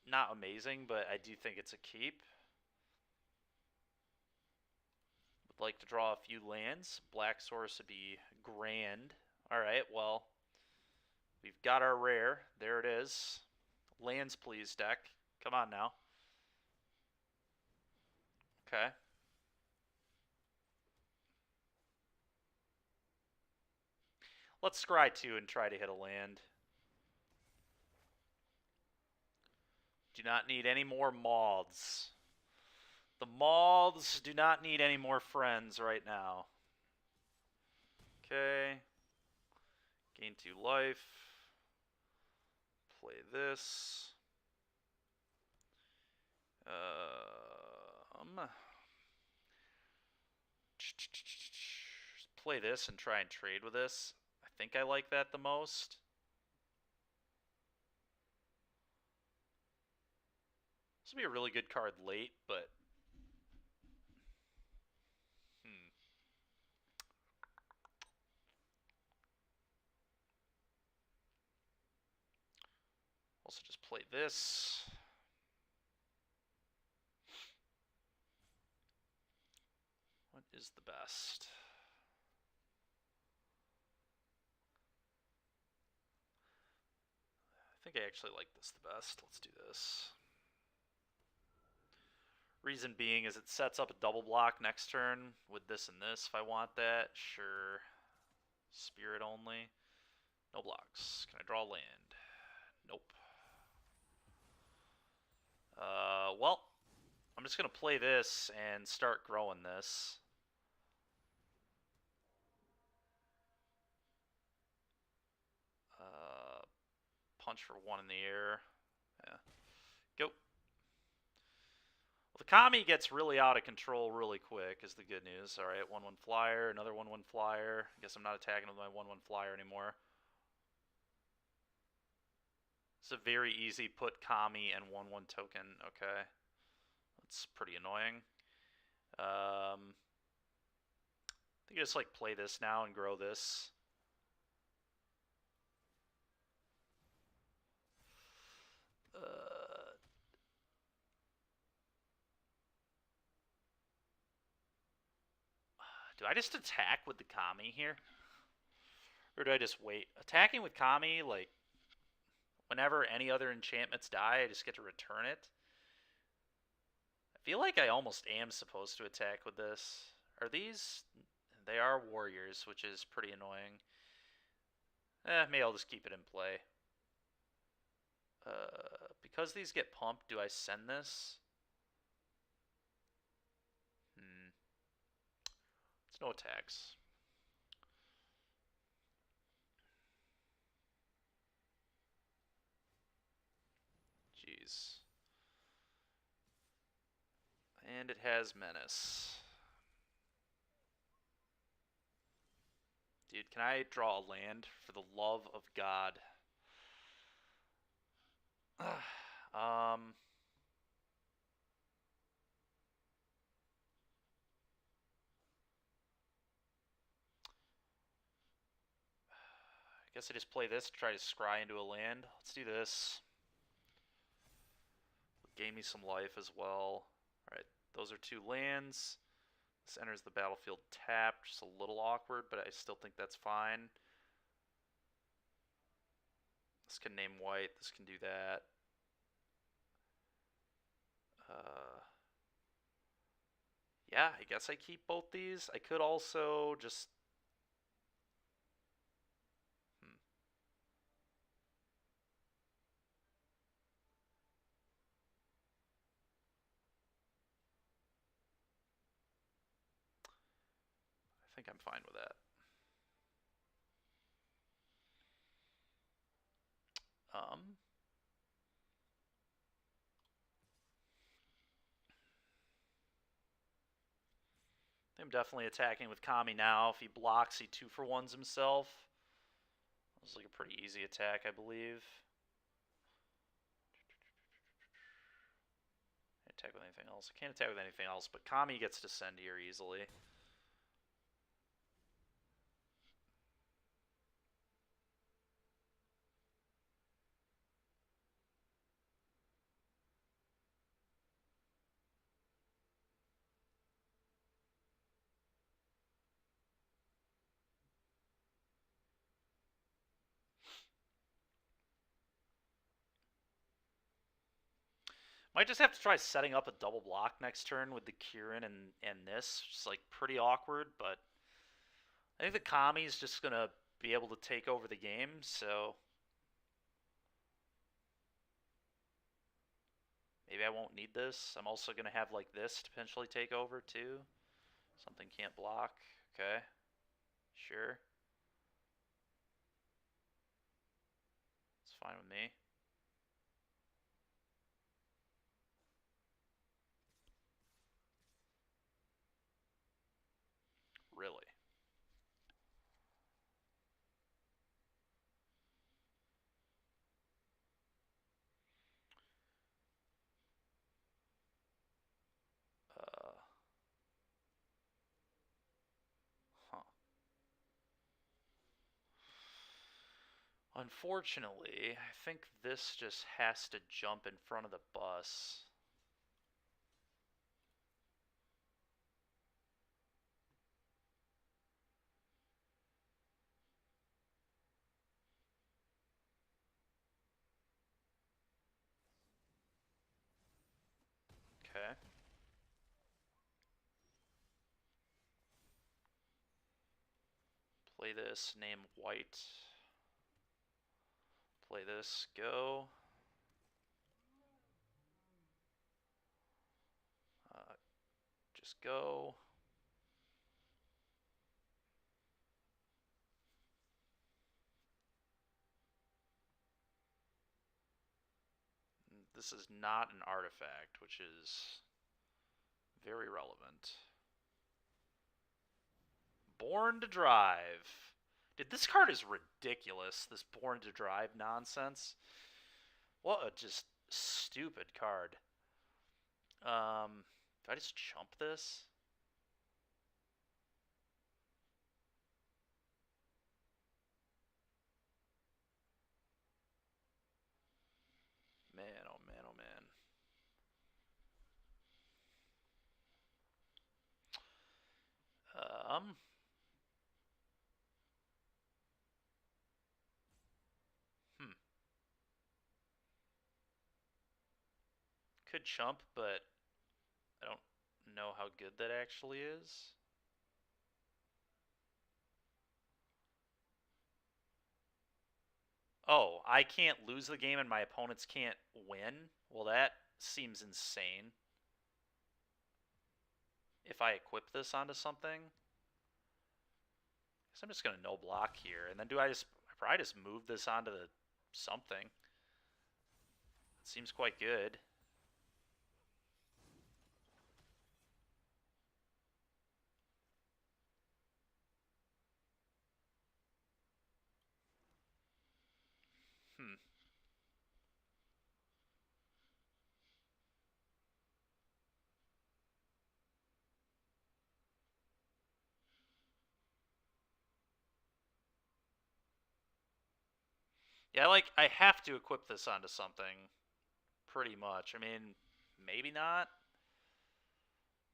not amazing, but I do think it's a keep. Would like to draw a few lands. Black Source would be grand. Alright, well, we've got our rare. There it is. Lands, please, deck. Come on now. Okay. Let's scry 2 and try to hit a land. Do not need any more moths. The moths do not need any more friends right now. Okay. Gain 2 life. Play this. Play this and try and trade with this. I think I like that the most. This would be a really good card late, but also just play this. What is the best? I think I actually like this the best. Let's do this. Reason being is it sets up a double block next turn with this and this if I want that. Sure. Spirit only. No blocks. Can I draw land? Nope. Well, I'm just going to play this and start growing this. Punch for 1 in the air. Yeah. Go. Well, the Kami gets really out of control really quick is the good news. Alright, 1-1 flyer, another 1-1 flyer. I guess I'm not attacking with my 1-1 flyer anymore. It's a very easy put Kami and 1-1 token. Okay. That's pretty annoying. I think I just like play this now and grow this. Do I just attack with the Kami here? Or do I just wait? Attacking with Kami, like, whenever any other enchantments die, I just get to return it. I feel like I almost am supposed to attack with this. Are these? They are warriors, which is pretty annoying. Maybe I'll just keep it in play. Because these get pumped, do I send this? It's no attacks. Jeez. And it has menace. Dude, can I draw a land for the love of God? I guess I just play this to try to scry into a land. Let's do this. Gain me some life as well. Alright, those are 2 lands. This enters the battlefield tapped. Just a little awkward, but I still think that's fine. This can name white. This can do that. Yeah, I guess I keep both these. I could also just... I think I'm fine with that. I'm definitely attacking with Kami now. If he blocks, he 2-for-1s himself. This is like a pretty easy attack, I believe. Attack with anything anything else. I can't attack with anything else, but Kami gets to send here easily. Might just have to try setting up a double block next turn with the Kieran and this. It's like pretty awkward, but I think the Kami's just gonna be able to take over the game, so maybe I won't need this. I'm also gonna have like this to potentially take over too. Something can't block. Okay. Sure. It's fine with me. Really. Uh, huh. Unfortunately, I think this just has to jump in front of the bus. Okay. Play this, name white. Play this, go. Just go. This is not an artifact, which is very relevant. Born to Drive. Dude, this card is ridiculous, this Born to Drive nonsense. What a just stupid card. Do I just chump this? Man, oh man, oh man. Um, hmm. Could chump, but I don't know how good that actually is. Oh, I can't lose the game and my opponents can't win? Well, that seems insane. If I equip this onto something, I guess I'm just gonna no block here, and then I probably just move this onto the something. It seems quite good. Hmm. Yeah, I have to equip this onto something, pretty much. I mean, maybe not.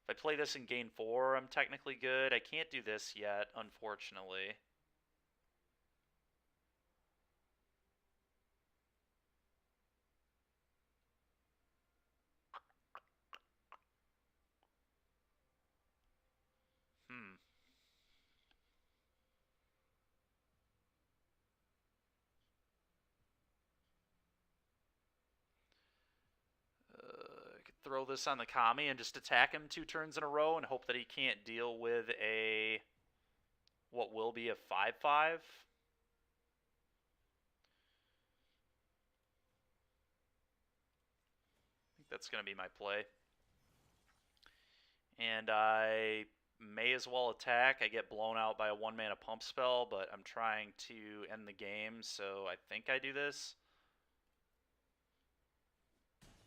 If I play this in game 4, I'm technically good. I can't do this yet, unfortunately. Hmm. I could throw this on the Kami and just attack him 2 turns in a row and hope that he can't deal with a what will be a 5/5. I think that's going to be my play. And I may as well attack. I get blown out by a 1-mana pump spell, but I'm trying to end the game, so I think I do this.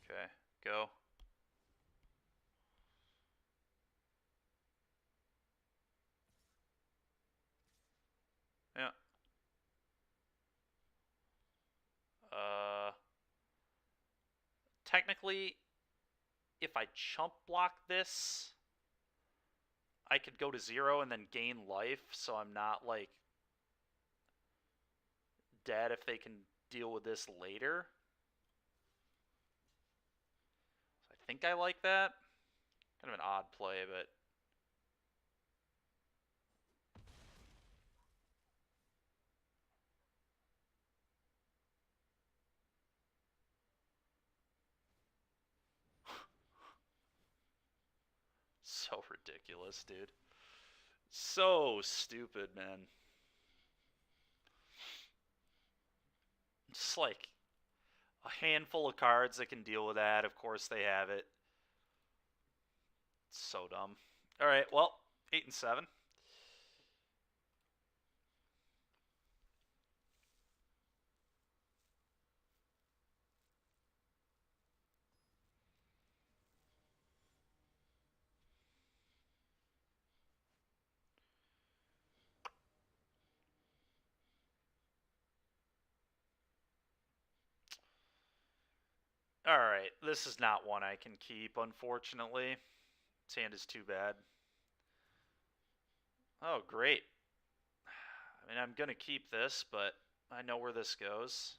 Okay, go. Yeah. Uh, technically, if I chump block this, I could go to 0 and then gain life, so I'm not, like, dead if they can deal with this later. So I think I like that. Kind of an odd play, but... so ridiculous, dude. So stupid, man. Just like a handful of cards that can deal with that. Of course they have it. It's so dumb. All right, well, 8 and 7. All right, this is not one I can keep, unfortunately. This hand is too bad. Oh, great. I mean, I'm going to keep this, but I know where this goes.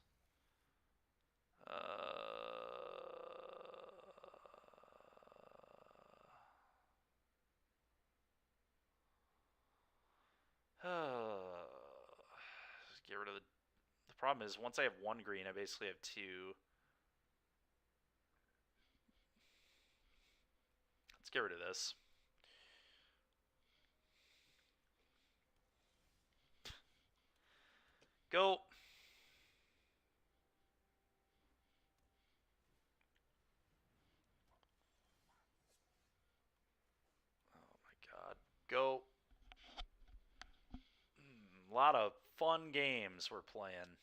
Get rid of the problem is, once I have one green, I basically have two. Let's get rid of this. Go. Oh my god. Go. A lot of fun games we're playing.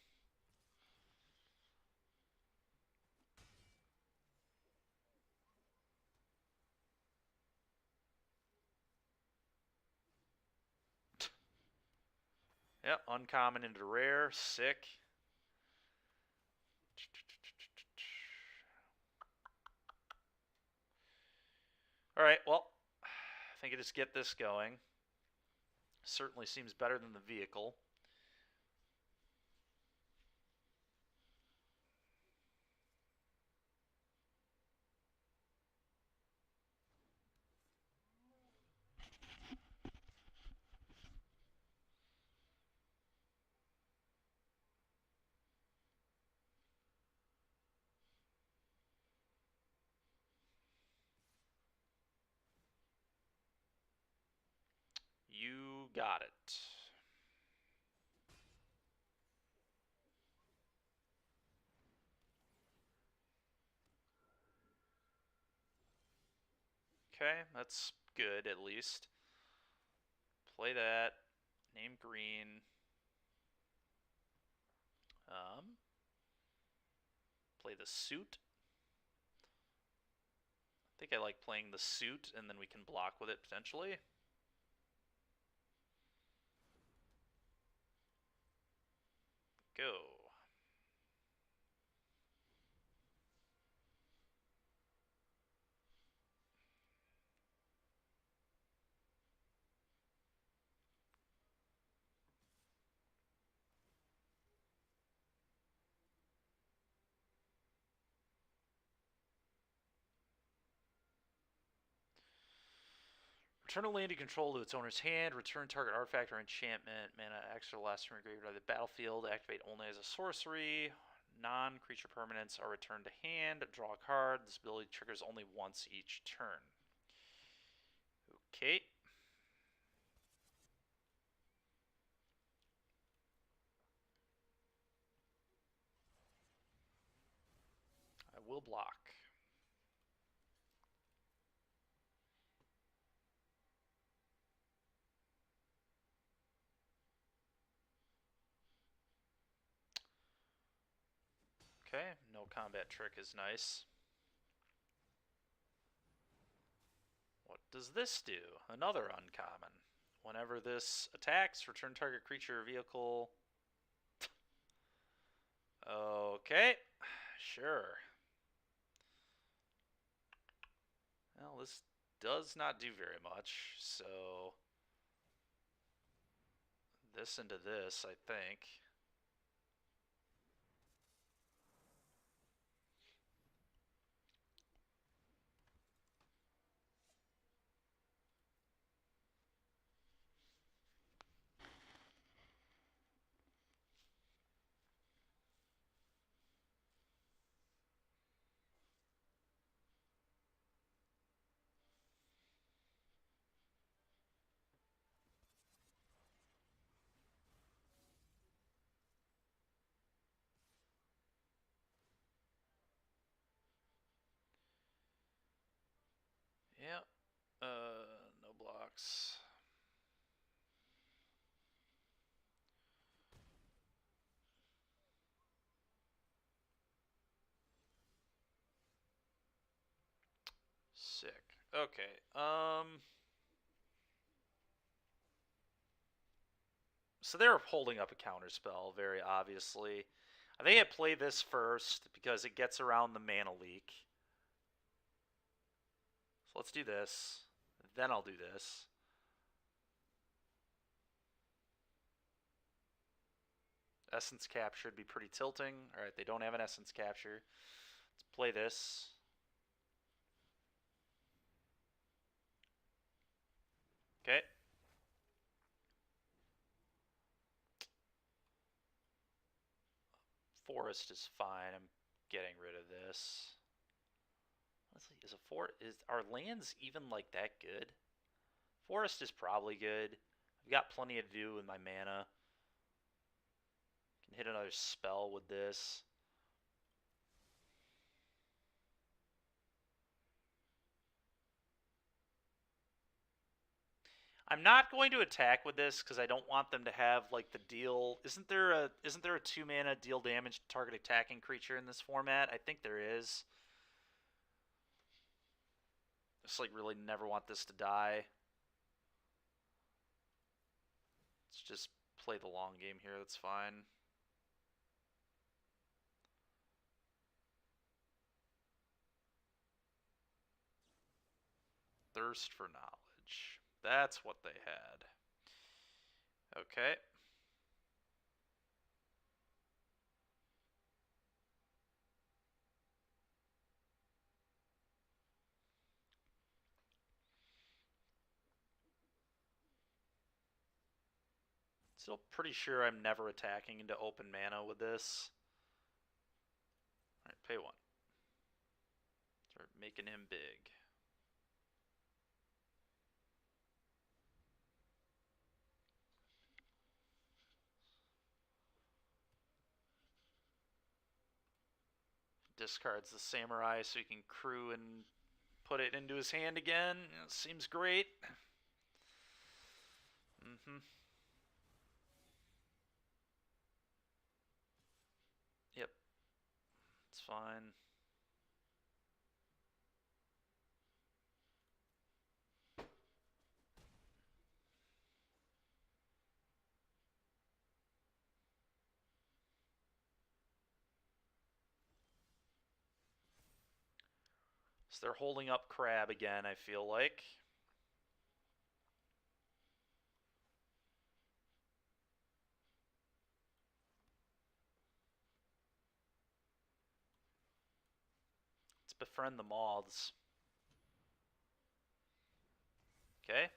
Yep, uncommon into rare. Sick. Alright, well, I think I just get this going. Certainly seems better than the vehicle. You got it. Okay, that's good at least. Play that. Name green. Play the suit. I think I like playing the suit, and then we can block with it potentially. Go. Return a land you control to its owner's hand. Return target artifact or enchantment. Mana extra last turn engraved by the battlefield. Activate only as a sorcery. Non-creature permanents are returned to hand. Draw a card. This ability triggers only once each turn. Okay. I will block. Okay, no combat trick is nice. What does this do? Another uncommon. Whenever this attacks, return target creature or vehicle. Okay, sure. Well, this does not do very much, so this into this, I think. Yeah. No blocks. Sick. Okay. So they're holding up a counterspell, very obviously. I think I play this first because it gets around the mana leak. So let's do this. Then I'll do this. Essence Cap should be pretty tilting. Alright, they don't have an Essence Capture. Let's play this. Okay. Forest is fine. I'm getting rid of this. Honestly, are lands even like that good? Forest is probably good. I've got plenty to do with my mana. Can hit another spell with this. I'm not going to attack with this because I don't want them to have like the deal. Isn't there a 2-mana deal damage to target attacking creature in this format? I think there is. Just like really never want this to die. Let's just play the long game here. That's fine. Thirst for knowledge. That's what they had. Okay. Still pretty sure I'm never attacking into open mana with this. Alright, pay 1. Start making him big. Discards the Samurai so he can crew and put it into his hand again. Seems great. Yep. It's fine. So they're holding up Crab again, I feel like. Let's befriend the moths. Okay.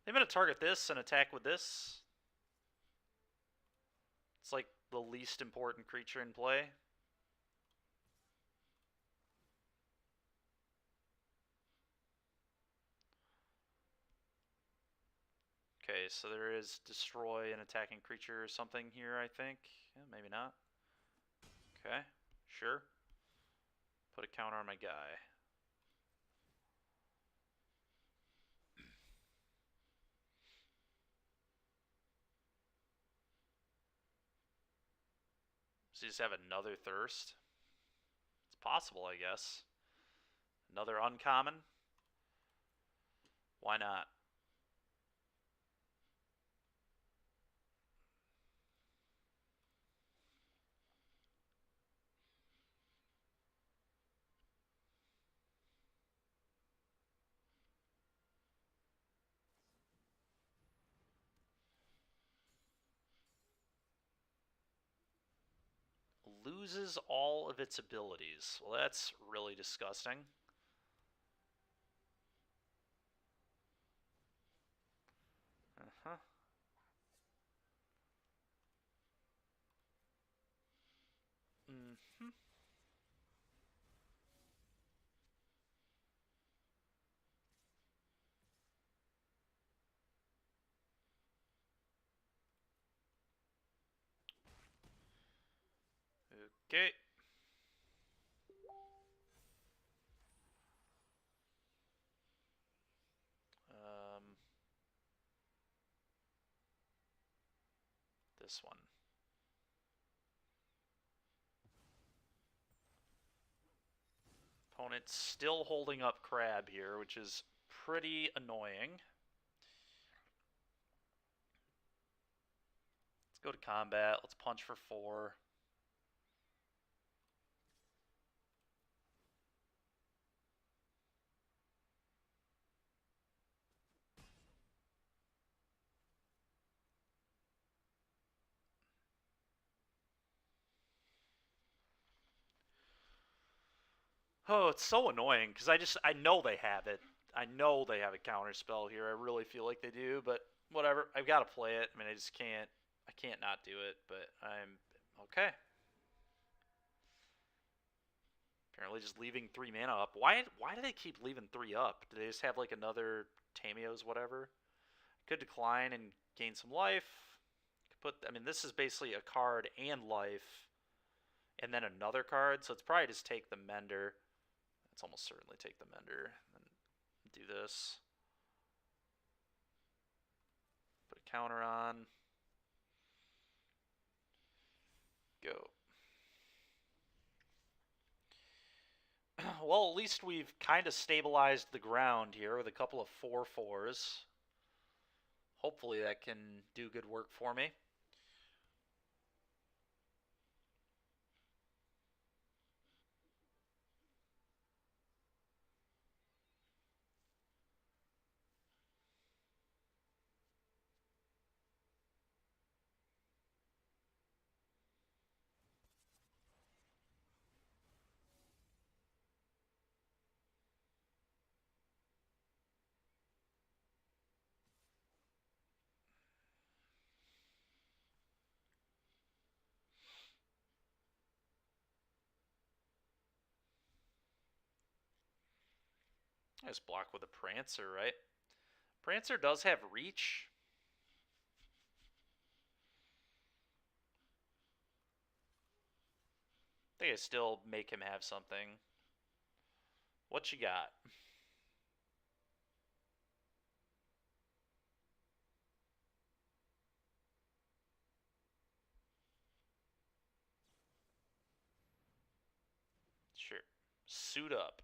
I'm going to target this and attack with this. It's like the least important creature in play. Okay, so there is destroy an attacking creature or something here, I think. Yeah, maybe not. Okay, sure. Put a counter on my guy. So you just have another Thirst? It's possible, I guess. Another uncommon? Why not? loses all of its abilities. Well, that's really disgusting. Uh-huh. Mm-hmm. Okay. This one. Opponent's still holding up Crab here, which is pretty annoying. Let's go to combat. Let's punch for 4. Oh, it's so annoying because I know they have it. I know they have a counter spell here. I really feel like they do, but whatever. I've got to play it. I mean, I can't not do it. But I'm okay. Apparently, just leaving 3 mana up. Why do they keep leaving 3 up? Do they just have like another Tamiyo's whatever? Could decline and gain some life. Could put. I mean, this is basically a card and life, and then another card. So it's probably just take the Mender. It's almost certainly take the Mender and do this. Put a counter on. Go. Well, at least we've kind of stabilized the ground here with a couple of 4/4s. Hopefully that can do good work for me. I just block with a Prancer, right? Prancer does have reach. I think I still make him have something. What you got? Sure. Suit up.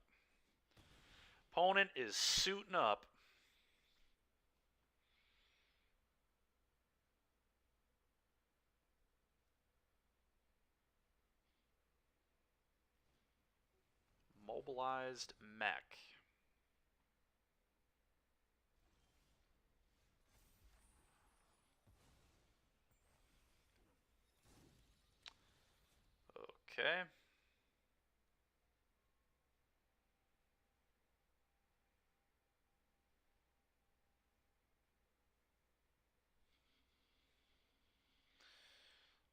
Opponent is suiting up. Mobilized mech. Okay.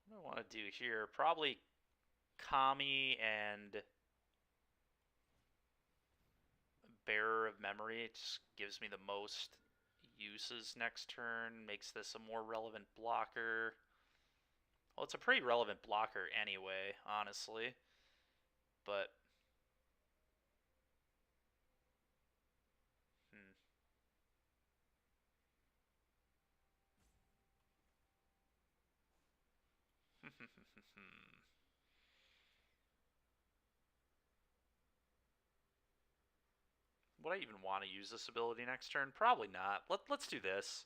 What do I want to do here? Probably Kami and Bearer of Memory. It just gives me the most uses next turn. Makes this a more relevant blocker. Well, it's a pretty relevant blocker anyway, honestly. But hmm. Would I even want to use this ability next turn? Probably not. Let's do this.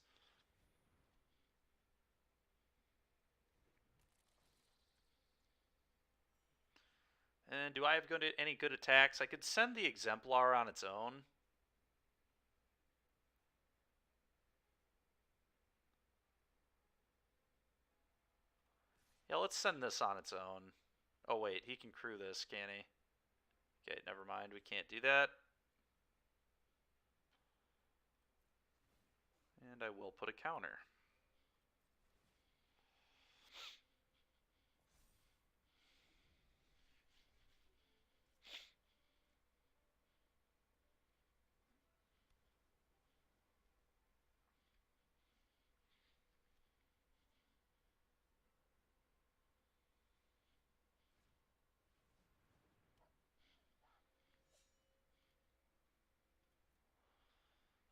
And do I have any good attacks? I could send the Exemplar on its own. Yeah, let's send this on its own. Oh wait, he can crew this, can he? Okay, never mind, we can't do that. And I will put a counter.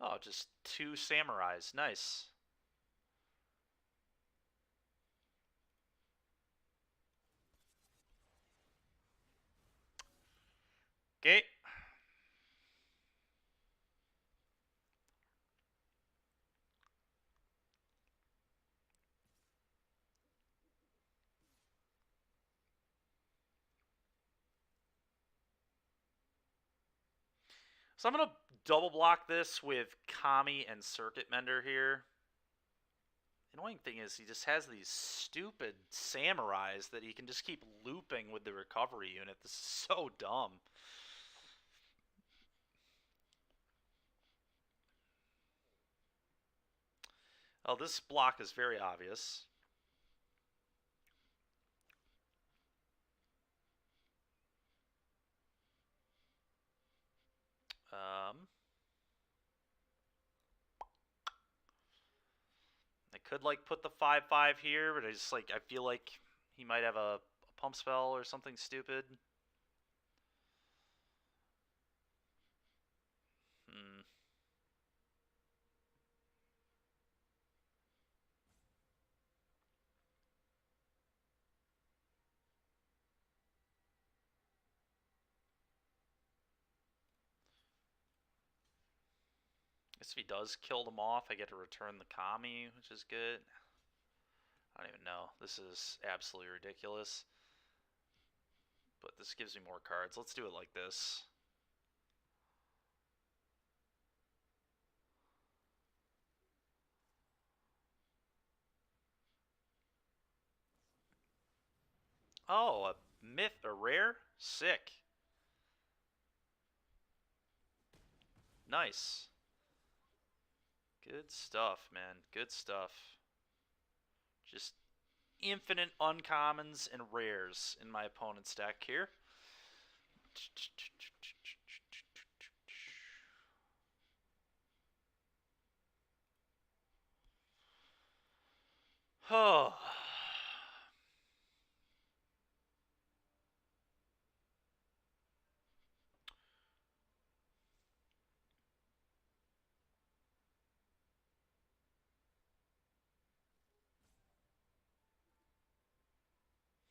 Oh, just 2 samurais. Nice. Okay. So I'm going to double block this with Kami and Circuit Mender here. The annoying thing is he just has these stupid samurais that he can just keep looping with the recovery unit. This is so dumb. Oh, this block is very obvious. I could like put the 5/5 here, but I feel like he might have a pump spell or something stupid. Hmm. Guess if he does kill them off, I get to return the Kami, which is good. I don't even know. This is absolutely ridiculous. But this gives me more cards. Let's do it like this. Oh, a myth, a rare? Sick. Nice. Good stuff, man. Good stuff. Just infinite uncommons and rares in my opponent's deck here. Oh.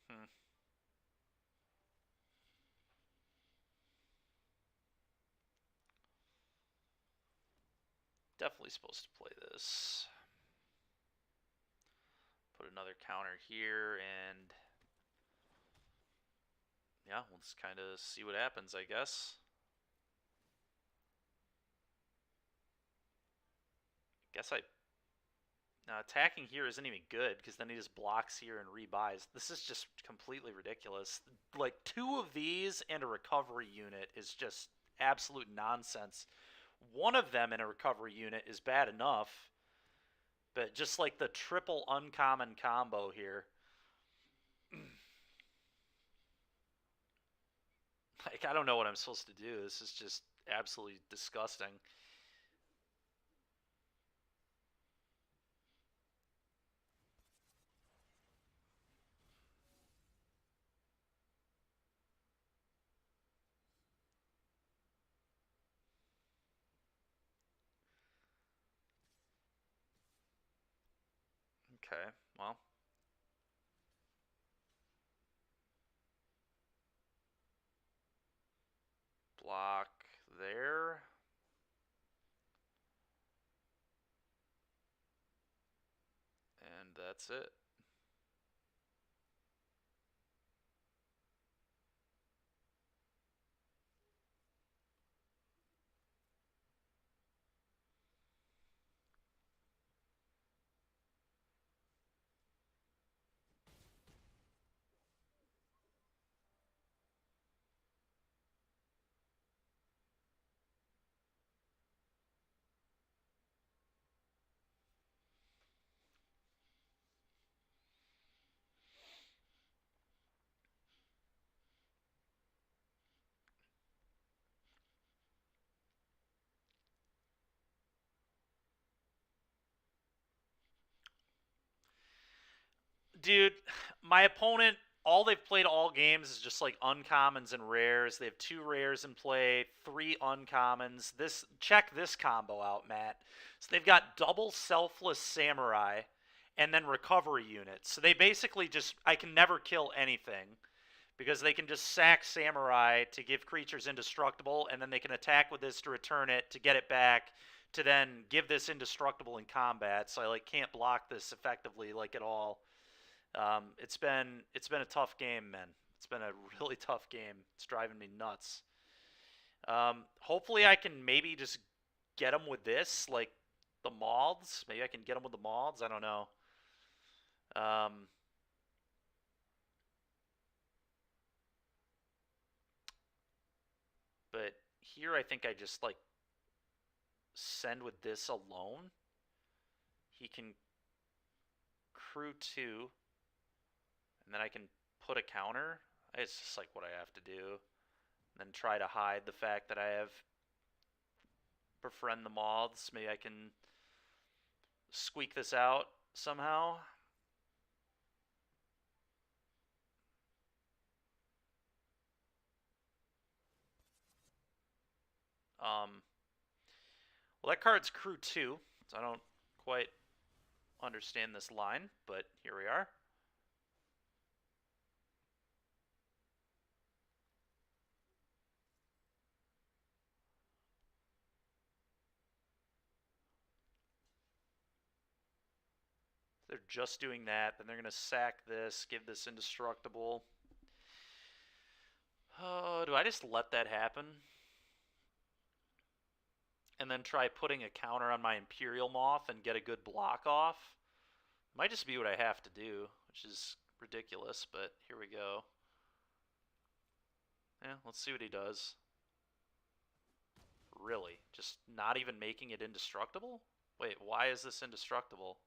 Hmm. Definitely supposed to play this. Put another counter here, and yeah, we'll just kind of see what happens, I guess. Now, attacking here isn't even good, because then he just blocks here and rebuys. This is just completely ridiculous. Like, 2 of these and a recovery unit is just absolute nonsense. One of them in a recovery unit is bad enough, but just like the triple uncommon combo here. Like, I don't know what I'm supposed to do. This is just absolutely disgusting. Okay, well. Block there. And that's it. Dude, my opponent, all they've played all games is just like uncommons and rares. They have 2 rares in play, 3 uncommons. Check this combo out, Matt. So they've got double selfless samurai and then recovery units. So they basically just, I can never kill anything because they can just sack samurai to give creatures indestructible, and then they can attack with this to return it to get it back to then give this indestructible in combat. So I like can't block this effectively like at all. It's been a tough game, man. It's been a really tough game. It's driving me nuts. Hopefully I can maybe just get them with this, like the moths. Maybe I can get them with the moths. I don't know. But here I think I just like send with this alone. He can crew 2. And then I can put a counter. It's just like what I have to do. And then try to hide the fact that I have befriend the moths. Maybe I can squeak this out somehow. Well, that card's crew 2, so I don't quite understand this line, but here we are. They're just doing that. Then they're going to sack this, give this indestructible. Oh, do I just let that happen? And then try putting a counter on my Imperial Moth and get a good block off? Might just be what I have to do, which is ridiculous, but here we go. Yeah, let's see what he does. Really? Just not even making it indestructible? Wait, why is this indestructible?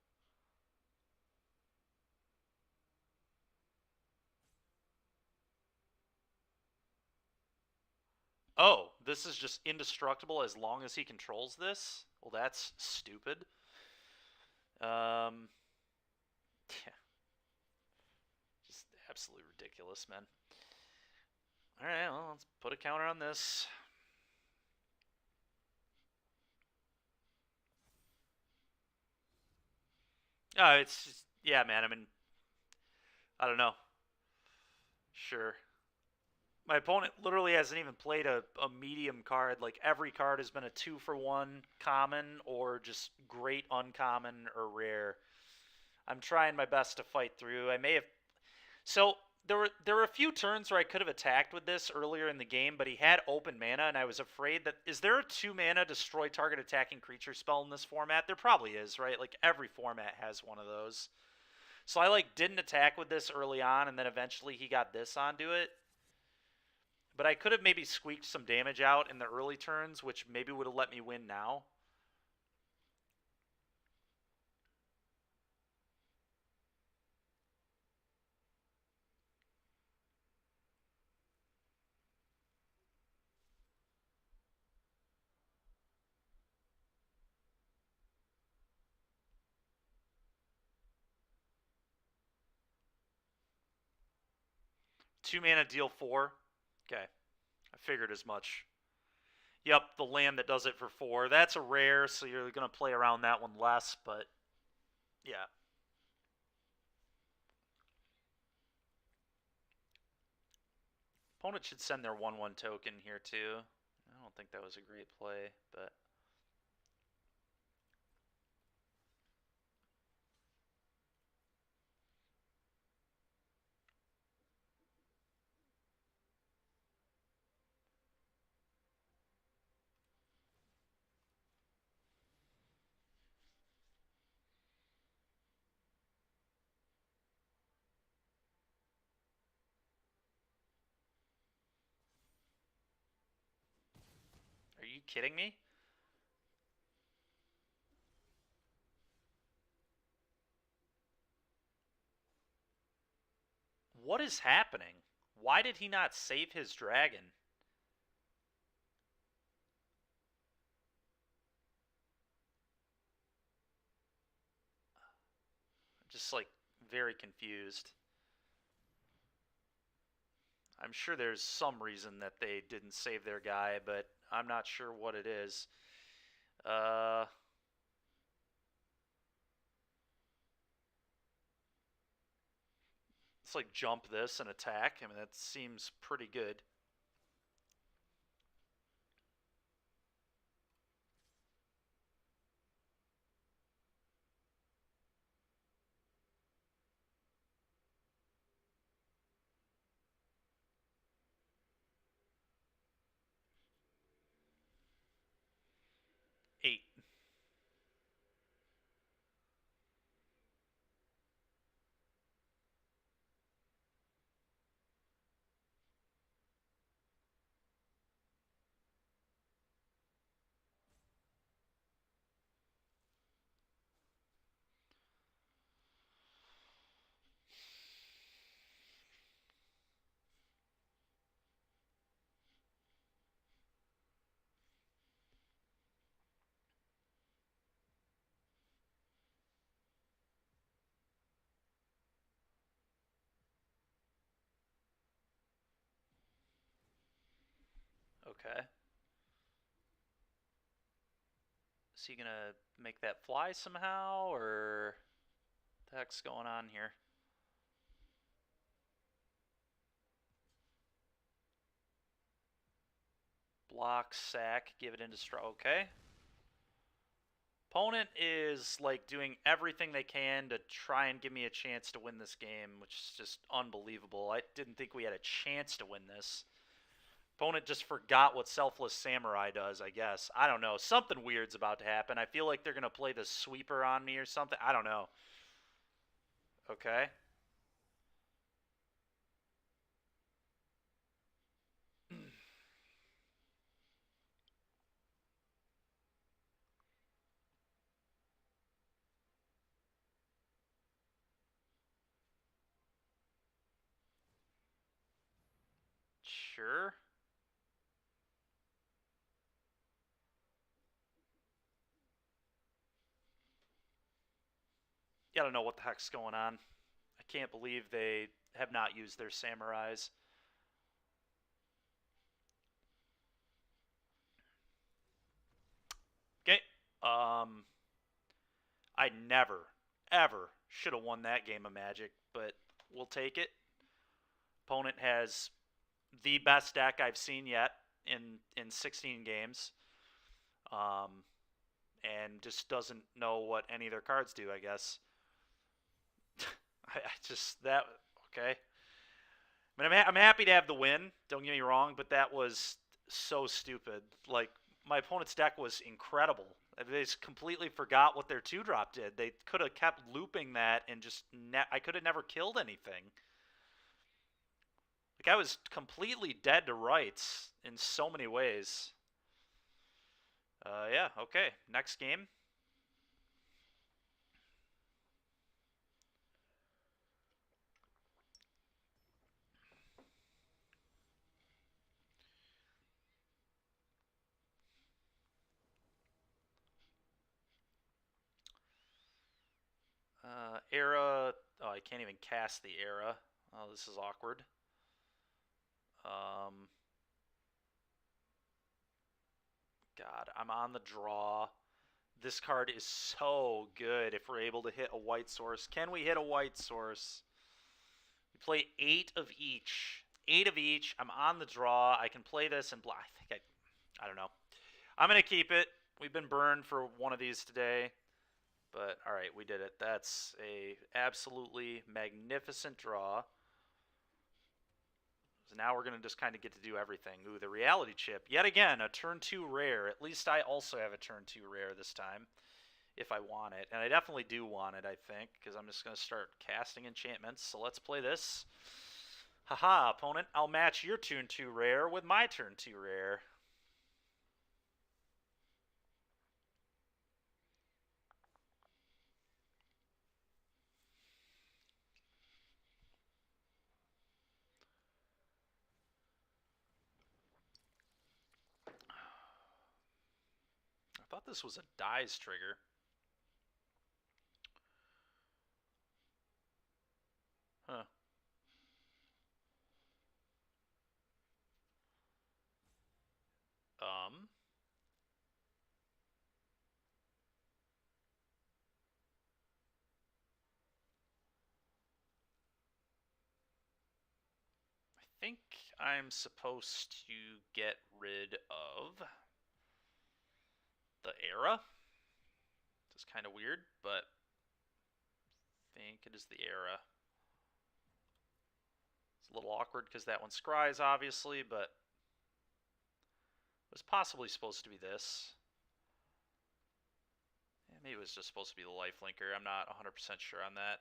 Oh, this is just indestructible as long as he controls this? Well, that's stupid. Yeah. Just absolutely ridiculous, man. Alright, well, let's put a counter on this. It's just, yeah, man, I mean, I don't know. Sure. My opponent literally hasn't even played a medium card. Like, every card has been a 2-for-1 common or just great uncommon or rare. I'm trying my best to fight through. I may have... So, there were a few turns where I could have attacked with this earlier in the game, but he had open mana, and I was afraid that... Is there a 2-mana destroy target attacking creature spell in this format? There probably is, right? Like, every format has one of those. So I, like, didn't attack with this early on, and then eventually he got this onto it. But I could have maybe squeaked some damage out in the early turns, which maybe would have let me win now. Two mana, deal 4. Okay. I figured as much. Yep, the land that does it for 4. That's a rare, so you're going to play around that one less, but yeah. Opponent should send their 1/1 token here too. I don't think that was a great play, but... Are you kidding me? What is happening? Why did he not save his dragon? Just like very confused. I'm sure there's some reason that they didn't save their guy, but I'm not sure what it is. Uh, it's like jump this and attack. I mean, that seems pretty good. Eight. Okay. Is he gonna make that fly somehow, or what the heck's going on here? Block, sack, give it into straw. Okay. Opponent is like doing everything they can to try and give me a chance to win this game, which is just unbelievable. I didn't think we had a chance to win this. Opponent just forgot what Selfless Samurai does, I guess. I don't know. Something weird's about to happen. I feel like they're going to play the sweeper on me or something. I don't know. Okay. Sure. Yeah, I don't know what the heck's going on. I can't believe they have not used their samurais. Okay. Um, I never, ever should have won that game of Magic, but we'll take it. Opponent has the best deck I've seen yet in 16 games, um, and just doesn't know what any of their cards do. I guess. I just that okay. I mean, I'm happy to have the win. Don't get me wrong, but that was so stupid. Like my opponent's deck was incredible. They just completely forgot what their two drop did. They could have kept looping that and just I could have never killed anything. Like I was completely dead to rights in so many ways. Yeah. Okay. Next game. Era. Oh, I can't even cast the era. Oh, this is awkward. Um, God, I'm on the draw. This card is so good if we're able to hit a white source. Can we hit a white source? We play 8 of each. 8 of each. I'm on the draw. I can play this and I think I don't know. I'm going to keep it. We've been burned for one of these today. But all right, we did it. That's a absolutely magnificent draw. So now we're going to just kind of get to do everything. Ooh, the reality chip. Yet again, a turn 2 rare. At least I also have a turn 2 rare this time, if I want it. And I definitely do want it, I think, because I'm just going to start casting enchantments. So let's play this. Haha, opponent, I'll match your turn 2 rare with my turn 2 rare. I thought this was a dies trigger. think I'm supposed to get rid of the era. It's kind of weird, but I think it is the era. It's a little awkward because that one scries, obviously, but it was possibly supposed to be this. Yeah, maybe it was just supposed to be the lifelinker. I'm not 100% sure on that.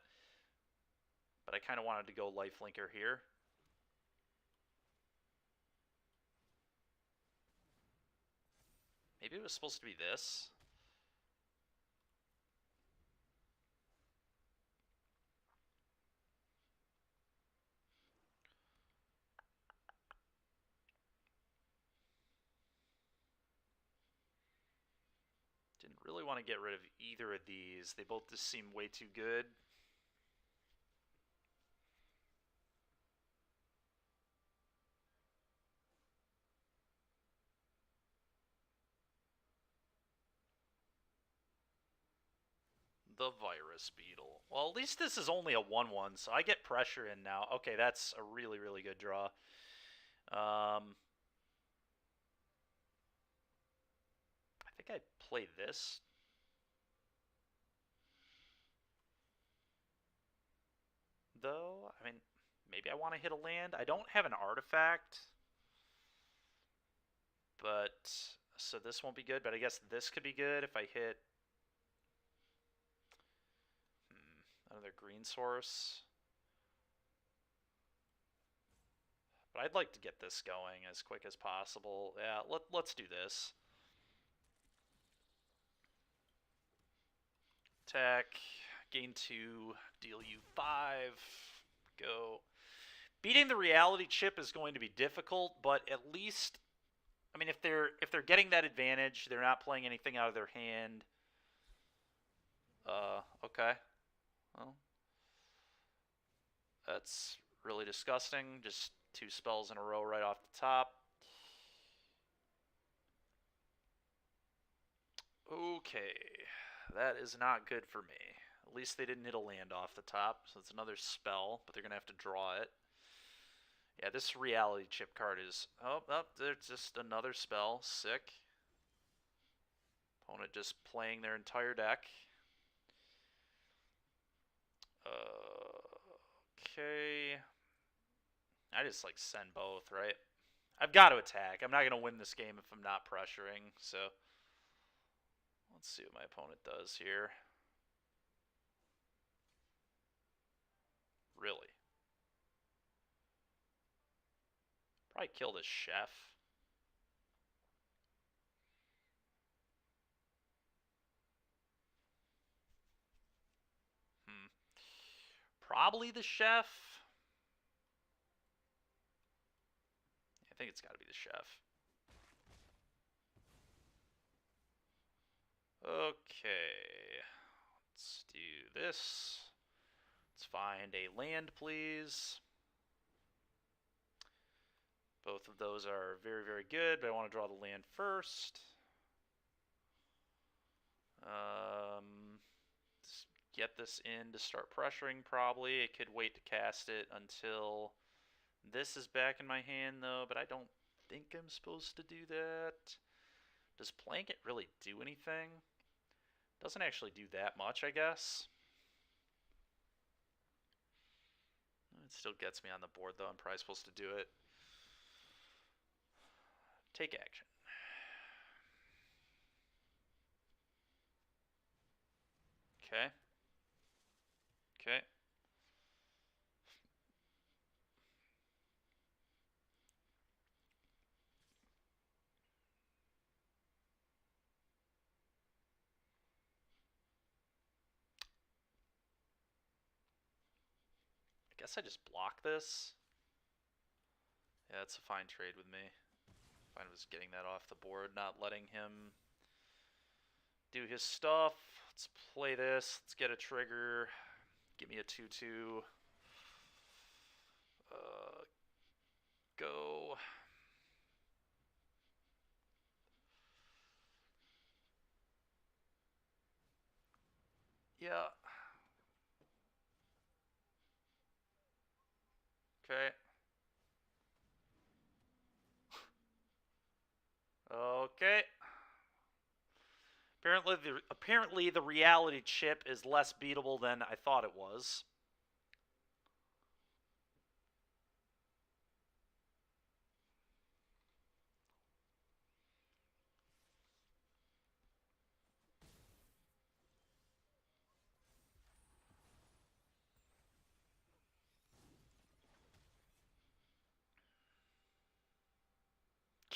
But I kind of wanted to go lifelinker here. Maybe it was supposed to be this. Didn't really want to get rid of either of these. They both just seem way too good. The Virus Beetle. Well, at least this is only a 1-1, so I get pressure in now. Okay, that's a really, really good draw. I think I play this. Though, I mean, maybe I want to hit a land. I don't have an artifact. But, so this won't be good, but I guess this could be good if I hit another green source. But I'd like to get this going as quick as possible. Yeah, let's do this. Attack, gain 2, deal you 5, go. Beating the reality chip is going to be difficult, but at least, I mean, if they're getting that advantage, they're not playing anything out of their hand. Okay. Well, that's really disgusting. Just 2 spells in a row right off the top. Okay, that is not good for me. At least they didn't hit a land off the top, so it's another spell, but they're going to have to draw it. Yeah, this reality chip card is... Oh, there's just another spell. Sick. Opponent just playing their entire deck. Okay. I just, like, send both, right? I've got to attack. I'm not going to win this game if I'm not pressuring, so... Let's see what my opponent does here. Really? Probably kill this chef. Probably the chef. I think it's got to be the chef. Okay. Let's do this. Let's find a land, please. Both of those are very, very good, but I want to draw the land first. Get this in to start pressuring, probably. I could wait to cast it until this is back in my hand, though, but I don't think I'm supposed to do that. Does playing it really do anything? Doesn't actually do that much, I guess. It still gets me on the board, though. I'm probably supposed to do it. Take action. Okay. Okay. I guess I just block this. Yeah, that's a fine trade with me. Fine was getting that off the board, not letting him do his stuff. Let's play this. Let's get a trigger. Give me a 2-2. Go. Yeah. Okay. Apparently the reality chip is less beatable than I thought it was.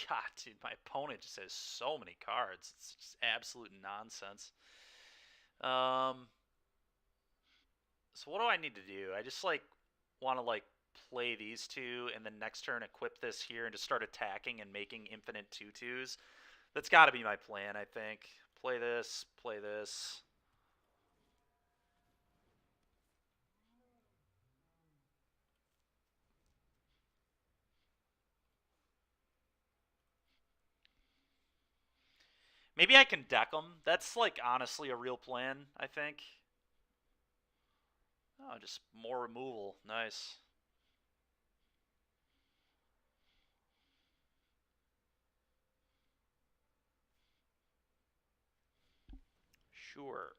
God, dude, my opponent just has so many cards. It's just absolute nonsense. Um, so what do I need to do? I just like want to like play these two, and then next turn equip this here and just start attacking and making infinite 2/2s. That's got to be my plan, I think. Play this, play this. Maybe I can deck them. That's like honestly a real plan, I think. Oh, just more removal. Nice. Sure.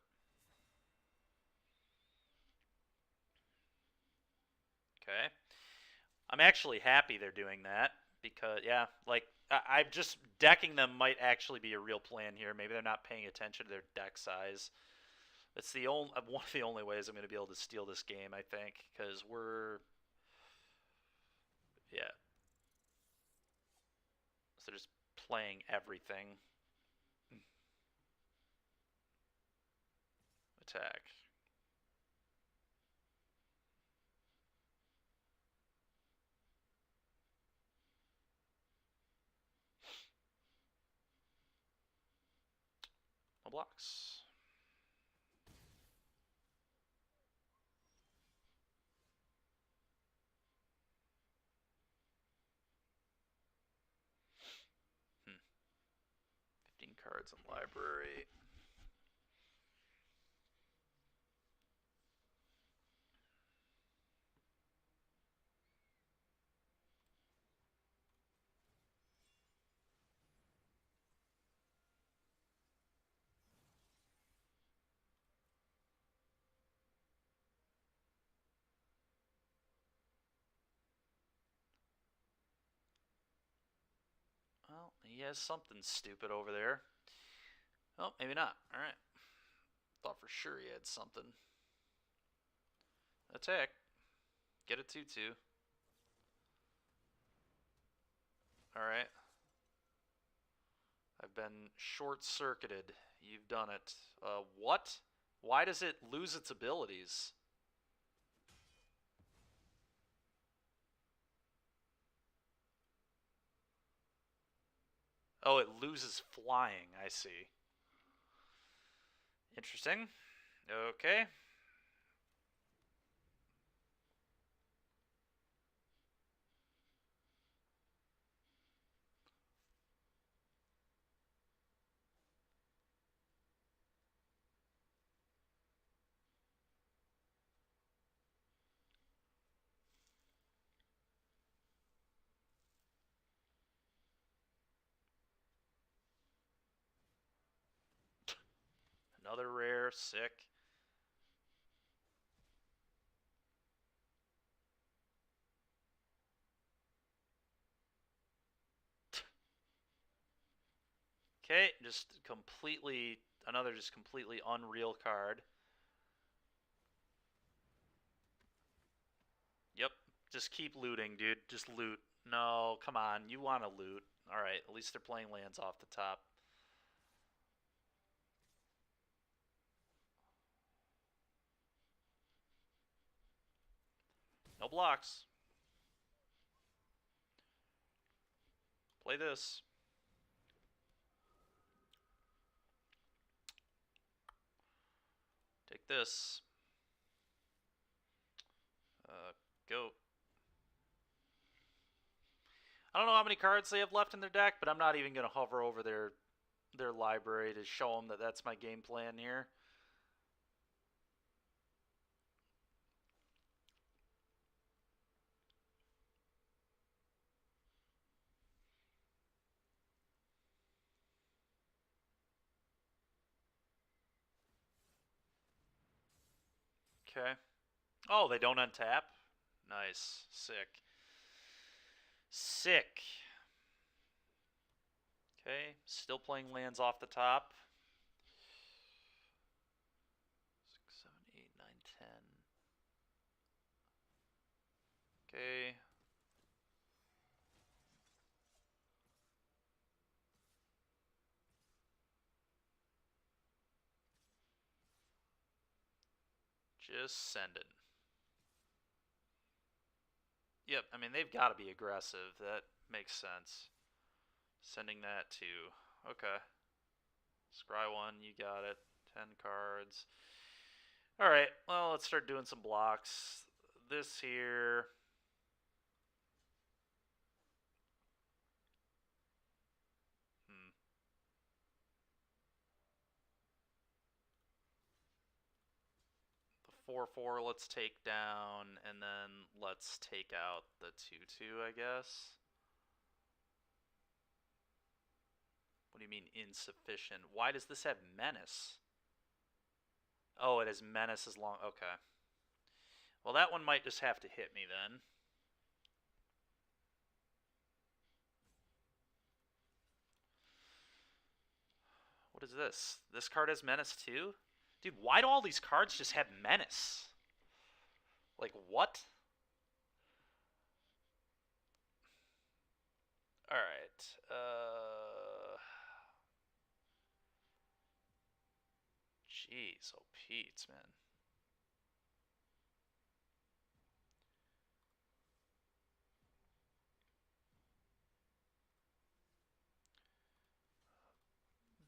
Okay. I'm actually happy they're doing that because, yeah, like, I'm just decking them might actually be a real plan here. Maybe they're not paying attention to their deck size. It's the only one of the only ways I'm going to be able to steal this game, I think, because yeah, so they're just playing everything. Attack. No blocks. Hmm. 15 cards in library. Well, he has something stupid over there. Oh, maybe not. All right. Thought for sure he had something. Attack. Get a 2/2. All right. I've been short-circuited. You've done it. What? Why does it lose its abilities? Oh, it loses flying. I see. Interesting. Okay. Another rare. Sick. Okay, just completely another just completely unreal card. Yep. Just keep looting, dude. Just loot. No, come on. You want to loot. All right. At least they're playing lands off the top. No blocks. Play this. Take this. Go. I don't know how many cards they have left in their deck, but I'm not even going to hover over their library to show them that that's my game plan here. Okay. Oh, they don't untap? Nice. Sick. Sick. Okay, still playing lands off the top. 6, 7, 8, 9, 10. Okay. Just sending. Yep, I mean, they've got to be aggressive. That makes sense. Sending that too. Okay. Scry 1, you got it. 10 cards. Alright, well, let's start doing some blocks. This here. The 4/4 let's take down, and then let's take out the 2/2, I guess. What do you mean insufficient? Why does this have menace? Oh, it has menace as long. Okay. Well, that one might just have to hit me then. What is this? This card has menace too? Dude, why do all these cards just have menace? Like, what? Alright. Jeez, oh Pete, man.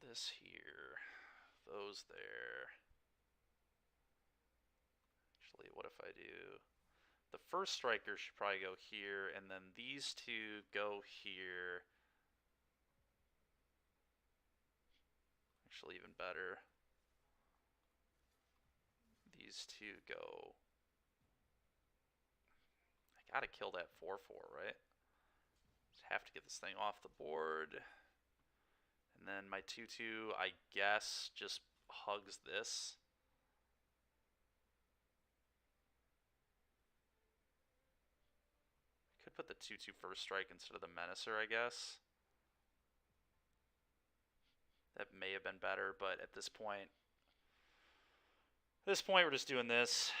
This here. Those there. Actually, what if I do... The first striker should probably go here, and then these two go here. Actually, even better. These two go... I gotta kill that 4/4, right? Just have to get this thing off the board. And then my 2/2, I guess, just hugs this. Could put the 2/2 first strike instead of the Menacer, I guess. That may have been better, but at this point, we're just doing this.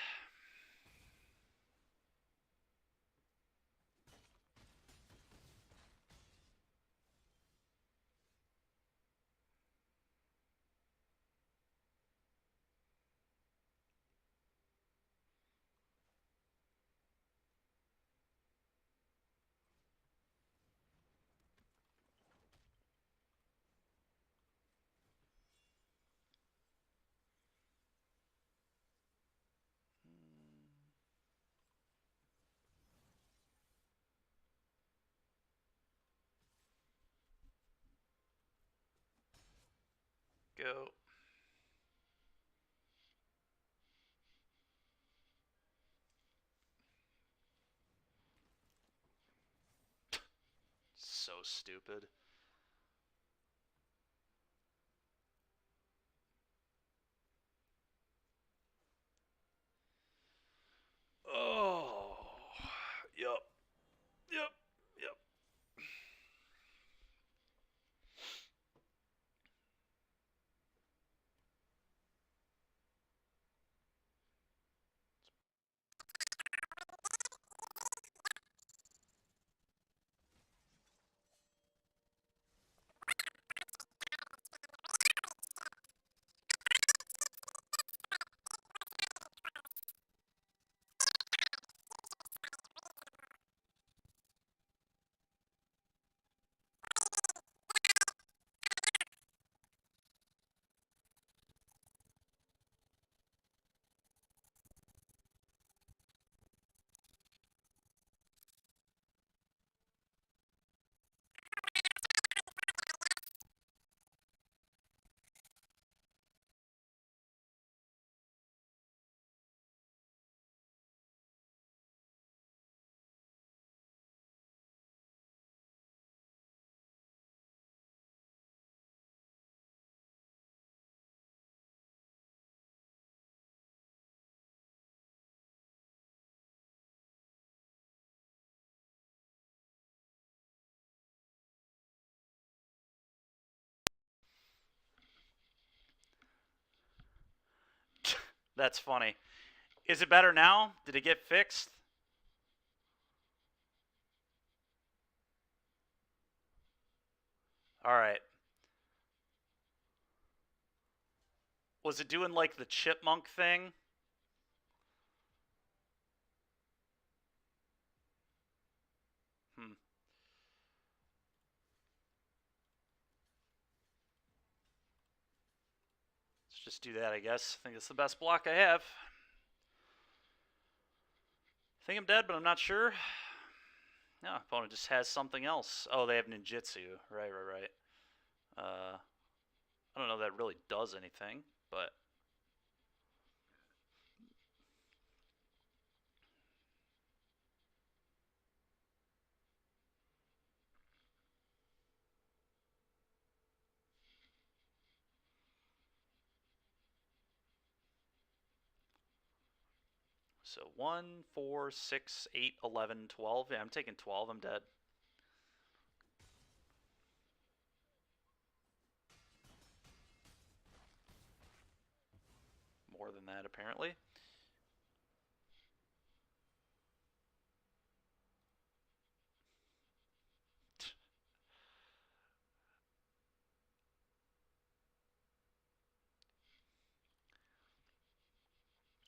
Go. So stupid. Oh. Yep. Yep. Yep. That's funny. Is it better now? Did it get fixed? All right. Was it doing like the chipmunk thing? Hmm. Let's just do that, I guess. I think it's the best block I have. I think I'm dead, but I'm not sure. No, opponent just has something else. Oh, they have ninjutsu. Right. I don't know if that really does anything, but so 1, 4, 6, 8, 11, 12. Yeah, I'm taking 12. I'm dead. More than that, apparently.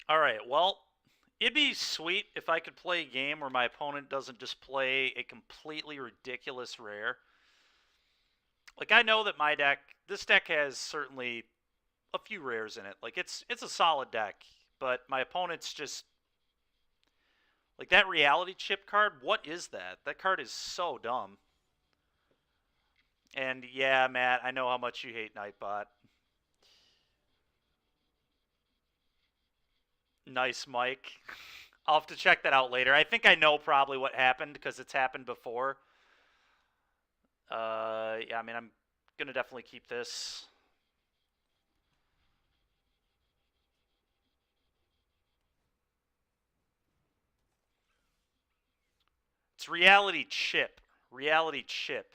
All right, well, it'd be sweet if I could play a game where my opponent doesn't just play a completely ridiculous rare. Like, I know that this deck has certainly a few rares in it. Like, it's a solid deck, but my opponent's just like that reality chip card. What is that? That card is so dumb. And yeah, Matt, I know how much you hate Nightbot. Nice, Mike. I'll have to check that out later. I think I know probably what happened because it's happened before. Yeah, I mean, I'm gonna definitely keep this. It's reality chip. Reality chip.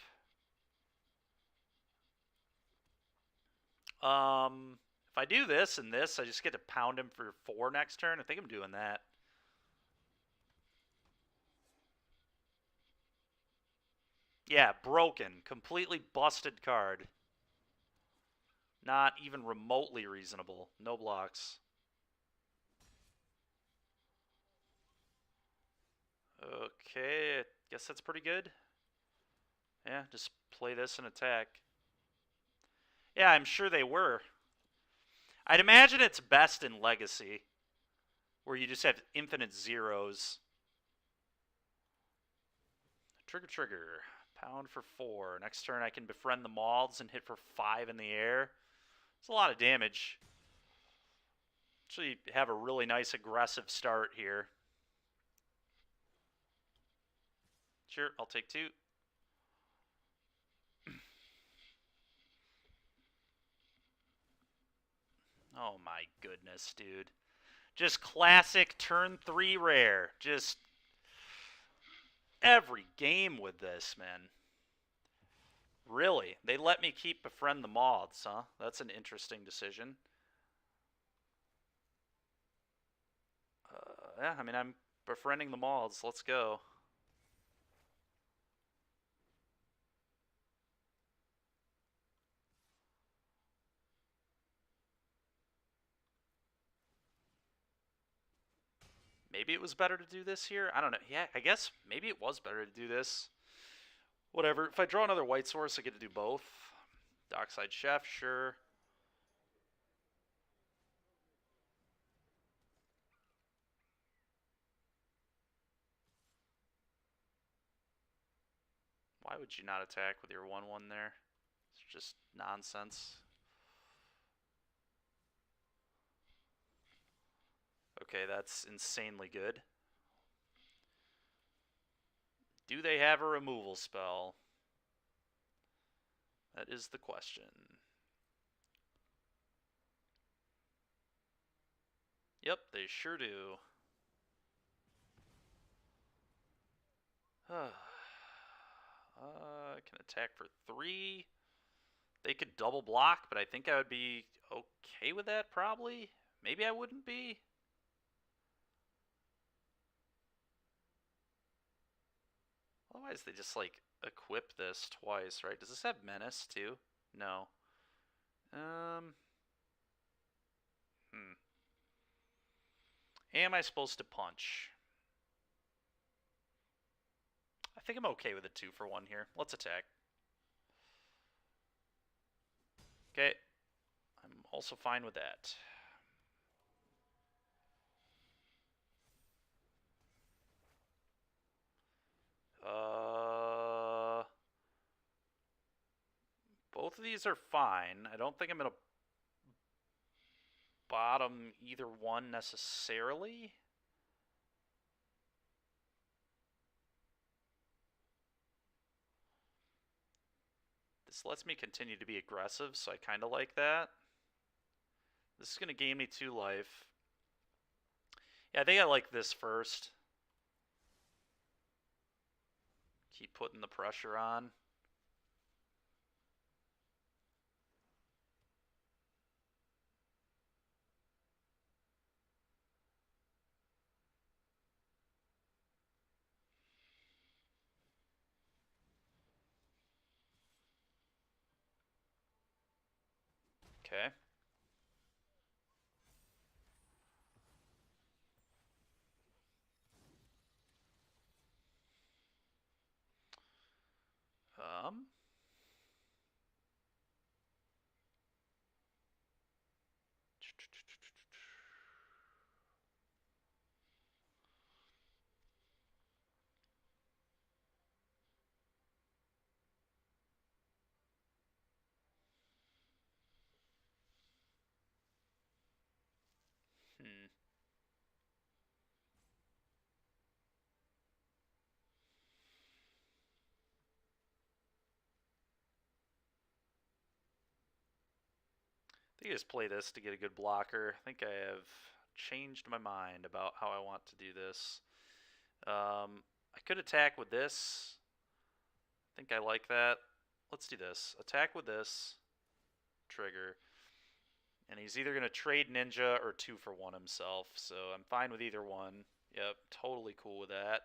If I do this and this, I just get to pound him for 4 next turn. I think I'm doing that. Yeah, broken. Completely busted card. Not even remotely reasonable. No blocks. Okay, I guess that's pretty good. Yeah, just play this and attack. Yeah, I'm sure they were. I'd imagine it's best in Legacy, where you just have infinite zeros. Trigger. Pound for 4. Next turn I can befriend the Mauls and hit for 5 in the air. It's a lot of damage. Actually have a really nice aggressive start here. Sure, I'll take 2. Oh my goodness, dude. Just classic turn 3 rare. Just every game with this, man. Really? They let me keep befriend the moths, huh? That's an interesting decision. Yeah, I mean, I'm befriending the moths. Let's go. Maybe it was better to do this here. I don't know. Yeah, I guess maybe it was better to do this. Whatever. If I draw another white source, I get to do both. Dockside Chef, sure. Why would you not attack with your 1/1 there? It's just nonsense. Okay, that's insanely good. Do they have a removal spell? That is the question. Yep, they sure do. Can attack for 3. They could double block, but I think I would be okay with that, probably. Maybe I wouldn't be. Otherwise, they just like equip this twice, right? Does this have menace too? No. Um. Hmm. Am I supposed to punch? I think I'm okay with a 2-for-1 here. Let's attack. Okay. I'm also fine with that. Both of these are fine. I don't think I'm going to bottom either one necessarily. This lets me continue to be aggressive, so I kind of like that. This is going to gain me 2 life. Yeah, I think I like this first. Keep putting the pressure on. Okay. Um. Hmm. I think I just play this to get a good blocker. I think I have changed my mind about how I want to do this. I could attack with this. I think I like that. Let's do this. Attack with this. Trigger. And he's either going to trade ninja or 2-for-1 himself. So I'm fine with either one. Yep, totally cool with that.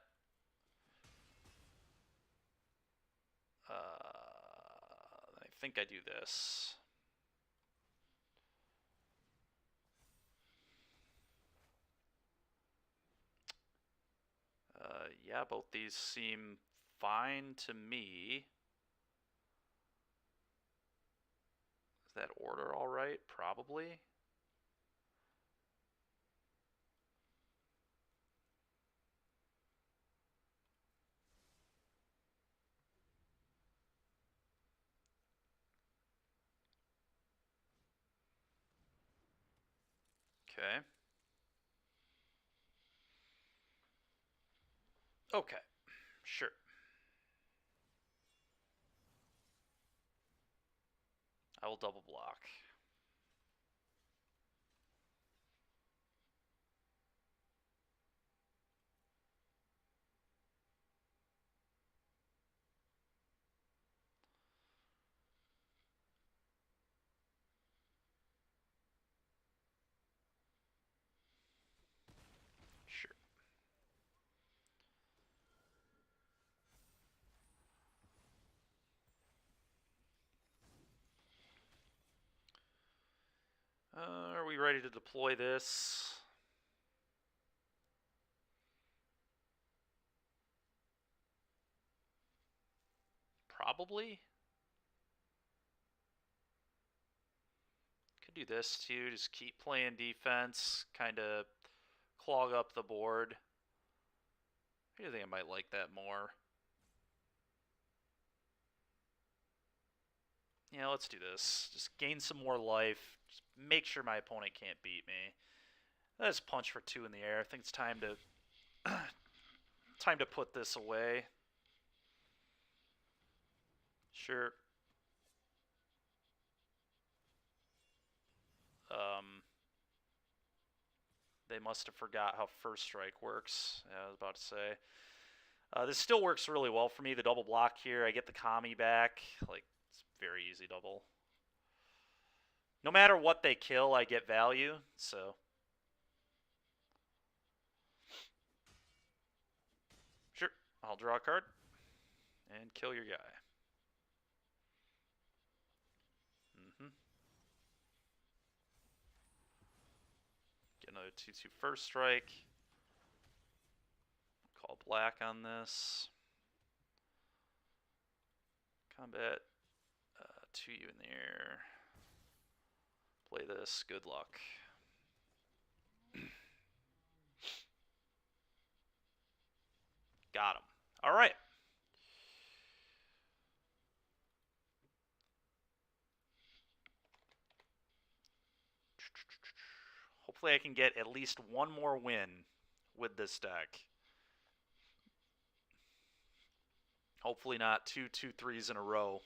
I think I do this. Yeah, both these seem fine to me. Is that order all right? Probably. Okay. Okay. Sure. I will double block. Sure. Are we ready to deploy this? Probably. Could do this too. Just keep playing defense. Kind of clog up the board. I think I might like that more. Yeah, let's do this. Just gain some more life. Just make sure my opponent can't beat me. Let's punch for 2 in the air. I think it's time to time to put this away. Sure. They must have forgot how first strike works. Yeah, I was about to say. This still works really well for me. The double block here, I get the Kami back. Like, it's very easy double. No matter what they kill, I get value. So I'll draw a card and kill your guy. Get another 2/2 first strike. Call black on this. Combat. 2 you in the air. Play this. Good luck. Got him. All right. Hopefully I can get at least one more win with this deck. Hopefully not 2 2-3s in a row.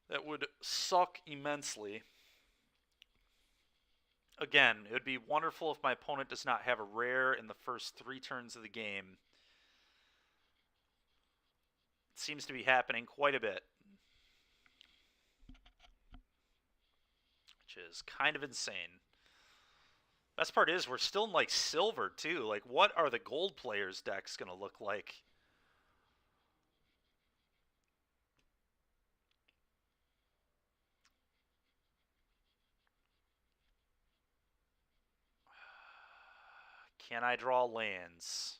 That would suck immensely. Again, it would be wonderful if my opponent does not have a rare in the first 3 turns of the game. It seems to be happening quite a bit, which is kind of insane. Best part is we're still in like silver too. Like, what are the gold players' decks going to look like? Can I draw lands?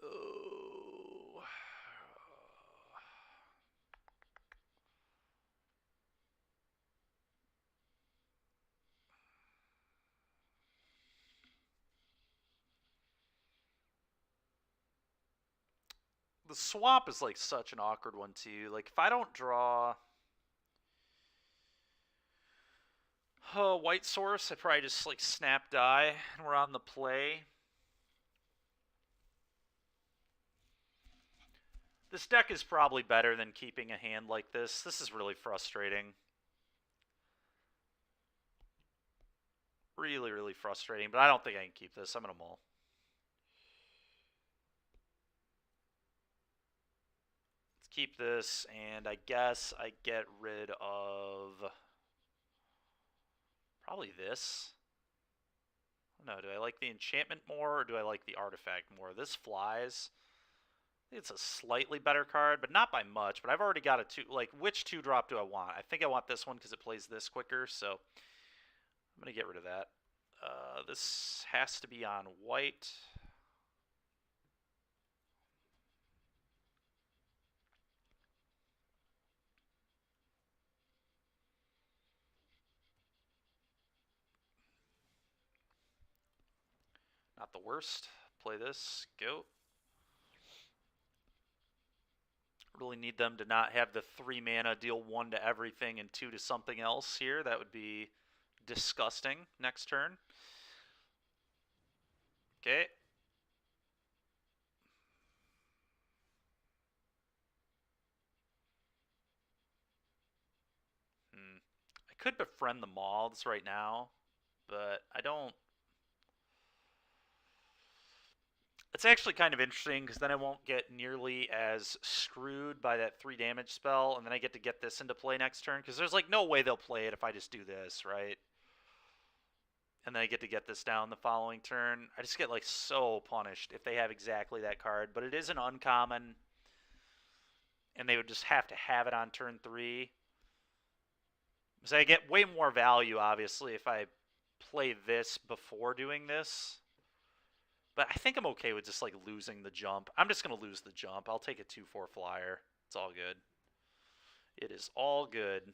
Oh. The swamp is like such an awkward one too. Like, if I don't draw white source, I probably just like snap die and we're on the play. This deck is probably better than keeping a hand like this. This is really frustrating. Really, really frustrating, but I don't think I can keep this. I'm going to mull. Let's keep this, and I guess I get rid of probably this. No, do I like the enchantment more, or do I like the artifact more? This flies. I think it's a slightly better card, but not by much. But I've already got a 2. Like, which 2-drop do I want? I think I want this one because it plays this quicker, so I'm going to get rid of that. This has to be on white. Not the worst. Play this. Go. Really need them to not have the 3 mana deal 1 to everything and 2 to something else here. That would be disgusting next turn. Okay. I could befriend the moths right now, but I don't. It's actually kind of interesting because then I won't get nearly as screwed by that 3 damage spell, and then I get to get this into play next turn because there's like no way they'll play it if I just do this, right? And then I get to get this down the following turn. I just get like so punished if they have exactly that card, but it is an uncommon, and they would just have to have it on turn 3. So I get way more value, obviously, if I play this before doing this. But I think I'm okay with just like losing the jump. I'm just going to lose the jump. I'll take a 2/4 flyer. It's all good. It is all good.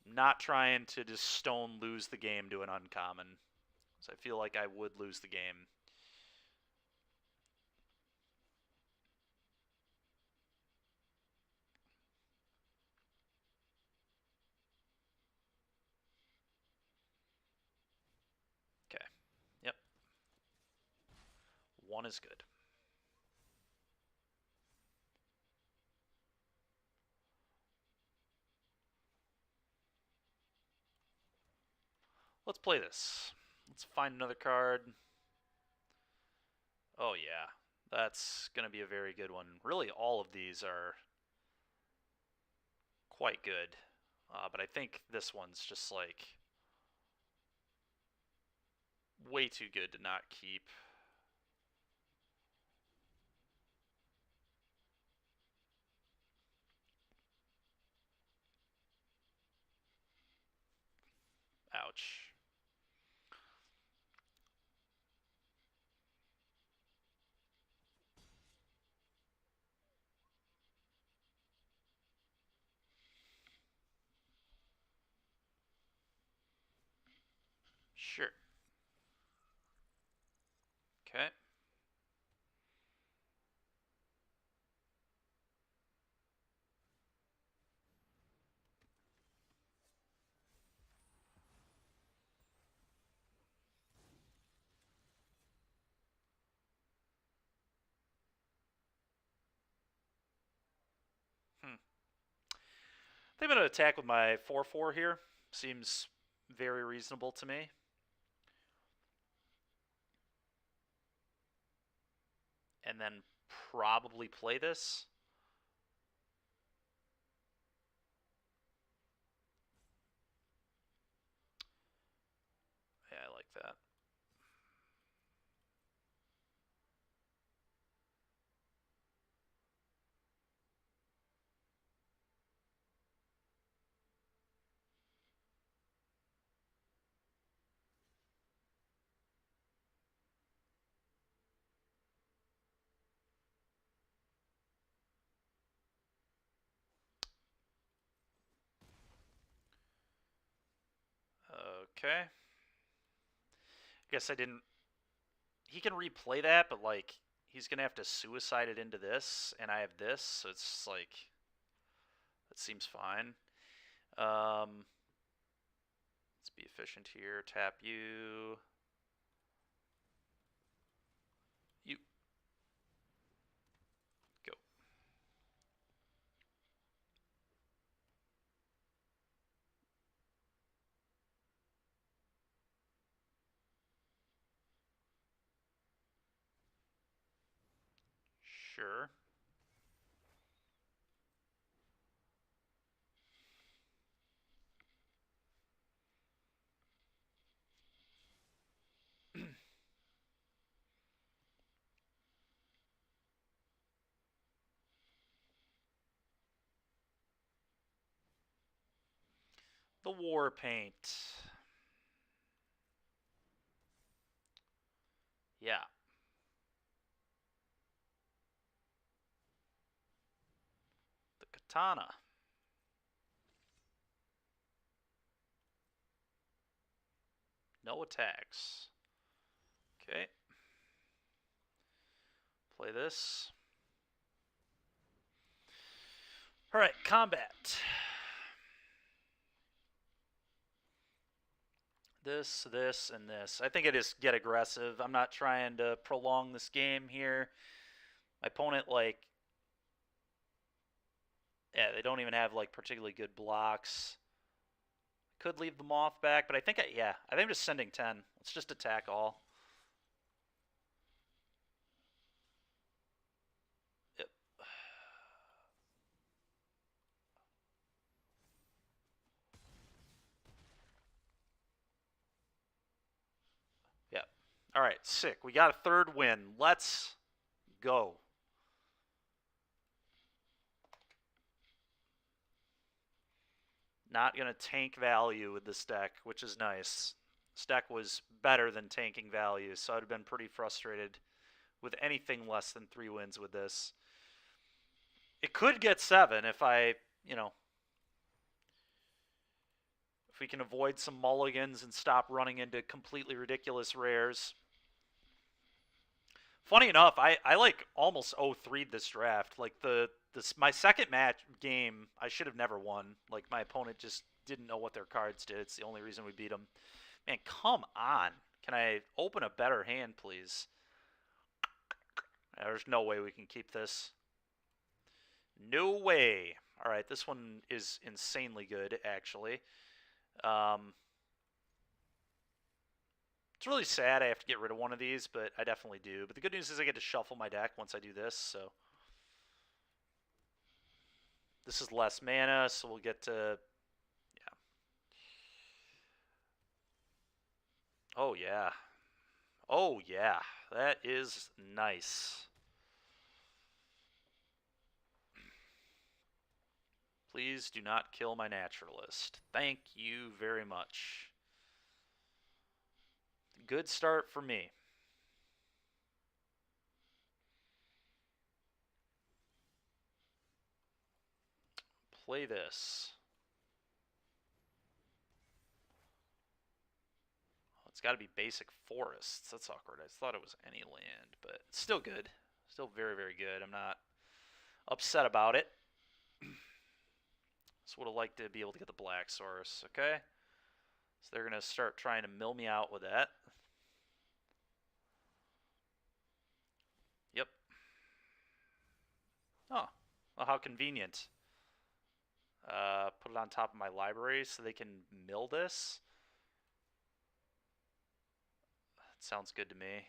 I'm not trying to just stone lose the game to an uncommon, because I feel like I would lose the game. Okay. Yep. 1 is good. Let's play this. Let's find another card. Oh yeah, that's going to be a very good one. Really, all of these are quite good. But I think this one's just like way too good to not keep. Ouch. Sure. Okay. I think I'm going to attack with my 4/4 here. Seems very reasonable to me. And then probably play this. Yeah, I like that. Okay. Guess I didn't. He can replay that, but like he's gonna have to suicide it into this, and I have this, so it's like that seems fine. Let's be efficient here. Tap you. You go. Sure. The war paint. Yeah. The katana. No attacks. Okay. Play this. Alright, combat. This, and this. I think I just get aggressive. I'm not trying to prolong this game here. My opponent, like, yeah, they don't even have, like, particularly good blocks. Could leave them off back, but I think, I think I'm just sending 10. Let's just attack all. Yep. Yep. All right, sick. We got a third win. Let's go. Not going to tank value with this deck, which is nice. This deck was better than tanking value, so I'd have been pretty frustrated with anything less than 3 wins with this. It could get 7 if I, if we can avoid some mulligans and stop running into completely ridiculous rares. Funny enough, I like almost 0-3'd this draft. Like my second game, I should have never won. Like my opponent just didn't know what their cards did. It's the only reason we beat them. Man, come on. Can I open a better hand, please? There's no way we can keep this. No way. All right, this one is insanely good, actually. It's really sad I have to get rid of one of these, but I definitely do. But the good news is I get to shuffle my deck once I do this, so. This is less mana, so we'll get to, yeah. Oh, yeah. Oh, yeah. That is nice. Please do not kill my naturalist. Thank you very much. Good start for me. Play this. Oh, it's got to be basic forests. That's awkward. I thought it was any land, but it's still good. Still very, very good. I'm not upset about it. Just would have liked to be able to get the black source, okay? So they're going to start trying to mill me out with that. Yep. Oh, well, how convenient. Put it on top of my library so they can mill this. That sounds good to me.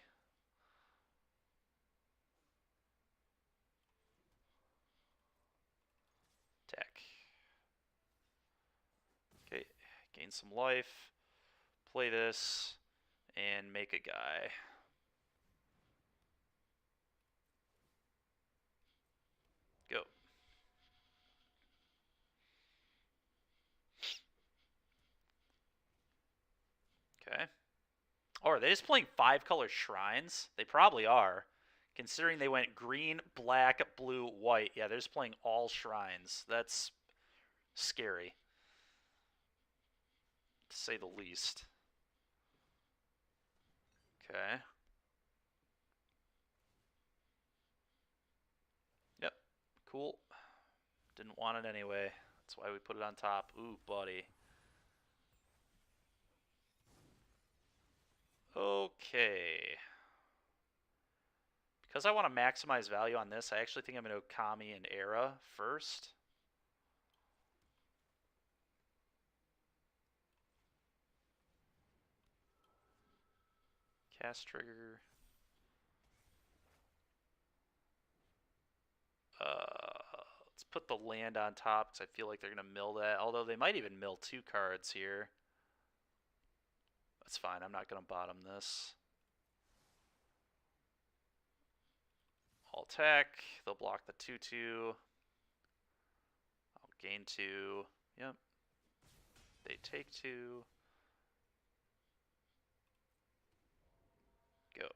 Tech. Okay, gain some life. Play this and make a guy. Go. Okay. Oh, are they just playing 5-color shrines? They probably are. Considering they went green, black, blue, white. Yeah, they're just playing all shrines. That's scary, to say the least. Okay. Yep. Cool. Didn't want it anyway. That's why we put it on top. Ooh, buddy. Okay. Because I want to maximize value on this, I actually think I'm going to Kami and Era first. Cast trigger. Let's put the land on top because I feel like they're going to mill that. Although they might even mill 2 cards here. That's fine. I'm not going to bottom this. I'll attack. They'll block the 2/2. I'll gain 2. Yep. They take 2. Go.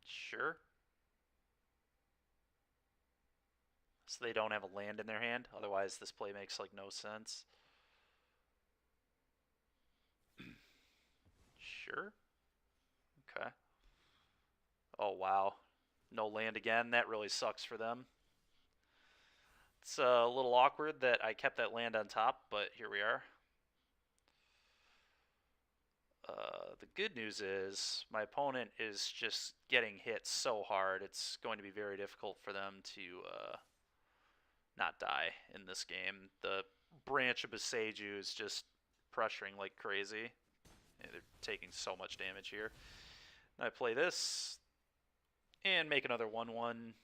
Sure. So they don't have a land in their hand. Otherwise, this play makes like no sense. Sure. Okay. Oh, wow. No land again. That really sucks for them. It's a little awkward that I kept that land on top, but here we are. The good news is my opponent is just getting hit so hard, it's going to be very difficult for them to not die in this game. The branch of Beseiju is just pressuring like crazy. Yeah, they're taking so much damage here. I play this and make another 1/1.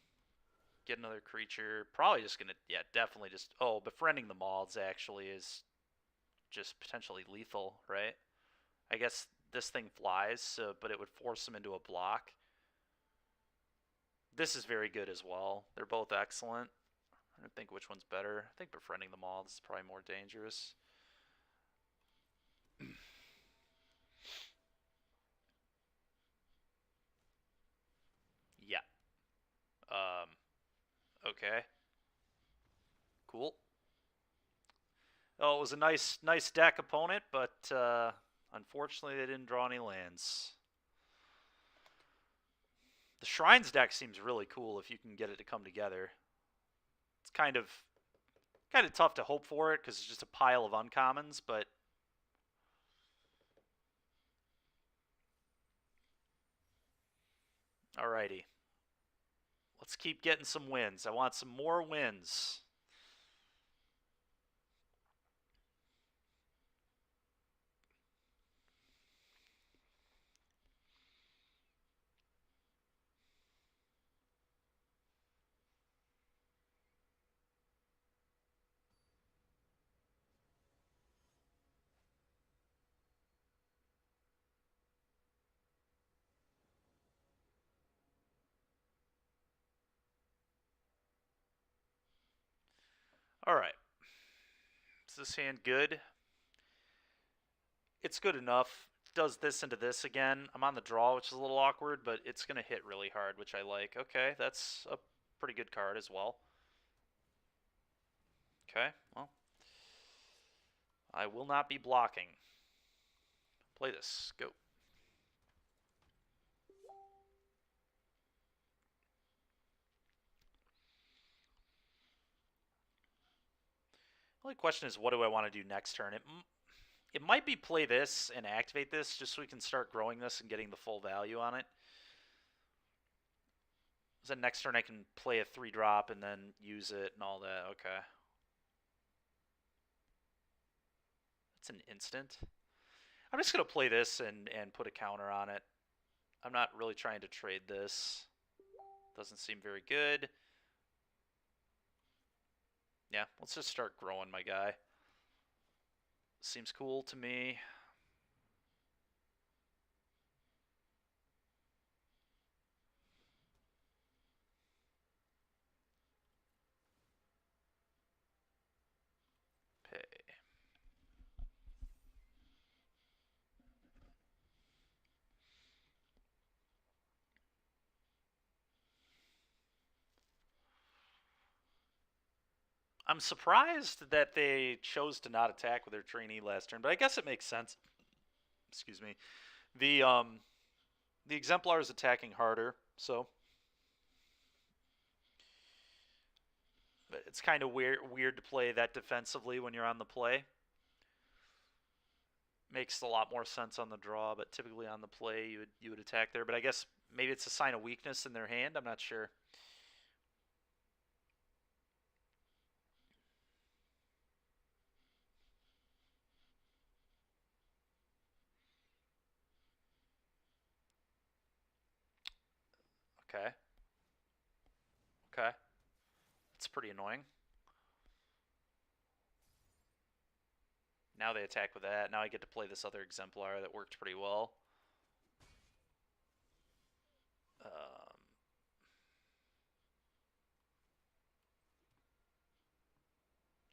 Get another creature. Probably just gonna, yeah, definitely just. Oh, befriending the Malds actually is just potentially lethal, right? I guess this thing flies, but it would force him into a block. This is very good as well. They're both excellent. I don't think which one's better. I think befriending the Malds is probably more dangerous. Yeah. Okay. Cool. Oh, it was a nice deck opponent, but unfortunately they didn't draw any lands. The Shrines deck seems really cool if you can get it to come together. It's kind of tough to hope for it because it's just a pile of uncommons, but alrighty. Let's keep getting some wins. I want some more wins. Alright. Is this hand good? It's good enough. Does this into this again. I'm on the draw, which is a little awkward, but it's going to hit really hard, which I like. Okay, that's a pretty good card as well. Okay, well, I will not be blocking. Play this. Go. The only question is, what do I want to do next turn? It might be play this and activate this just so we can start growing this and getting the full value on it. So then next turn I can play a 3-drop and then use it and all that. Okay. It's an instant. I'm just going to play this and put a counter on it. I'm not really trying to trade this. Doesn't seem very good. Yeah, let's just start growing my guy. Seems cool to me. Pay. I'm surprised that they chose to not attack with their trainee last turn, but I guess it makes sense. Excuse me. The exemplar is attacking harder, so but it's kind of weird to play that defensively when you're on the play. Makes a lot more sense on the draw, but typically on the play you would attack there. But I guess maybe it's a sign of weakness in their hand. I'm not sure. Okay. Okay. It's pretty annoying. Now they attack with that. Now I get to play this other exemplar that worked pretty well.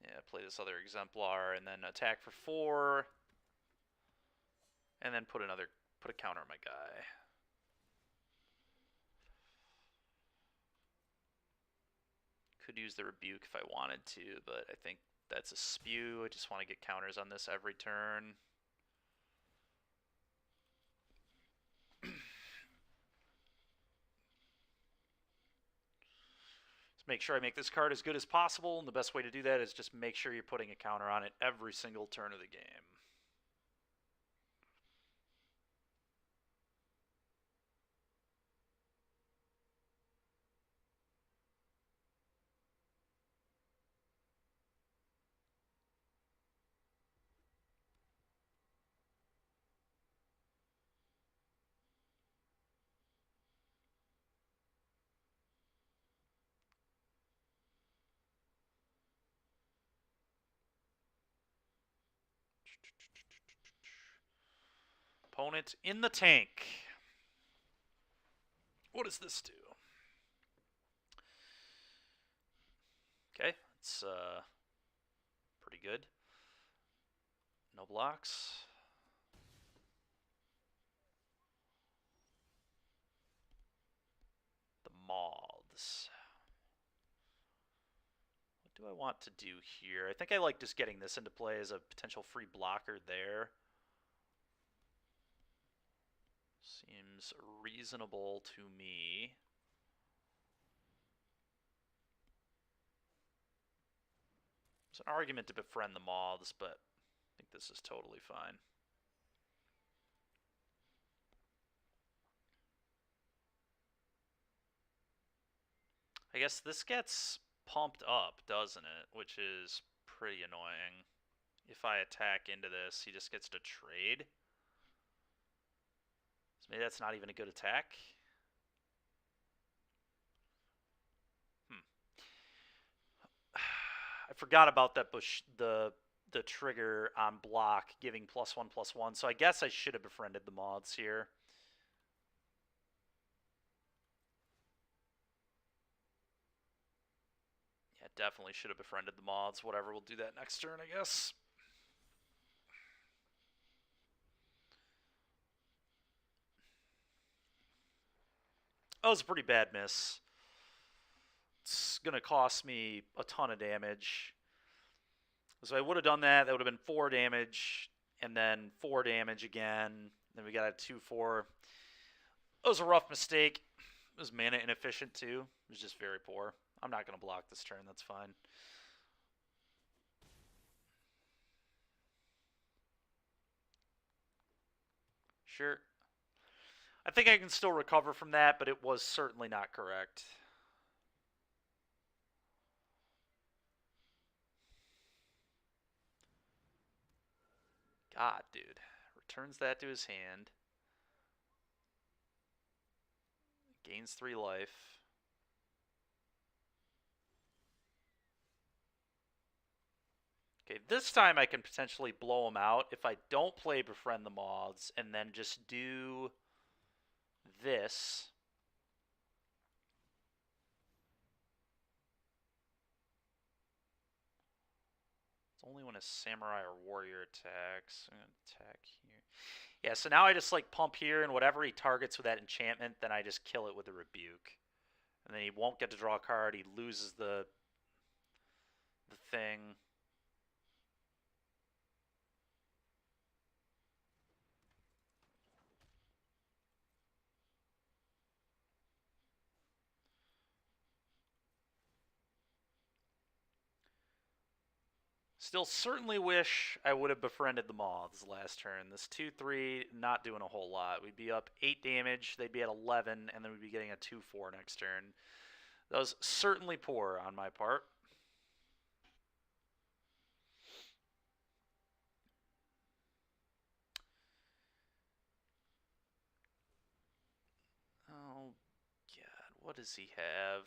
Yeah, play this other exemplar and then attack for 4. And then put a counter on my guy. Could use the rebuke if I wanted to, but I think that's a spew. I just want to get counters on this every turn. Make sure I make this card as good as possible, and the best way to do that is just make sure you're putting a counter on it every single turn of the game. Opponent in the tank. What does this do? Okay, it's pretty good. No blocks. The moths. What do I want to do here? I think I like just getting this into play as a potential free blocker there. Seems reasonable to me. It's an argument to befriend the moths, but I think this is totally fine. I guess this gets pumped up, doesn't it? Which is pretty annoying. If I attack into this, he just gets to trade. So maybe that's not even a good attack. I forgot about that the trigger on block giving +1/+1. So I guess I should have befriended the moths here. Yeah, Definitely should have befriended the moths. Whatever, we'll do that next turn, I guess. That was a pretty bad miss. It's going to cost me a ton of damage. So I would have done that. That would have been 4 damage, and then 4 damage again. Then we got a 2-4. That was a rough mistake. It was mana inefficient, too. It was just very poor. I'm not going to block this turn. That's fine. Sure. I think I can still recover from that, but it was certainly not correct. God, dude. Returns that to his hand. Gains 3 life. Okay, this time I can potentially blow him out if I don't play Befriend the Moths and then just do this. It's only when a samurai or warrior attacks. I'm going to attack here. Yeah, so now I just like pump here, and whatever he targets with that enchantment, then I just kill it with a rebuke. And then he won't get to draw a card. He loses the thing. Still certainly wish I would have befriended the Moths last turn. This 2-3, not doing a whole lot. We'd be up 8 damage, they'd be at 11, and then we'd be getting a 2-4 next turn. That was certainly poor on my part. Oh, God, what does he have?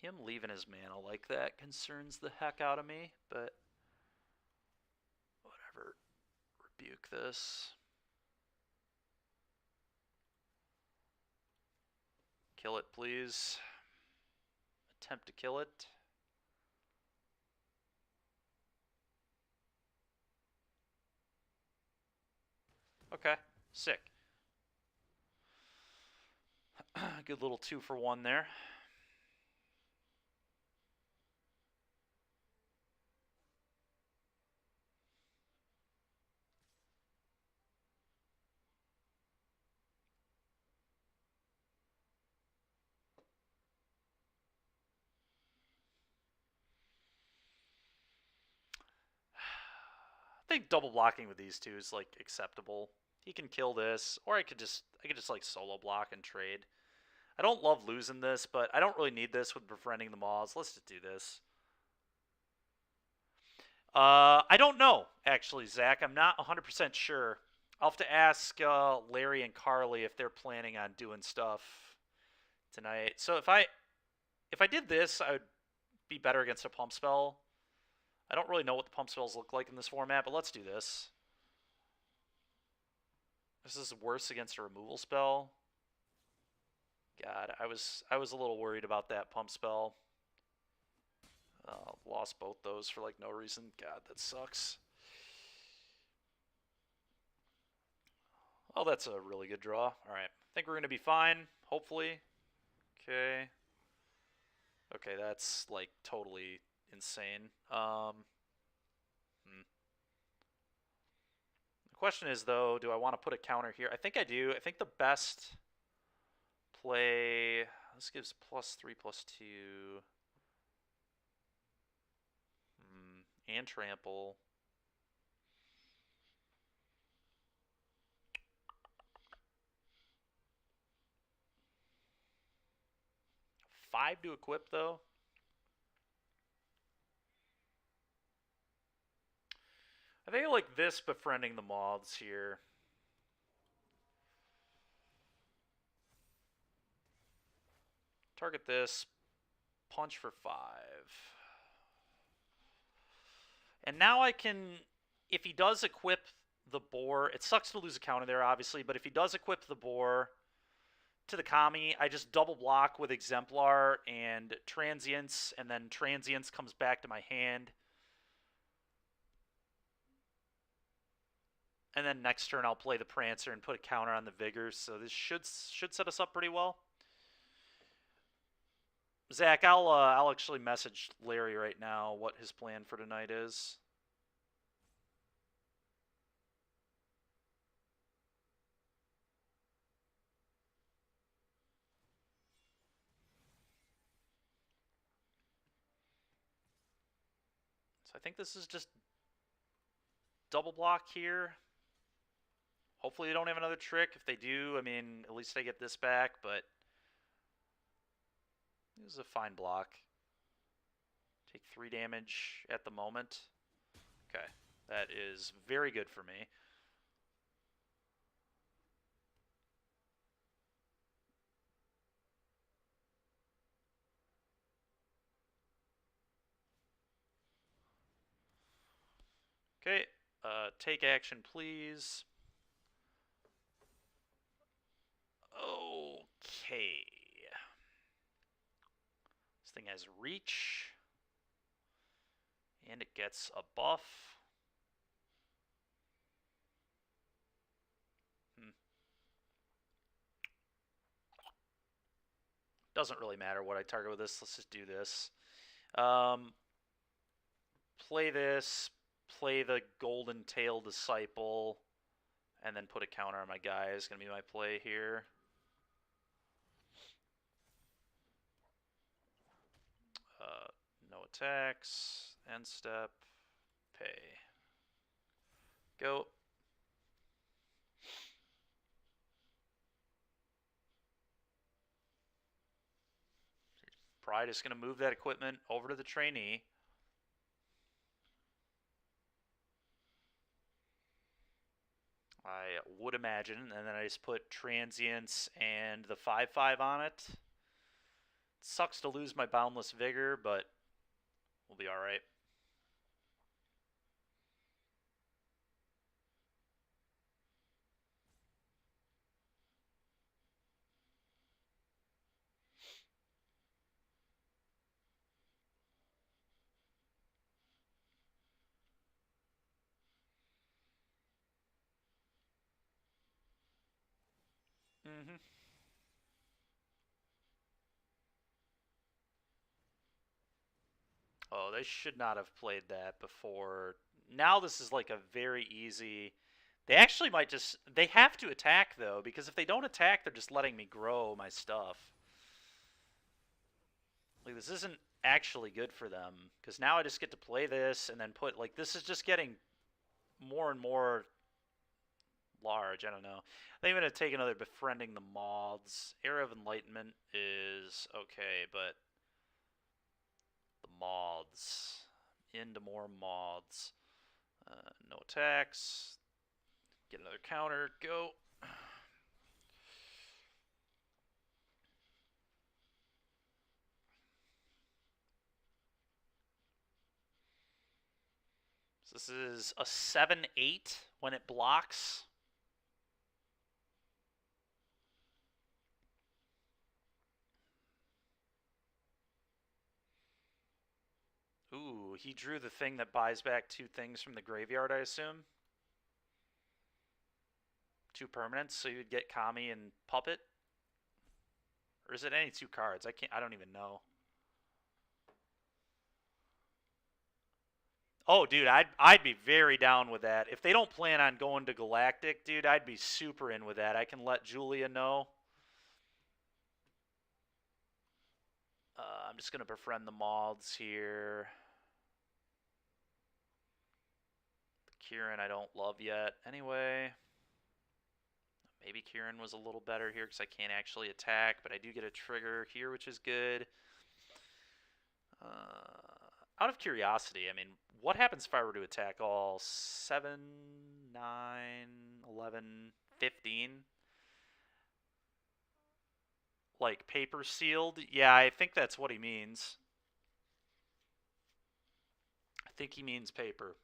Him leaving his mana like that concerns the heck out of me, but whatever. Rebuke this. Kill it, please. Attempt to kill it. Okay, sick. Good little 2-for-1 there. I think double blocking with these two is like acceptable. He can kill this, or I could just like solo block and trade. I don't love losing this, but I don't really need this with befriending the Moths. Let's just do this. I don't know, actually, Zach. I'm not 100% sure. I'll have to ask Larry and Carly if they're planning on doing stuff tonight. So if I did this, I would be better against a pump spell. I don't really know what the pump spells look like in this format, but let's do this. This is worse against a removal spell. God, I was a little worried about that pump spell. Lost both those for like no reason. God, that sucks. Oh, that's a really good draw. All right, I think we're gonna be fine. Hopefully. Okay. Okay, that's like totally insane. The question is though, do I want to put a counter here? I think I do. I think the best play. This gives +3/+2. And trample. Five to equip though. I think I like this befriending the Moths here. Target this. Punch for 5. And now I can, if he does equip the boar. It sucks to lose a counter there, obviously, but if he does equip the boar to the Kami, I just double block with Exemplar and Transience, and then Transience comes back to my hand. And then next turn I'll play the Prancer and put a counter on the Vigor, so this should set us up pretty well. Zach, I'll actually message Larry right now what his plan for tonight is. So I think this is just double block here. Hopefully they don't have another trick. If they do, I mean, at least I get this back, but this is a fine block. Take 3 damage at the moment. Okay, that is very good for me. Okay, take action, please. Okay. This thing has reach. And it gets a buff. Doesn't really matter what I target with this. Let's just do this. Play this. Play the Golden Tail Disciple. And then put a counter on my guy is going to be my play here. No attacks. End step. Pay. Go. Pride is going to move that equipment over to the trainee. I would imagine, and then I just put Transience and the 5/5 on it. It sucks to lose my Boundless Vigor, but we'll be alright. Oh, they should not have played that before. Now this is like a very easy... They actually might just... They have to attack, though, because if they don't attack, they're just letting me grow my stuff. Like, this isn't actually good for them, because now I just get to play this and then put... Like, this is just getting more and more large. I don't know. I think I'm going to take another Befriending the Moths. Era of Enlightenment is okay, but the Moths. Into more Moths. No attacks. Get another counter. Go. So this is a 7/8 when it blocks. Ooh, he drew the thing that buys back 2 things from the graveyard, I assume. 2 permanents, so you'd get Kami and Puppet? Or is it any 2 cards? I don't even know. Oh, dude, I'd be very down with that. If they don't plan on going to Galactic, dude, I'd be super in with that. I can let Julia know. I'm just going to befriend the Moths here. Kieran I don't love yet. Anyway, maybe Kieran was a little better here because I can't actually attack, but I do get a trigger here, which is good. Out of curiosity, I mean, what happens if I were to attack all 7, 9, 11, 15? Like, paper sealed? Yeah, I think that's what he means. I think he means paper.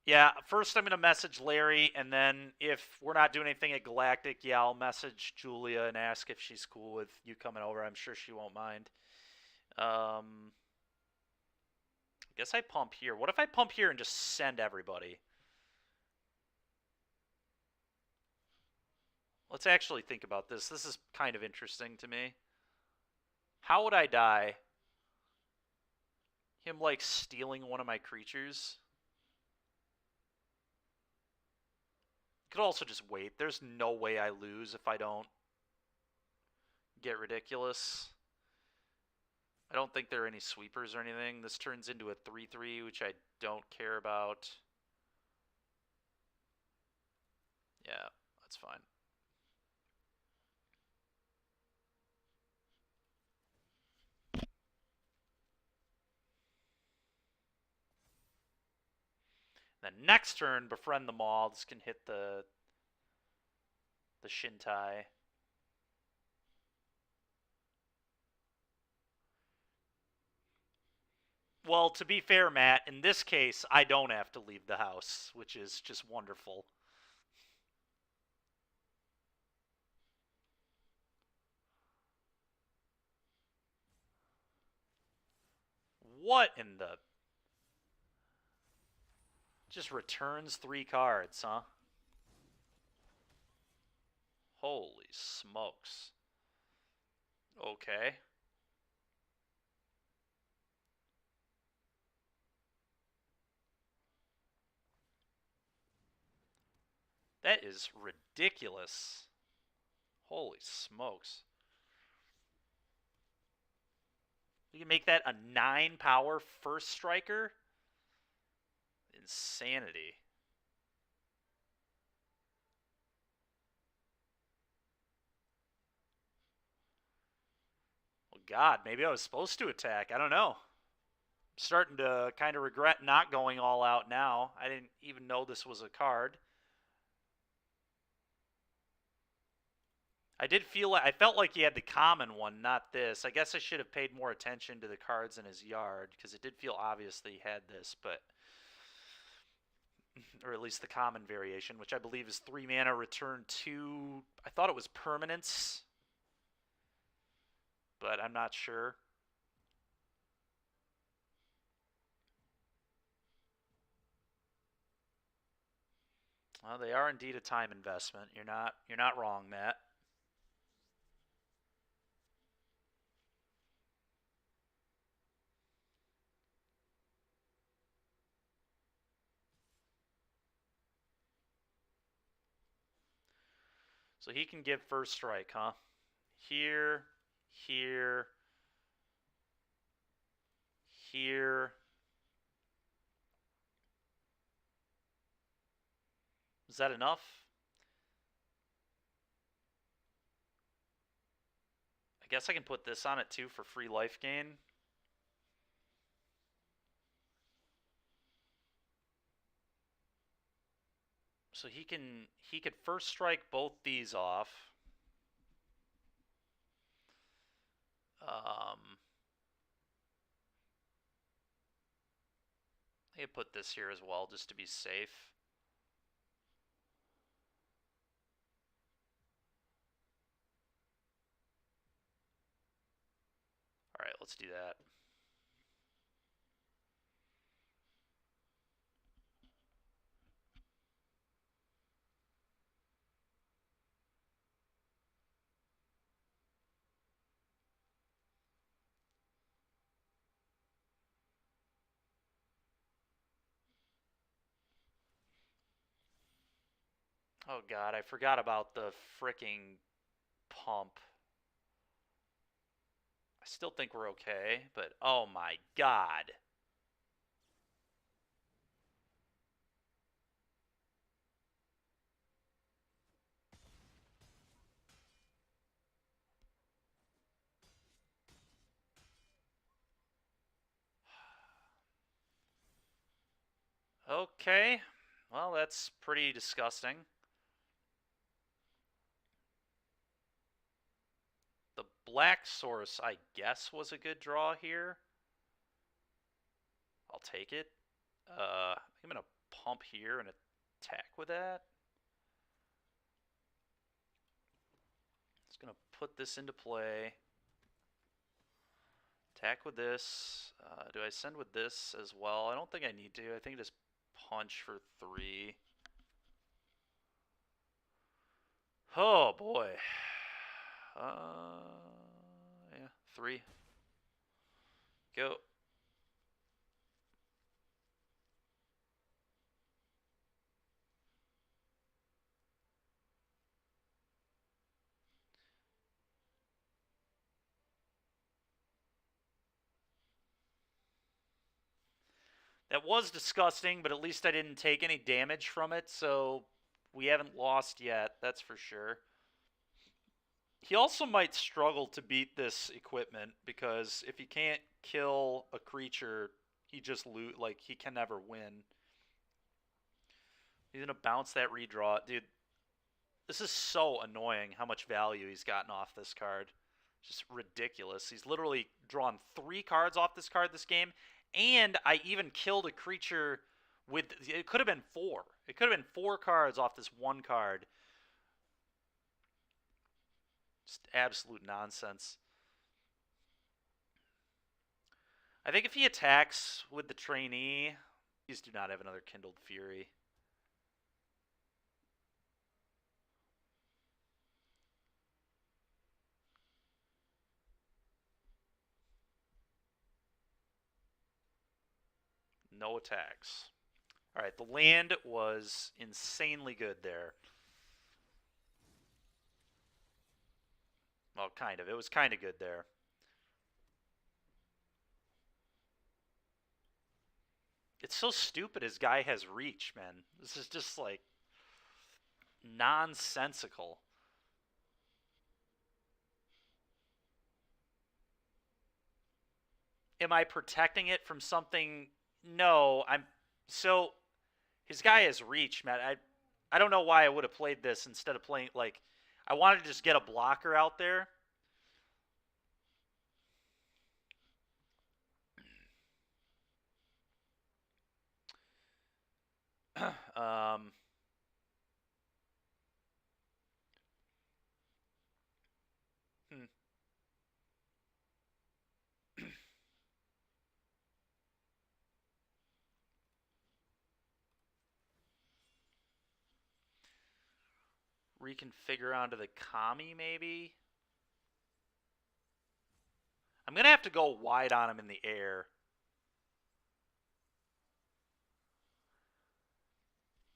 Yeah, first I'm going to message Larry, and then if we're not doing anything at Galactic, yeah, I'll message Julia and ask if she's cool with you coming over. I'm sure she won't mind. I guess I pump here. What if I pump here and just send everybody? Let's actually think about this. This is kind of interesting to me. How would I die? Him, like, stealing one of my creatures? Could also just wait. There's no way I lose if I don't get ridiculous. I don't think there are any sweepers or anything. This turns into a 3-3, which I don't care about. Yeah, that's fine. Then next turn, befriend the moths, can hit the Shintai. Well, to be fair, Matt, in this case, I don't have to leave the house, which is just wonderful. What in the... Just returns 3 cards, huh? Holy smokes. Okay. That is ridiculous. Holy smokes. You can make that a 9 power first striker? Insanity. Well, God, maybe I was supposed to attack. I don't know. I'm starting to kind of regret not going all out now. I didn't even know this was a card. I felt like he had the common one, not this. I guess I should have paid more attention to the cards in his yard because it did feel obvious that he had this, but or at least the common variation, which I believe is 3 mana, return 2. I thought it was permanence, but I'm not sure. Well, they are indeed a time investment. You're not wrong, Matt. So he can give first strike, huh? Here, here, here. Is that enough? I guess I can put this on it too for free life gain. So he could first strike both these off. I could put this here as well just to be safe. All right, let's do that. Oh God, I forgot about the fricking pump. I still think we're okay, but oh my God. Okay, well, that's pretty disgusting. The black source, I guess, was a good draw here. I'll take it. I'm going to pump here and attack with that. It's going to put this into play. Attack with this. Do I send with this as well? I don't think I need to. I think I just punch for 3. Oh, boy. Yeah, 3. Go. That was disgusting, but at least I didn't take any damage from it, so we haven't lost yet, that's for sure. He also might struggle to beat this equipment, because if he can't kill a creature, he just he can never win. He's gonna bounce that redraw. Dude, this is so annoying how much value he's gotten off this card. Just ridiculous. He's literally drawn 3 cards off this card this game, and I even killed a creature with... It could have been 4. It could have been 4 cards off this one card. Just absolute nonsense. I think if he attacks with the trainee, please do not have another Kindled Fury. No attacks. Alright, the land was insanely good there. Well, kind of. It was kind of good there. It's so stupid his guy has reach, man. This is just, like, nonsensical. Am I protecting it from something? No, I'm... So, his guy has reach, man. I don't know why I would have played this instead of playing, like... I wanted to just get a blocker out there. um... Hmm. Reconfigure onto the Kami, maybe? I'm going to have to go wide on him in the air.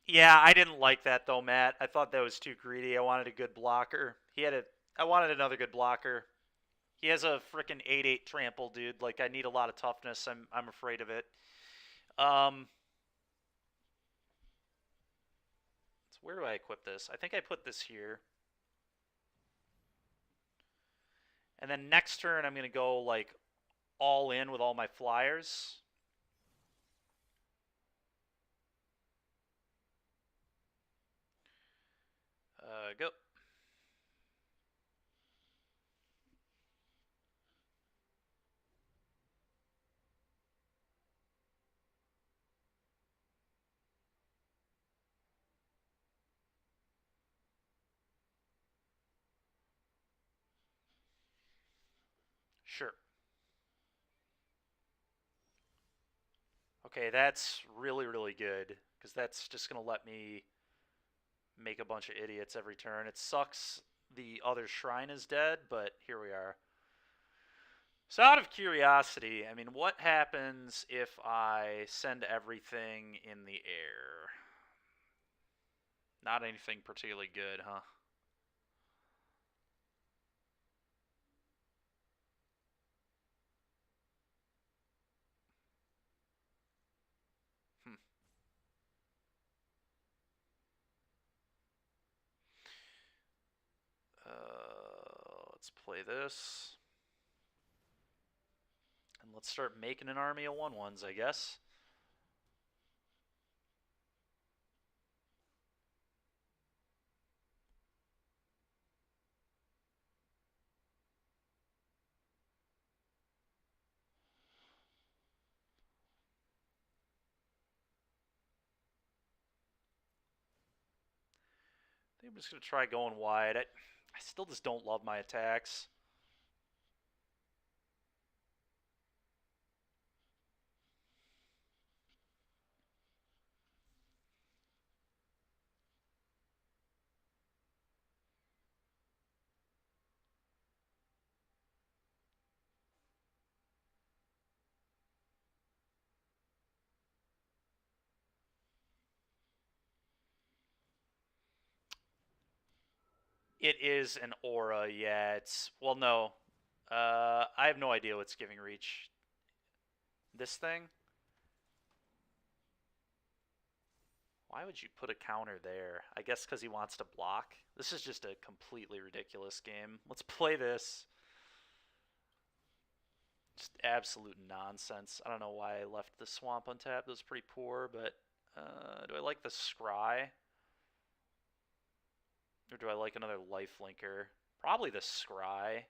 Yeah, I didn't like that, though, Matt. I thought that was too greedy. I wanted a good blocker. I wanted another good blocker. He has a freaking 8/8 trample, dude. Like, I need a lot of toughness. I'm afraid of it. So where do I equip this? I think I put this here. And then next turn, I'm going to go, like, all in with all my flyers. Go. Sure. Okay, that's really, really good, because that's just going to let me make a bunch of idiots every turn. It sucks the other shrine is dead, but here we are. So out of curiosity, I mean, what happens if I send everything in the air? Not anything particularly good, huh? Let's play this. And let's start making an army of 1/1s, I guess. I'm just going to try going wide. I still just don't love my attacks. It is an aura, yeah. It's, well, no. I have no idea what's giving reach. This thing? Why would you put a counter there? I guess because he wants to block. This is just a completely ridiculous game. Let's play this. Just absolute nonsense. I don't know why I left the swamp untapped. It was pretty poor, but do I like the scry? Or do I like another lifelinker? Probably the scry.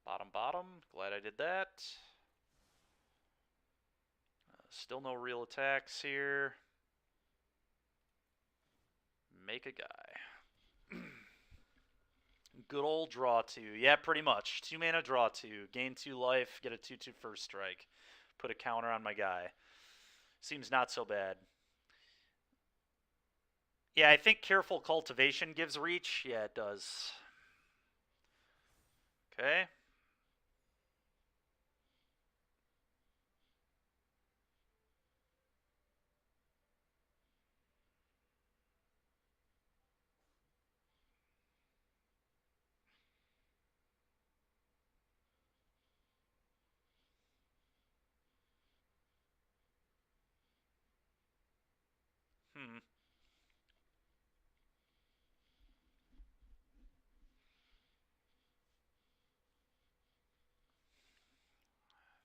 Bottom, bottom. Glad I did that. Still no real attacks here. Make a guy. Good old draw 2. Yeah, pretty much. 2 mana draw 2. Gain 2 life, get a 2/2 first strike. Put a counter on my guy. Seems not so bad. Yeah, I think Careful Cultivation gives reach. Yeah, it does. Okay. Hmm.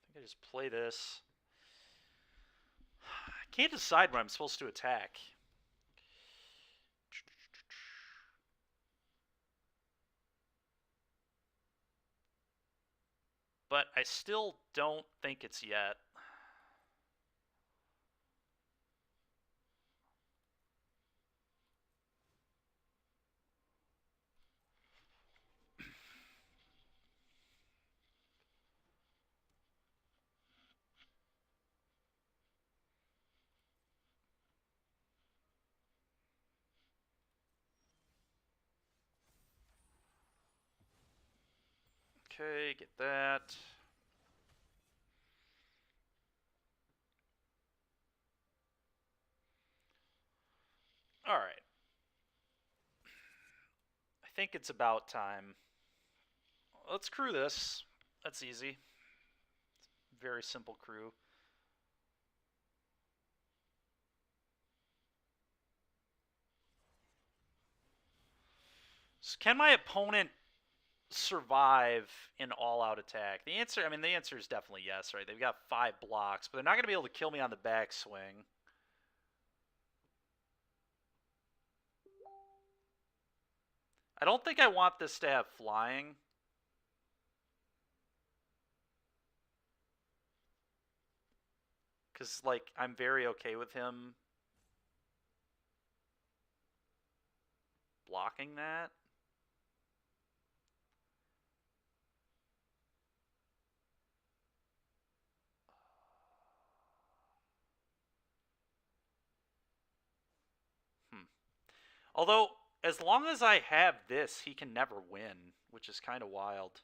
I think I just play this. I can't decide when I'm supposed to attack. But I still don't think it's yet. Okay, get that. Alright. I think it's about time. Let's crew this. That's easy. Very simple crew. So can my opponent survive an all-out attack? The answer is definitely yes, right? They've got 5 blocks, but they're not going to be able to kill me on the backswing. I don't think I want this to have flying. Because, like, I'm very okay with him blocking that. Although, as long as I have this, he can never win, which is kind of wild.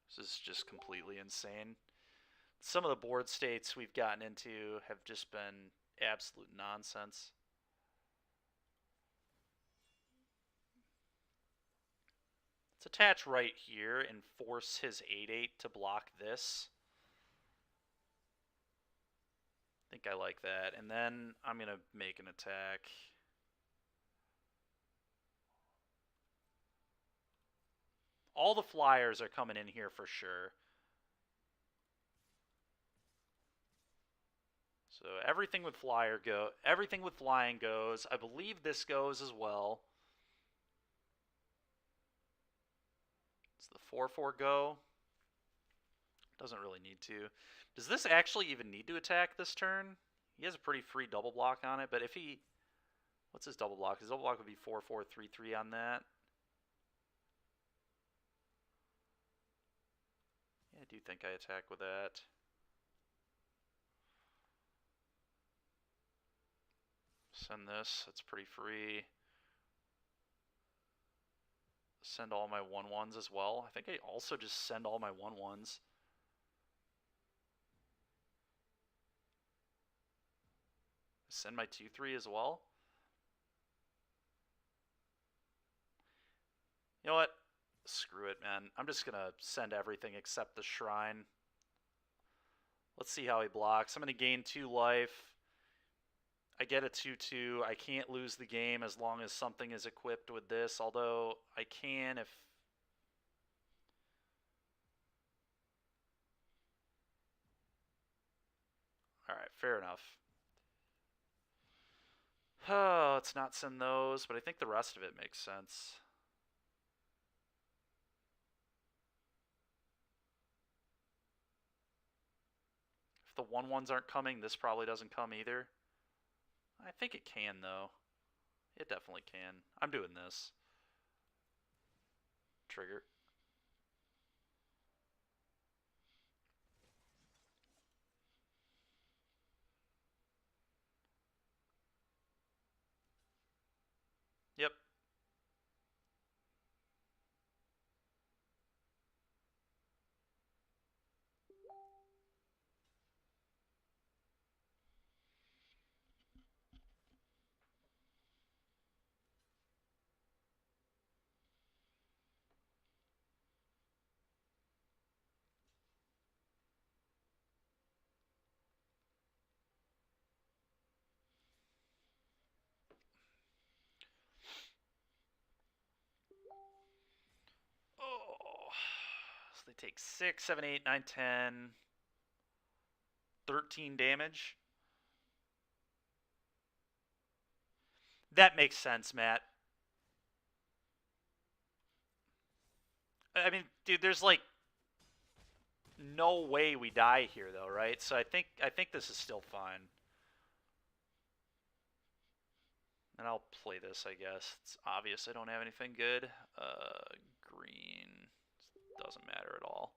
This is just completely insane. Some of the board states we've gotten into have just been absolute nonsense. Let's attach right here and force his 8/8 to block this. I think I like that. And then I'm going to make an attack. All the flyers are coming in here for sure. So everything with everything with flying goes. I believe this goes as well. So the 4/4 go? Doesn't really need to. Does this actually even need to attack this turn? He has a pretty free double block on it, but if he... What's his double block? His double block would be 4/4, 3/3 on that. Yeah, I do think I attack with that. Send this. That's pretty free. Send all my 1/1s as well. I think I also just send all my 1/1s. Send my 2/3 as well. You know what? Screw it, man. I'm just going to send everything except the Shrine. Let's see how he blocks. I'm going to gain 2 life. I get a 2/2. I can't lose the game as long as something is equipped with this, although I can if... Alright, fair enough. Oh, let's not send those, but I think the rest of it makes sense. If the 1/1s aren't coming, this probably doesn't come either. I think it can, though. It definitely can. I'm doing this. Trigger. Yep. Oh. So they take 6, 7, 8, 9, 10, 13 damage. That makes sense, Matt. I mean, dude, there's like no way we die here, though, right? So I think this is still fine. And I'll play this, I guess. It's obvious I don't have anything good. Green doesn't matter at all.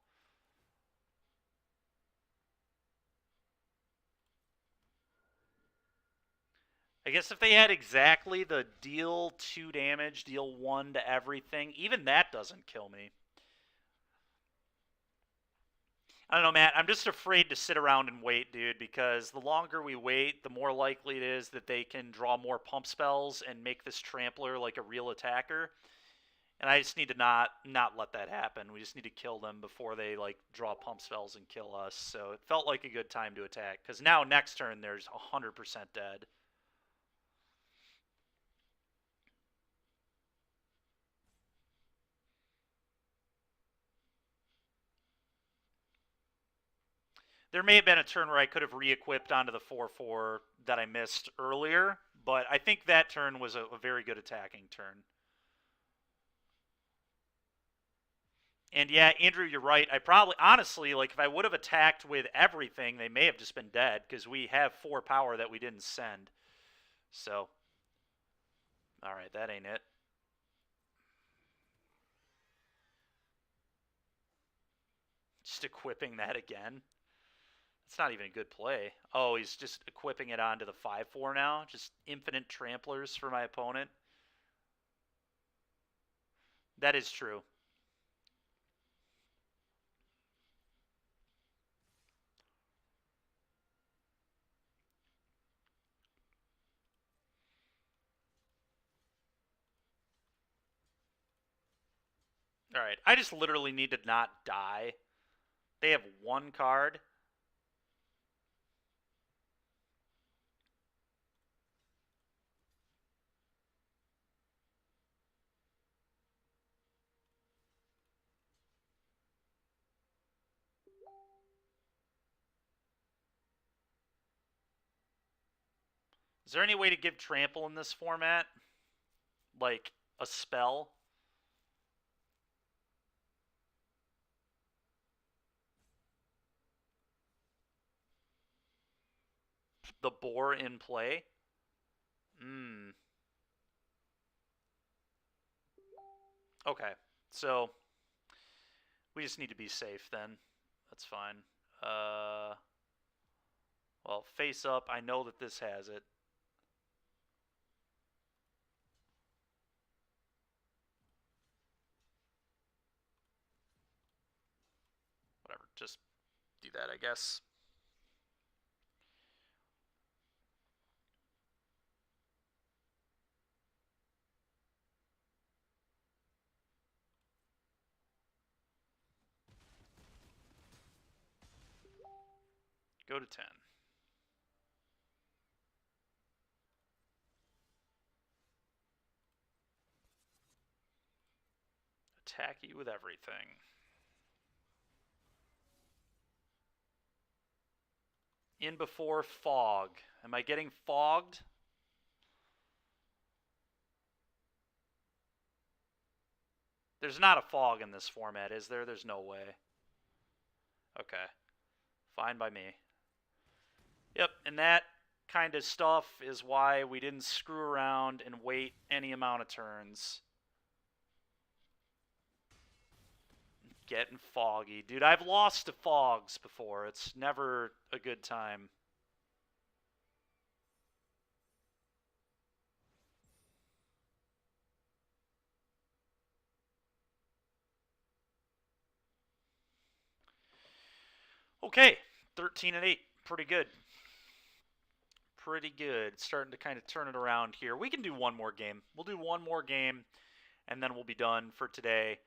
I guess if they had exactly the deal 2 damage, deal 1 to everything, even that doesn't kill me. I don't know, Matt. I'm just afraid to sit around and wait, dude, because the longer we wait, the more likely it is that they can draw more pump spells and make this Trampler like a real attacker. And I just need to not let that happen. We just need to kill them before they like draw pump spells and kill us. So it felt like a good time to attack, because now next turn there's 100% dead. There may have been a turn where I could have re-equipped onto the 4/4 that I missed earlier, but I think that turn was a very good attacking turn. And yeah, Andrew, you're right. I probably, honestly, like if I would have attacked with everything, they may have just been dead because we have 4 power that we didn't send. So, all right, that ain't it. Just equipping that again. It's not even a good play. Oh, he's just equipping it onto the 5/4 now. Just infinite tramplers for my opponent. That is true. All right, I just literally need to not die. They have 1 card. Is there any way to give trample in this format? Like a spell? the boar in play. Okay, so we just need to be safe then. That's fine. Well, face up. I know that this has it. Whatever, just do that, I guess. Go to 10. Attack you with everything. In before fog. Am I getting fogged? There's not a fog in this format, is there? There's no way. Okay. Fine by me. Yep, and that kind of stuff is why we didn't screw around and wait any amount of turns. Getting foggy. Dude, I've lost to fogs before. It's never a good time. Okay, 13 and 8. Pretty good. Pretty good. Starting to kind of turn it around here. We can do one more game. We'll do one more game, and then we'll be done for today.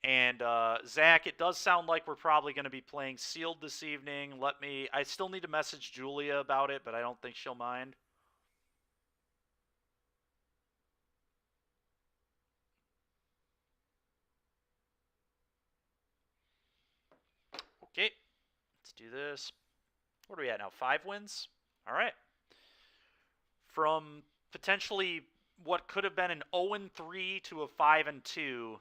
And Zach, it does sound like we're probably going to be playing sealed this evening. I still need to message Julia about it, but I don't think she'll mind. Okay, let's do this. What are we at now? 5 wins? All right. From potentially what could have been an 0-3 to a 5-2,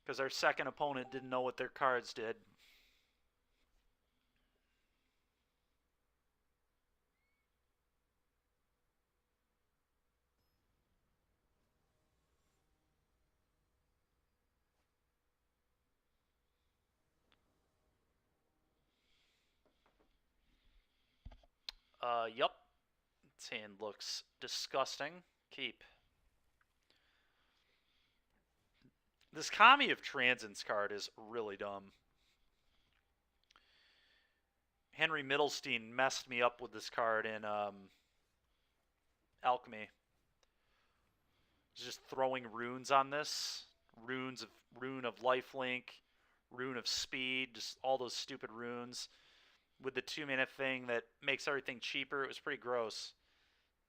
because our second opponent didn't know what their cards did. Yup. This hand looks disgusting. Keep. This Kami of Transits card is really dumb. Henry Middlestein messed me up with this card in Alchemy. He's just throwing runes on this. Rune of lifelink, rune of speed, just all those stupid runes with the 2-minute thing that makes everything cheaper. It was pretty gross.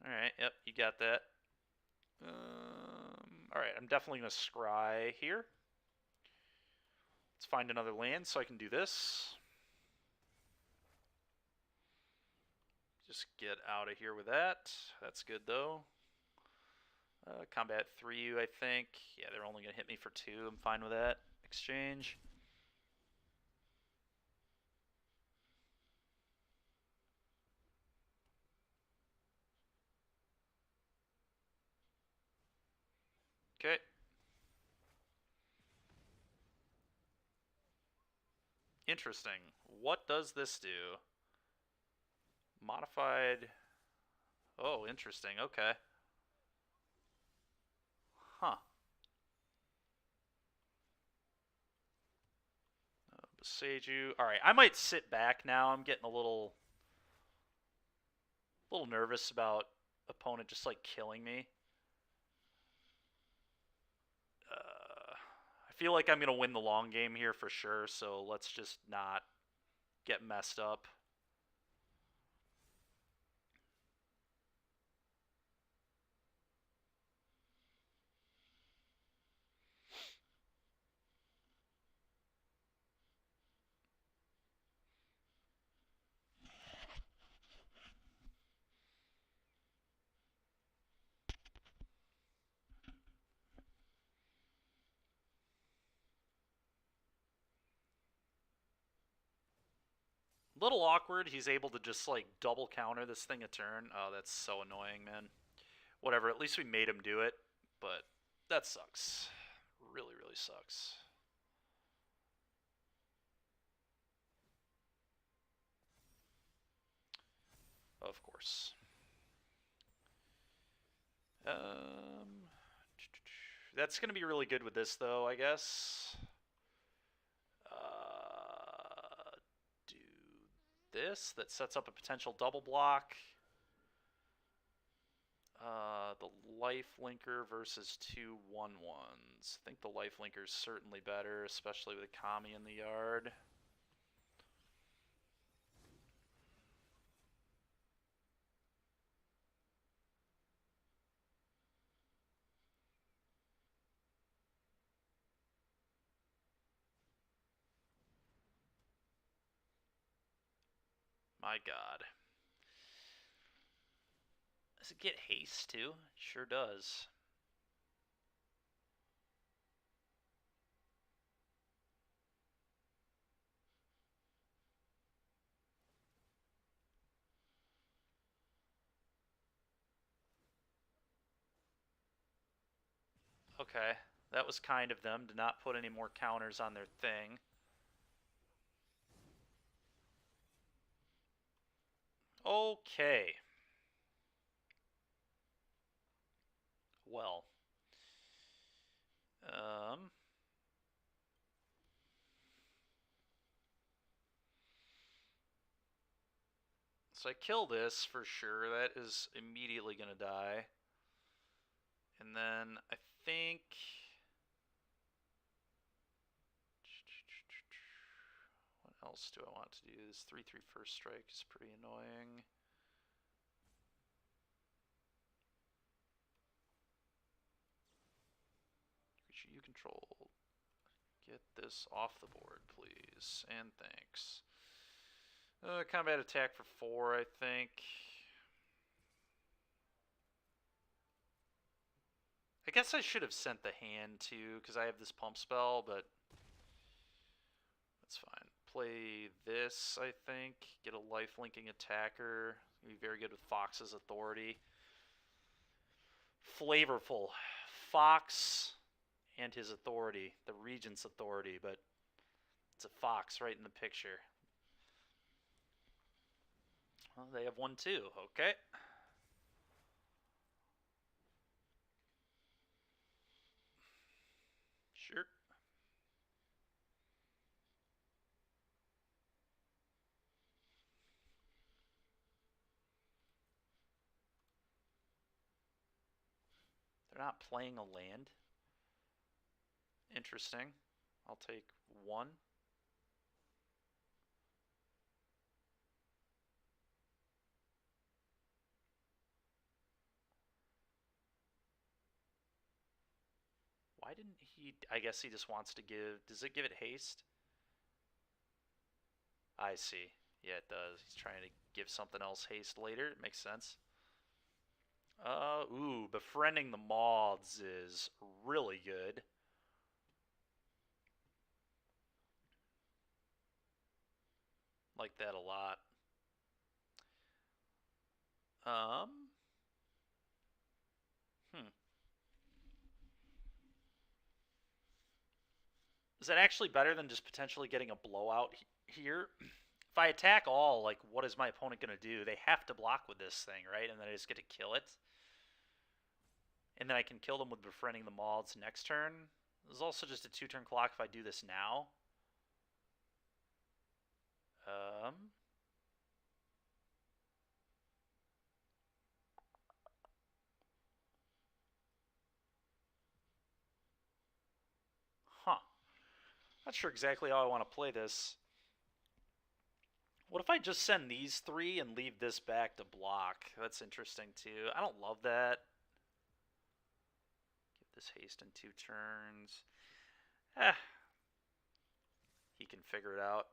Alright, yep, you got that. Alright, I'm definitely going to scry here. Let's find another land so I can do this. Just get out of here with that. That's good, though. Combat 3, I think. Yeah, they're only going to hit me for 2. I'm fine with that. Exchange. Okay. Interesting. What does this do? Modified. Oh, interesting. Okay. Huh. Beseiju. Alright, I might sit back now. I'm getting a little nervous about opponent just like killing me. I feel like I'm going to win the long game here for sure, so let's just not get messed up. Little awkward. He's able to just like double counter this thing a turn. Oh, that's so annoying, man. Whatever. At least we made him do it, but that sucks. Really, really sucks. Of course. That's going to be really good with this, though, I guess. Do this. That sets up a potential double block. The life linker versus 2 1/1s. I think the life linker is certainly better, especially with a Kami in the yard. My god. Does it get haste too? It sure does. Okay, that was kind of them to not put any more counters on their thing. Okay. Well. So I kill this for sure. That is immediately going to die. And then I think... What else do I want to do? This 3/3 first strike is pretty annoying. Creature you control. Get this off the board, please. And thanks. Combat attack for 4, I think. I guess I should have sent the hand too, because I have this pump spell, but that's fine. Play this, I think. Get a life linking attacker. Be very good with Fox's authority. Flavorful. Fox and his authority. The Regent's authority, but it's a fox right in the picture. Well, they have 1 too. Okay. Sure. They're not playing a land. Interesting. I'll take 1. Why didn't he... I guess he just wants to give... Does it give it haste? I see. Yeah, it does. He's trying to give something else haste later. It makes sense. Ooh, befriending the moths is really good. Like that a lot. Hmm. Is that actually better than just potentially getting a blowout here? If I attack all, like, what is my opponent going to do? They have to block with this thing, right? And then I just get to kill it. And then I can kill them with befriending the moths next turn. There's also just a 2-turn clock if I do this now. Huh. Not sure exactly how I want to play this. What if I just send these 3 and leave this back to block? That's interesting too. I don't love that. Give this haste in 2 turns. He can figure it out.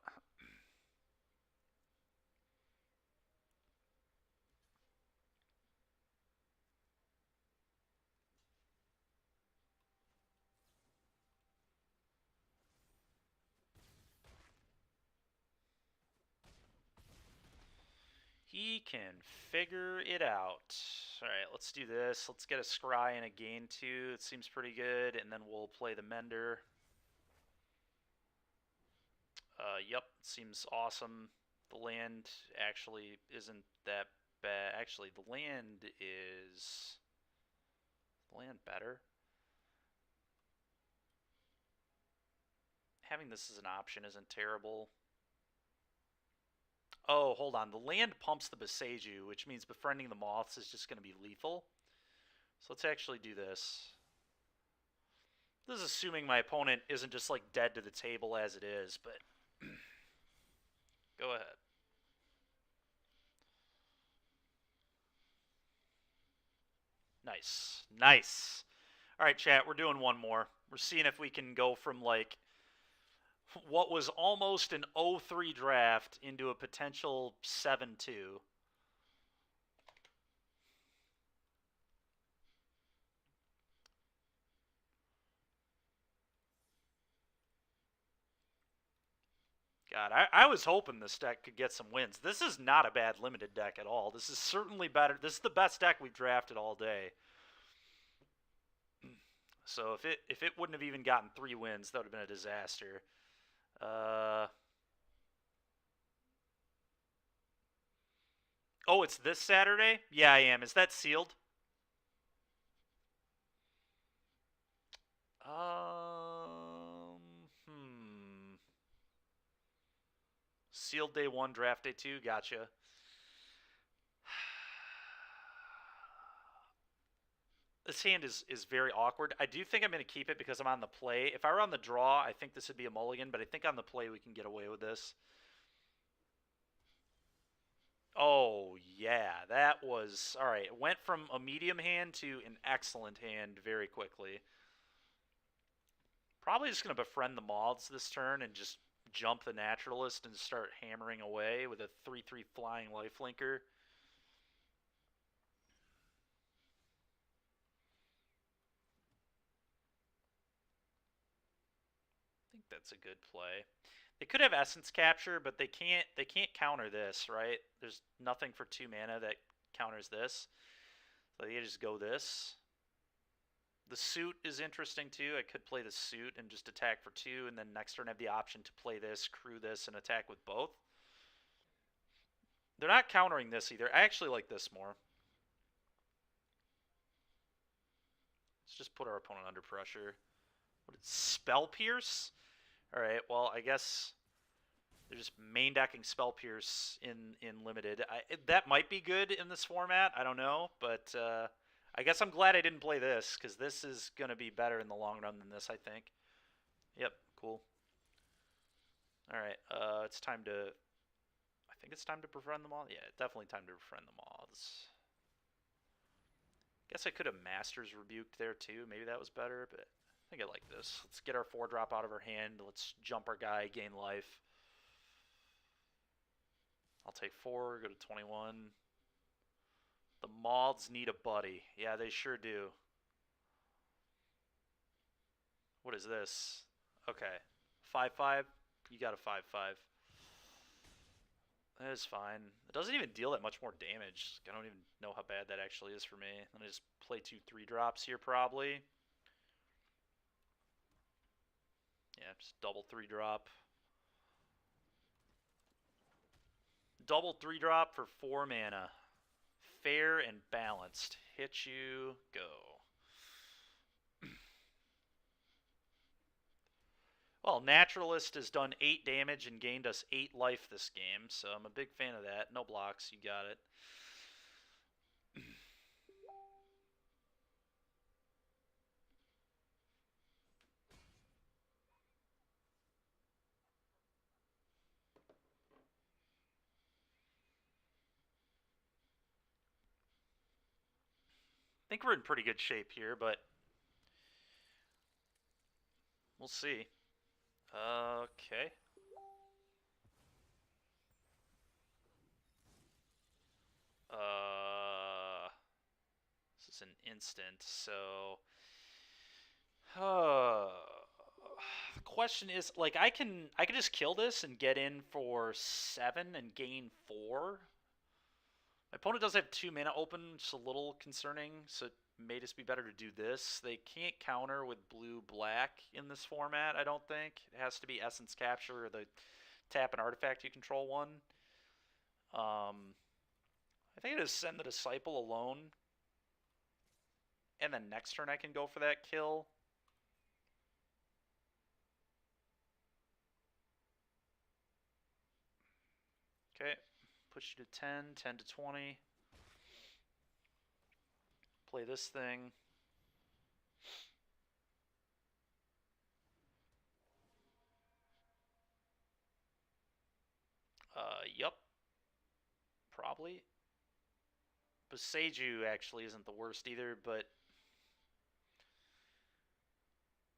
We can figure it out. Alright, let's do this. Let's get a scry and a gain 2. It seems pretty good, and then we'll play the Mender. Yep, seems awesome. The land actually isn't that bad. Actually, the land is... the land better? Having this as an option isn't terrible. Oh, hold on. The land pumps the Boseiju, which means befriending the moths is just going to be lethal. So let's actually do this. This is assuming my opponent isn't just like dead to the table as it is, but go ahead. Nice. Nice. All right, chat, we're doing one more. We're seeing if we can go from like what was almost an 0-3 draft into a potential 7-2. God, I was hoping this deck could get some wins. This is not a bad limited deck at all. This is certainly better. This is the best deck we've drafted all day. So if it wouldn't have even gotten 3 wins, that would have been a disaster. Oh, it's this Saturday? Yeah, I am. Is that sealed? Sealed day 1, draft day 2. Gotcha. This hand is very awkward. I do think I'm going to keep it because I'm on the play. If I were on the draw, I think this would be a mulligan, but I think on the play we can get away with this. Oh, yeah, that was... Alright, it went from a medium hand to an excellent hand very quickly. Probably just going to befriend the moths this turn and just jump the naturalist and start hammering away with a 3/3 flying lifelinker. I think that's a good play. They could have essence capture, but they can't counter this, right? There's nothing for 2 mana that counters this. So they just go this. The suit is interesting too. I could play the suit and just attack for 2, and then next turn have the option to play this, crew this, and attack with both. They're not countering this either. I actually like this more. Let's just put our opponent under pressure. What is Spell Pierce? Alright, well, I guess they're just main decking Spell Pierce in Limited. That might be good in this format. I don't know, but I guess I'm glad I didn't play this, because this is going to be better in the long run than this, I think. Yep, cool. Alright, it's time to... I think it's time to befriend them all. Yeah, definitely time to befriend the moths. Guess I could have Master's Rebuked there too. Maybe that was better, but I think I like this. Let's get our 4-drop out of our hand. Let's jump our guy, gain life. I'll take 4, go to 21. The moths need a buddy. Yeah, they sure do. What is this? Okay. 5/5? You got a 5/5. That is fine. It doesn't even deal that much more damage. I don't even know how bad that actually is for me. I'm going to just play 2 3-drops here probably. Yeah, just double 3-drop. Double 3-drop for 4 mana. Fair and balanced. Hit you, go. Well, Naturalist has done 8 damage and gained us 8 life this game, so I'm a big fan of that. No blocks, you got it. I think we're in pretty good shape here, but we'll see. Okay. This is an instant, so... The question is, like, I can just kill this and get in for 7 and gain 4. My opponent does have 2 mana open, just a little concerning, so it may just be better to do this. They can't counter with blue-black in this format, I don't think. It has to be Essence Capture or the tap an artifact you control one. I think I just send the Disciple alone, and then next turn I can go for that kill. Okay, push you to 10, 10 to 20. Play this thing. Yup. Probably. Boseiju actually isn't the worst either, but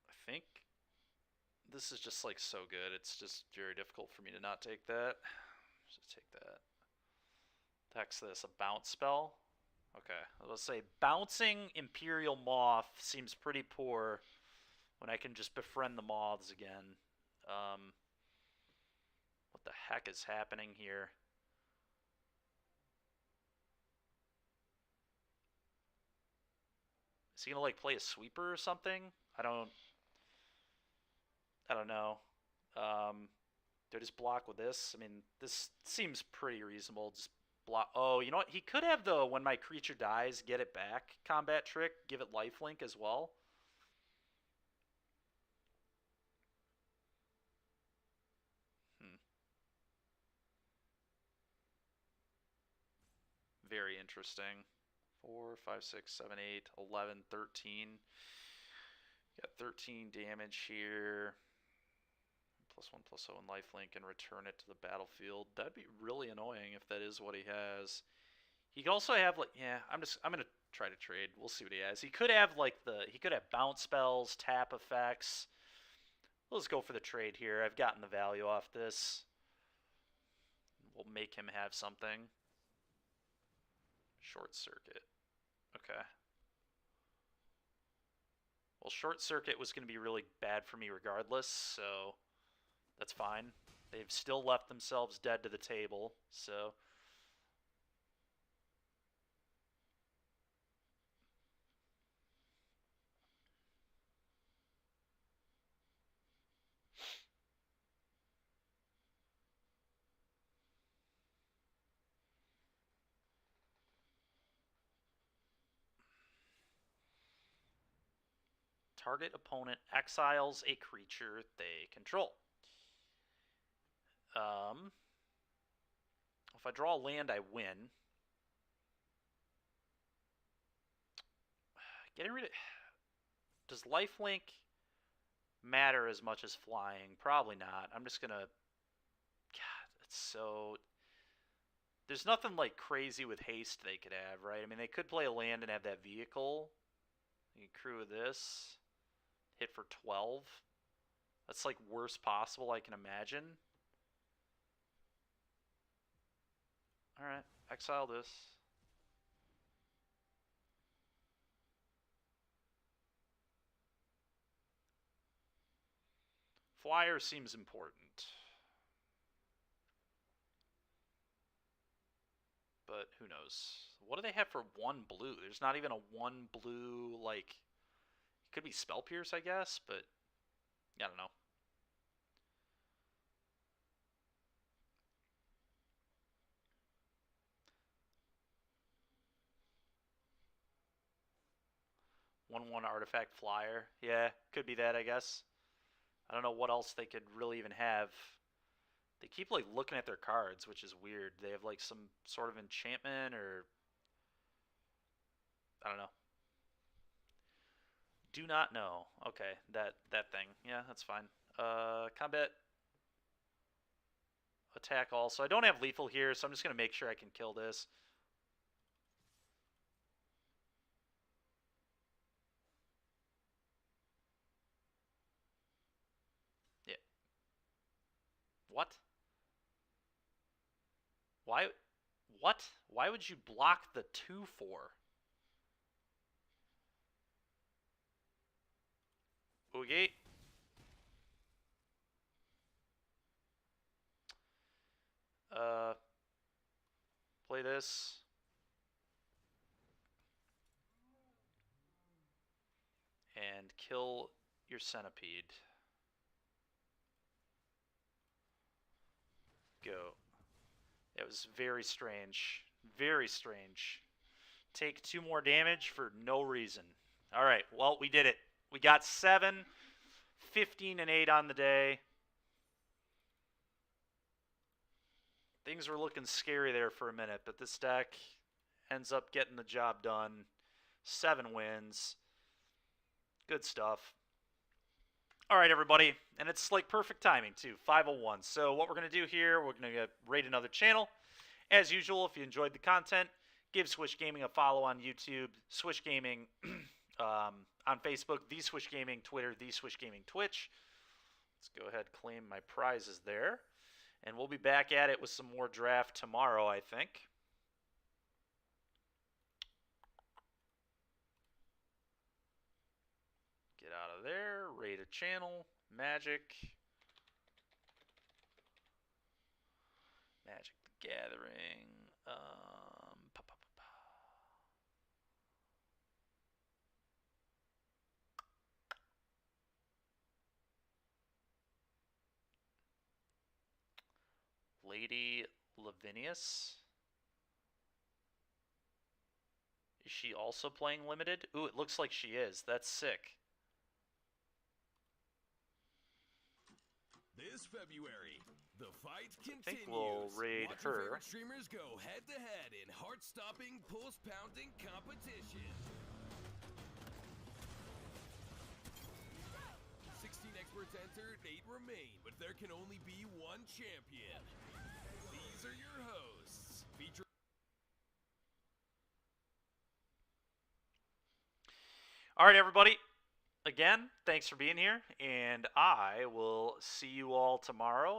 I think this is just like so good. It's just very difficult for me to not take that. Just take that. Text this a bounce spell. Okay, I was gonna say bouncing Imperial Moth seems pretty poor when I can just befriend the moths again. What the heck is happening here? Is he gonna like play a sweeper or something? I don't know. Do I just block with this? I mean, this seems pretty reasonable. Just block. Oh, you know what? He could have the when my creature dies, get it back combat trick. Give it lifelink as well. Very interesting. 4, 5, 6, 7, 8, 11, 13. Got 13 damage here. +1/+0 and lifelink and return it to the battlefield. That'd be really annoying if that is what he has. He could also have like I'm gonna try to trade. We'll see what he has. He could have like he could have bounce spells, tap effects. Let's go for the trade here. I've gotten the value off this. We'll make him have something. Short circuit. Okay. Well, short circuit was going to be really bad for me regardless, so that's fine. They've still left themselves dead to the table, so target opponent exiles a creature they control. If I draw a land, I win. Getting rid of... Does lifelink matter as much as flying? Probably not. I'm just gonna... God, it's so... There's nothing like crazy with haste they could have, right? I mean, they could play a land and have that vehicle. You can crew with this. Hit for 12. That's like worst possible I can imagine. Alright, exile this. Flyer seems important. But who knows? What do they have for 1 blue? There's not even a 1 blue, like... It could be Spell Pierce, I guess, but... I don't know. One artifact flyer. Yeah, could be that, I guess. I don't know what else they could really even have. They keep like looking at their cards, which is weird. They have like some sort of enchantment or I don't know. Do not know. Okay, that thing. Yeah, that's fine. Combat attack also. I don't have lethal here, so I'm just gonna make sure I can kill this. Yeah. What? Why? What? Why would you block the 2/4? Okay. Uh, play this. and kill your centipede. Go. It was very strange. Very strange. Take 2 more damage for no reason. All right, well, we did it. We got 7, 15, and 8 on the day. Things were looking scary there for a minute, but this deck ends up getting the job done. 7 wins. Good stuff. All right, everybody, and it's like perfect timing, too, 5:01. So what we're going to do here, we're going to raid another channel. As usual, if you enjoyed the content, give Swish Gaming a follow on YouTube, Swish Gaming on Facebook, The Swish Gaming, Twitter, The Swish Gaming, Twitch. Let's go ahead and claim my prizes there. And we'll be back at it with some more draft tomorrow, I think. Get out of there, raid a channel, Magic. Magic the Gathering. Lady Lavinius. Is she also playing limited? Ooh, it looks like she is. That's sick. This February, the fight continues. I think we'll raid Watch her. your favorite streamers go head-to-head in heart-stopping, pulse-pounding competition. 16 experts entered, 8 remain, but there can only be one champion. These are your hosts. All right, everybody. Again, thanks for being here, and I will see you all tomorrow